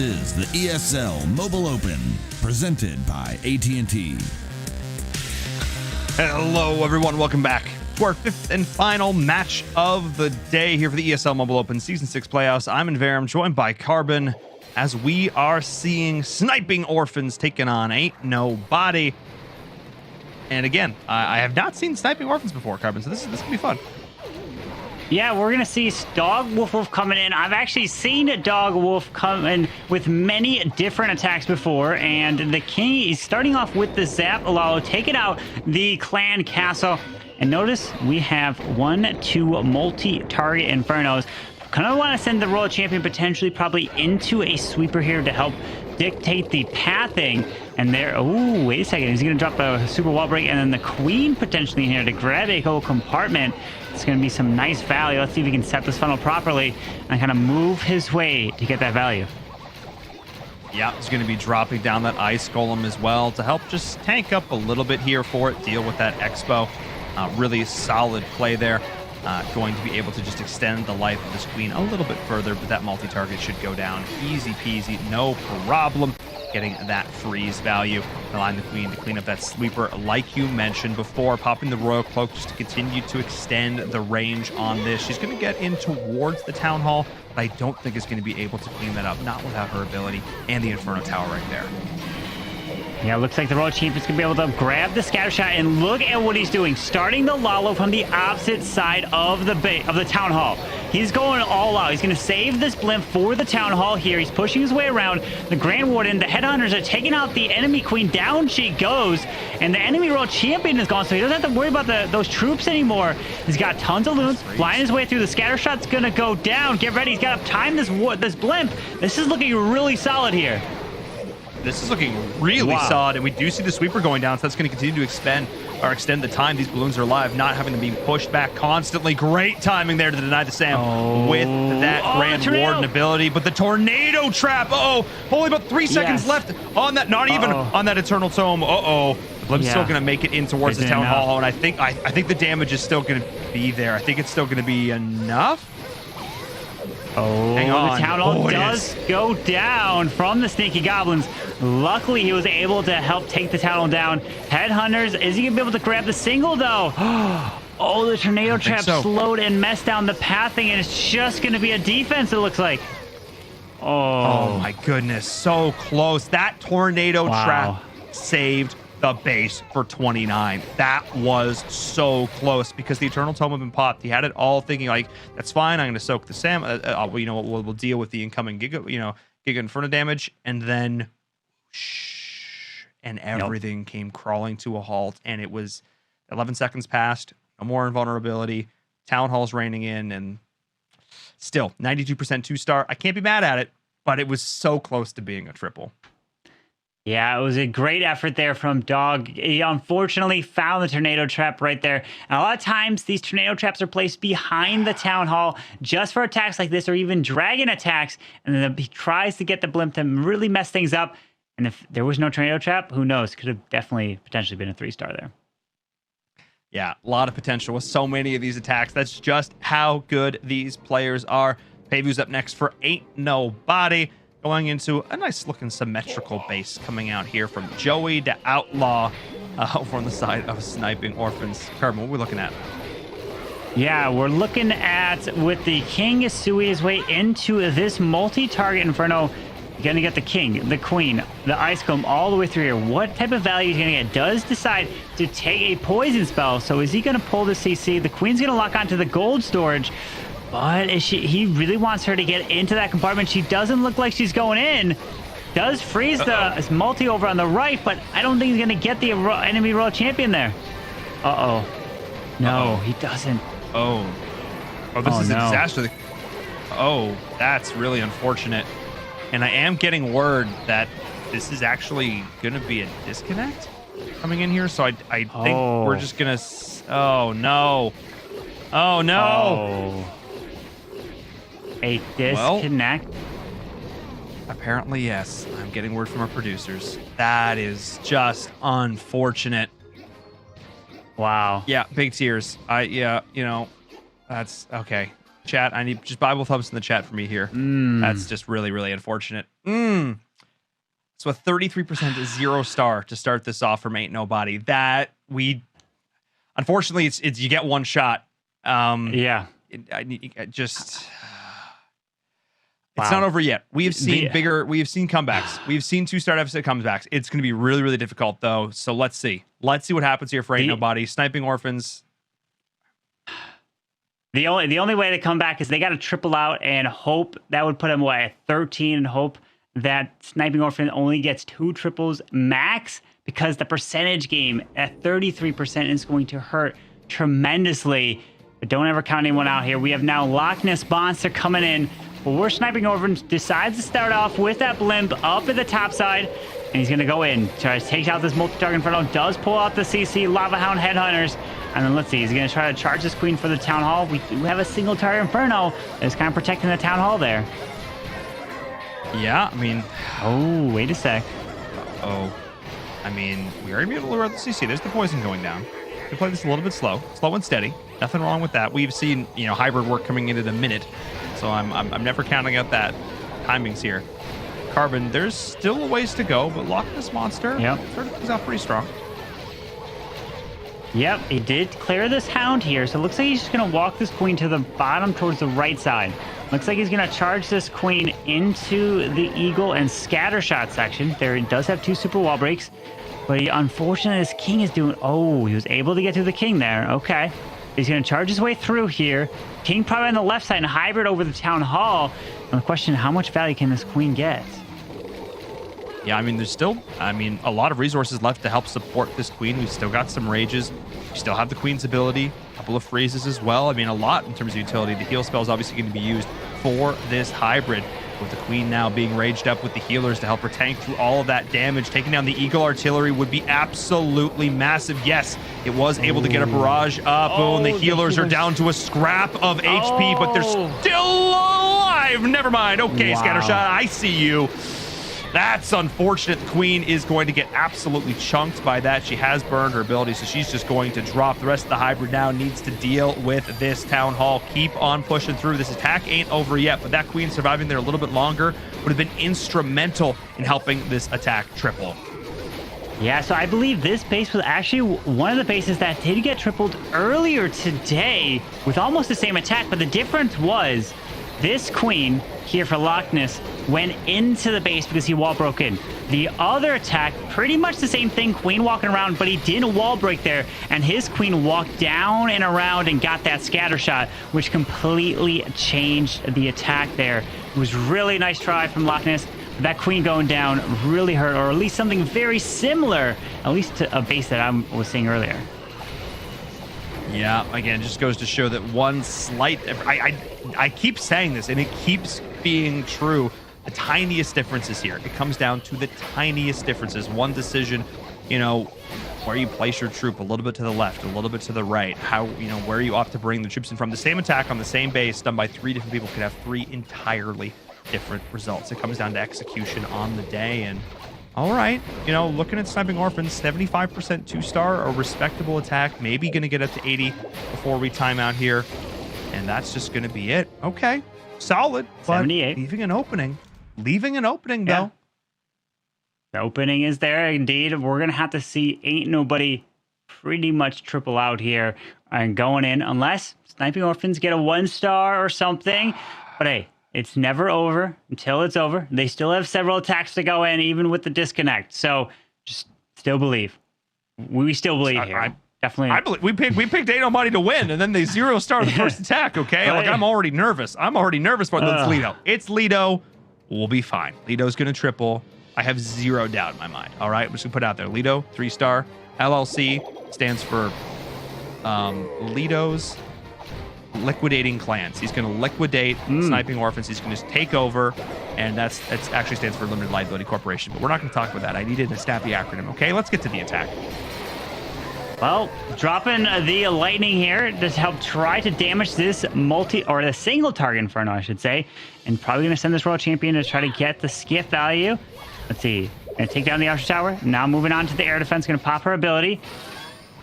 is the ESL Mobile Open, presented by AT&T. Hello, everyone. Welcome back to our fifth and final match of the day here for the ESL Mobile Open Season 6 playoffs. I'm Inverum, joined by Carbon, as we are seeing Sniping Orphans taking on Ain't Nobody. And again, I have not seen Sniping Orphans before, Carbon, so this is gonna be fun. Yeah, we're going to see Dog Wolf coming in. I've actually seen Dog Wolf come in with many different attacks before, and the King is starting off with the Zap Lalo, taking out the Clan Castle. And notice we have 1-2 multi-target Infernos. Kind of want to send the Royal Champion potentially probably into a sweeper here to help dictate the pathing. And there, oh, wait a second. He's going to drop a super wall break, and then the Queen potentially in here to grab a whole compartment. It's going to be some nice value. Let's see if we can set this funnel properly and kind of move his way to get that value. Yeah, he's going to be dropping down that Ice Golem as well to help just tank up a little bit here for it, deal with that Expo. Really solid play there. Going to be able to just extend the life of this Queen a little bit further, but that multi-target should go down easy peasy, no problem. Getting that freeze value, allowing the Queen to clean up that sweeper like you mentioned before, popping the Royal Cloak just to continue to extend the range on this. She's going to get in towards the Town Hall, but I don't think is going to be able to clean that up, not without her ability and the Inferno Tower right there. Yeah, looks like the Royal Champion's going to be able to grab the scatter shot, and look at what he's doing. Starting the Lalo from the opposite side of the Town Hall. He's going all out. He's going to save this blimp for the Town Hall here. He's pushing his way around. The Grand Warden, the Headhunters are taking out the enemy Queen. Down she goes, and the enemy Royal Champion is gone, so he doesn't have to worry about those troops anymore. He's got tons of loons, flying his way through. The scatter shot's going to go down. Get ready. He's got to time this blimp. This is looking really solid here. This is looking really solid, and we do see the sweeper going down, so that's going to continue to extend the time these balloons are alive, not having to be pushed back constantly. Great timing there to deny the Sam with that Grand Warden ability, but the Tornado Trap, only about 3 seconds left on that, not even on that Eternal Tome. The blimp's still going to make it in towards the Town Hall, and I think the damage is still going to be there. I think it's still going to be enough. Hang on. The Town Hall does go down from the Sneaky Goblins. Luckily, he was able to help take the Town Hall down. Headhunters, is he going to be able to grab the single, though? The Tornado Trap slowed and messed down the pathing, and it's just going to be a defense, it looks like. Oh, my goodness. So close. That Tornado Trap saved the base for 29. That was so close because the Eternal Tome had been popped. He had it all thinking like, that's fine. I'm going to soak the Sam. We'll deal with the incoming Giga Inferno damage, and then and everything came crawling to a halt. And it was 11 seconds passed. No more invulnerability. Town Hall's raining in, and still 92% 2-star. I can't be mad at it, but it was so close to being a triple. Yeah, it was a great effort there from Dog. He unfortunately found the Tornado Trap right there. And a lot of times, these Tornado Traps are placed behind the Town Hall just for attacks like this or even Dragon attacks. And then he tries to get the blimp to really mess things up. And if there was no Tornado Trap, who knows? Could have definitely potentially been a 3-star there. Yeah, a lot of potential with so many of these attacks. That's just how good these players are. Payview's up next for Ain't Nobody. Going into a nice looking symmetrical base coming out here from Joey to Outlaw over on the side of Sniping Orphans. Carbon, what are we looking at? Yeah, we're looking at with the King Sui his way into this multi-target Inferno. You're going to get the King, the Queen, the Ice Golem all the way through here. What type of value is he going to get? Does decide to take a poison spell. So is he going to pull the CC? The Queen's going to lock onto the gold storage. But he really wants her to get into that compartment. She doesn't look like she's going in. Does freeze the multi over on the right, but I don't think he's going to get the enemy Royal Champion there. No, he doesn't. This is a disaster. That's really unfortunate. And I am getting word that this is actually going to be a disconnect coming in here. So I think we're just going to... Oh, no. A disconnect? Well, apparently, yes. I'm getting word from our producers. That is just unfortunate. Wow. Yeah, big tears. That's okay. Chat, I need just Bible thumbs in the chat for me here. That's just really, really unfortunate. So a 33% 0 star to start this off from Ain't Nobody. That we, unfortunately, it's you get one shot. Yeah. It's not over yet. We have seen we have seen comebacks. We've seen 2-star deficit comebacks. It's going to be really, really difficult though. So let's see. Let's see what happens here for Ain't Nobody. Sniping Orphans. The only way to come back is they got to triple out and hope that would put them away at 13 and hope that Sniping Orphan only gets 2 triples max, because the percentage game at 33% is going to hurt tremendously. But don't ever count anyone out here. We have now Loch Ness Monster coming in. But we're Sniping Orphan decides to start off with that blimp up at the top side. And he's going to go in, tries to take out this multi-target Inferno, does pull out the CC Lava Hound Headhunters. And then let's see, he's going to try to charge this Queen for the Town Hall. We do have a single target Inferno that's kind of protecting the Town Hall there. Yeah, I mean... Oh, wait a sec. I mean, we are going to be able to lure out the CC. There's the poison going down. We play this a little bit slow and steady. Nothing wrong with that. We've seen, hybrid work coming in at a minute. So I'm never counting out that timings here. Carbon, there's still a ways to go, but Loch Ness Monster started things out pretty strong. Yep, he did clear this Hound here, so it looks like he's just going to walk this Queen to the bottom towards the right side. Looks like he's going to charge this Queen into the Eagle and Scattershot section. There, he does have 2 super wall breaks, but unfortunately this King is doing... Oh, he was able to get through the King there. Okay. He's going to charge his way through here. King probably on the left side and hybrid over the Town Hall. And the question, how much value can this Queen get? Yeah, I mean, there's still, a lot of resources left to help support this Queen. We've still got some rages. We still have the Queen's ability, a couple of freezes as well. I mean, a lot in terms of utility. The heal spell is obviously going to be used for this hybrid, with the Queen now being raged up with the healers to help her tank through all of that damage. Taking down the Eagle artillery would be absolutely massive. Yes, it was able to get a barrage up. And the healers are down to a scrap of HP, but they're still alive. Never mind. Okay, Scattershot, I see you. That's unfortunate. The Queen is going to get absolutely chunked by that. She has burned her ability, so she's just going to drop. The rest of the hybrid now needs to deal with this Town Hall. Keep on pushing through. This attack ain't over yet, but that Queen surviving there a little bit longer would have been instrumental in helping this attack triple. Yeah, so I believe this base was actually one of the bases that did get tripled earlier today with almost the same attack, but the difference was this Queen here for Loch Ness went into the base because he wall broke in. The other attack, pretty much the same thing, Queen walking around, but he didn't wall break there, and his Queen walked down and around and got that scatter shot, which completely changed the attack there. It was really nice try from Loch Ness. That Queen going down really hurt, or at least something very similar, at least to a base that I was seeing earlier. Yeah, again, just goes to show that one slight... I keep saying this, and it keeps being true. The tiniest differences here. It comes down to the tiniest differences. One decision, where you place your troop, a little bit to the left, a little bit to the right, how, where you opt to bring the troops in from. The same attack on the same base done by 3 different people could have 3 entirely different results. It comes down to execution on the day, and all right, looking at Sniping Orphans, 75% 2-star, a respectable attack, maybe going to get up to 80 before we time out here, and that's just going to be it. Okay, solid, but 78. leaving an opening though. Yeah. The opening is there indeed. We're going to have to see Ain't Nobody pretty much triple out here and going in, unless Sniping Orphans get a 1-star or something, but hey, it's never over until it's over. They still have several attacks to go in, even with the disconnect. So just still believe. We still believe here. Definitely. I believe we picked Ain't Nobody to win, and then they 0-star the first attack. Okay, I'm already nervous. But it's Lido. It's Lido. We'll be fine. Lido's gonna triple. I have 0 doubt in my mind. All right, I'm just gonna put it out there. Lido 3-star. LLC stands for Lido's Liquidating Clans. He's going to liquidate Sniping Orphans. He's going to take over, and that's actually stands for Limited Liability Corporation. But we're not going to talk about that. I needed a snappy acronym. Okay, let's get to the attack. Well, dropping the lightning here to help try to damage this the single target Inferno, I should say, and probably going to send this Royal Champion to try to get the skiff value. Let's see. Going to take down the Usher Tower. Now moving on to the air defense. Going to pop her ability.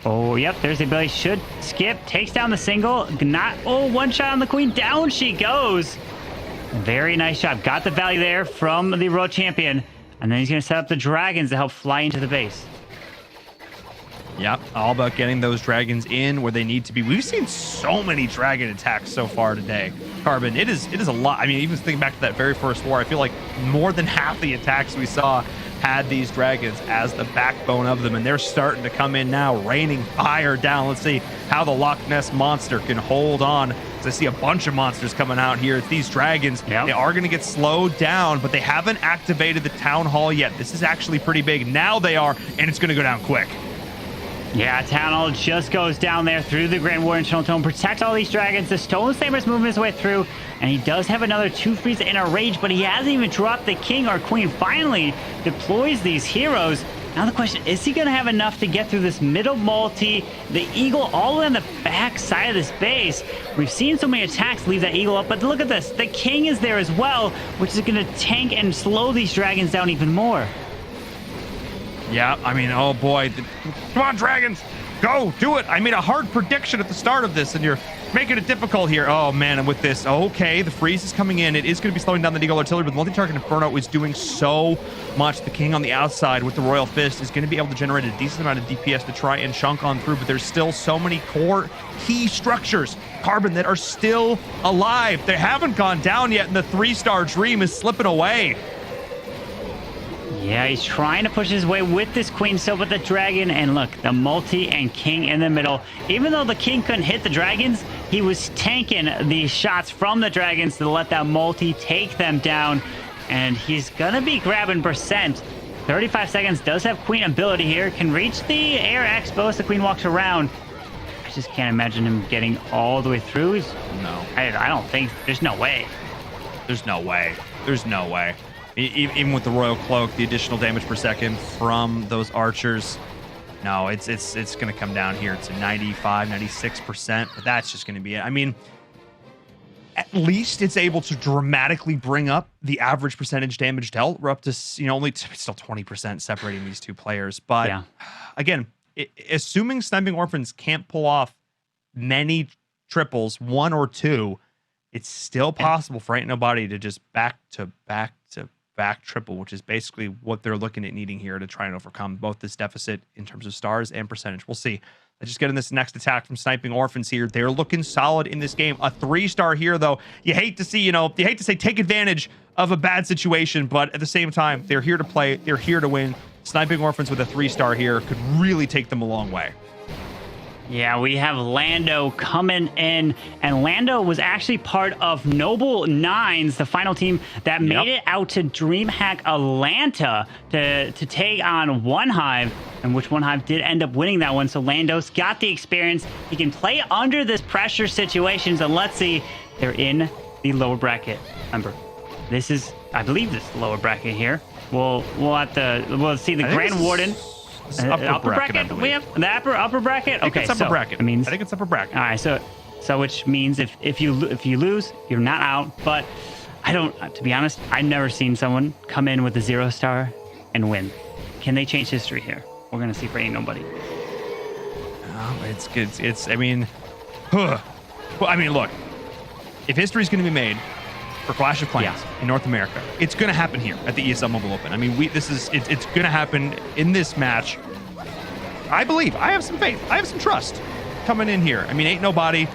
Oh, yep, there's the ability. Should skip, takes down the single. Not, oh, one shot on the queen. Down she goes. Very nice job. Got the value there from the world champion. And then he's going to set up the dragons to help fly into the base. Yep, all about getting those dragons in where they need to be. We've seen so many dragon attacks so far today, Carbon. It is a lot. I mean, even thinking back to that very first war, I feel like more than half the attacks we saw had these dragons as the backbone of them, and they're starting to come in now, raining fire down. Let's see how the Loch Ness Monster can hold on. So I see a bunch of monsters coming out here. It's these dragons. Yep. They are going to get slowed down, but they haven't activated the Town Hall yet. This is actually pretty big. Now they are, and it's going to go down quick. Yeah, Town Hall just goes down there through the Grand Warden Eternal Tome, protect all these dragons. The Stolen Saber's moving his way through, and he does have another 2 freeze in a rage, but he hasn't even dropped the king or queen. Finally deploys these heroes. Now the question, is he going to have enough to get through this middle multi, the eagle all the way on the back side of this base? We've seen so many attacks leave that eagle up, but look at this. The king is there as well, which is going to tank and slow these dragons down even more. Yeah, I mean, oh boy. Come on, dragons. Go, do it. I made a hard prediction at the start of this, and you're making it difficult here. Oh, man, and with this, okay, the freeze is coming in. It is going to be slowing down the Eagle Artillery, but the multi-target Inferno is doing so much. The King on the outside with the Royal Fist is going to be able to generate a decent amount of DPS to try and chunk on through, but there's still so many core key structures, Carbon, that are still alive. They haven't gone down yet, and the 3-star dream is slipping away. Yeah, he's trying to push his way with this queen still, but the dragon, and look, the multi and king in the middle. Even though the king couldn't hit the dragons, he was tanking the shots from the dragons to let that multi take them down. And he's gonna be grabbing percent. 35 seconds, does have queen ability here, can reach the air expo as the queen walks around. I just can't imagine him getting all the way through. No. I don't think, there's no way. There's no way. There's no way. Even with the Royal Cloak, the additional damage per second from those archers, no, it's going to come down here to 95, 96%, but that's just going to be it. I mean, at least it's able to dramatically bring up the average percentage damage dealt. We're up to, only still 20% separating these two players. But yeah. Again, assuming Sniping Orphans can't pull off many triples, 1 or 2, it's still possible for Ain't Nobody to just back triple, which is basically what they're looking at needing here to try and overcome both this deficit in terms of stars and percentage. We'll see. Let's just get in this next attack from Sniping Orphans here. They're looking solid in this game. A 3-star here, though. You hate to say take advantage of a bad situation, but at the same time, they're here to play. They're here to win. Sniping Orphans with a 3-star here could really take them a long way. Yeah, we have Lando coming in, and Lando was actually part of Noble Nines, the final team that made it out to DreamHack Atlanta to take on One Hive, and which One Hive did end up winning that one. So Lando's got the experience. He can play under this pressure situations, and let's see, they're in the lower bracket. Remember, this is, I believe, this lower bracket here. We'll see the Grand Warden. Upper bracket. We have the upper bracket. Okay, it's upper bracket. I think it's upper bracket. All right, so which means if you lose, you're not out. But I don't. To be honest, I've never seen someone come in with a 0-star and win. Can they change history here? We're gonna see for Ain't Nobody. Oh, it's good. I mean, well, look. If history's gonna be made for Clash of Clans in North America, it's going to happen here at the ESL Mobile Open. I mean, it's going to happen in this match. I believe. I have some faith. I have some trust coming in here. I mean, Ain't Nobody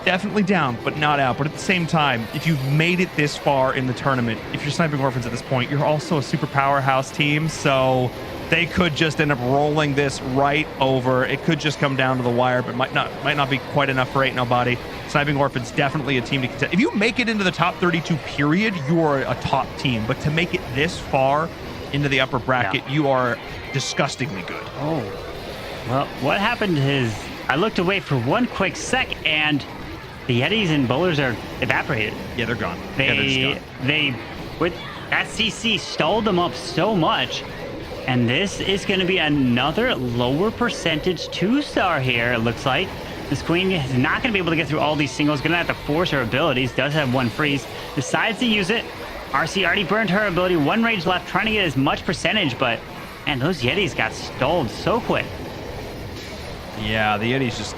definitely down, but not out. But at the same time, if you've made it this far in the tournament, if you're Sniping Orphans at this point, you're also a super powerhouse team, so they could just end up rolling this right over. It could just come down to the wire, but might not be quite enough for Ain't Nobody. Sniping Orphans definitely a team to contest. If you make it into the top 32 period, you are a top team. But to make it this far into the upper bracket, you are disgustingly good. Oh, well, what happened is I looked away for one quick sec, and the Yetis and bowlers are evaporated. Yeah, they're gone. They with that CC stalled them up so much. And this is going to be another lower percentage 2-star here, it looks like. This queen is not going to be able to get through all these singles. Going to have to force her abilities. Does have 1 freeze. Decides to use it. RC already burned her ability. 1 rage left, trying to get as much percentage. But, man, those Yetis got stalled so quick. Yeah, the Yetis just...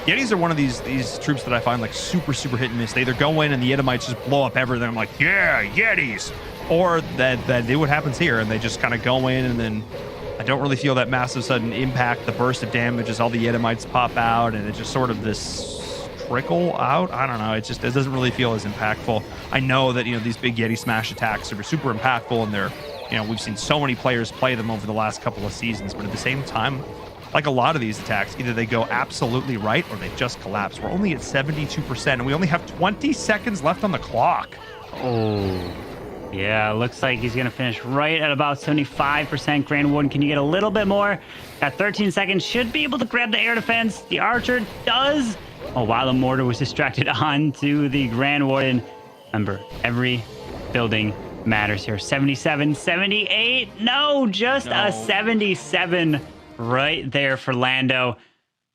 Yetis are one of these troops that I find like super hit and miss. They either go in and the Edomites just blow up everything. I'm like, yeah, Yetis. Or that what happens here, and they just kind of go in, and then I don't really feel that massive sudden impact, the burst of damage as all the Edomites pop out, and it's just sort of this trickle out. I don't know. It doesn't really feel as impactful. I know that, these big Yeti smash attacks are super impactful, and they're, we've seen so many players play them over the last couple of seasons, but at the same time, like a lot of these attacks, either they go absolutely right or they just collapse. We're only at 72%, and we only have 20 seconds left on the clock. Oh, yeah, looks like he's going to finish right at about 75%. Grand Warden, can you get a little bit more? Got 13 seconds, should be able to grab the air defense. The Archer does. Oh, wow, the Mortar was distracted onto the Grand Warden. Remember, every building matters here. 77, 78. No, just a 77 right there for Lando.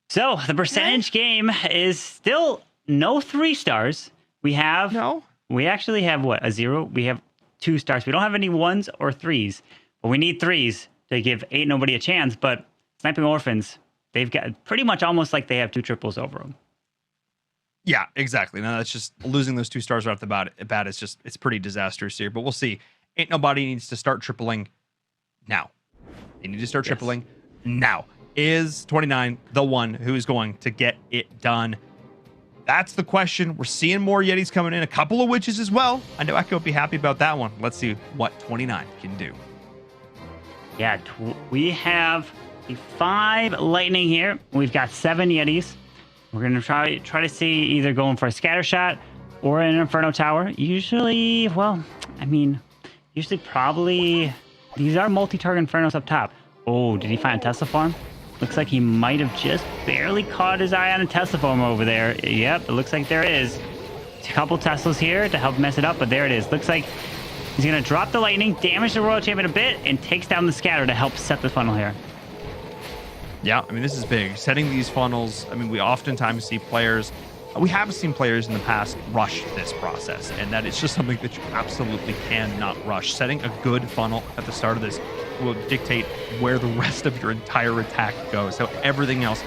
So the percentage game is still no 3 stars. We actually have what? A 0? We have 2 stars. We don't have any 1s or 3s, but we need 3s to give Ain't Nobody a chance. But Sniping Orphans, they've got pretty much almost like they have 2 triples over them. Yeah, exactly. Now that's just losing those 2 stars right off the bat. It's pretty disastrous here, but we'll see. Ain't Nobody needs to start tripling now. They need to start tripling now. Is 29 the one who is going to get it done? That's the question. We're seeing more Yetis coming in, a couple of witches as well. I know Echo would be happy about that one. Let's see what 29 can do. Yeah, we have the 5 lightning here. We've got 7 Yetis. We're going to try to see either going for a scatter shot or an Inferno Tower. Usually probably these are multi-target Infernos up top. Oh, did he find a Tesla farm? Looks like he might have just barely caught his eye on a Tesla farm over there. Yep, it looks like there is. A couple Teslas here to help mess it up, but there it is. Looks like he's going to drop the lightning, damage the Royal Champion a bit, and takes down the scatter to help set the funnel here. Yeah, this is big. Setting these funnels, we oftentimes see players, we have seen players in the past rush this process, and that is just something that you absolutely cannot rush. Setting a good funnel at the start of this will dictate where the rest of your entire attack goes. So everything else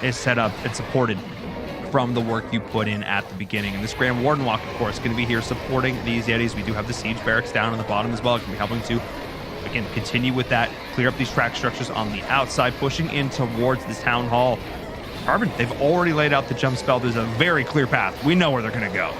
is set up and supported from the work you put in at the beginning. And this Grand Warden Walk, of course, going to be here supporting these Yetis. We do have the Siege Barracks down on the bottom as well. It can be helping to, again, continue with that, clear up these track structures on the outside, pushing in towards this Town Hall. Carbon, they've already laid out the jump spell. There's a very clear path. We know where they're going to go.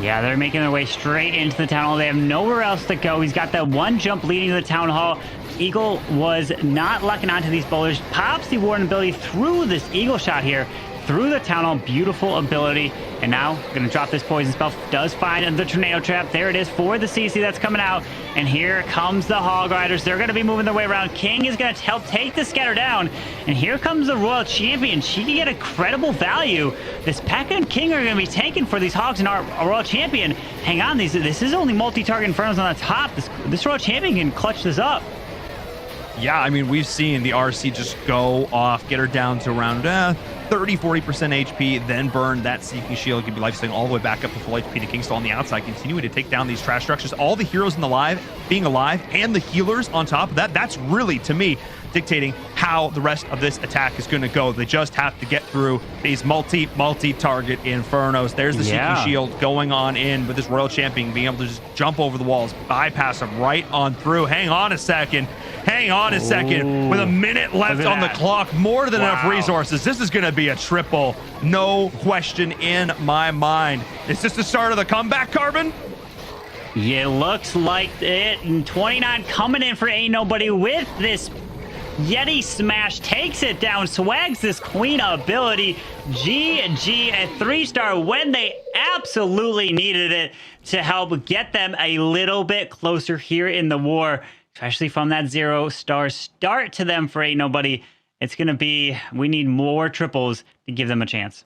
Yeah, they're making their way straight into the Town Hall. They have nowhere else to go. He's got that one jump leading to the Town Hall. Eagle was not locking onto these boulders. Pops the Warden ability through this Eagle shot here, through the Town Hall. Beautiful ability. And now, going to drop this poison spell. Does find the Tornado Trap. There it is for the CC that's coming out. And here comes the Hog Riders. They're going to be moving their way around. King is going to help take the scatter down. And here comes the Royal Champion. She can get a credible value. This P.E.K.K.A. and King are going to be tanking for these Hogs and our Royal Champion. Hang on, this is only multi-target Infernos on the top. This Royal Champion can clutch this up. Yeah, we've seen the RC just go off, get her down to around 30-40% HP, then burn that Seeking Shield, can be lifestealing all the way back up to full HP to Kingstal on the outside, continuing to take down these trash structures. All the heroes in the live being alive and the healers on top of that, that's really, to me, dictating how the rest of this attack is going to go. They just have to get through these multi-target Infernos. There's the Seeking Shield going on in with this Royal Champion being able to just jump over the walls, bypass them right on through. Hang on a second. With a minute left on the clock, more than enough resources. This is going to be a triple, no question in my mind. Is this the start of the comeback, Carbon? Yeah, looks like it. And 29 coming in for Ain't Nobody with this Yeti smash, takes it down, swags this Queen ability. GG, a 3-star when they absolutely needed it to help get them a little bit closer here in the war, especially from that 0-star start to them for Ain't Nobody. It's going to be, we need more triples to give them a chance.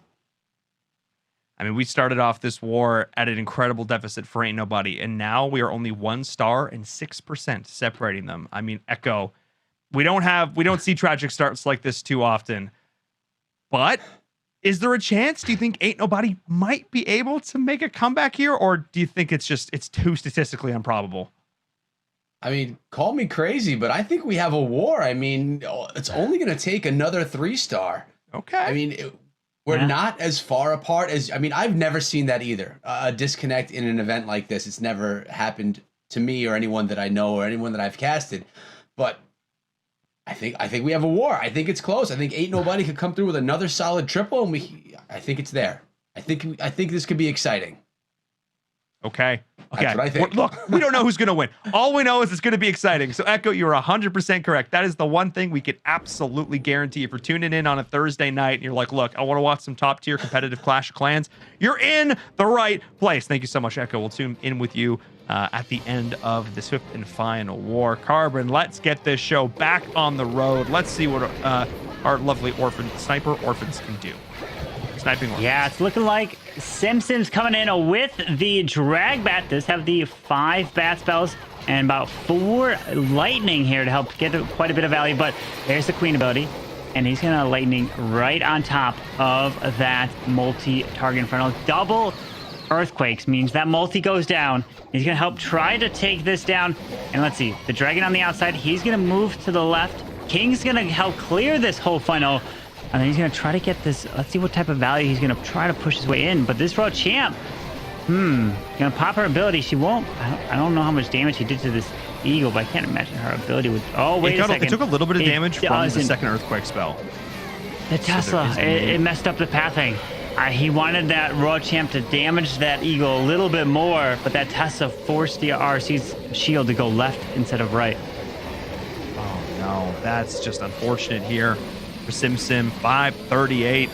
We started off this war at an incredible deficit for Ain't Nobody, and now we are only 1 star and 6% separating them. Echo, we don't see tragic starts like this too often, but is there a chance? Do you think Ain't Nobody might be able to make a comeback here, or do you think it's too statistically improbable? I mean, call me crazy, but I think we have a war. I mean, it's only going to take another 3-star. Okay. I mean, we're not as far apart as, I mean, I've never seen that either. A disconnect in an event like this. It's never happened to me or anyone that I know or anyone that I've casted. But I think we have a war. I think it's close. I think Ain't Nobody could come through with another solid triple, and I think it's there. I think this could be exciting. Okay. That's what I think. Look, we don't know who's going to win. All we know is it's going to be exciting. So, Echo, you're 100% correct. That is the one thing we can absolutely guarantee. If you're tuning in on a Thursday night and you're like, look, I want to watch some top-tier competitive Clash of Clans, you're in the right place. Thank you so much, Echo. We'll tune in with you at the end of this 5th and final war. Carbon, let's get this show back on the road. Let's see what our lovely sniper orphans can do. Sniping orphans. Yeah, it's looking like Simpson's coming in with the drag bat. Does have the 5 bat spells and about 4 lightning here to help get quite a bit of value. But there's the queen ability, and he's gonna lightning right on top of that multi-target inferno. Double earthquakes means that multi goes down. He's gonna help try to take this down. And let's see, the dragon on the outside, he's gonna move to the left. King's gonna help clear this whole funnel. And then he's going to try to get this. Let's see what type of value he's going to try to push his way in. But this Raw Champ, going to pop her ability. She won't. I don't know how much damage she did to this Eagle, but I can't imagine her ability would. Oh, wait a second. It took a little bit of damage from the second Earthquake spell. The Tesla, it messed up the pathing. He wanted that Raw Champ to damage that Eagle a little bit more, but that Tesla forced the RC's shield to go left instead of right. Oh, no. That's just unfortunate here. For Sim 538.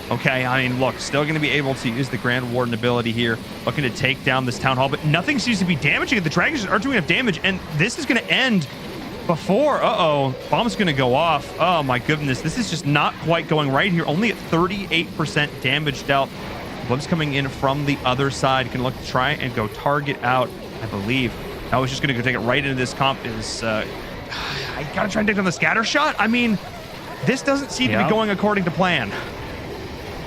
Okay, I mean, look, still going to be able to use the Grand Warden ability here, looking to take down this Town Hall, but nothing seems to be damaging it. The dragons aren't doing enough damage, and this is going to end before, bomb's going to go off. Oh my goodness, this is just not quite going right here. Only at 38% damage dealt. Blimp's coming in from the other side. Can look to try and go target out, I believe. That was just going to go take it right into this comp. I got to try and take down the scatter shot. I mean, this doesn't seem to be going according to plan.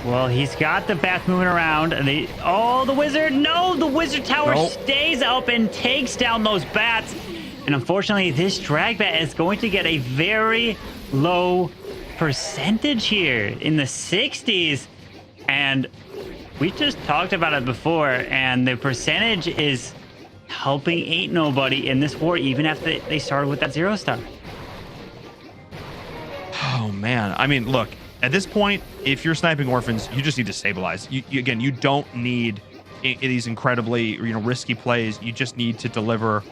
Well, he's got the bats moving around. And the wizard. No, the wizard tower stays up and takes down those bats. And unfortunately, this drag bat is going to get a very low percentage here in the 60s. And we just talked about it before. And the percentage is helping Ain't Nobody in this war, even after they started with that 0-star. Oh, man. I mean, look, at this point, if you're sniping orphans, you just need to stabilize. Again, you don't need these incredibly risky plays. You just need to deliver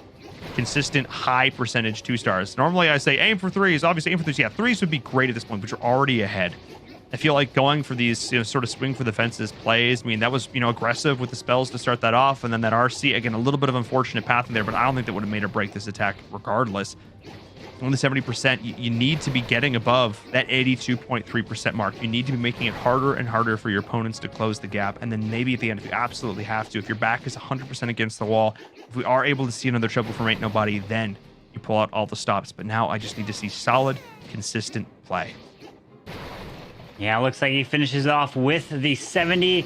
consistent high percentage 2-stars. Normally, I say aim for 3s. Obviously, aim for 3s. Yeah, 3s would be great at this point, but you're already ahead. I feel like going for these sort of swing for the fences plays. I mean, that was aggressive with the spells to start that off, and then that RC, again, a little bit of unfortunate path in there, but I don't think that would have made or break this attack regardless. Only 70%, you need to be getting above that 82.3% mark. You need to be making it harder and harder for your opponents to close the gap. And then maybe at the end, if you absolutely have to, if your back is 100% against the wall, if we are able to see another triple from Ain't Nobody, then you pull out all the stops. But now I just need to see solid, consistent play. Yeah, it looks like he finishes off with the 74%.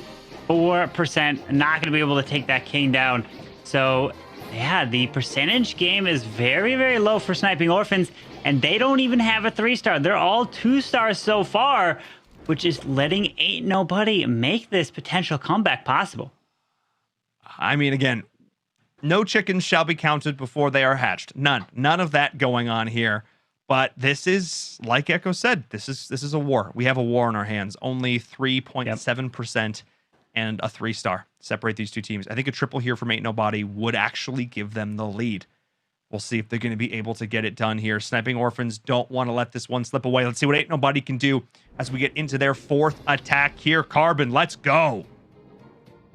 Not going to be able to take that king down. So yeah, the percentage game is very, very low for sniping orphans, and they don't even have a 3-star. They're all 2-stars so far, which is letting Ain't Nobody make this potential comeback possible. I mean, again, no chickens shall be counted before they are hatched. None of that going on here. But this is, like Echo said, this is a war. We have a war in our hands. Only 3.7% and a 3-star separate these two teams. I think a triple here from Ain't Nobody would actually give them the lead. We'll see if they're going to be able to get it done here. Sniping Orphans don't want to let this one slip away. Let's see what Ain't Nobody can do as we get into their 4th attack here. Carbon, let's go.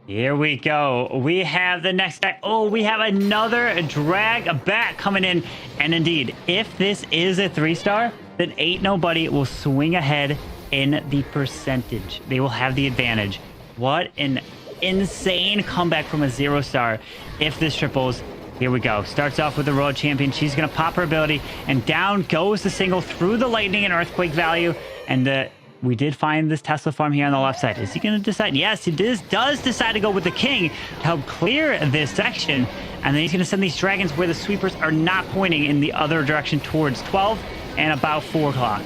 Here we go. We have the next attack. Oh, we have another drag bat coming in. And indeed, if this is a 3-star, then Ain't Nobody will swing ahead in the percentage. They will have the advantage. What an insane comeback from a 0-star if this triples. Here we go. Starts off with the Road Champion. She's going to pop her ability, and down goes the single through the lightning and earthquake value. And we did find this Tesla farm here on the left side. Is he going to decide? Yes, he does decide to go with the king to help clear this section. And then he's going to send these dragons where the sweepers are not pointing in the other direction towards 12 and about 4 o'clock.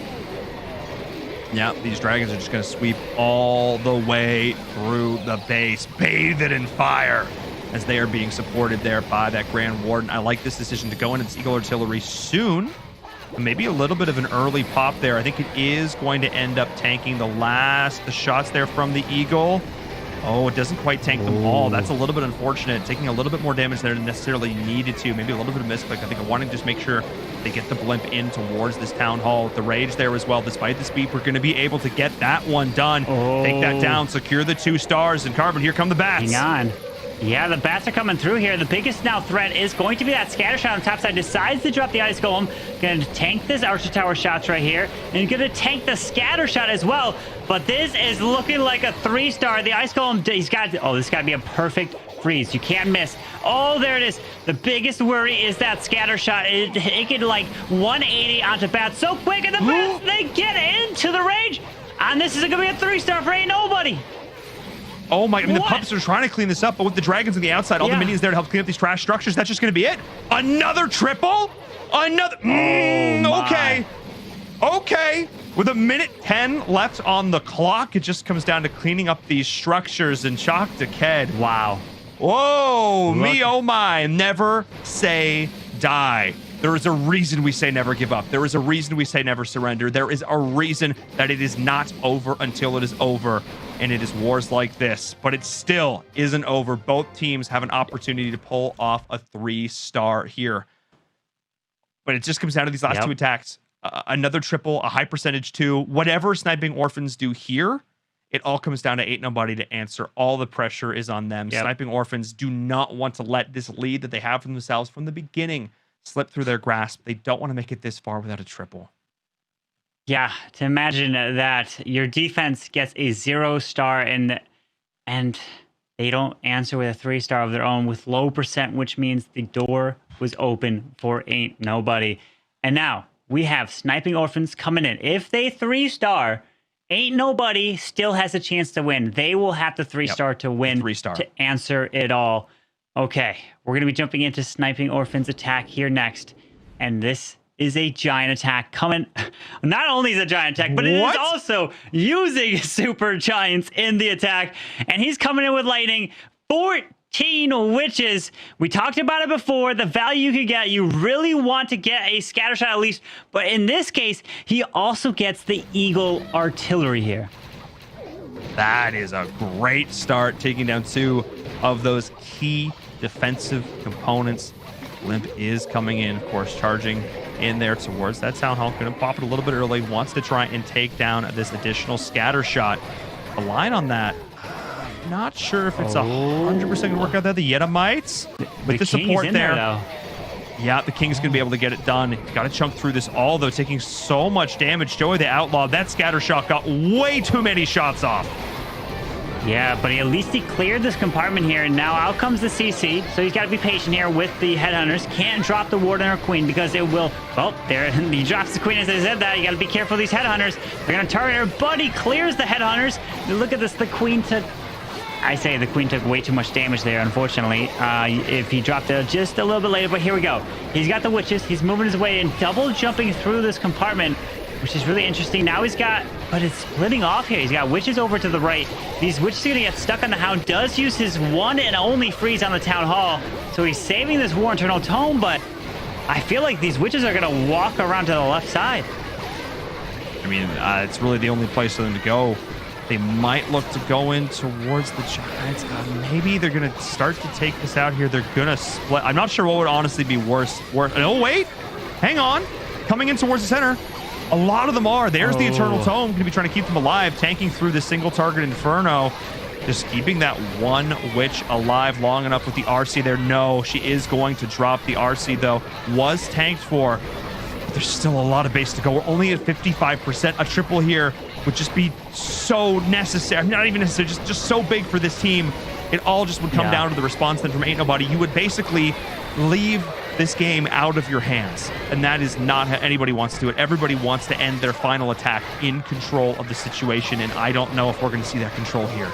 Yeah, these dragons are just going to sweep all the way through the base, bathe it in fire, as they are being supported there by that Grand Warden. I like this decision to go into this Eagle Artillery soon. Maybe a little bit of an early pop there. I think it is going to end up tanking the shots there from the Eagle. Oh, it doesn't quite tank them all. That's a little bit unfortunate. Taking a little bit more damage than it necessarily needed to. Maybe a little bit of misclick. I think I want to just make sure they get the blimp in towards this town hall. The rage there as well. Despite the speed, we're going to be able to get that one done. Take that down, secure the 2 stars. And Carbon, here come the bats. Hang on. Yeah, the bats are coming through here. The biggest now threat is going to be that scatter shot on the top side. Decides to drop the ice golem. Going to tank this Archer Tower shots right here. And going to tank the scatter shot as well. But this is looking like a 3-star. The ice golem, he's got... Oh, this got to be a perfect freeze. You can't miss. Oh, there it is. The biggest worry is that scatter shot. It can like 180 onto bats so quick. And the bats, they get into the range. And this is going to be a 3-star for ain't nobody. Oh my, I mean, the pups are trying to clean this up, but with the dragons on the outside, all the minions there to help clean up these trash structures, that's just going to be it. Another triple? Another, okay. Okay. With 1:10 left on the clock, it just comes down to cleaning up these structures and Chalk to Ked. Wow. Whoa, me oh my, never say die. There is a reason we say never give up. There is a reason we say never surrender. There is a reason that it is not over until it is over. And it is wars like this, but it still isn't over. Both teams have an opportunity to pull off a 3-star here. But it just comes down to these last 2 attacks. Another triple, a high percentage 2. Whatever Sniping Orphans do here, it all comes down to ain't nobody to answer. All the pressure is on them. Sniping Orphans do not want to let this lead that they have from themselves from the beginning slip through their grasp. They don't want to make it this far without a triple. Yeah, to imagine that your defense gets a 0-star and they don't answer with a 3-star of their own with low percent, which means the door was open for ain't nobody. And now we have Sniping Orphans coming in. If they 3-star, ain't nobody still has a chance to win. They will have to 3-star to win, 3-star to answer it all. Okay, we're going to be jumping into Sniping Orphans attack here next. And this is a giant attack coming. Not only is it a giant attack, but it is also using super giants in the attack. And he's coming in with lightning. 14 witches. We talked about it before. The value you could get, you really want to get a scatter shot at least. But in this case, he also gets the Eagle Artillery here. That is a great start, taking down 2 of those key defensive components. Limp is coming in, of course, charging in there towards that town hall. Going to pop it a little bit early. Wants to try and take down this additional scatter shot. The line on that, not sure if it's 100% going to work out there. The Yetamites with the support there. Yeah, the King's going to be able to get it done. He's got to chunk through this all, though, taking so much damage. Joey the Outlaw, that scatter shot got way too many shots off. Yeah, but at least he cleared this compartment here, and now out comes the CC, so he's got to be patient here with the Headhunters. Can't drop the Warden or Queen because it will... Oh, there, he drops the Queen as I said that. You got to be careful of these Headhunters. They're going to target her, but he clears the Headhunters. Look at this, the Queen took... I say the Queen took way too much damage there, unfortunately. If he dropped it just a little bit later, but here we go. He's got the Witches. He's moving his way and double jumping through this compartment, which is really interesting. Now he's got... But it's splitting off here. He's got Witches over to the right. These Witches are going to get stuck on the Hound. Does use his one and only freeze on the Town Hall. So he's saving this War Internal Tome, but I feel like these Witches are going to walk around to the left side. I mean, it's really the only place for them to go. They might look to go in towards the Giants. Maybe they're going to start to take this out here. They're going to split. I'm not sure what would honestly be worse. Oh, wait. Hang on. Coming in towards the center. A lot of them are. There's the Eternal Tome. Going to be trying to keep them alive. Tanking through the single target Inferno. Just keeping that one Witch alive long enough with the RC there. No, she is going to drop the RC, though. Was tanked for. But there's still a lot of base to go. We're only at 55%. A triple here would just be so necessary. Not even necessary, just so big for this team. It all just would come down to the response then from Ain't Nobody. You would basically leave this game out of your hands. And that is not how anybody wants to do it. Everybody wants to end their final attack in control of the situation. And I don't know if we're going to see that control here.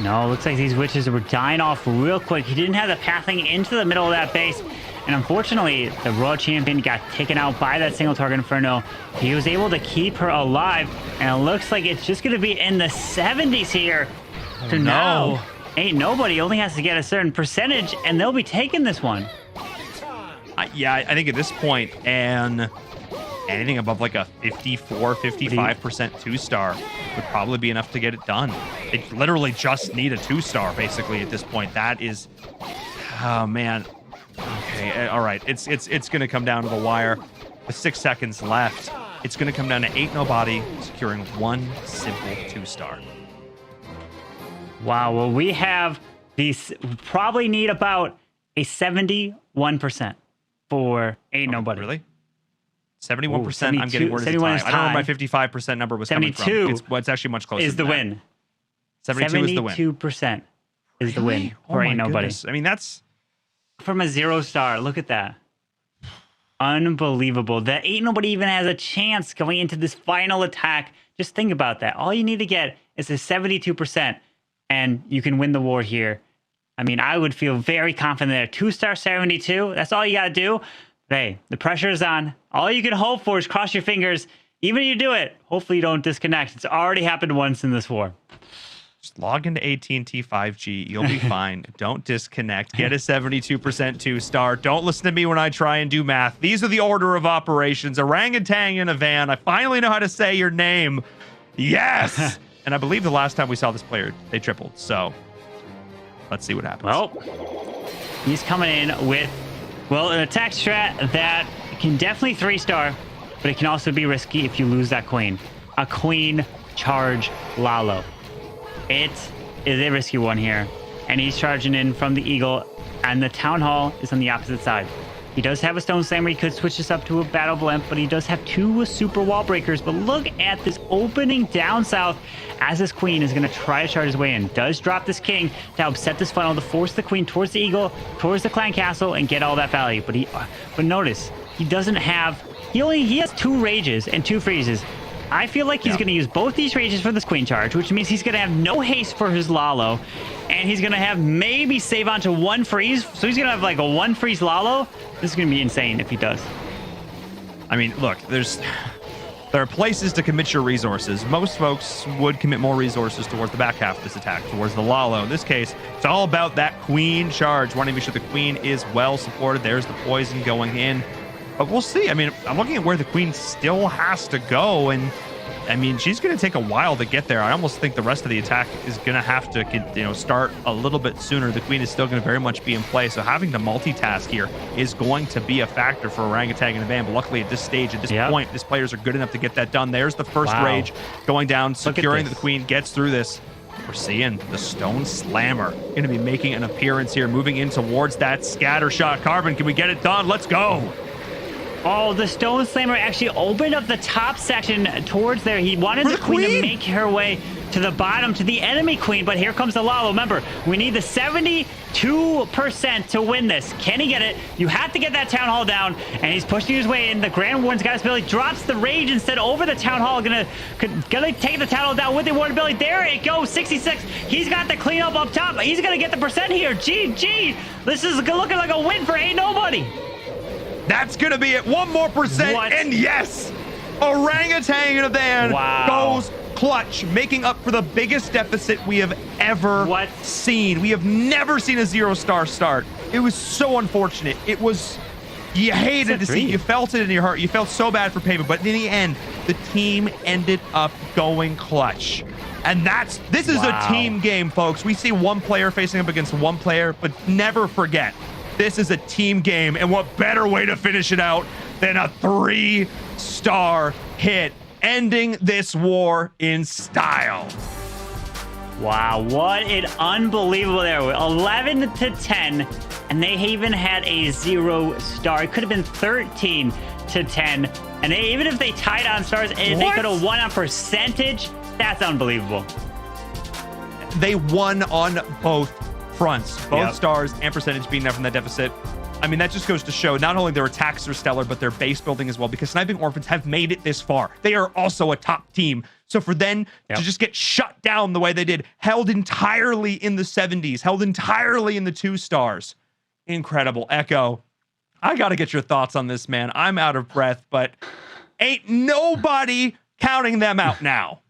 No, looks like these witches were dying off real quick. He didn't have the pathing into the middle of that base. And unfortunately, the Raw champion got taken out by that single target Inferno. He was able to keep her alive. And it looks like it's just going to be in the 70s here. So now, ain't nobody only has to get a certain percentage, and they'll be taking this one. Yeah, I think at this point, and anything above like a 54, 55% 2-star would probably be enough to get it done. They literally just need a 2-star basically at this point. That is, oh man. Okay, all right. It's going to come down to the wire with 6 seconds left. It's going to come down to Ain't Nobody securing one simple 2-star. Wow, well, we have these, probably need about a 71% for Ain't Nobody. Really? 71%. I'm getting word of the 71 tie. is I don't know where my tie. 55% number was coming from. 72 It's actually much closer. Is the than that. win. 72 is the win. 72% is the win Oh for my Ain't Nobody. goodness. I mean, that's From a 0-star. Look at that. Unbelievable. That Ain't Nobody even has a chance going into this final attack. Just think about that. All you need to get is a 72%, and you can win the war here. I mean, I would feel very confident there. 2-star 72, that's all you got to do. But hey, the pressure is on. All you can hope for is cross your fingers. Even if you do it, hopefully you don't disconnect. It's already happened once in this war. just log into AT&T 5G. You'll be fine. Don't disconnect. Get a 72% 2-star. Don't listen to me when I try and do math. These are the order of operations. Orangutan in a van. I finally know how to say your name. Yes! And I believe the last time we saw this player, they tripled. So let's see what happens. Well, he's coming in with, well, an attack strat that can definitely 3-star, but it can also be risky if you lose that queen. A queen charge Lalo. It is a risky one here. And he's charging in from the Eagle, and the Town Hall is on the opposite side. He does have a Stone Slammer. He could switch this up to a Battle Blimp, but he does have 2 Super Wall Breakers. But look at this opening down south as this queen is going to try to charge his way in. Does drop this king to help set this funnel to force the queen towards the Eagle, towards the Clan Castle, and get all that value. But notice, he doesn't have... He has 2 Rages and 2 Freezes. I feel like he's going to use both these Rages for this queen charge, which means he's going to have no haste for his Lalo, and he's going to have maybe save onto 1 freeze. So he's going to have like a 1 freeze Lalo. This is going to be insane if he does. I mean, look, there are places to commit your resources. Most folks would commit more resources towards the back half of this attack, towards the Lalo. In this case, it's all about that queen charge. Want to make sure the queen is well supported. There's the poison going in. But we'll see. I mean, I'm looking at where the queen still has to go, and I mean, she's going to take a while to get there. I almost think the rest of the attack is going to have to, start a little bit sooner. The queen is still going to very much be in play, so having to multitask here is going to be a factor for Orangutan and the van. But luckily, at this stage, at this point, these players are good enough to get that done. There's the first rage going down, securing that the queen gets through this. We're seeing the Stone Slammer going to be making an appearance here, moving in towards that scatter shot. Carbon, can we get it done? Let's go. Oh, the Stone Slammer actually opened up the top section towards there. He wanted the queen to make her way to the bottom, to the enemy queen, but here comes the Lalo. Remember, we need the 72% to win this. Can he get it? You have to get that Town Hall down, and he's pushing his way in. The Grand Warden's got his ability, drops the Rage instead over the Town Hall. Gonna take the Town Hall down with the Warden ability. There it goes, 66. He's got the cleanup up top. He's gonna get the percent here. GG. This is looking like a win for Ain't Nobody. That's going to be it. 1 more percent. What? And yes, Orangutan in a van goes clutch, making up for the biggest deficit we have ever seen. We have never seen a 0-star start. It was so unfortunate. It was, you hated to see, you felt it in your heart. You felt so bad for Pavement, but in the end, the team ended up going clutch. And this is a team game, folks. We see one player facing up against one player, but never forget, this is a team game, and what better way to finish it out than a 3-star hit, ending this war in style. Wow, what an unbelievable there. 11 to 10, and they even had a 0-star. It could have been 13 to 10, and even if they tied on stars, they could have won on percentage. That's unbelievable. They won on both fronts, both stars and percentage being there from that deficit. I mean, that just goes to show not only their attacks are stellar, but their base building as well, because Sniping Orphans have made it this far. They are also a top team. So for them to just get shut down the way they did, held entirely in the 70s, held entirely in the 2 stars. Incredible. Echo, I got to get your thoughts on this, man. I'm out of breath, but ain't nobody counting them out now.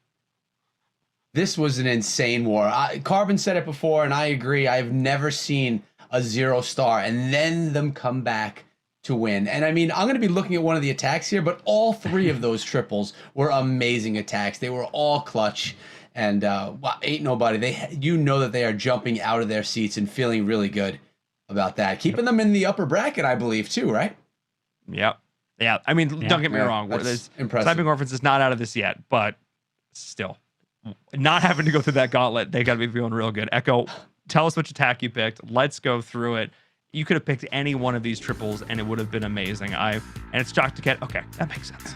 This was an insane war. Carbon said it before, and I agree. I've never seen a 0 star and then them come back to win. And I mean, I'm going to be looking at one of the attacks here, but all 3 of those triples were amazing attacks. They were all clutch, and ain't nobody. You know that they are jumping out of their seats and feeling really good about that. Keeping them in the upper bracket, I believe, too, right? Yep. Yeah. I mean, don't get me wrong. That's impressive. Sniping Orphans is not out of this yet, but still, not having to go through that gauntlet, they got to be feeling real good. Echo, tell us which attack you picked. Let's go through it. You could have picked any one of these triples and it would have been amazing. And it's Jock to get. Okay, that makes sense.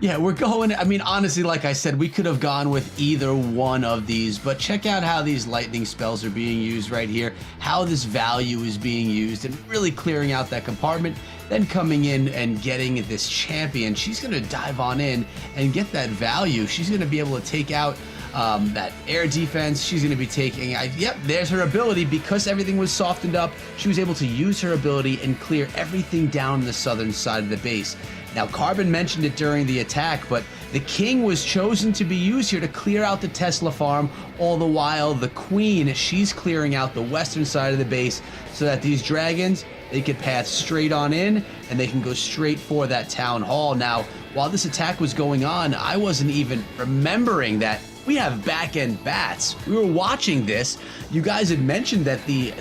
Yeah, we're going. I mean, honestly, like I said, we could have gone with either one of these, but check out how these lightning spells are being used right here, how this value is being used, and really clearing out that compartment. Then coming in and getting this champion. She's going to dive on in and get that value. She's going to be able to take out that air defense. She's going to be taking, yep, there's her ability. Because everything was softened up, she was able to use her ability and clear everything down the southern side of the base. Now, Carbon mentioned it during the attack, but the King was chosen to be used here to clear out the Tesla farm. All the while, the Queen, she's clearing out the western side of the base so that these dragons, they could pass straight on in and they can go straight for that town hall. Now, while this attack was going on, I wasn't even remembering that we have back-end bats. We were watching this. You guys had mentioned that the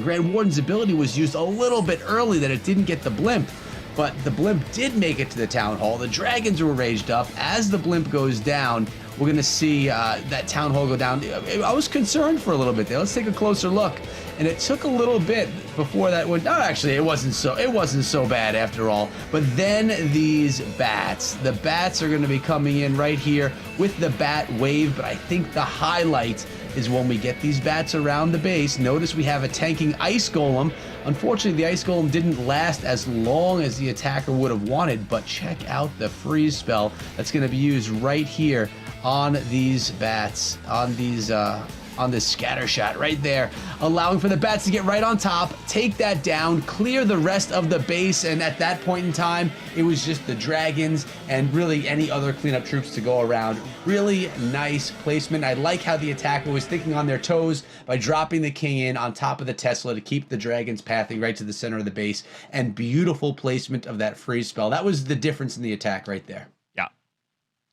Grand Warden's ability was used a little bit early, that it didn't get the blimp. But the blimp did make it to the town hall. The dragons were raged up. As the blimp goes down, we're going to see that town hall go down. I was concerned for a little bit there. Let's take a closer look. And it took a little bit before that went. Oh, actually, it wasn't so bad after all. But then these bats. The bats are going to be coming in right here with the bat wave. But I think the highlight is when we get these bats around the base. Notice we have a tanking ice golem. Unfortunately, the ice golem didn't last as long as the attacker would have wanted, but check out the freeze spell that's going to be used right here on these bats, on this scatter shot right there, allowing for the bats to get right on top, take that down, clear the rest of the base, and at that point in time, it was just the dragons and really any other cleanup troops to go around. Really nice placement. I like how the attacker was thinking on their toes by dropping the King in on top of the Tesla to keep the dragons pathing right to the center of the base, and beautiful placement of that freeze spell. That was the difference in the attack right there. Yeah,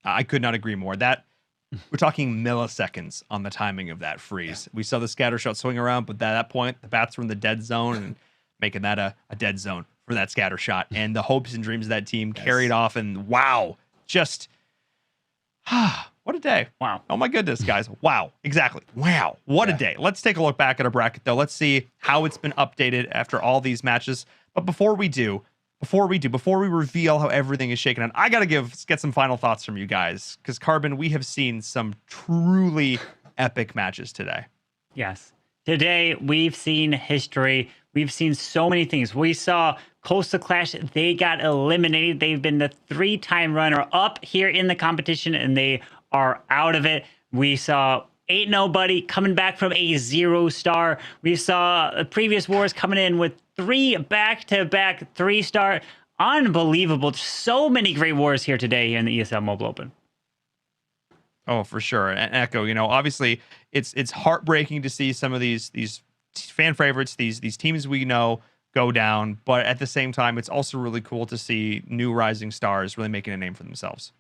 I could not agree more. We're talking milliseconds on the timing of that freeze. Yeah. We saw the scatter shot swing around, but at that point, the bats were in the dead zone and making that a dead zone for that scatter shot. And the hopes and dreams of that team carried off. And wow, just what a day. Wow. Oh my goodness, guys. Wow. Exactly. Wow. What a day. Let's take a look back at our bracket, though. Let's see how it's been updated after all these matches. But before we reveal how everything is shaken out, I got to get some final thoughts from you guys. Because, Carbon, we have seen some truly epic matches today. Yes. Today, we've seen history. We've seen so many things. We saw Coastal Clash. They got eliminated. They've been the 3-time runner-up here in the competition, and they are out of it. We saw Ain't Nobody coming back from a 0 star. We saw previous wars coming in with 3 back-to-back 3-star. Unbelievable. So many great wars here today in the ESL Mobile Open. Oh, for sure. And Echo, obviously it's heartbreaking to see some of these fan favorites, these teams we know go down, but at the same time, it's also really cool to see new rising stars really making a name for themselves.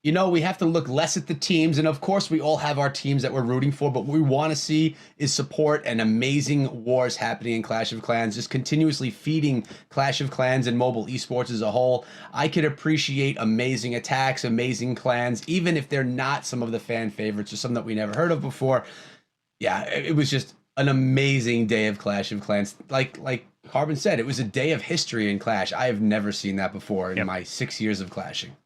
We have to look less at the teams, and of course we all have our teams that we're rooting for, but what we want to see is support and amazing wars happening in Clash of Clans, just continuously feeding Clash of Clans and mobile esports as a whole. I could appreciate amazing attacks, amazing clans, even if they're not some of the fan favorites or some that we never heard of before. Yeah, it was just an amazing day of Clash of Clans. Like Carbon said, it was a day of history in Clash. I have never seen that before in my 6 years of clashing.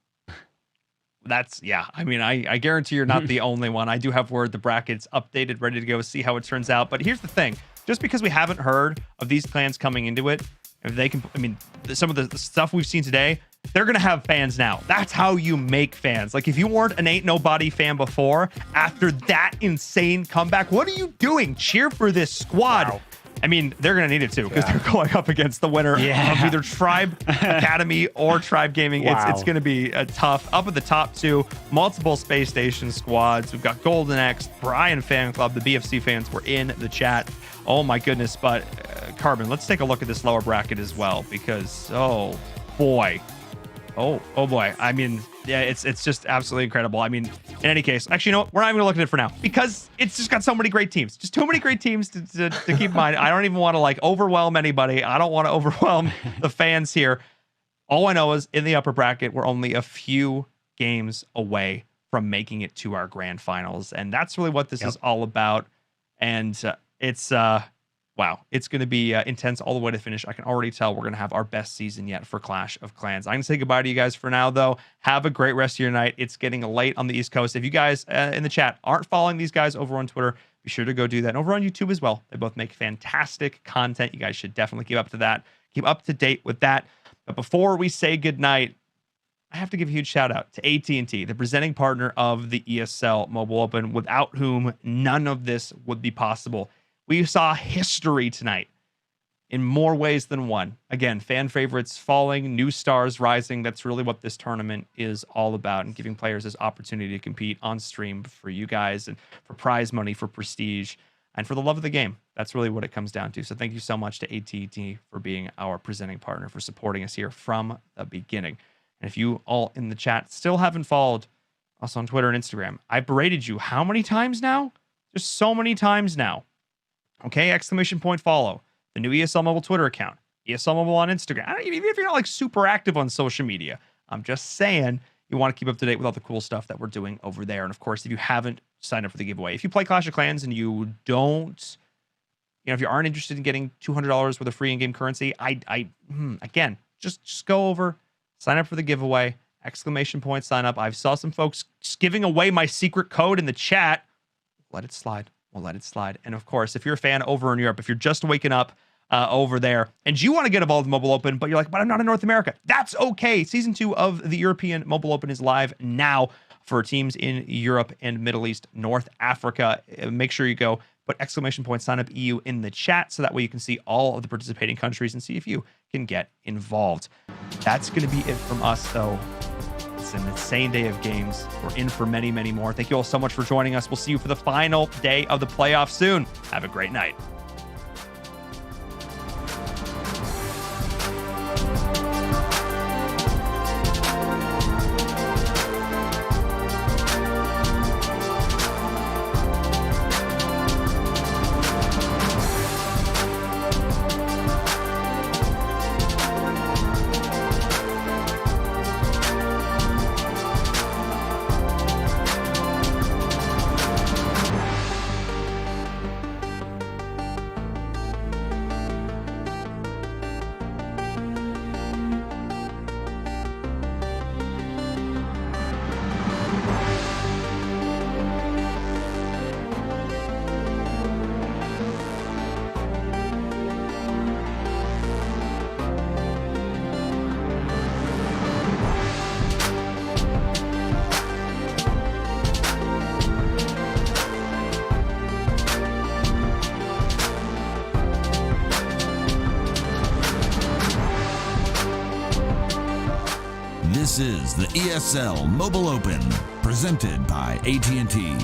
I guarantee you're not the only one. I do have word the bracket's updated, ready to go, see how it turns out. But here's the thing. Just because we haven't heard of these clans coming into it, if they can, some of the stuff we've seen today, they're going to have fans now. That's how you make fans. Like, if you weren't an Ain't Nobody fan before, after that insane comeback, what are you doing? Cheer for this squad. Wow. I mean, they're going to need it too, because they're going up against the winner of either Tribe Academy or Tribe Gaming. Wow. It's going to be a tough. Up at the top two, multiple Space Station squads. We've got Golden X, Brian Fan Club, the BFC fans were in the chat. Oh my goodness. But Carbon, let's take a look at this lower bracket as well, because, oh boy. Oh boy. I mean, yeah, it's just absolutely incredible. I mean, in any case, actually, you know what? We're not even gonna look at it for now, because it's just got so many great teams. Just too many great teams to keep in mind. I don't even want to like overwhelm anybody. I don't want to overwhelm the fans here. All I know is in the upper bracket, we're only a few games away from making it to our grand finals. And that's really what this is all about. And it's wow, it's going to be intense all the way to finish. I can already tell we're going to have our best season yet for Clash of Clans. I'm going to say goodbye to you guys for now, though. Have a great rest of your night. It's getting late on the East Coast. If you guys in the chat aren't following these guys over on Twitter, be sure to go do that. And over on YouTube as well. They both make fantastic content. You guys should definitely keep up to that. Keep up to date with that. But before we say goodnight, I have to give a huge shout out to AT&T, the presenting partner of the ESL Mobile Open, without whom none of this would be possible. We saw history tonight in more ways than one. Again, fan favorites falling, new stars rising. That's really what this tournament is all about, and giving players this opportunity to compete on stream for you guys, and for prize money, for prestige, and for the love of the game. That's really what it comes down to. So thank you so much to AT&T for being our presenting partner, for supporting us here from the beginning. And if you all in the chat still haven't followed us on Twitter and Instagram, I've berated you how many times now? Just so many times now. Okay, exclamation point follow the new ESL Mobile Twitter account, ESL Mobile on Instagram. Even if you're not like super active on social media, I'm just saying you want to keep up to date with all the cool stuff that we're doing over there. And of course, if you haven't signed up for the giveaway, if you play Clash of Clans and you don't, if you aren't interested in getting $200 worth of free in-game currency, again, just go over, sign up for the giveaway, exclamation point sign up. I saw some folks giving away my secret code in the chat. Let it slide. We'll let it slide. And of course, if you're a fan over in Europe, if you're just waking up over there and you want to get involved in Mobile Open, but you're like, but I'm not in North America, that's okay. Season 2 of the European Mobile Open is live now for teams in Europe and Middle East, North Africa. Make sure you go put exclamation point sign up EU in the chat, so that way you can see all of the participating countries and see if you can get involved. That's going to be it from us, though. It's an insane day of games. We're in for many, many more. Thank you all so much for joining us. We'll see you for the final day of the playoffs soon. Have a great night. This is the ESL Mobile Open, presented by AT&T.